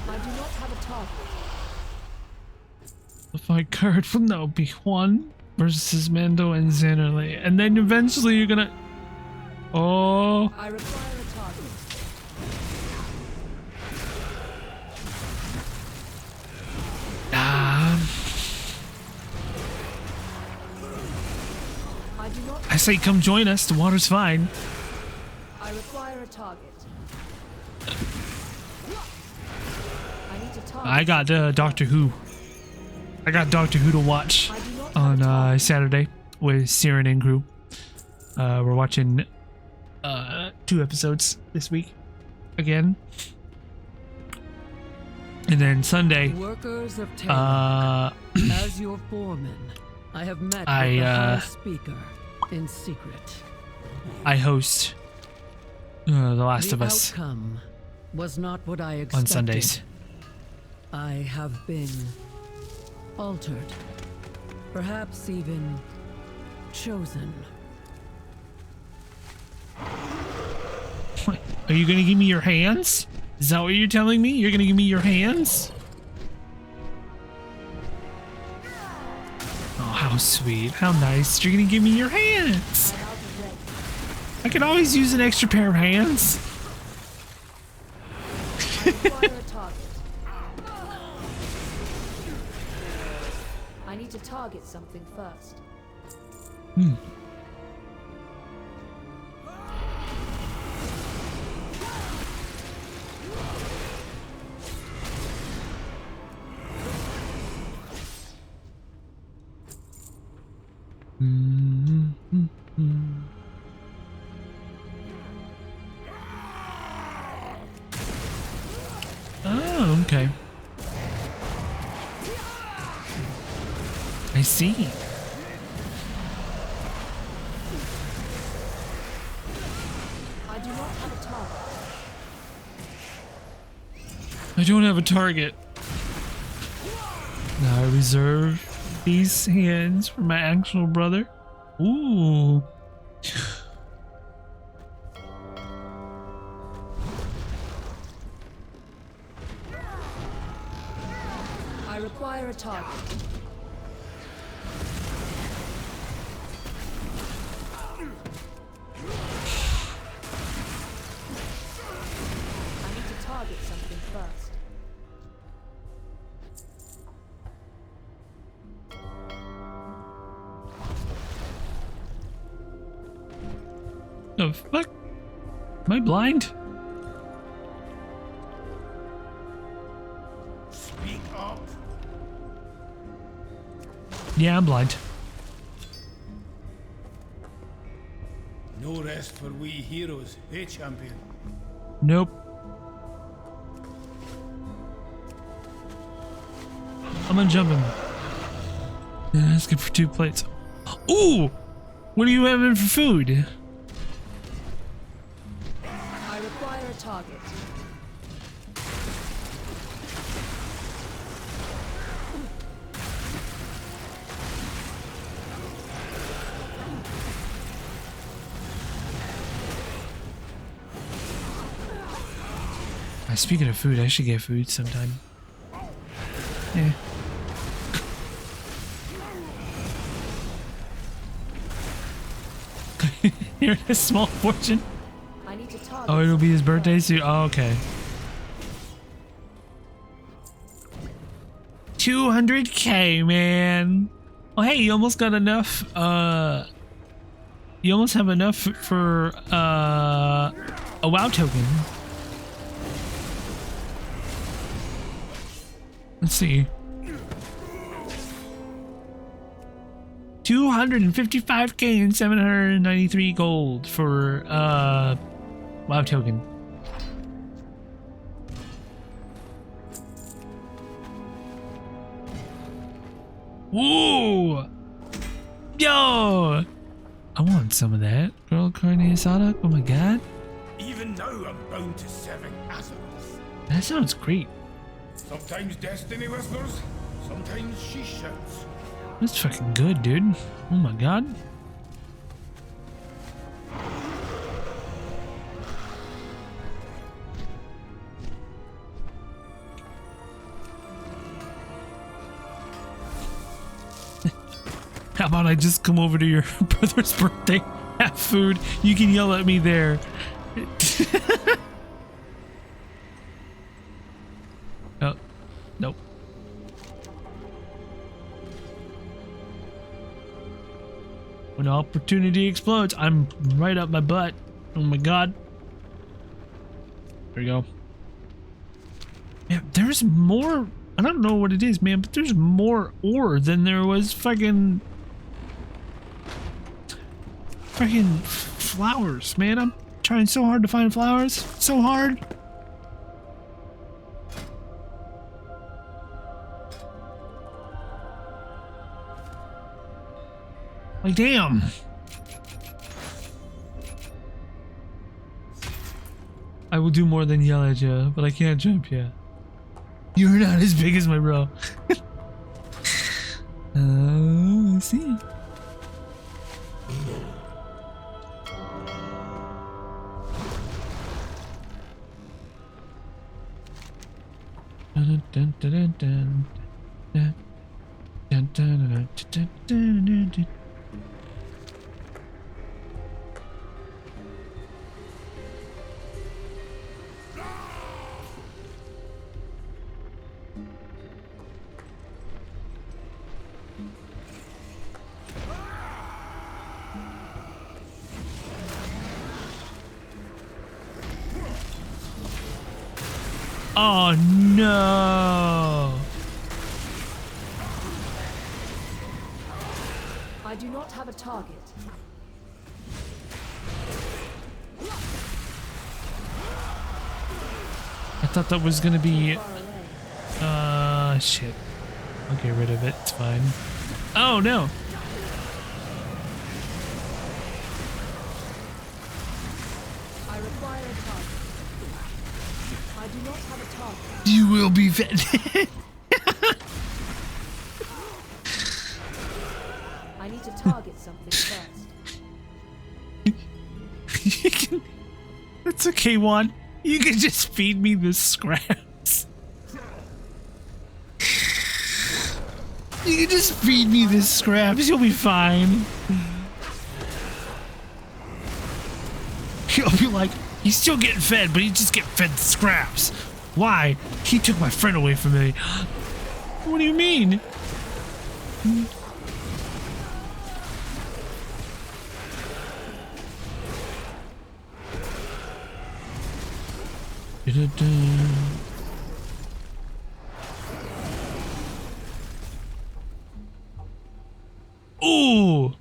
I do not have a target. The fight card will now be Juan versus Mando and Xanderley. And then eventually you're gonna... Oh... I require a target. I say come join us, the water's fine. I require a target. I need to target. I got Doctor Who. I got Doctor Who to watch on Saturday with Siren and crew. We're watching 2 episodes this week again. And then Sunday, Workers of Terra, as your foreman, I have met with the High Speaker in secret. I host The Last of Us. The outcome was not what I expected. On Sundays. I have been altered, perhaps even chosen. What? Are you gonna give me your hands? Is that what you're telling me? You're gonna give me your hands? Oh, how sweet. How nice. You're gonna give me your hands. I could always use an extra pair of hands. I require a target. I need to target something first. Oh, okay. I see. I do not have a target. I don't have a target. Now I reserve these hands for my actual brother. Ooh. I require a target. I need to target something first. The fuck? Am I blind? Speak up. Yeah, I'm blind. best for we heroes, eh, champion? Nope. I'm gonna jump him. Yeah, let's get for 2 plates. Ooh! What are you having for food? I require a target. Speaking of food, I should get food sometime. Yeah. Here's a small fortune. I need to target. Oh, it'll be his birthday soon. Oh, okay. 200K, man. Oh, hey, you almost got enough. You almost have enough for a WoW token. Let's see. 255K and 793 gold for WoW token. Whoa! Yo! I want some of that. Girl carne asada? Oh my god. Even now I'm bound to serving Azeroth. That sounds great. Sometimes destiny whispers, sometimes she shouts. That's fucking good, dude. Oh my god. How about I just come over to your brother's birthday, have food, you can yell at me there. Oh, nope. When opportunity explodes, I'm right up my butt. Oh my god. There we go. Yeah, there's more. I don't know what it is, man, but there's more ore than there was fucking flowers, man. I'm trying so hard to find flowers. So hard. Like, damn. I will do more than yell at you, but I can't jump yet. You're not as big as my bro. I see. Dun, dun, dun, dun, dun, dun, dun, dun, dun, dun, dun. Oh no! I do not have a target. I thought that was gonna be shit. I'll get rid of it, it's fine. Oh no! I require a target. I do not have a target. You will be fed. I need to target something first. That's okay, Juan. You can just feed me the scraps. You can just feed me the scraps. You'll be fine. You'll be like, he's still getting fed, but he just get fed the scraps. Why? He took my friend away from me. What do you mean? Ooh!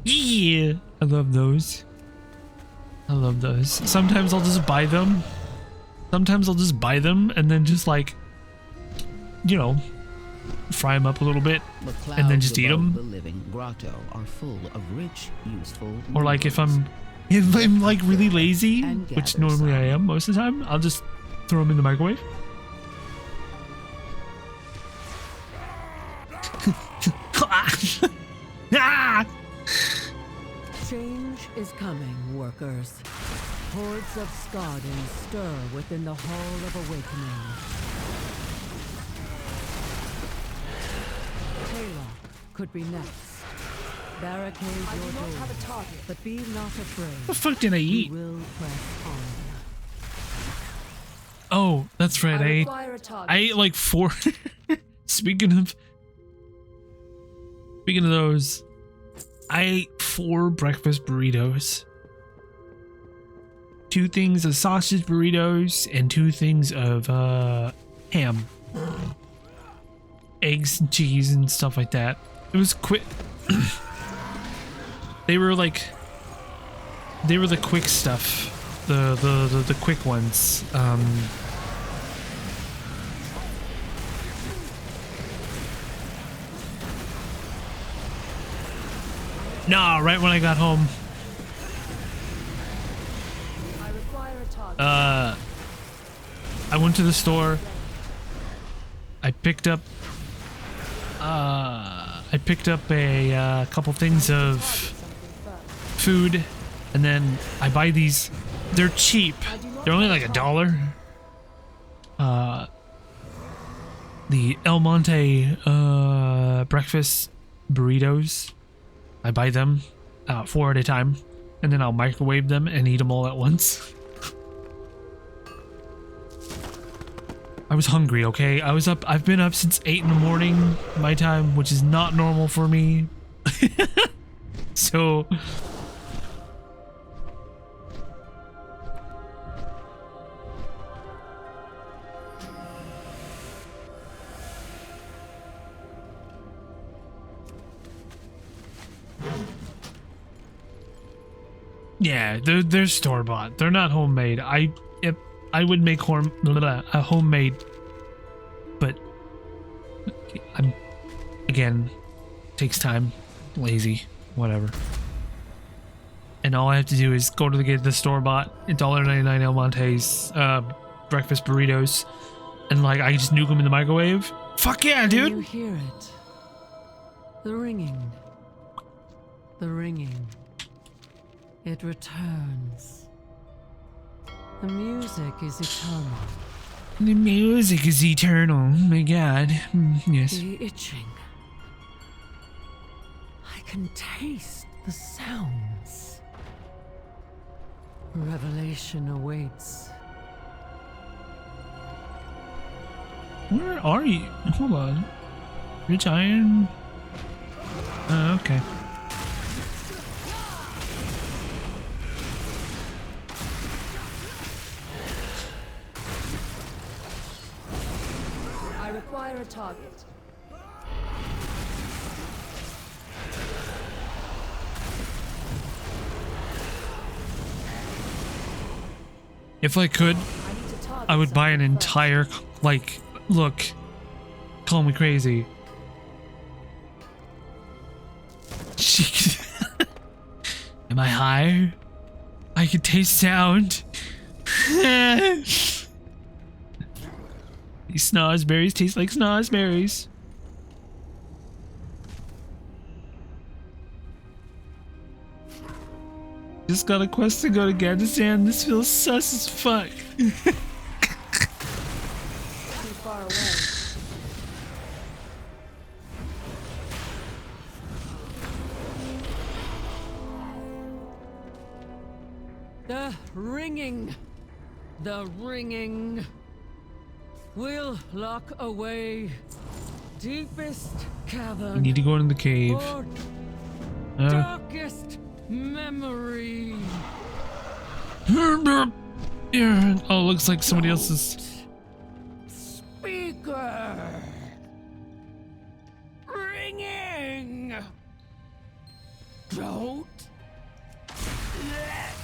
Yeah! I love those. I love those. Sometimes I'll just buy them. Sometimes I'll just buy them and then just like, you know, fry them up a little bit and then just eat them. The living grotto are full of rich, useful. Or like if I'm like really lazy, which normally I am most of the time, I'll just throw them in the microwave. Change is coming, workers. Hordes of Skardens stir within the Hall of Awakening. Taylock could be next. Barricade your doors, but be not afraid. What the fuck did I eat? We will press on. Oh, that's right. I ate like 4. Speaking of those, I ate 4 breakfast burritos. 2 things of sausage burritos and 2 things of ham, eggs and cheese and stuff like that. It was quick. They were the quick stuff, the quick ones. Nah, right when I got home. I went to the store. I picked up a couple things of food, and then I buy these. They're cheap. They're only like $1. The El Monte breakfast burritos. I buy them 4 at a time, and then I'll microwave them and eat them all at once. I was hungry, okay? I've been up since 8 in the morning, my time, which is not normal for me. So... yeah, they're store-bought. They're not homemade. I would make a homemade, but again, takes time, lazy, whatever. And all I have to do is go to the store-bought $1.99 El Monte's breakfast burritos, and like I just nuke them in the microwave. Fuck yeah, dude! Can you hear it? The ringing. The ringing. It returns. The music is eternal. The music is eternal. Oh my god. Yes. The itching. I can taste the sounds. Revelation awaits. Where are you? Hold on. Rich Iron? Okay. Require a target. If I could, I would buy an entire, like, look, call me crazy. Am I high? I can taste sound. These snozzberries taste like snozzberries. Just got a quest to go to Gadgesan. This feels sus as fuck. Too far away. The ringing. The ringing. We'll lock away deepest cavern. We need to go into the cave. Darkest memory. Oh, looks like somebody else's. Speaker. Ringing. Don't let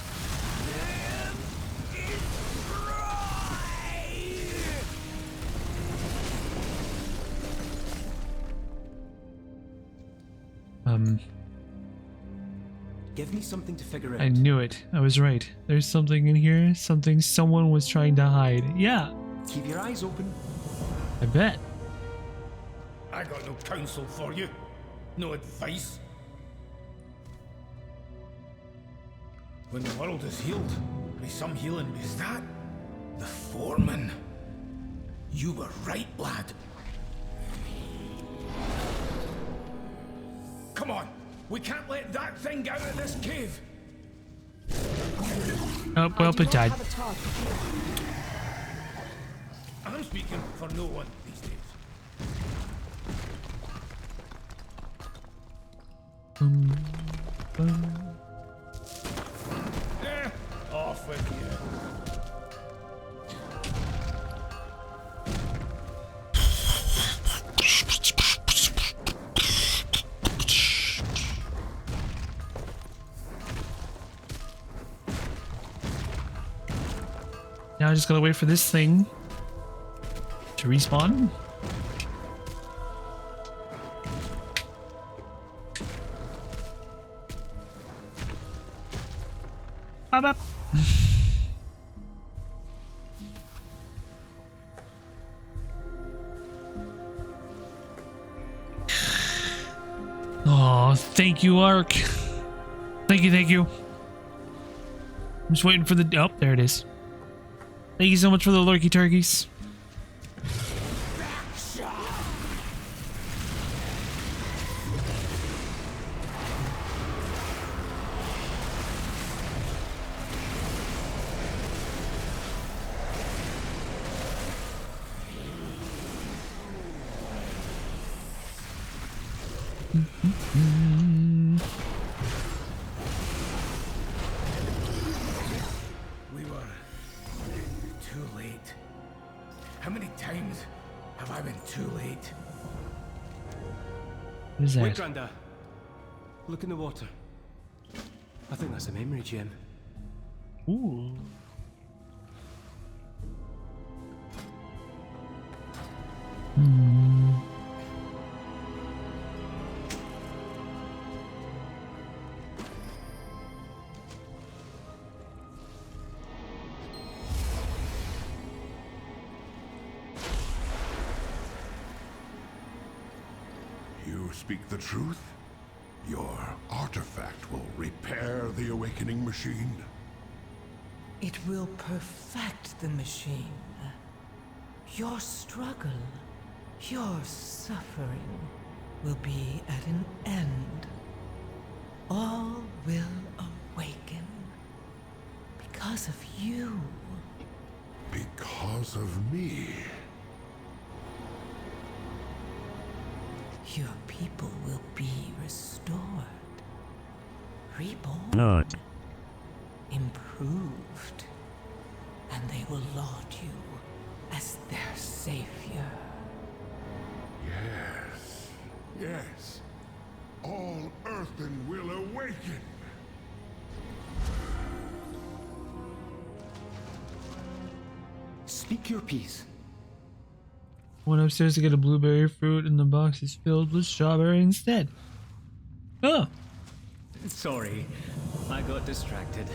Give me something to figure out. I knew it. I was right. There's something in here. Something someone was trying to hide. Yeah. Keep your eyes open. I bet. I got no counsel for you. No advice. When the world is healed, by some healing, is that the foreman? You were right, lad. Come on, we can't let that thing get out of this cave. Oh, well, it died. I'm speaking for no one these days. Off with you. Now I just gotta wait for this thing to respawn. Bop, bop. Oh, thank you, Ark. Thank you, thank you. I'm just waiting for the... Oh, there it is. Thank you so much for the lurky turkeys. We were too late. How many times have I been too late? What is that? Wait, Granda. Look in the water. I think that's a memory gem. Ooh. You speak the truth? Your artifact will repair the awakening machine? It will perfect the machine. Your struggle, your suffering will be at an end. All will awaken because of you. Because of me? Your people will be restored, reborn, Not. improved, and they will laud you as their savior. Yes, yes. All Earthen will awaken. Speak your piece. Went upstairs to get a blueberry fruit, and the box is filled with strawberry instead. Oh. Sorry, I got distracted.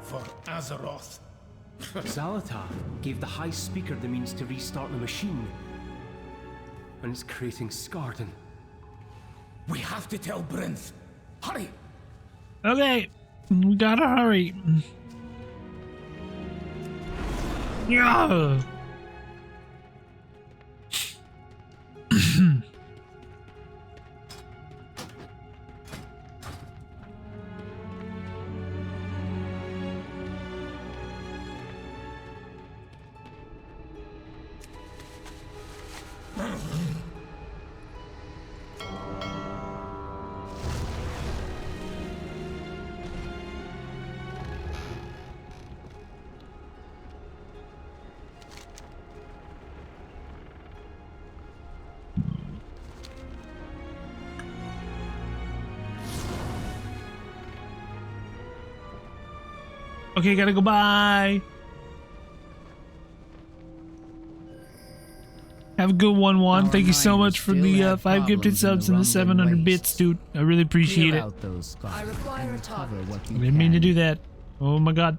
For Azeroth. Xal'atath gave the High Speaker the means to restart the machine. And it's creating Skardan. We have to tell Brinth. Hurry! Okay, we gotta hurry. Yeah. Okay, gotta go. Bye. Have a good one, Juan. Thank you so much for the 5 gifted subs and the 700 bits, dude. I really appreciate it. I require a target. I didn't mean to do that. Oh my god.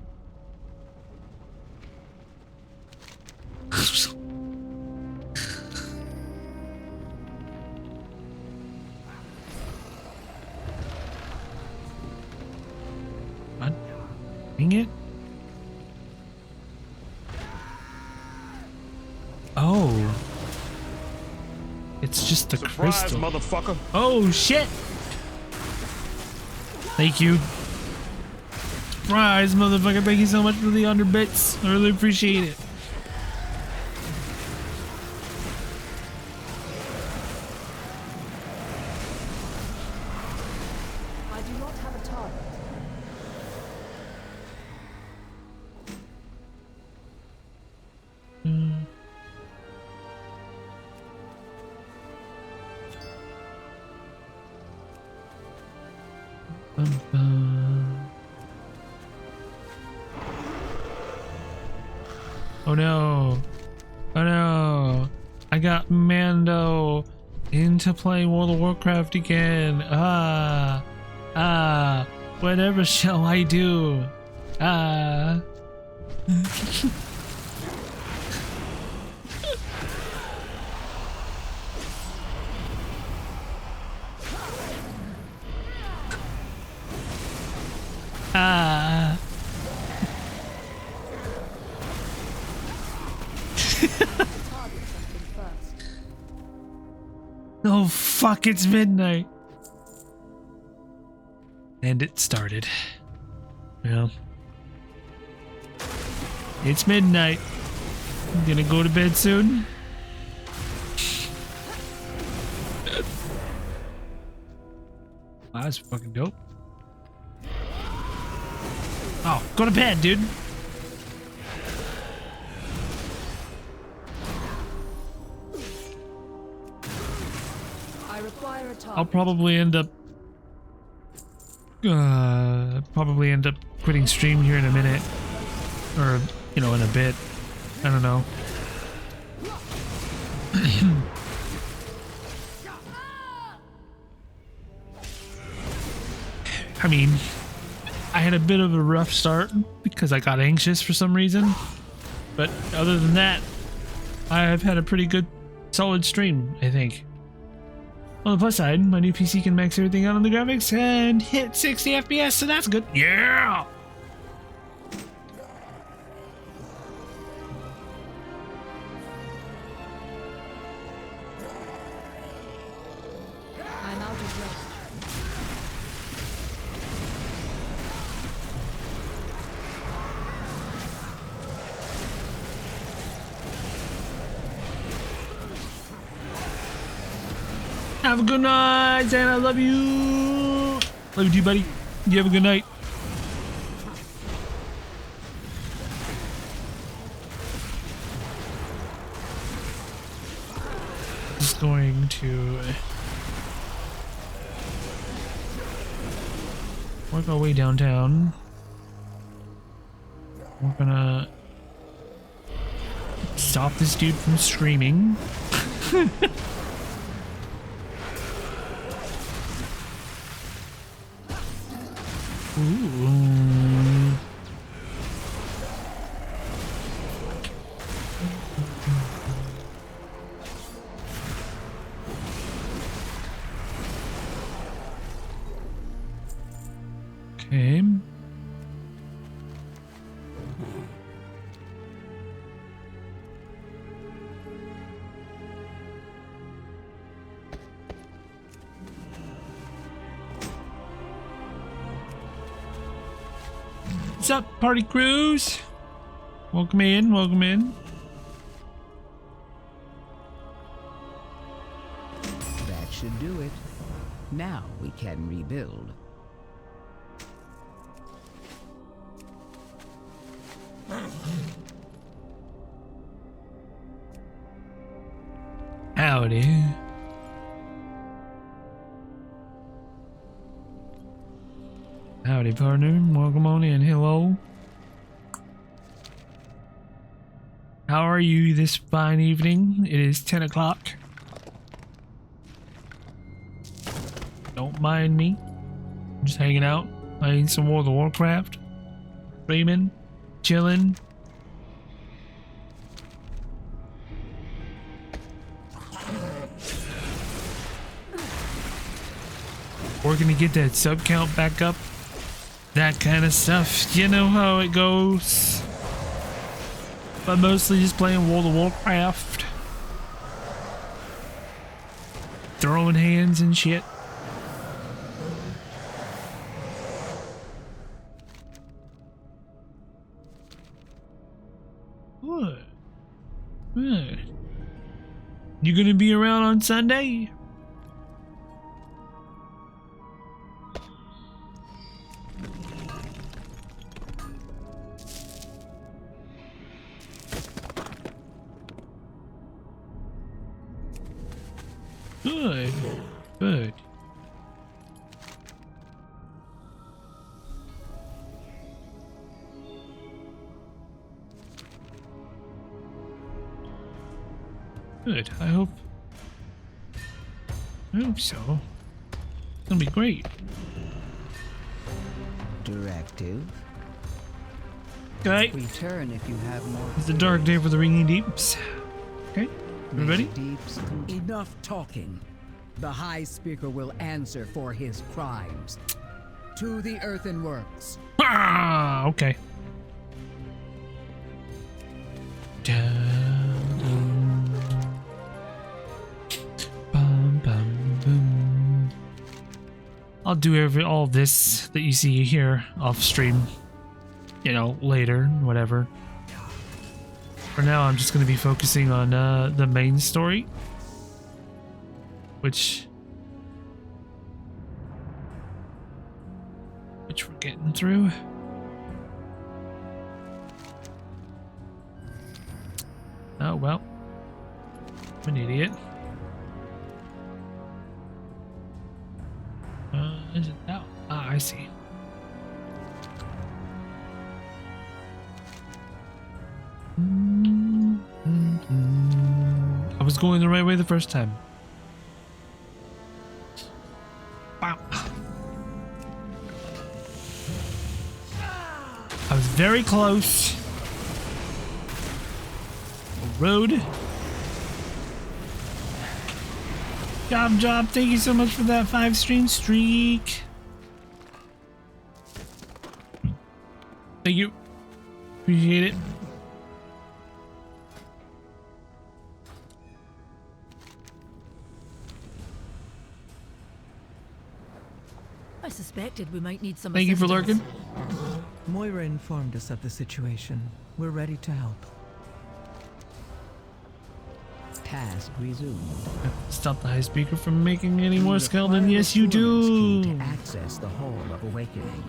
What? Dang it. Oh. It's just the crystal. Motherfucker. Oh shit. Thank you. Surprise, motherfucker. Thank you so much for the 100 bits. I really appreciate it. I do not have a target. Oh no. Oh no. I got Mando into playing World of Warcraft again. Whatever shall I do? Oh fuck, it's midnight. And it started. Well, it's midnight. I'm gonna go to bed soon. Wow, that's fucking dope. Oh, go to bed, dude. I require a target. I'll probably end up quitting stream here in a minute, or in a bit. I don't know. I mean, I had a bit of a rough start because I got anxious for some reason, but other than that, I've had a pretty good, solid stream, I think. On the plus side, my new PC can max everything out on the graphics and hit 60 FPS, so that's good. Yeah! I'm out of breath. Have a good night, and I love you. Love you too, buddy. You have a good night. Just going to work our way downtown. We're gonna stop this dude from screaming. Ooh. Okay. What's up, party crews? Welcome in, welcome in. That should do it. Now we can rebuild. Howdy. Howdy, partner. Welcome on in. Hello. How are you this fine evening? It is 10 o'clock. Don't mind me. I'm just hanging out, playing some World of Warcraft, streaming, chilling. Working to get that sub count back up. That kind of stuff. You know how it goes. But mostly just playing World of Warcraft. Throwing hands and shit. What? Good. You gonna be around on Sunday? Good. Good. Good. I hope so. It's gonna be great. Directive. Okay. Return if you have more. It's a dark day for the Ringing Deeps. Okay. Everybody? Enough talking. The High Speaker will answer for his crimes. To the Earthenworks. Ah, okay. I'll do all this that you see here off stream, you know, later, whatever. For now, I'm just going to be focusing on the main story, which we're getting through. Oh well, I'm an idiot. Is it now? Ah, I see. I was going the right way the first time. Wow. I was very close. Road. Job. Thank you so much for that 5-stream streak. Thank you. Appreciate it. I suspected we might need some Thank you for assistance. lurking. Moira informed us of the situation. We're ready to help. Task resumed. Stop the High Speaker from making any more skeleton. Yes, you do. To access the Hall of Awakening.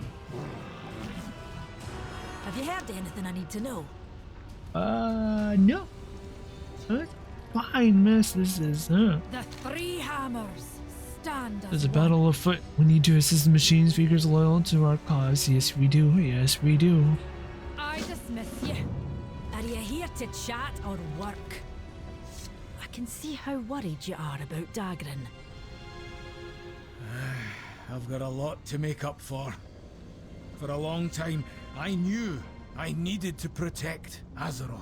Have you heard anything I need to know? No. Fine, miss. This is, The Three Hammers stand as There's a one. battle afoot. We need to assist the machine speakers loyal to our cause. Yes, we do. Yes, we do. I dismiss you. Are you here to chat or work? I can see how worried you are about Dagran. I've got a lot to make up for. For a long time, I knew I needed to protect Azeroth.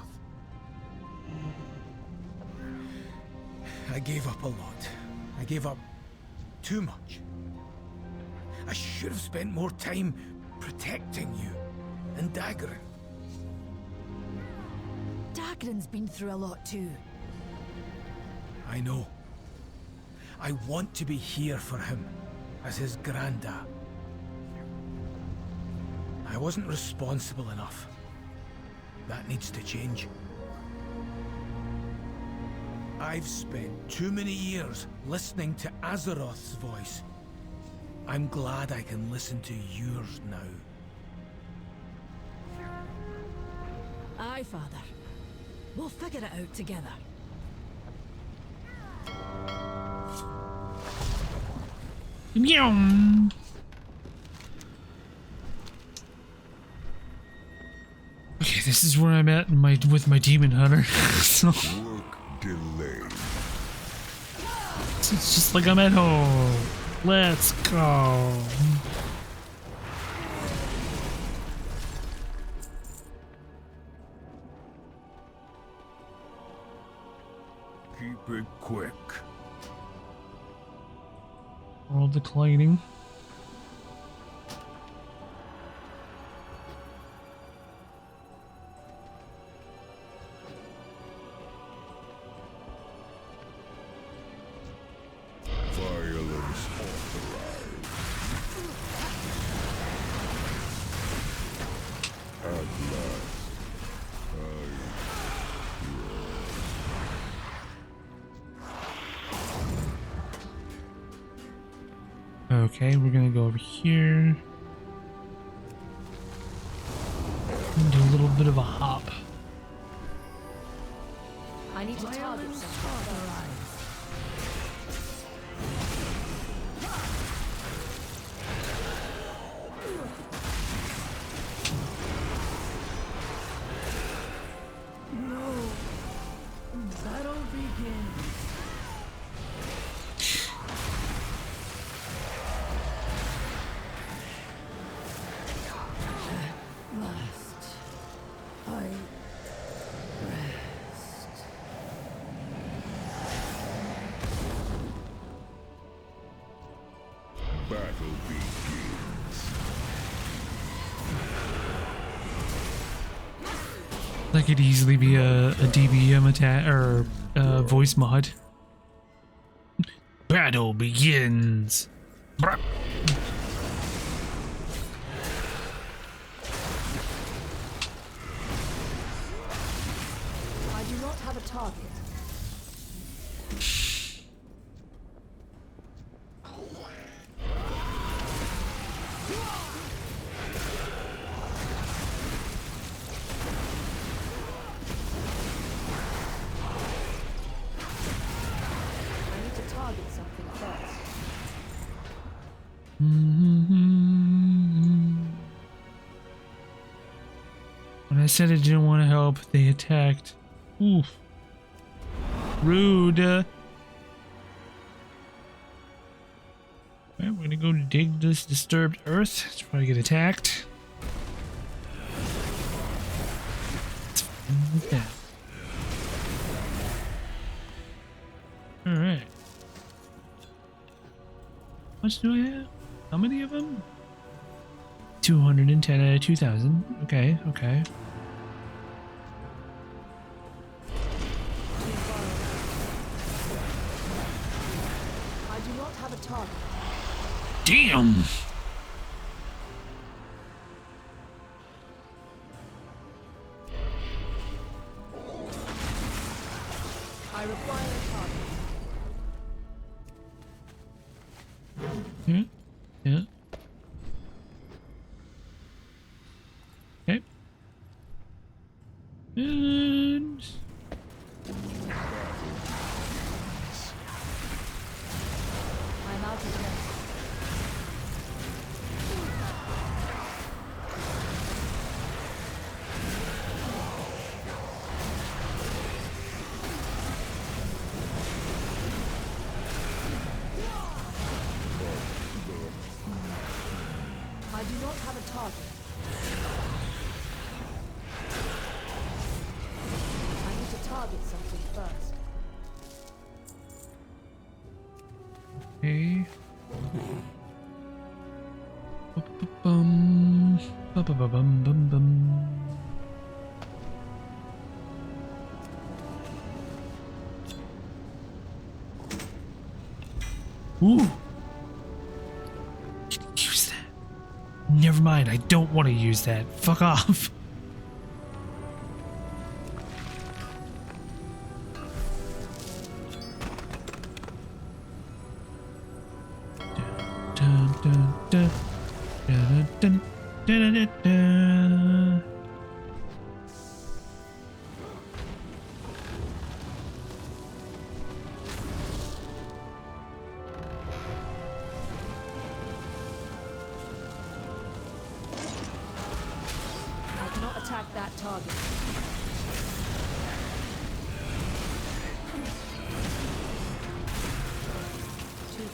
I gave up a lot. I gave up too much. I should have spent more time protecting you and Dagran. Dagran's been through a lot too. I know. I want to be here for him, as his granddad. I wasn't responsible enough. That needs to change. I've spent too many years listening to Azeroth's voice. I'm glad I can listen to yours now. Aye, Father. We'll figure it out together. Okay, this is where I'm at with my demon hunter. So Work delayed. it's just like I'm at home. Let's go. Keep it quick. World declining. Violence authorized. At last, Okay, we're gonna go over here. Do a little bit of a hop. I need to target something. No. Battle begins. Last, I rest. battle begins. That could easily be a DBM attack or voice mod. Battle begins. Bruh. I do not have a target. I need to target something first. When I said I didn't want to help, they attacked. Oof. Rude. Alright, we're gonna go dig this disturbed earth. It's probably get attacked. It's fine with that. Alright. How much do I have? How many of them? 210 out of 2,000. Okay, okay. I do not have a target. Damn! I require a target. Yeah. Yeah. Okay. And I'm out of gas. I do not have a target. I need to target something first. okay. Bum bum bum bum bum bum. Ooh. Can you use that? Never mind, I don't want to use that. Fuck off. Dun, dun, dun, dun, dun, dun, dun, dun. I cannot attack that target.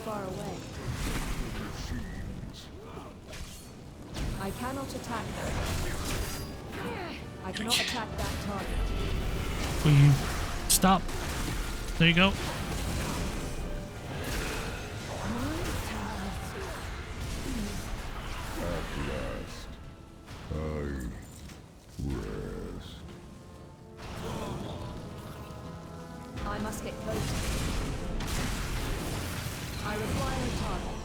far away. I cannot attack them. I cannot attack that target. Will you stop? There you go. I must get closer. I require a target.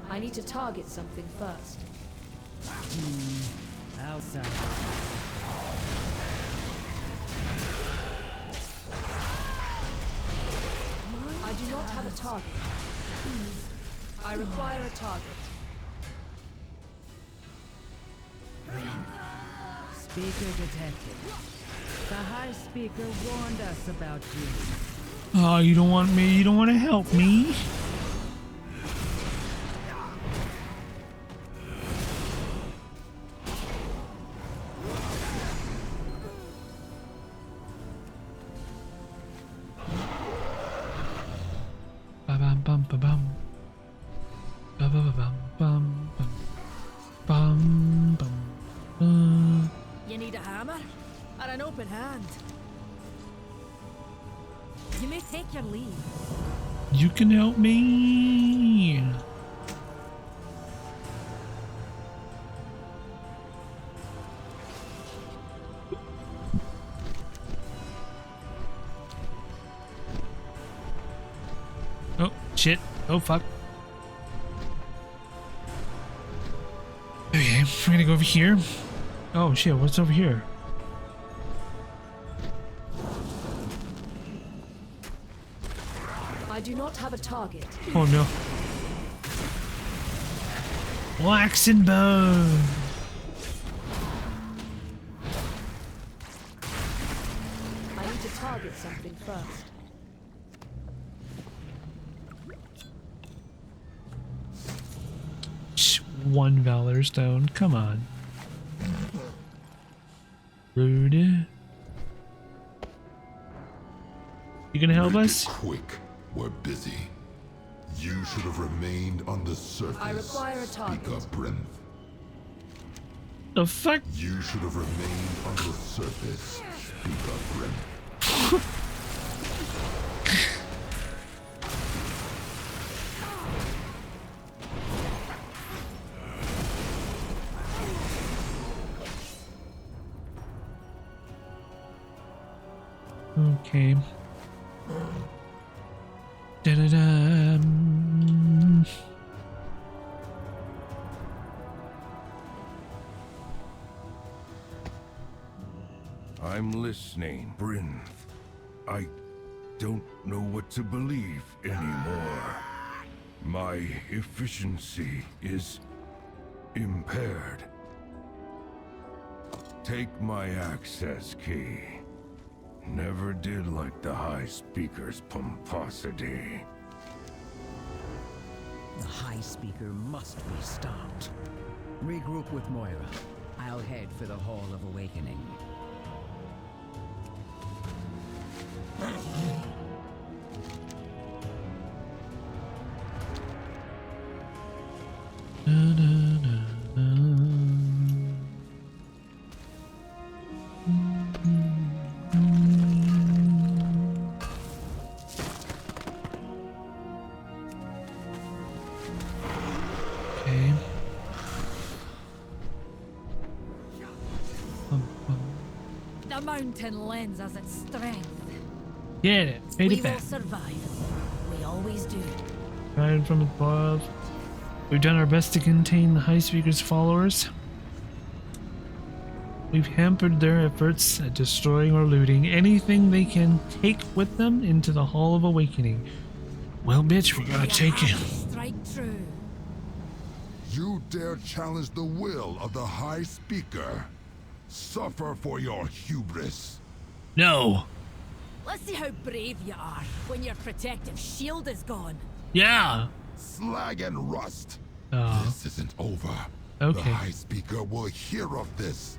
I need to target something first. Outside. I do not have a target. I require a target. Speaker detected. The High Speaker warned us about you. Oh, you don't want me? You don't want to help me? You need a hammer? Or an open hand? You may take your leave. You can help me. Oh, shit. Oh, fuck. Okay, we're gonna go over here. Oh, shit, what's over here? I do not have a target. Oh, no. Wax and bone. I need to target something first. One Valor Stone. Come on. Rude. You gonna help us? Quick. We're busy. You should have remained on the surface. I require a target. Speak up, Brinth. The fuck? You should have remained on the surface. Speak up, Brinth. Okay. Da-da-dum. I'm listening, Brinth. I don't know what to believe anymore. My efficiency is impaired. Take my access key. Never did like the High Speaker's pomposity. The High Speaker must be stopped. Regroup with Moira. I'll head for the Hall of Awakening. The mountain lends us its strength. Get it. Paid We it back. will survive. We always do. Guided from above. We've done our best to contain the High Speaker's followers. We've hampered their efforts at destroying or looting anything they can take with them into the Hall of Awakening. Well, bitch, we gotta take it. Strike true. You dare challenge the will of the High Speaker? Suffer for your hubris. No. Let's see how brave you are when your protective shield is gone. Yeah. Slag and rust. Oh. This isn't over. The High Speaker will hear of this.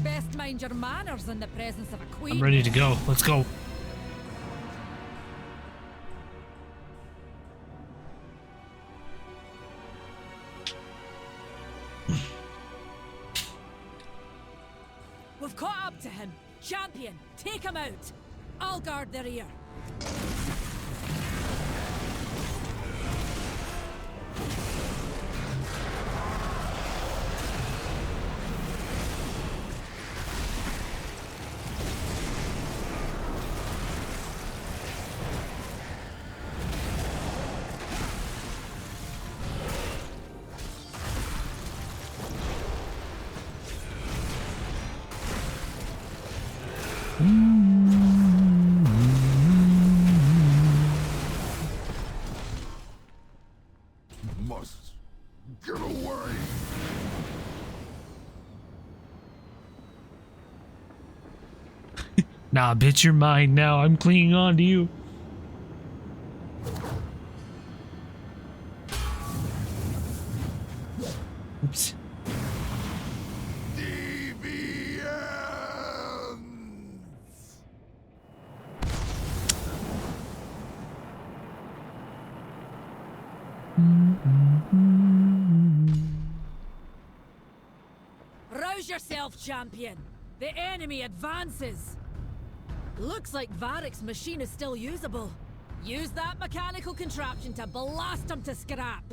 Best mind your manners in the presence of a queen. I'm ready to go. Let's go. We've caught up to him. Champion, take him out. I'll guard the rear. Must get away. Nah, bitch, you're mine now. I'm clinging on to you. Oops. Rouse yourself, champion. The enemy advances. Looks like Varric's machine is still usable. Use that mechanical contraption to blast him to scrap.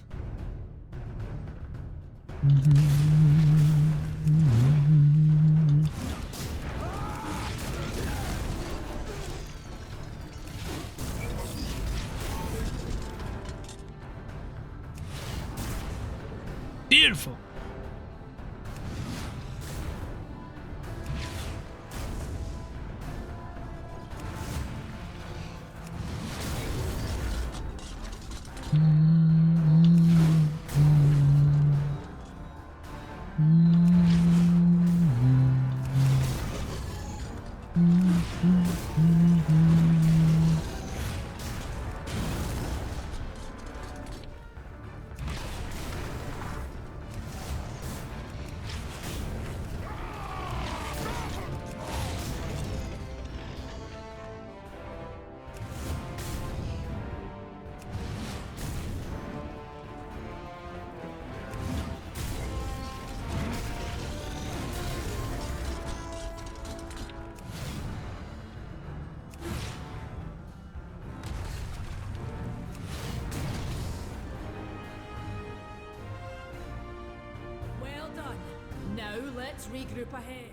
Beautiful. Now let's regroup ahead.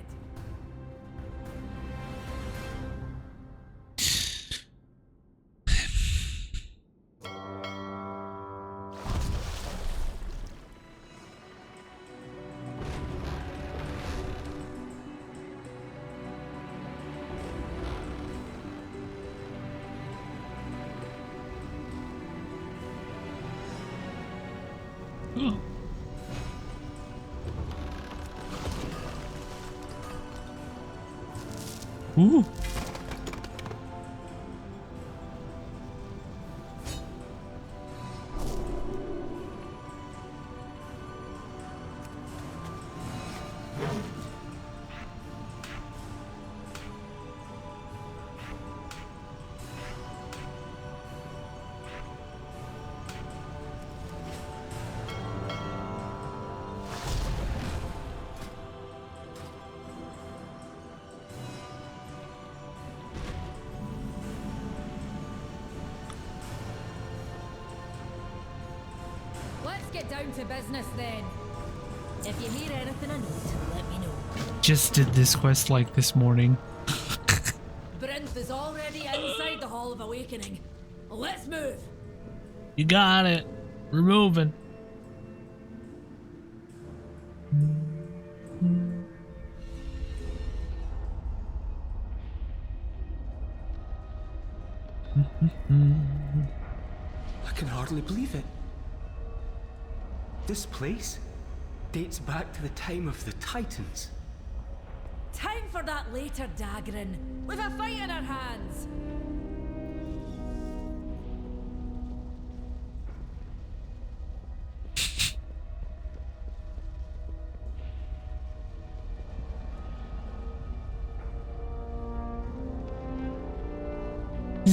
Ooh. Get down to business then. If you hear anything I note, let me know. Just did this quest like this morning. Brinth is already inside the Hall of Awakening. Let's move. You got it. We're moving. I can hardly believe it. This place dates back to the time of the Titans. Time for that later, Dagran. We've a fight in our hands.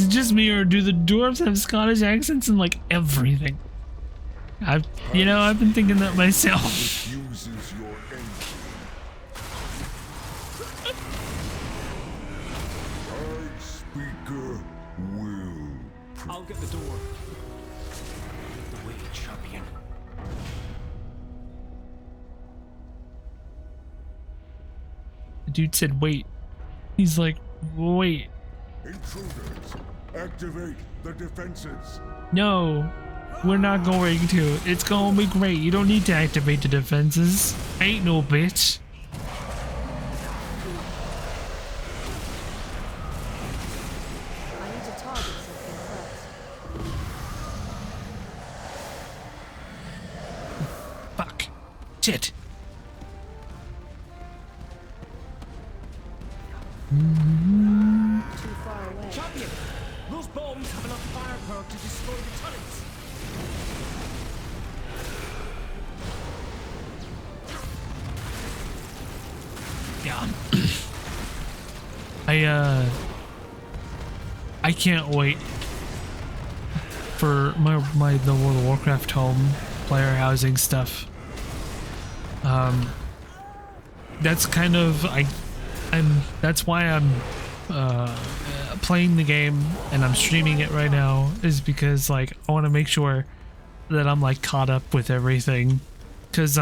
it just me, or do the dwarves have Scottish accents in like everything? I've been thinking that myself. I'll get the door. The way, champion. The dude said wait. He's like, wait. Intruders, activate the defenses. No, we're not going to. It's gonna be great. You don't need to activate the defenses. Ain't no bitch. I need to target something first. Fuck. Shit. Too far away. Champion, those bombs have enough firepower to destroy the turrets. Yeah. I can't wait for the World of Warcraft home player housing stuff. That's kind of that's why I'm playing the game and I'm streaming it right now, is because like I want to make sure that I'm like caught up with everything, because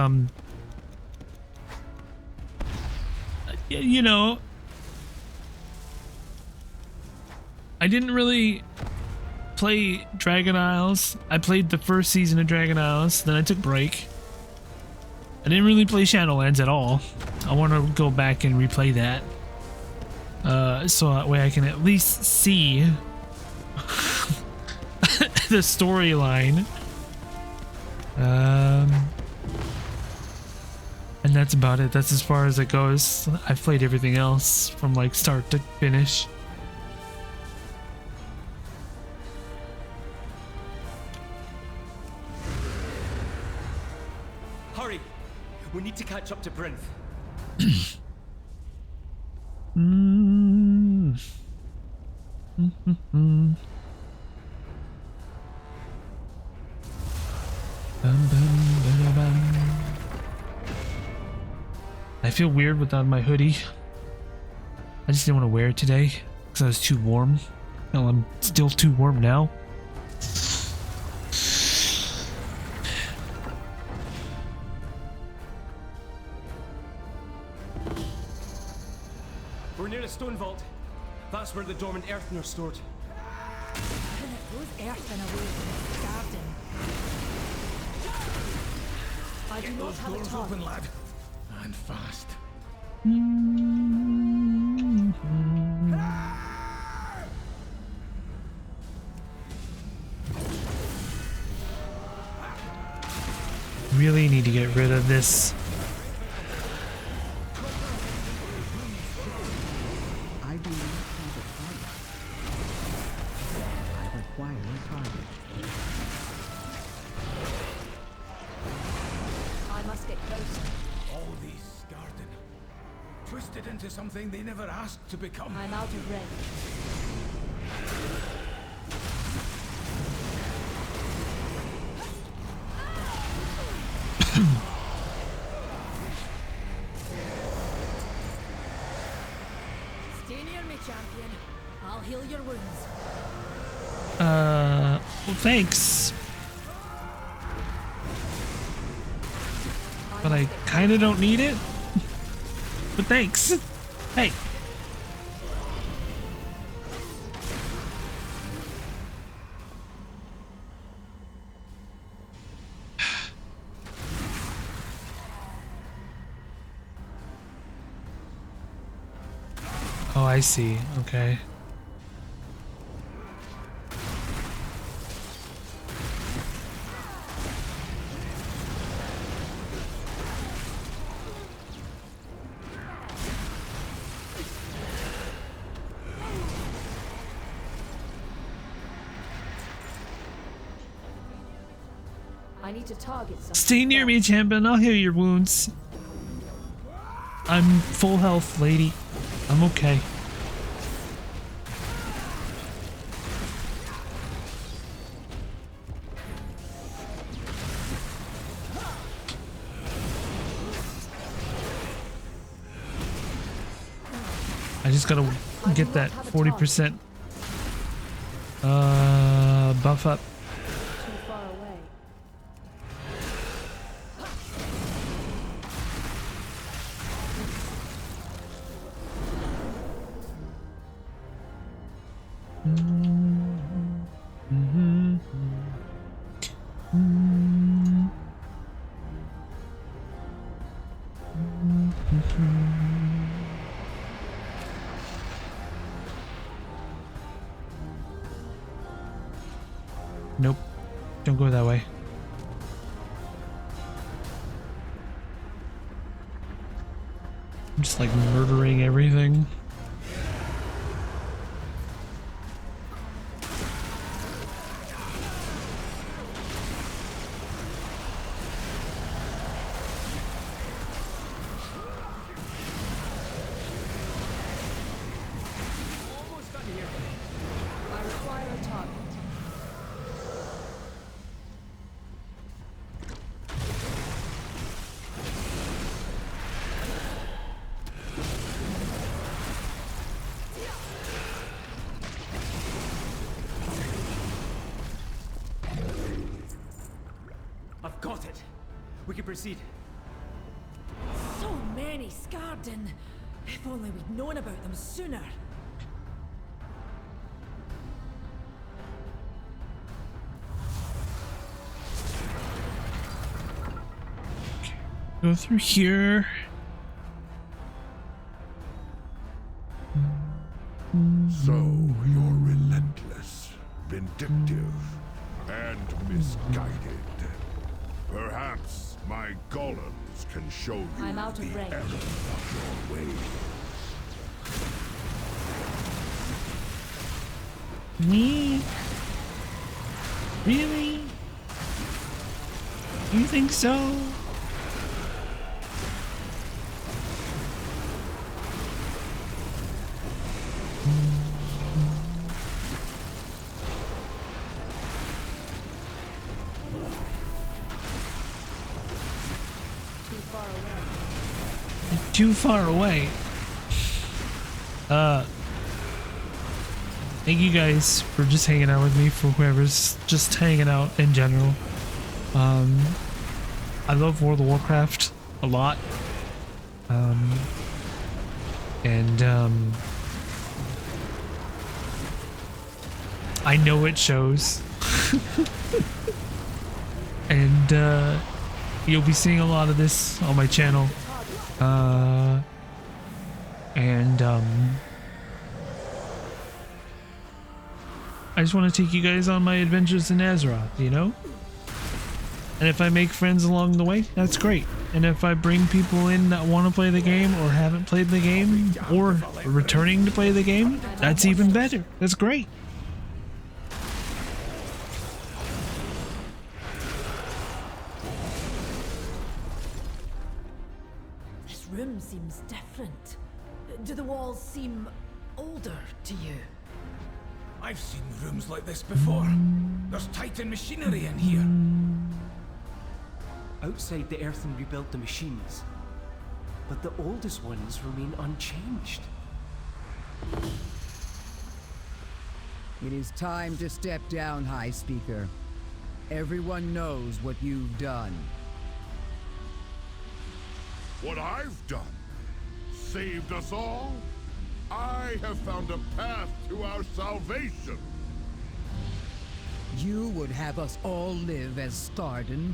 you know, I didn't really play Dragon Isles. I played the first season of Dragon Isles, then I took a break. I didn't really play Shadowlands at all. I want to go back and replay that. So that way I can at least see the storyline. And that's about it. That's as far as it goes. I've played everything else from like start to finish. Hurry! We need to catch up to Brinth. I feel weird without my hoodie. I just didn't want to wear it today because I was too warm. Well, I'm still too warm now. We're near a stone vault. That's where the dormant earthen are stored. Those earthen away from the garden. I do Get not those have a doors target. open, lad. And fast. Really need to get rid of this. I do not have a target. I require a target. I must get closer. All these Garden. Twisted into something they never asked to become. I'm out of range. Stay near me, champion. I'll heal your wounds. Well, thanks. But I kind of don't need it. But thanks. Hey. Oh, I see. Okay. I need to target something. Stay near me, champion. I'll heal your wounds. I'm full health, lady. I'm okay. I just gotta get that 40% buff up. Too far away. Nope. Don't go that way. I'm just like murdering everything. Almost done here. I require a target. I've got it. We can proceed. So many Skarden. If only we'd known about them sooner. Go through here. So you're relentless, vindictive, and misguided. Perhaps my golems can show you I'm out of the range. error of your ways. Me? Really? You think so? Too far away. Thank you guys for just hanging out with me, for whoever's just hanging out in general. I love World of Warcraft a lot. I know it shows. And you'll be seeing a lot of this on my channel. I just want to take you guys on my adventures in Azeroth, you know? And if I make friends along the way, that's great. And if I bring people in that want to play the game or haven't played the game or returning to play the game, that's even better. That's great. This room seems different. Do the walls seem older to you? I've seen rooms like this before. There's Titan machinery in here. Outside, the Earthen rebuilt the machines, but the oldest ones remain unchanged. It is time to step down, High Speaker. Everyone knows what you've done. What I've done? Saved us all? I have found a path to our salvation. You would have us all live as Skarden?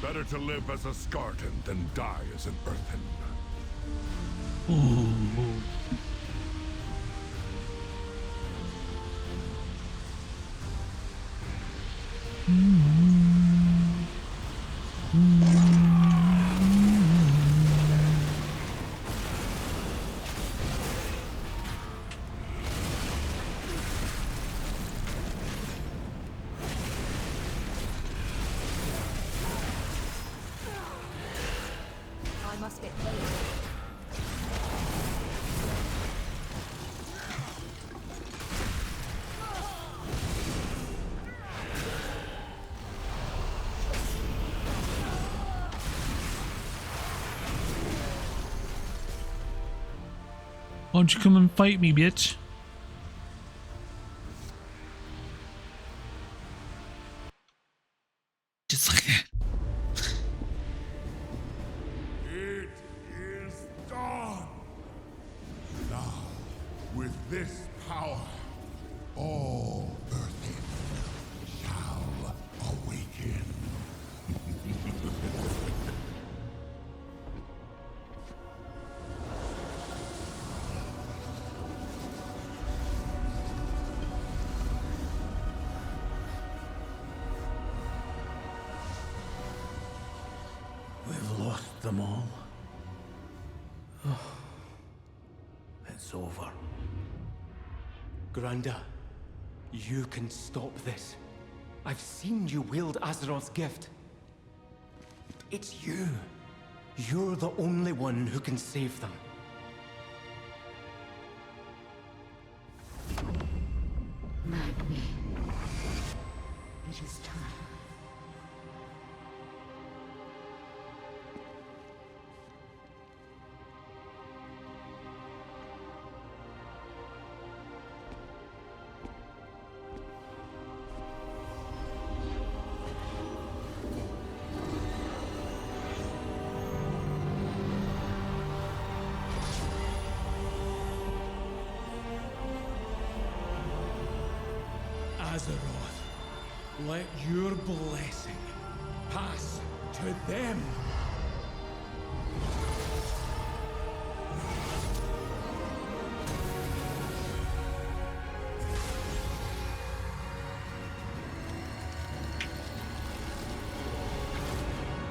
Better to live as a Skarden than die as an Earthen. Ooh. I must get close. Why don't you come and fight me, bitch? Just like that. It is done. Now, with this power, all Earthen shall awaken. We've lost them all. It's over. Granda, you can stop this. I've seen you wield Azeroth's gift. It's you. You're the only one who can save them. Magni. It is time. Azeroth, let your blessing pass to them.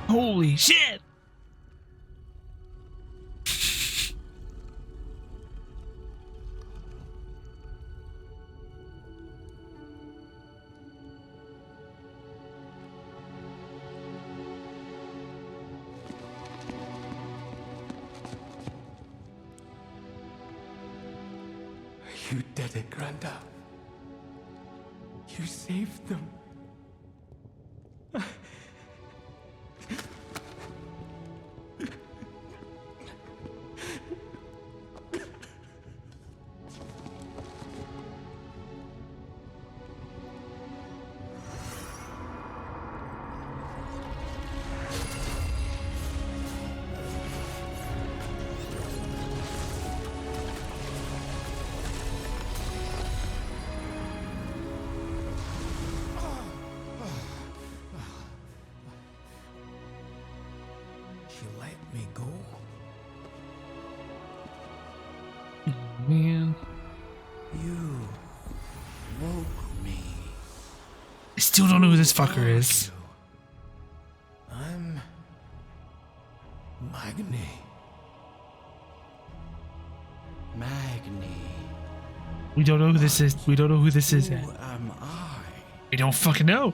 Holy shit! You did it, Granda. You saved them. Man. You woke me. I still don't know who this fucker is. I'm Magni. Magni. We don't know who this is. We don't know who this is yet. Who am I? We don't fucking know.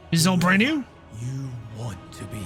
This is all brand new. You want to be.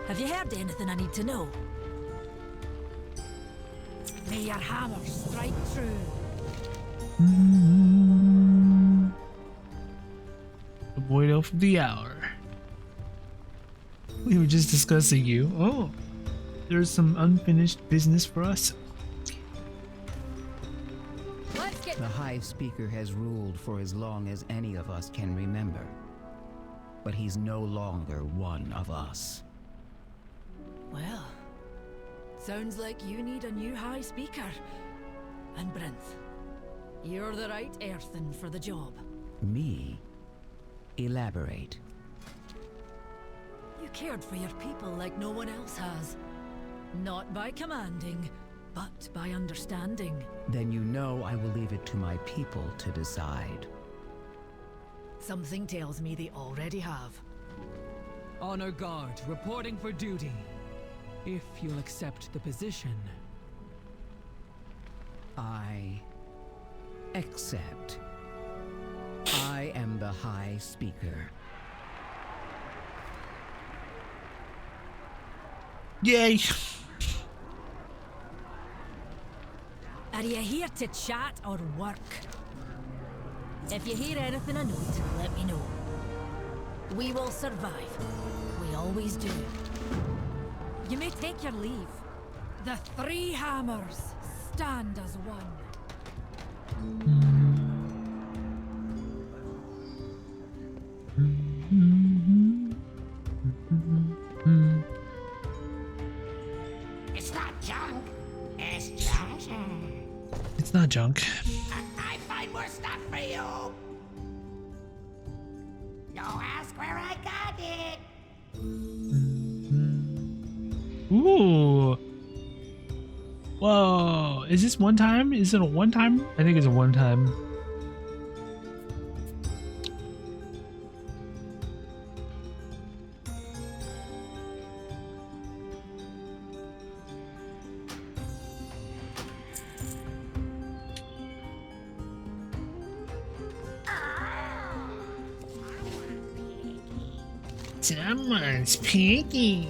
Have you heard anything I need to know? May your hammer strike true. The void elf of the hour. We were just discussing you. Oh, there's some unfinished business for us. The High Speaker has ruled for as long as any of us can remember. But he's no longer one of us. Well, sounds like you need a new High Speaker. And Brinth, you're the right earthen for the job. Me? Elaborate. You cared for your people like no one else has. Not by commanding, but by understanding. Then you know I will leave it to my people to decide. Something tells me they already have. Honor Guard, reporting for duty. If you'll accept the position. I accept. I am the High Speaker. Yay! Are you here to chat or work? If you hear anything of note, let me know. We will survive. We always do. You may take your leave. The three hammers stand as one. It's not junk. It's treasure. It's not junk. I find more stuff for you. No, ask where I got it. Ooh. Whoa. Is this one time? Is it a one time? I think it's a one time. Someone's picky.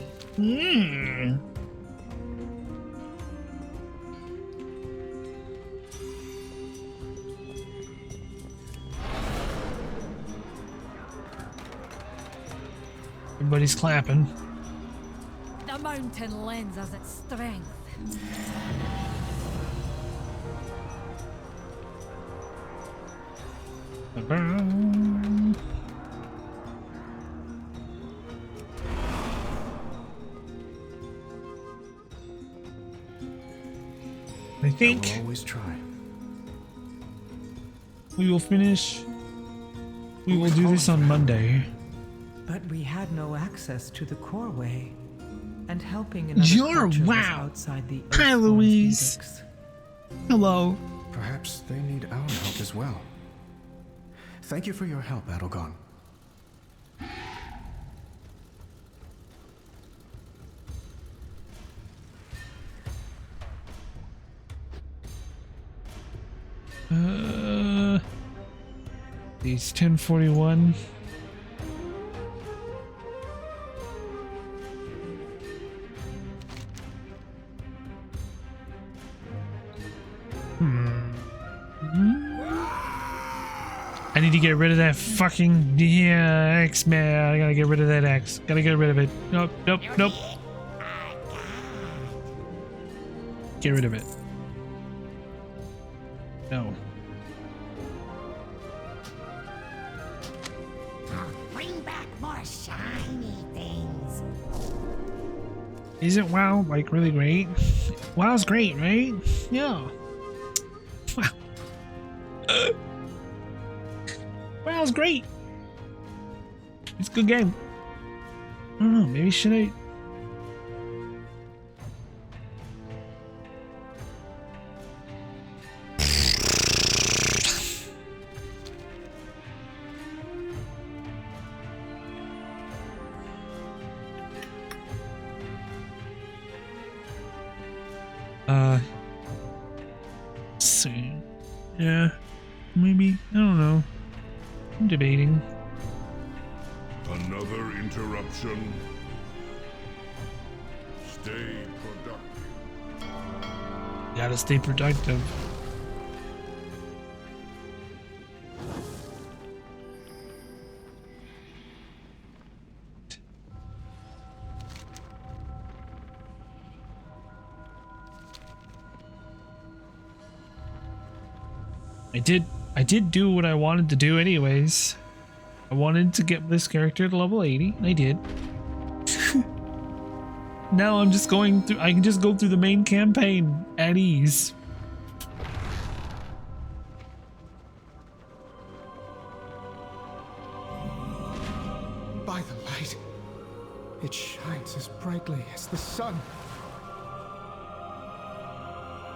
Everybody's clapping. The mountain lends us its strength. I think I will always try. We will finish. We will do this on Monday. But we had no access to the core way, and helping another You're culture was wow. outside the Hi, Earthborn's Louise. edicts. Hello. Perhaps they need our help as well. Thank you for your help, Adelgon. These 1041. I need to get rid of that fucking X, man. I gotta get rid of that X. Gotta get rid of it. Nope, nope, nope. Get rid of it. No. Bring back more shiny things. Isn't WoW like really great? WoW's great, right? Yeah. Wow. WoW's great. It's a good game. I don't know, maybe should I? Let's see. Yeah, maybe. I don't know. I'm debating. Another interruption. Stay productive. Gotta stay productive. I did do what I wanted to do anyways. I wanted to get this character to level 80, and I did. Now I'm just going through, I can just go through the main campaign at ease. By the light, it shines as brightly as the sun.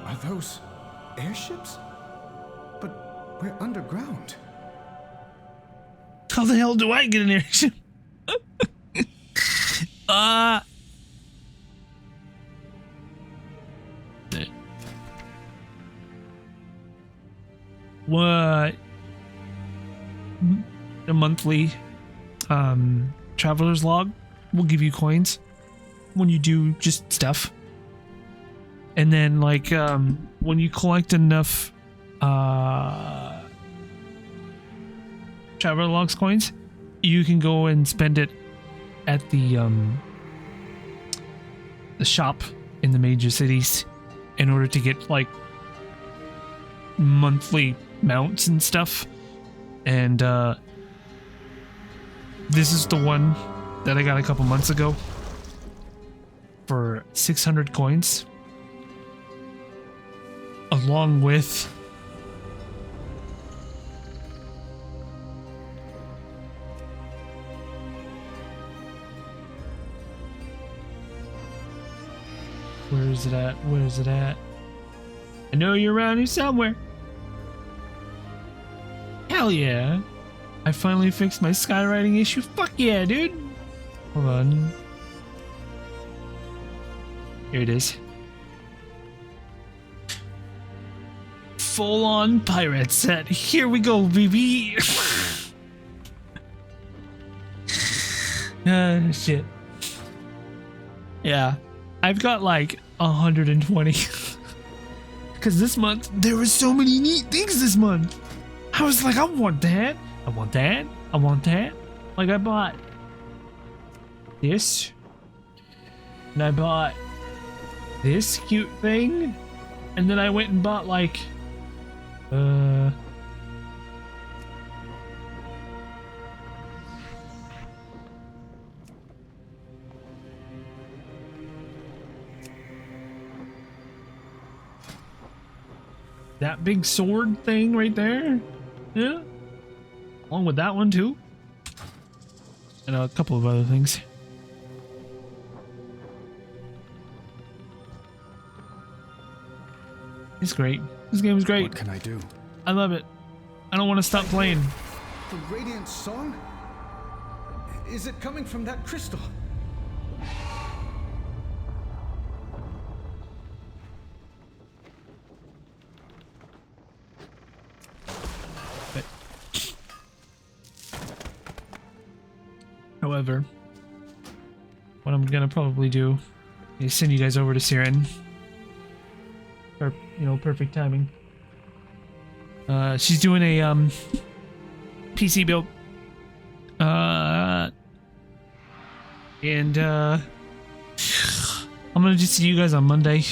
Are those airships? But we're underground. How the hell do I get an airship? What? A monthly traveler's log will give you coins when you do just stuff. And then like when you collect enough traveler logs coins, you can go and spend it at the shop in the major cities in order to get like monthly mounts and stuff. And this is the one that I got a couple months ago for 600 coins, along with where is it at? Where is it at? I know you're around here somewhere. Hell yeah. I finally fixed my skywriting issue. Fuck yeah, dude. Hold on. Here it is. Full on pirate set. Here we go, baby. Shit. Yeah. I've got like 120. Because this month, there were so many neat things this month. I was like, I want that. I want that. I want that. Like, I bought this. And I bought this cute thing. And then I went and bought like, that big sword thing right there. Yeah. Along with that one too. And a couple of other things. It's great. This game is great. What can I do? I love it. I don't want to stop playing. The Radiant Song? Is it coming from that crystal? However, what I'm gonna probably do is send you guys over to Siren. Perfect timing. She's doing a PC build. And I'm gonna just see you guys on Monday.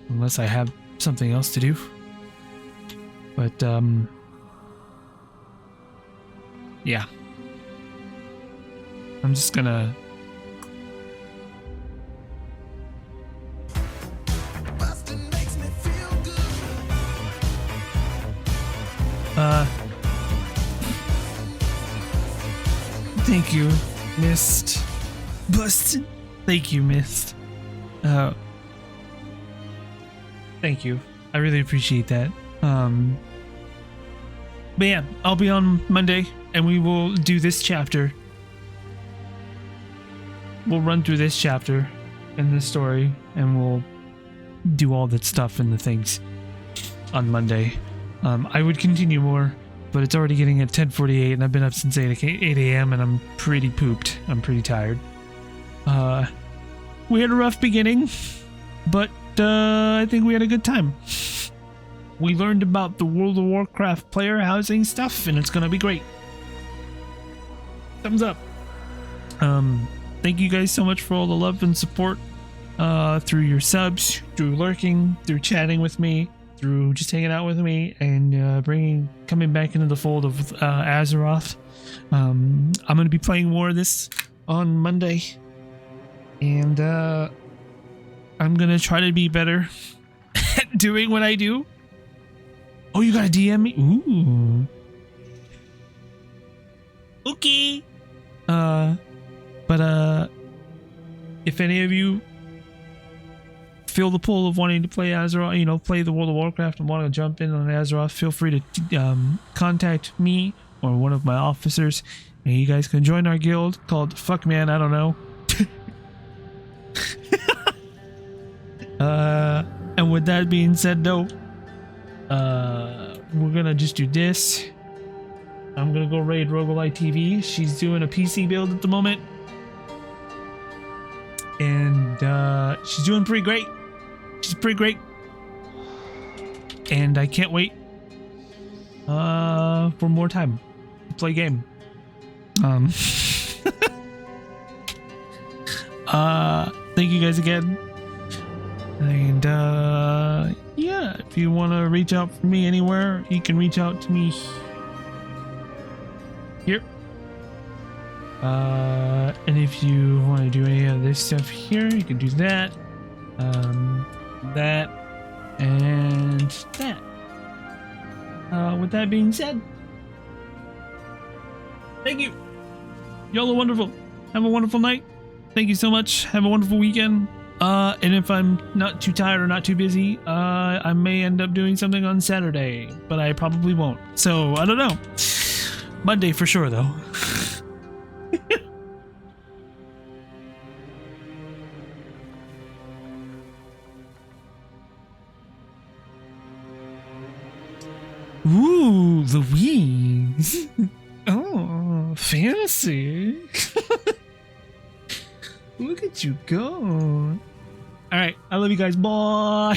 Unless I have something else to do. But yeah. I'm just gonna thank you, Mist. Busted. Thank you, Mist. Thank you. I really appreciate that. But yeah, I'll be on Monday and we will do this chapter. We'll run through this chapter in the story and we'll do all that stuff and the things on Monday. I would continue more, but it's already getting at 10:48 and I've been up since 8 a.m. and I'm pretty pooped. I'm pretty tired. We had a rough beginning, but I think we had a good time. We learned about the World of Warcraft player housing stuff and it's gonna be great. Thumbs up. Thank you guys so much for all the love and support through your subs, through lurking, through chatting with me, through just hanging out with me, and coming back into the fold of Azeroth. I'm going to be playing more of this on Monday, and I'm going to try to be better at doing what I do. Oh, you got to DM me? Ooh. Okay. But if any of you feel the pull of wanting to play Azeroth, you know, play the World of Warcraft and want to jump in on Azeroth, feel free to contact me or one of my officers, and you guys can join our guild called Fuck Man, I don't know. And with that being said, though, we're gonna just do this. I'm gonna go raid Roguelite TV. She's doing a PC build at the moment, and she's doing pretty great. She's pretty great, and I can't wait for more time to play game. Thank you guys again. And yeah, if you want to reach out for me anywhere, you can reach out to me here. And if you want to do any of this stuff here, you can do that, that, and that. With that being said, thank you. Y'all are wonderful. Have a wonderful night. Thank you so much. Have a wonderful weekend. And if I'm not too tired or not too busy, I may end up doing something on Saturday, but I probably won't. So, I don't know. Monday for sure, though. Ooh, the wings. Oh, fancy. Look at you go. All right, I love you guys. Bye.